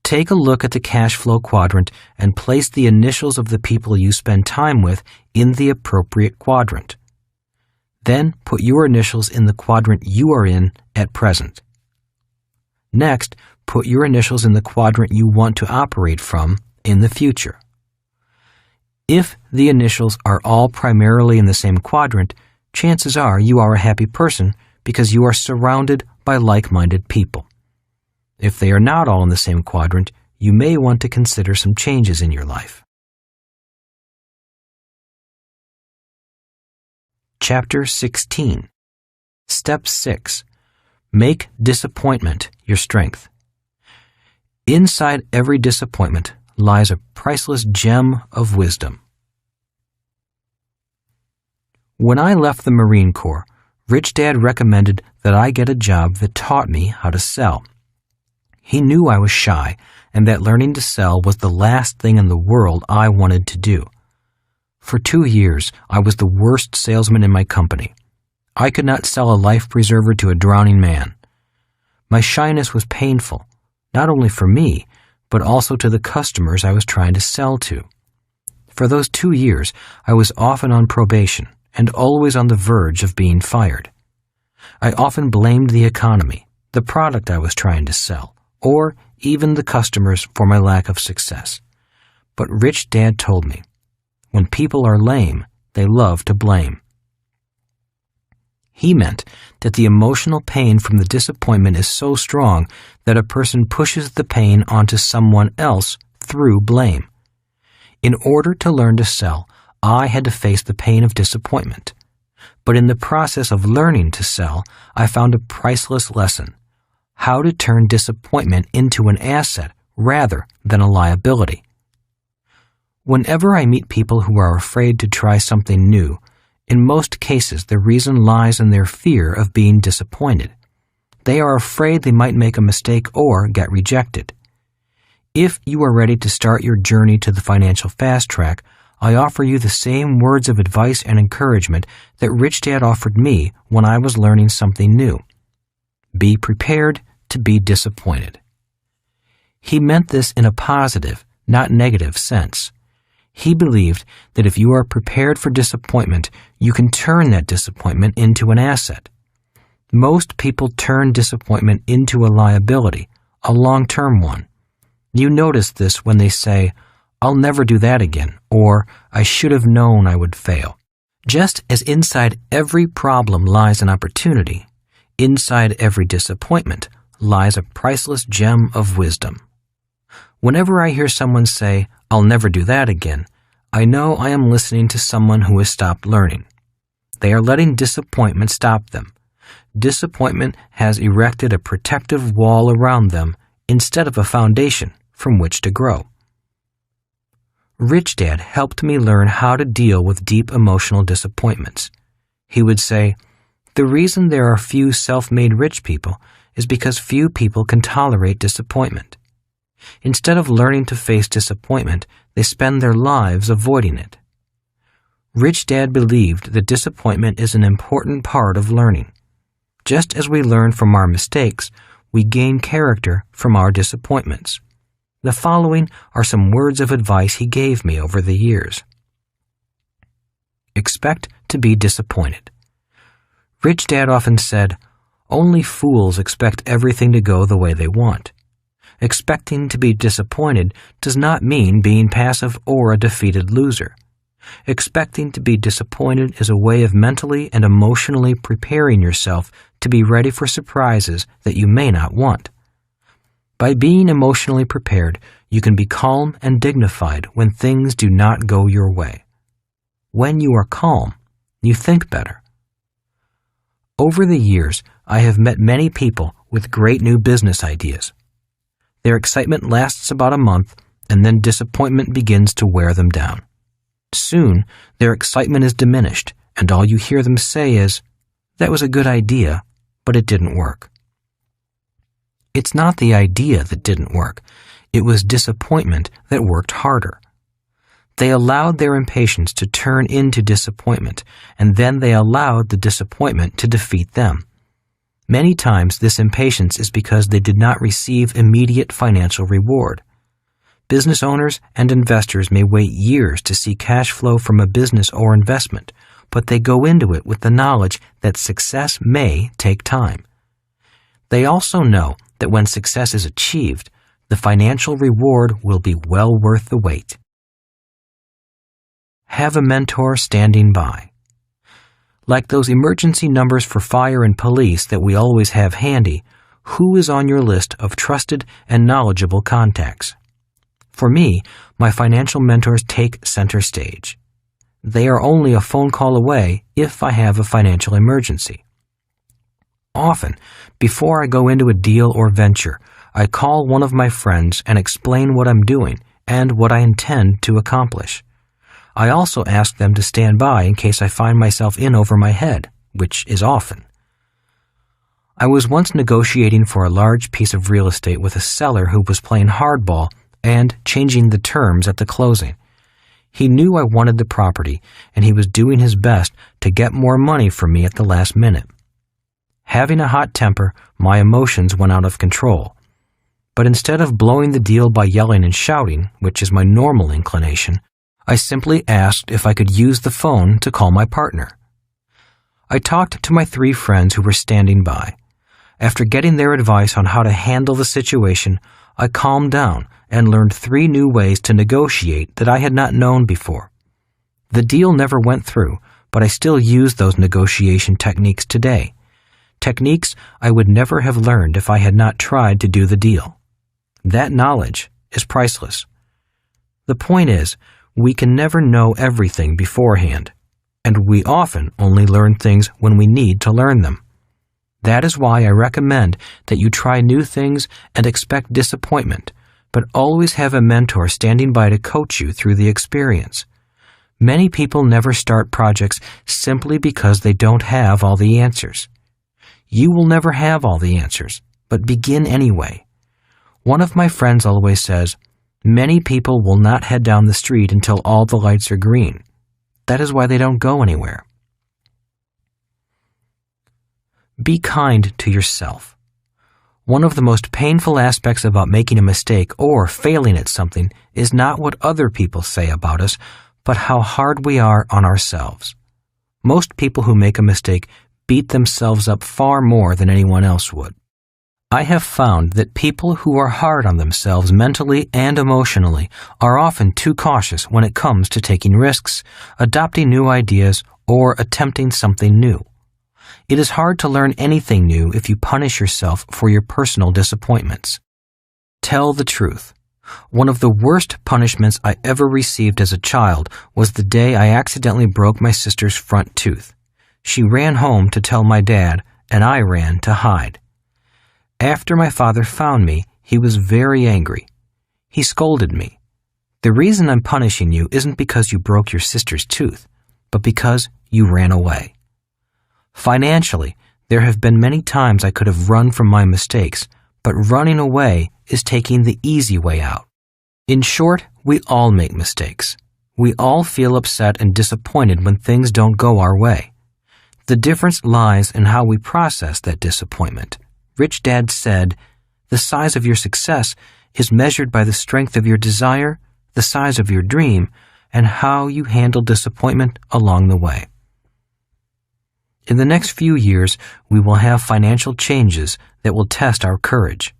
Take a look at the cash flow quadrant and place the initials of the people you spend time with in the appropriate quadrant. Then put your initials in the quadrant you are in at present. Next, put your initials in the quadrant you want to operate from in the future. If the initials are all primarily in the same quadrant, chances are you are a happy person because you are surrounded by like-minded people. If they are not all in the same quadrant, you may want to consider some changes in your life. Chapter 16. Step 6. Make disappointment your strength. Inside every disappointment lies a priceless gem of wisdom. When I left the Marine Corps, Rich Dad recommended that I get a job that taught me how to sell. He knew I was shy and that learning to sell was the last thing in the world I wanted to do. For 2 years, I was the worst salesman in my company. I could not sell a life preserver to a drowning man. My shyness was painful, not only for me, but also to the customers I was trying to sell to. For those 2 years, I was often on probation and always on the verge of being fired. I often blamed the economy, the product I was trying to sell, or even the customers for my lack of success. But Rich Dad told me, when people are lame, they love to blame. He meant that the emotional pain from the disappointment is so strong that a person pushes the pain onto someone else through blame. In order to learn to sell, I had to face the pain of disappointment. But in the process of learning to sell, I found a priceless lesson: how to turn disappointment into an asset rather than a liability. Whenever I meet people who are afraid to try something new, in most cases the reason lies in their fear of being disappointed. They are afraid they might make a mistake or get rejected. If you are ready to start your journey to the financial fast track, I offer you the same words of advice and encouragement that Rich Dad offered me when I was learning something new. Be prepared to be disappointed. He meant this in a positive, not negative sense. He believed that if you are prepared for disappointment, you can turn that disappointment into an asset. Most people turn disappointment into a liability, a long-term one. You notice this when they say, "I'll never do that again," or "I should have known I would fail." Just as inside every problem lies an opportunity, inside every disappointment lies a priceless gem of wisdom. Whenever I hear someone say, "I'll never do that again," I know I am listening to someone who has stopped learning. They are letting disappointment stop them. Disappointment has erected a protective wall around them instead of a foundation from which to grow. Rich Dad helped me learn how to deal with deep emotional disappointments. He would say, "The reason there are few self-made rich people is because few people can tolerate disappointment. Instead of learning to face disappointment, they spend their lives avoiding it." Rich Dad believed that disappointment is an important part of learning. Just as we learn from our mistakes, we gain character from our disappointments. The following are some words of advice he gave me over the years. Expect to be disappointed. Rich Dad often said, "Only fools expect everything to go the way they want." Expecting to be disappointed does not mean being passive or a defeated loser. Expecting to be disappointed is a way of mentally and emotionally preparing yourself to be ready for surprises that you may not want. By being emotionally prepared, you can be calm and dignified when things do not go your way. When you are calm, you think better. Over the years, I have met many people with great new business ideas. Their excitement lasts about a month, and then disappointment begins to wear them down. Soon, their excitement is diminished, and all you hear them say is, "That was a good idea, but it didn't work." It's not the idea that didn't work. It was disappointment that worked harder. They allowed their impatience to turn into disappointment, and then they allowed the disappointment to defeat them. Many times, this impatience is because they did not receive immediate financial reward. Business owners and investors may wait years to see cash flow from a business or investment, but they go into it with the knowledge that success may take time. They also know that when success is achieved, the financial reward will be well worth the wait. Have a mentor standing by. Like those emergency numbers for fire and police that we always have handy, who is on your list of trusted and knowledgeable contacts? For me, my financial mentors take center stage. They are only a phone call away if I have a financial emergency. Often, before I go into a deal or venture, I call one of my friends and explain what I'm doing and what I intend to accomplish. I also ask them to stand by in case I find myself in over my head, which is often. I was once negotiating for a large piece of real estate with a seller who was playing hardball and changing the terms at the closing. He knew I wanted the property, and he was doing his best to get more money from me at the last minute. Having a hot temper, my emotions went out of control. But instead of blowing the deal by yelling and shouting, which is my normal inclination, I simply asked if I could use the phone to call my partner. I talked to my 3 friends who were standing by. After getting their advice on how to handle the situation, I calmed down and learned 3 new ways to negotiate that I had not known before. The deal never went through, but I still use those negotiation techniques today. Techniques I would never have learned if I had not tried to do the deal. That knowledge is priceless. The point is, we can never know everything beforehand, and we often only learn things when we need to learn them. That is why I recommend that you try new things and expect disappointment, but always have a mentor standing by to coach you through the experience. Many people never start projects simply because they don't have all the answers. You will never have all the answers, but begin anyway. One of my friends always says, "Many people will not head down the street until all the lights are green. That is why they don't go anywhere." Be kind to yourself. One of the most painful aspects about making a mistake or failing at something is not what other people say about us, but how hard we are on ourselves. Most people who make a mistake beat themselves up far more than anyone else would. I have found that people who are hard on themselves mentally and emotionally are often too cautious when it comes to taking risks, adopting new ideas, or attempting something new. It is hard to learn anything new if you punish yourself for your personal disappointments. Tell the truth. One of the worst punishments I ever received as a child was the day I accidentally broke my sister's front tooth. She ran home to tell my dad, and I ran to hide. After my father found me, he was very angry. He scolded me. "The reason I'm punishing you isn't because you broke your sister's tooth, but because you ran away." Financially, there have been many times I could have run from my mistakes, but running away is taking the easy way out. In short, we all make mistakes. We all feel upset and disappointed when things don't go our way. The difference lies in how we process that disappointment. Rich Dad said, "The size of your success is measured by the strength of your desire, the size of your dream, and how you handle disappointment along the way." In the next few years, we will have financial changes that will test our courage.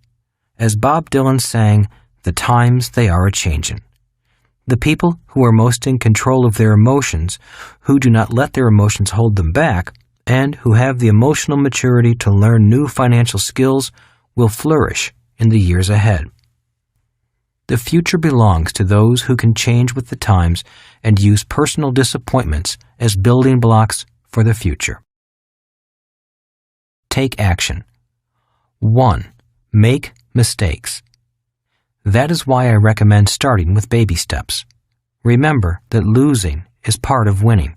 As Bob Dylan sang, "The times they are a-changin'." The people who are most in control of their emotions, who do not let their emotions hold them back, and who have the emotional maturity to learn new financial skills will flourish in the years ahead. The future belongs to those who can change with the times and use personal disappointments as building blocks for the future. Take action. 1. Make mistakes. That is why I recommend starting with baby steps. Remember that losing is part of winning.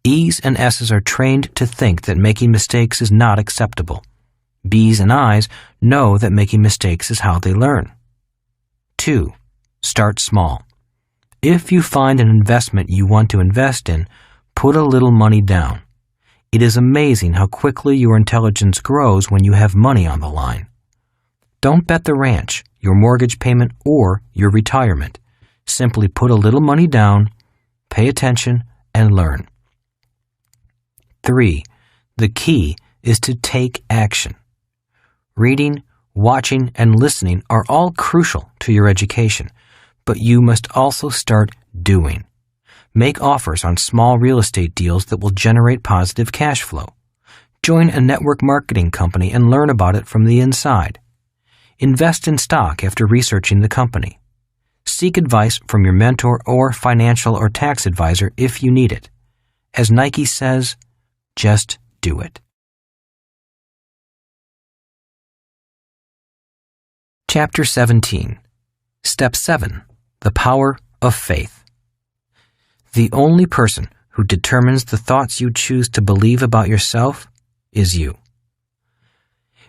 E's and S's are trained to think that making mistakes is not acceptable. B's and I's know that making mistakes is how they learn. 2. Start small. If you find an investment you want to invest in, put a little money down. It is amazing how quickly your intelligence grows when you have money on the line. Don't bet the ranch, your mortgage payment, or your retirement. Simply put a little money down, pay attention, and learn. 3. The key is to take action. Reading, watching, and listening are all crucial to your education, but you must also start doing. Make offers on small real estate deals that will generate positive cash flow. Join a network marketing company and learn about it from the inside. Invest in stock after researching the company. Seek advice from your mentor or financial or tax advisor if you need it. As Nike says, just do it. Chapter 17. Step 7. The Power of Faith. The only person who determines the thoughts you choose to believe about yourself is you.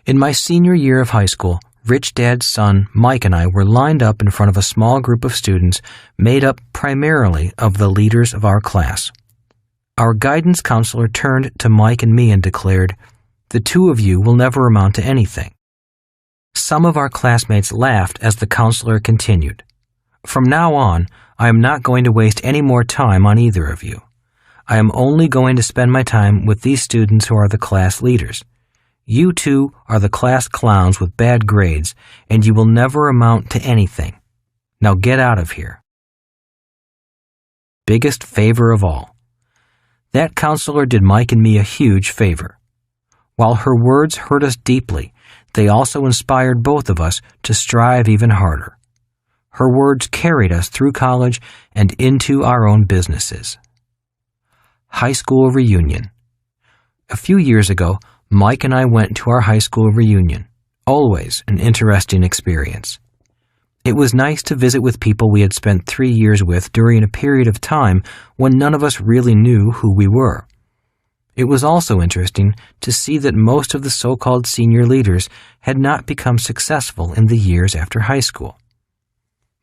In my senior year of high school, Rich Dad's son, Mike, and I were lined up in front of a small group of students made up primarily of the leaders of our class. Our guidance counselor turned to Mike and me and declared, "The two of you will never amount to anything." Some of our classmates laughed as the counselor continued, "From now on, I am not going to waste any more time on either of you. I am only going to spend my time with these students who are the class leaders. You two are the class clowns with bad grades, and you will never amount to anything. Now get out of here." Biggest favor of all. That counselor did Mike and me a huge favor. While her words hurt us deeply, they also inspired both of us to strive even harder. Her words carried us through college and into our own businesses. High school reunion. A few years ago, Mike and I went to our high school reunion. Always an interesting experience. It was nice to visit with people we had spent 3 years with during a period of time when none of us really knew who we were. It was also interesting to see that most of the so-called senior leaders had not become successful in the years after high school.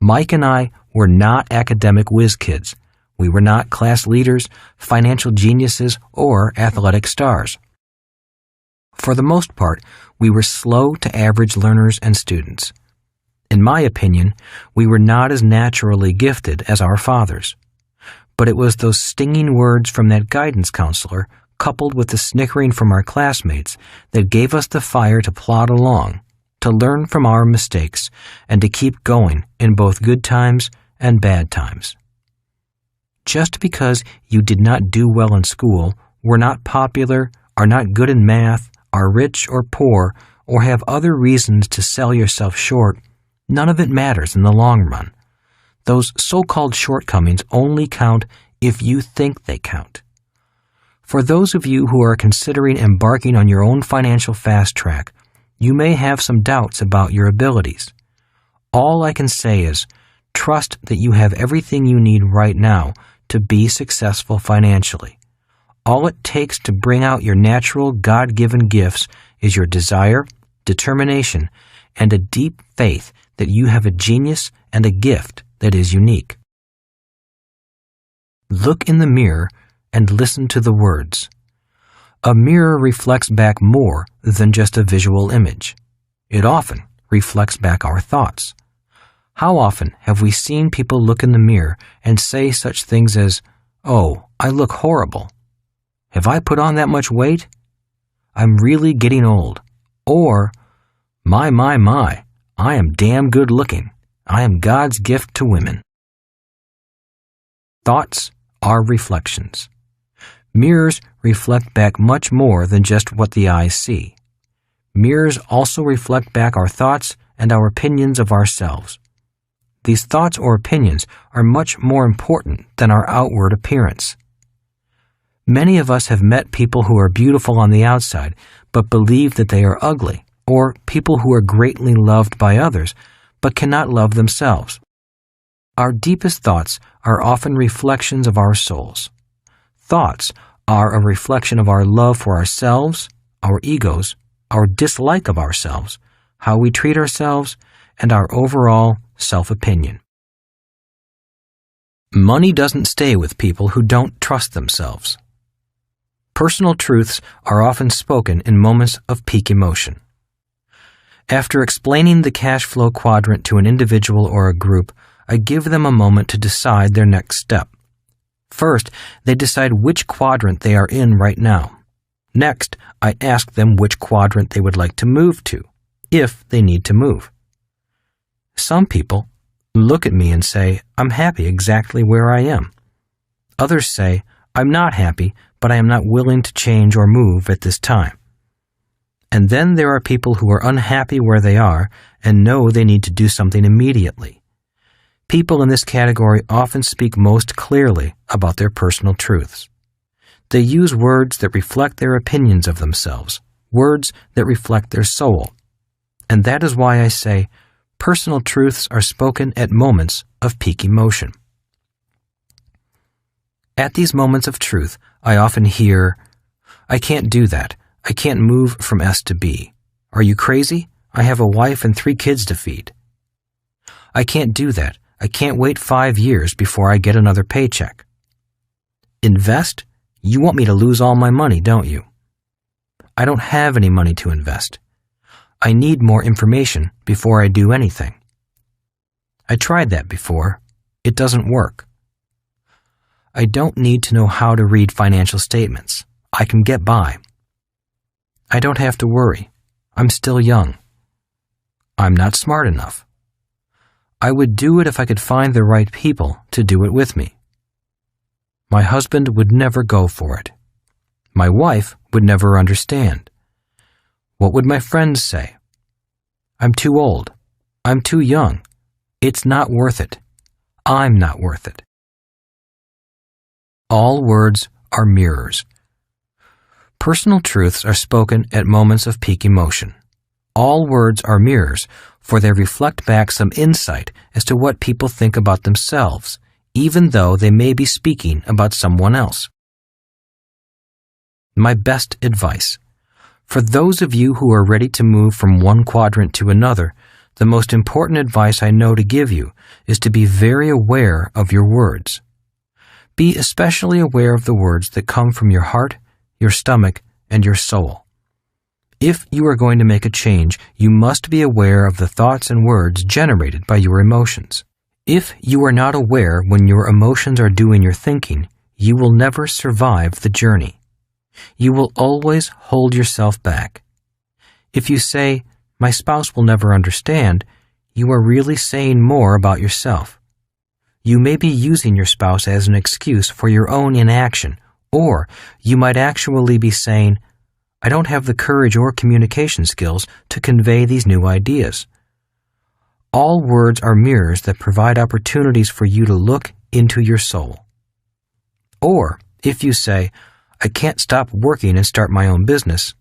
Mike and I were not academic whiz kids. We were not class leaders, financial geniuses, or athletic stars. For the most part, we were slow to average learners and students. In my opinion, we were not as naturally gifted as our fathers. But it was those stinging words from that guidance counselor, coupled with the snickering from our classmates, that gave us the fire to plod along, to learn from our mistakes, and to keep going in both good times and bad times. Just because you did not do well in school, were not popular, are not good in math, are rich or poor, or have other reasons to sell yourself short, none of it matters in the long run. Those so-called shortcomings only count if you think they count. For those of you who are considering embarking on your own financial fast track, you may have some doubts about your abilities. All I can say is, trust that you have everything you need right now to be successful financially. All it takes to bring out your natural God-given gifts is your desire, determination, and a deep faith that you have a genius and a gift that is unique. Look in the mirror and listen to the words. A mirror reflects back more than just a visual image. It often reflects back our thoughts. How often have we seen people look in the mirror and say such things as, "Oh, I look horrible," Have I put on that much weight? I'm really getting old. Or, my, I am damn good looking. I am God's gift to women. Thoughts are reflections. Mirrors reflect back much more than just what the eyes see. Mirrors also reflect back our thoughts and our opinions of ourselves. These thoughts or opinions are much more important than our outward appearance. Many of us have met people who are beautiful on the outside, but believe that they are ugly, or people who are greatly loved by others, but cannot love themselves. Our deepest thoughts are often reflections of our souls. Thoughts are a reflection of our love for ourselves, our egos, our dislike of ourselves, how we treat ourselves, and our overall self-opinion. Money doesn't stay with people who don't trust themselves. Personal truths are often spoken in moments of peak emotion. After explaining the cash flow quadrant to an individual or a group, I give them a moment to decide their next step. First, they decide which quadrant they are in right now. Next, I ask them which quadrant they would like to move to, if they need to move. Some people look at me and say, I'm happy exactly where I am. Others say, I'm not happy, but I am not willing to change or move at this time. And then there are people who are unhappy where they are and know they need to do something immediately. People in this category often speak most clearly about their personal truths. They use words that reflect their opinions of themselves, words that reflect their soul. And that is why I say personal truths are spoken at moments of peak emotion. At these moments of truth, I often hear, I can't do that. I can't move from S to B. Are you crazy? I have a wife and 3 kids to feed. I can't do that. I can't wait 5 years before I get another paycheck. Invest? You want me to lose all my money, don't you? I don't have any money to invest. I need more information before I do anything. I tried that before. It doesn't work. I don't need to know how to read financial statements. I can get by. I don't have to worry. I'm still young. I'm not smart enough. I would do it if I could find the right people to do it with me. My husband would never go for it. My wife would never understand. What would my friends say? I'm too old. I'm too young. It's not worth it. I'm not worth it. All words are mirrors. Personal truths are spoken at moments of peak emotion. All words are mirrors, for they reflect back some insight as to what people think about themselves, even though they may be speaking about someone else. My best advice. For those of you who are ready to move from one quadrant to another, the most important advice I know to give you is to be very aware of your words. Be especially aware of the words that come from your heart, your stomach, and your soul. If you are going to make a change, you must be aware of the thoughts and words generated by your emotions. If you are not aware when your emotions are doing your thinking, you will never survive the journey. You will always hold yourself back. If you say, my spouse will never understand, you are really saying more about yourself. You may be using your spouse as an excuse for your own inaction, or you might actually be saying, I don't have the courage or communication skills to convey these new ideas. All words are mirrors that provide opportunities for you to look into your soul. Or, if you say, I can't stop working and start my own business,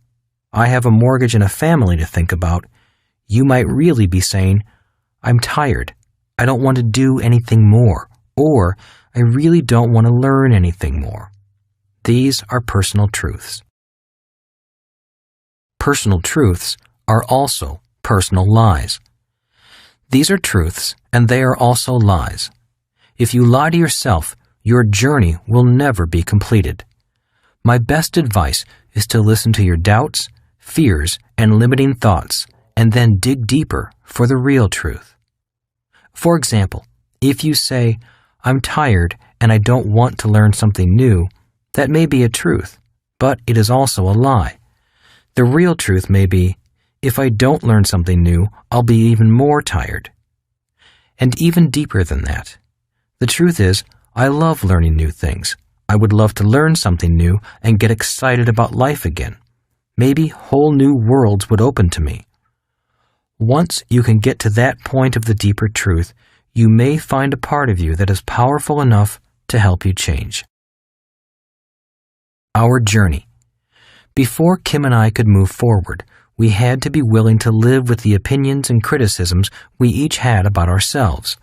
I have a mortgage and a family to think about, you might really be saying, I'm tired, I don't want to do anything more, or I really don't want to learn anything more. These are personal truths. Personal truths are also personal lies. These are truths, and they are also lies. If you lie to yourself, your journey will never be completed. My best advice is to listen to your doubts, fears, and limiting thoughts, and then dig deeper for the real truth. For example, if you say, I'm tired and I don't want to learn something new, that may be a truth, but it is also a lie. The real truth may be, if I don't learn something new, I'll be even more tired. And even deeper than that, the truth is, I love learning new things. I would love to learn something new and get excited about life again. Maybe whole new worlds would open to me. Once you can get to that point of the deeper truth, you may find a part of you that is powerful enough to help you change. Our journey. Before Kim and I could move forward, we had to be willing to live with the opinions and criticisms we each had about ourselves.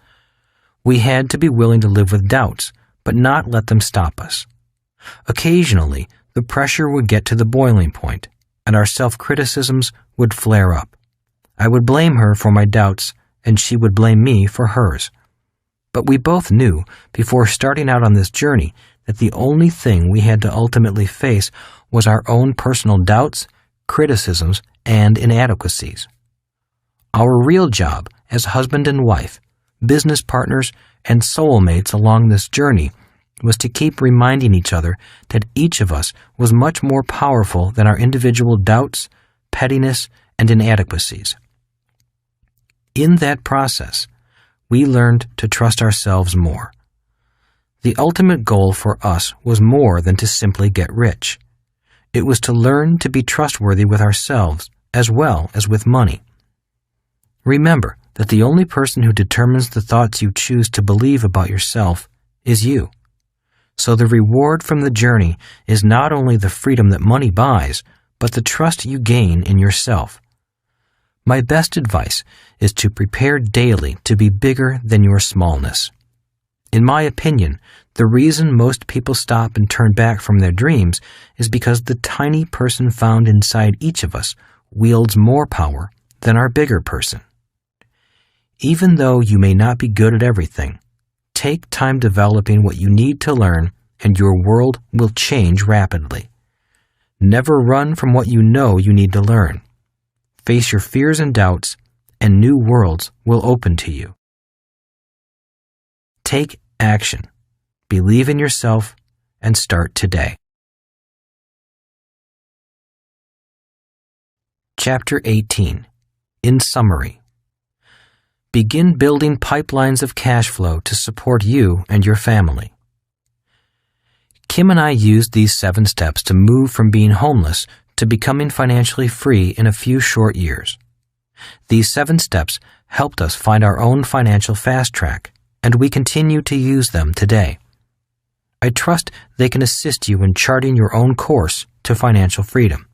We had to be willing to live with doubts, but not let them stop us. Occasionally, the pressure would get to the boiling point, and our self-criticisms would flare up. I would blame her for my doubts, and she would blame me for hers. But we both knew, before starting out on this journey, that the only thing we had to ultimately face was our own personal doubts, criticisms, and inadequacies. Our real job as husband and wife, business partners, and soulmates along this journey was to keep reminding each other that each of us was much more powerful than our individual doubts, pettiness, and inadequacies. In that process, we learned to trust ourselves more. The ultimate goal for us was more than to simply get rich. It was to learn to be trustworthy with ourselves as well as with money. Remember that the only person who determines the thoughts you choose to believe about yourself is you. So the reward from the journey is not only the freedom that money buys, but the trust you gain in yourself. My best advice is to prepare daily to be bigger than your smallness. In my opinion, the reason most people stop and turn back from their dreams is because the tiny person found inside each of us wields more power than our bigger person. Even though you may not be good at everything, take time developing what you need to learn, and your world will change rapidly. Never run from what you know you need to learn. Face your fears and doubts, and new worlds will open to you. Take action. Believe in yourself and start today. Chapter 18. In summary. Begin building pipelines of cash flow to support you and your family. Kim and I used these 7 steps to move from being homeless to becoming financially free in a few short years. These 7 steps helped us find our own financial fast track, and we continue to use them today. I trust they can assist you in charting your own course to financial freedom.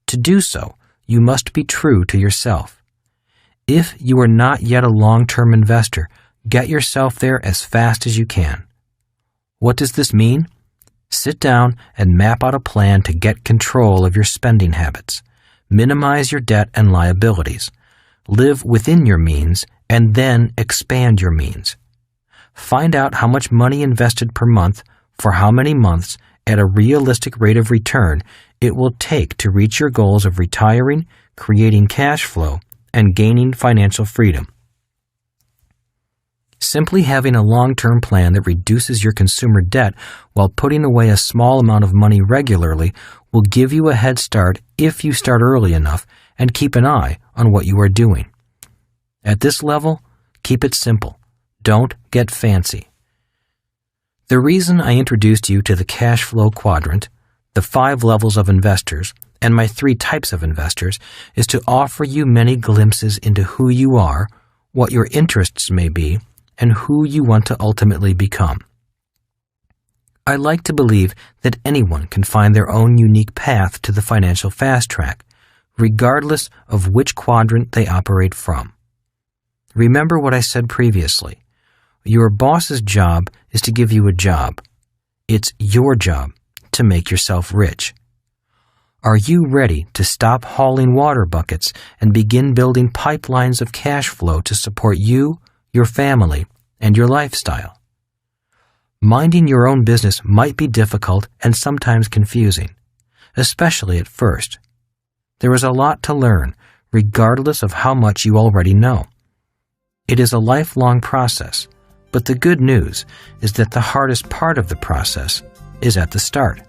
To do so, you must be true to yourself. If you are not yet a long-term investor, get yourself there as fast as you can. What does this mean? Sit down and map out a plan to get control of your spending habits. Minimize your debt and liabilities. Live within your means and then expand your means. Find out how much money invested per month for how many months at a realistic rate of return it will take to reach your goals of retiring, creating cash flow, and gaining financial freedom. Simply having a long-term plan that reduces your consumer debt while putting away a small amount of money regularly will give you a head start if you start early enough and keep an eye on what you are doing. At this level, keep it simple. Don't get fancy. The reason I introduced you to the CASHFLOW Quadrant, the 5 levels of investors, and my 3 types of investors is to offer you many glimpses into who you are, what your interests may be, and who you want to ultimately become. I like to believe that anyone can find their own unique path to the financial fast track, regardless of which quadrant they operate from. Remember what I said previously. Your boss's job is to give you a job. It's your job to make yourself rich. Are you ready to stop hauling water buckets and begin building pipelines of cash flow to support you, your family, and your lifestyle? Minding your own business might be difficult and sometimes confusing, especially at first. There is a lot to learn, regardless of how much you already know. It is a lifelong process, but the good news is that the hardest part of the process is at the start.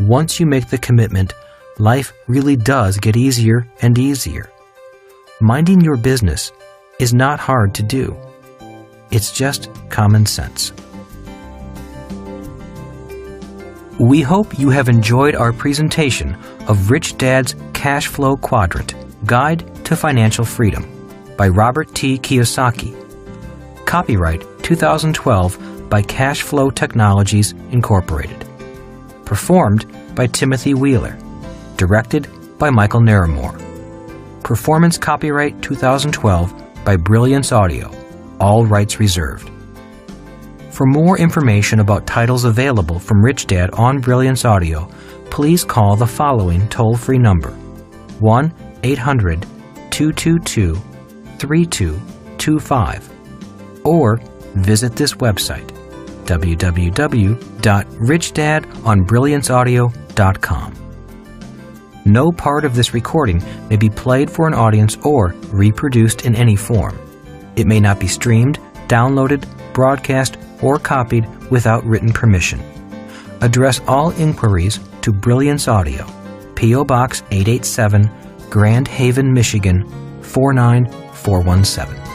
Once you make the commitment, life really does get easier and easier. Minding your business is not hard to do. It's just common sense. We hope you have enjoyed our presentation of Rich Dad's Cash Flow Quadrant, Guide to Financial Freedom by Robert T. Kiyosaki. Copyright 2012 by CASHFLOW Technologies, Incorporated. Performed by Timothy Wheeler. Directed by Michael Naramore. Performance copyright 2012 by Brilliance Audio. All rights reserved. For more information about titles available from Rich Dad on Brilliance Audio, please call the following toll-free number: 1-800-222-3225, or visit this website, www.richdadonbrillianceaudio.com. No part of this recording may be played for an audience or reproduced in any form. It may not be streamed, downloaded, broadcast, or copied without written permission. Address all inquiries to Brilliance Audio, P.O. Box 887, Grand Haven, Michigan 49417.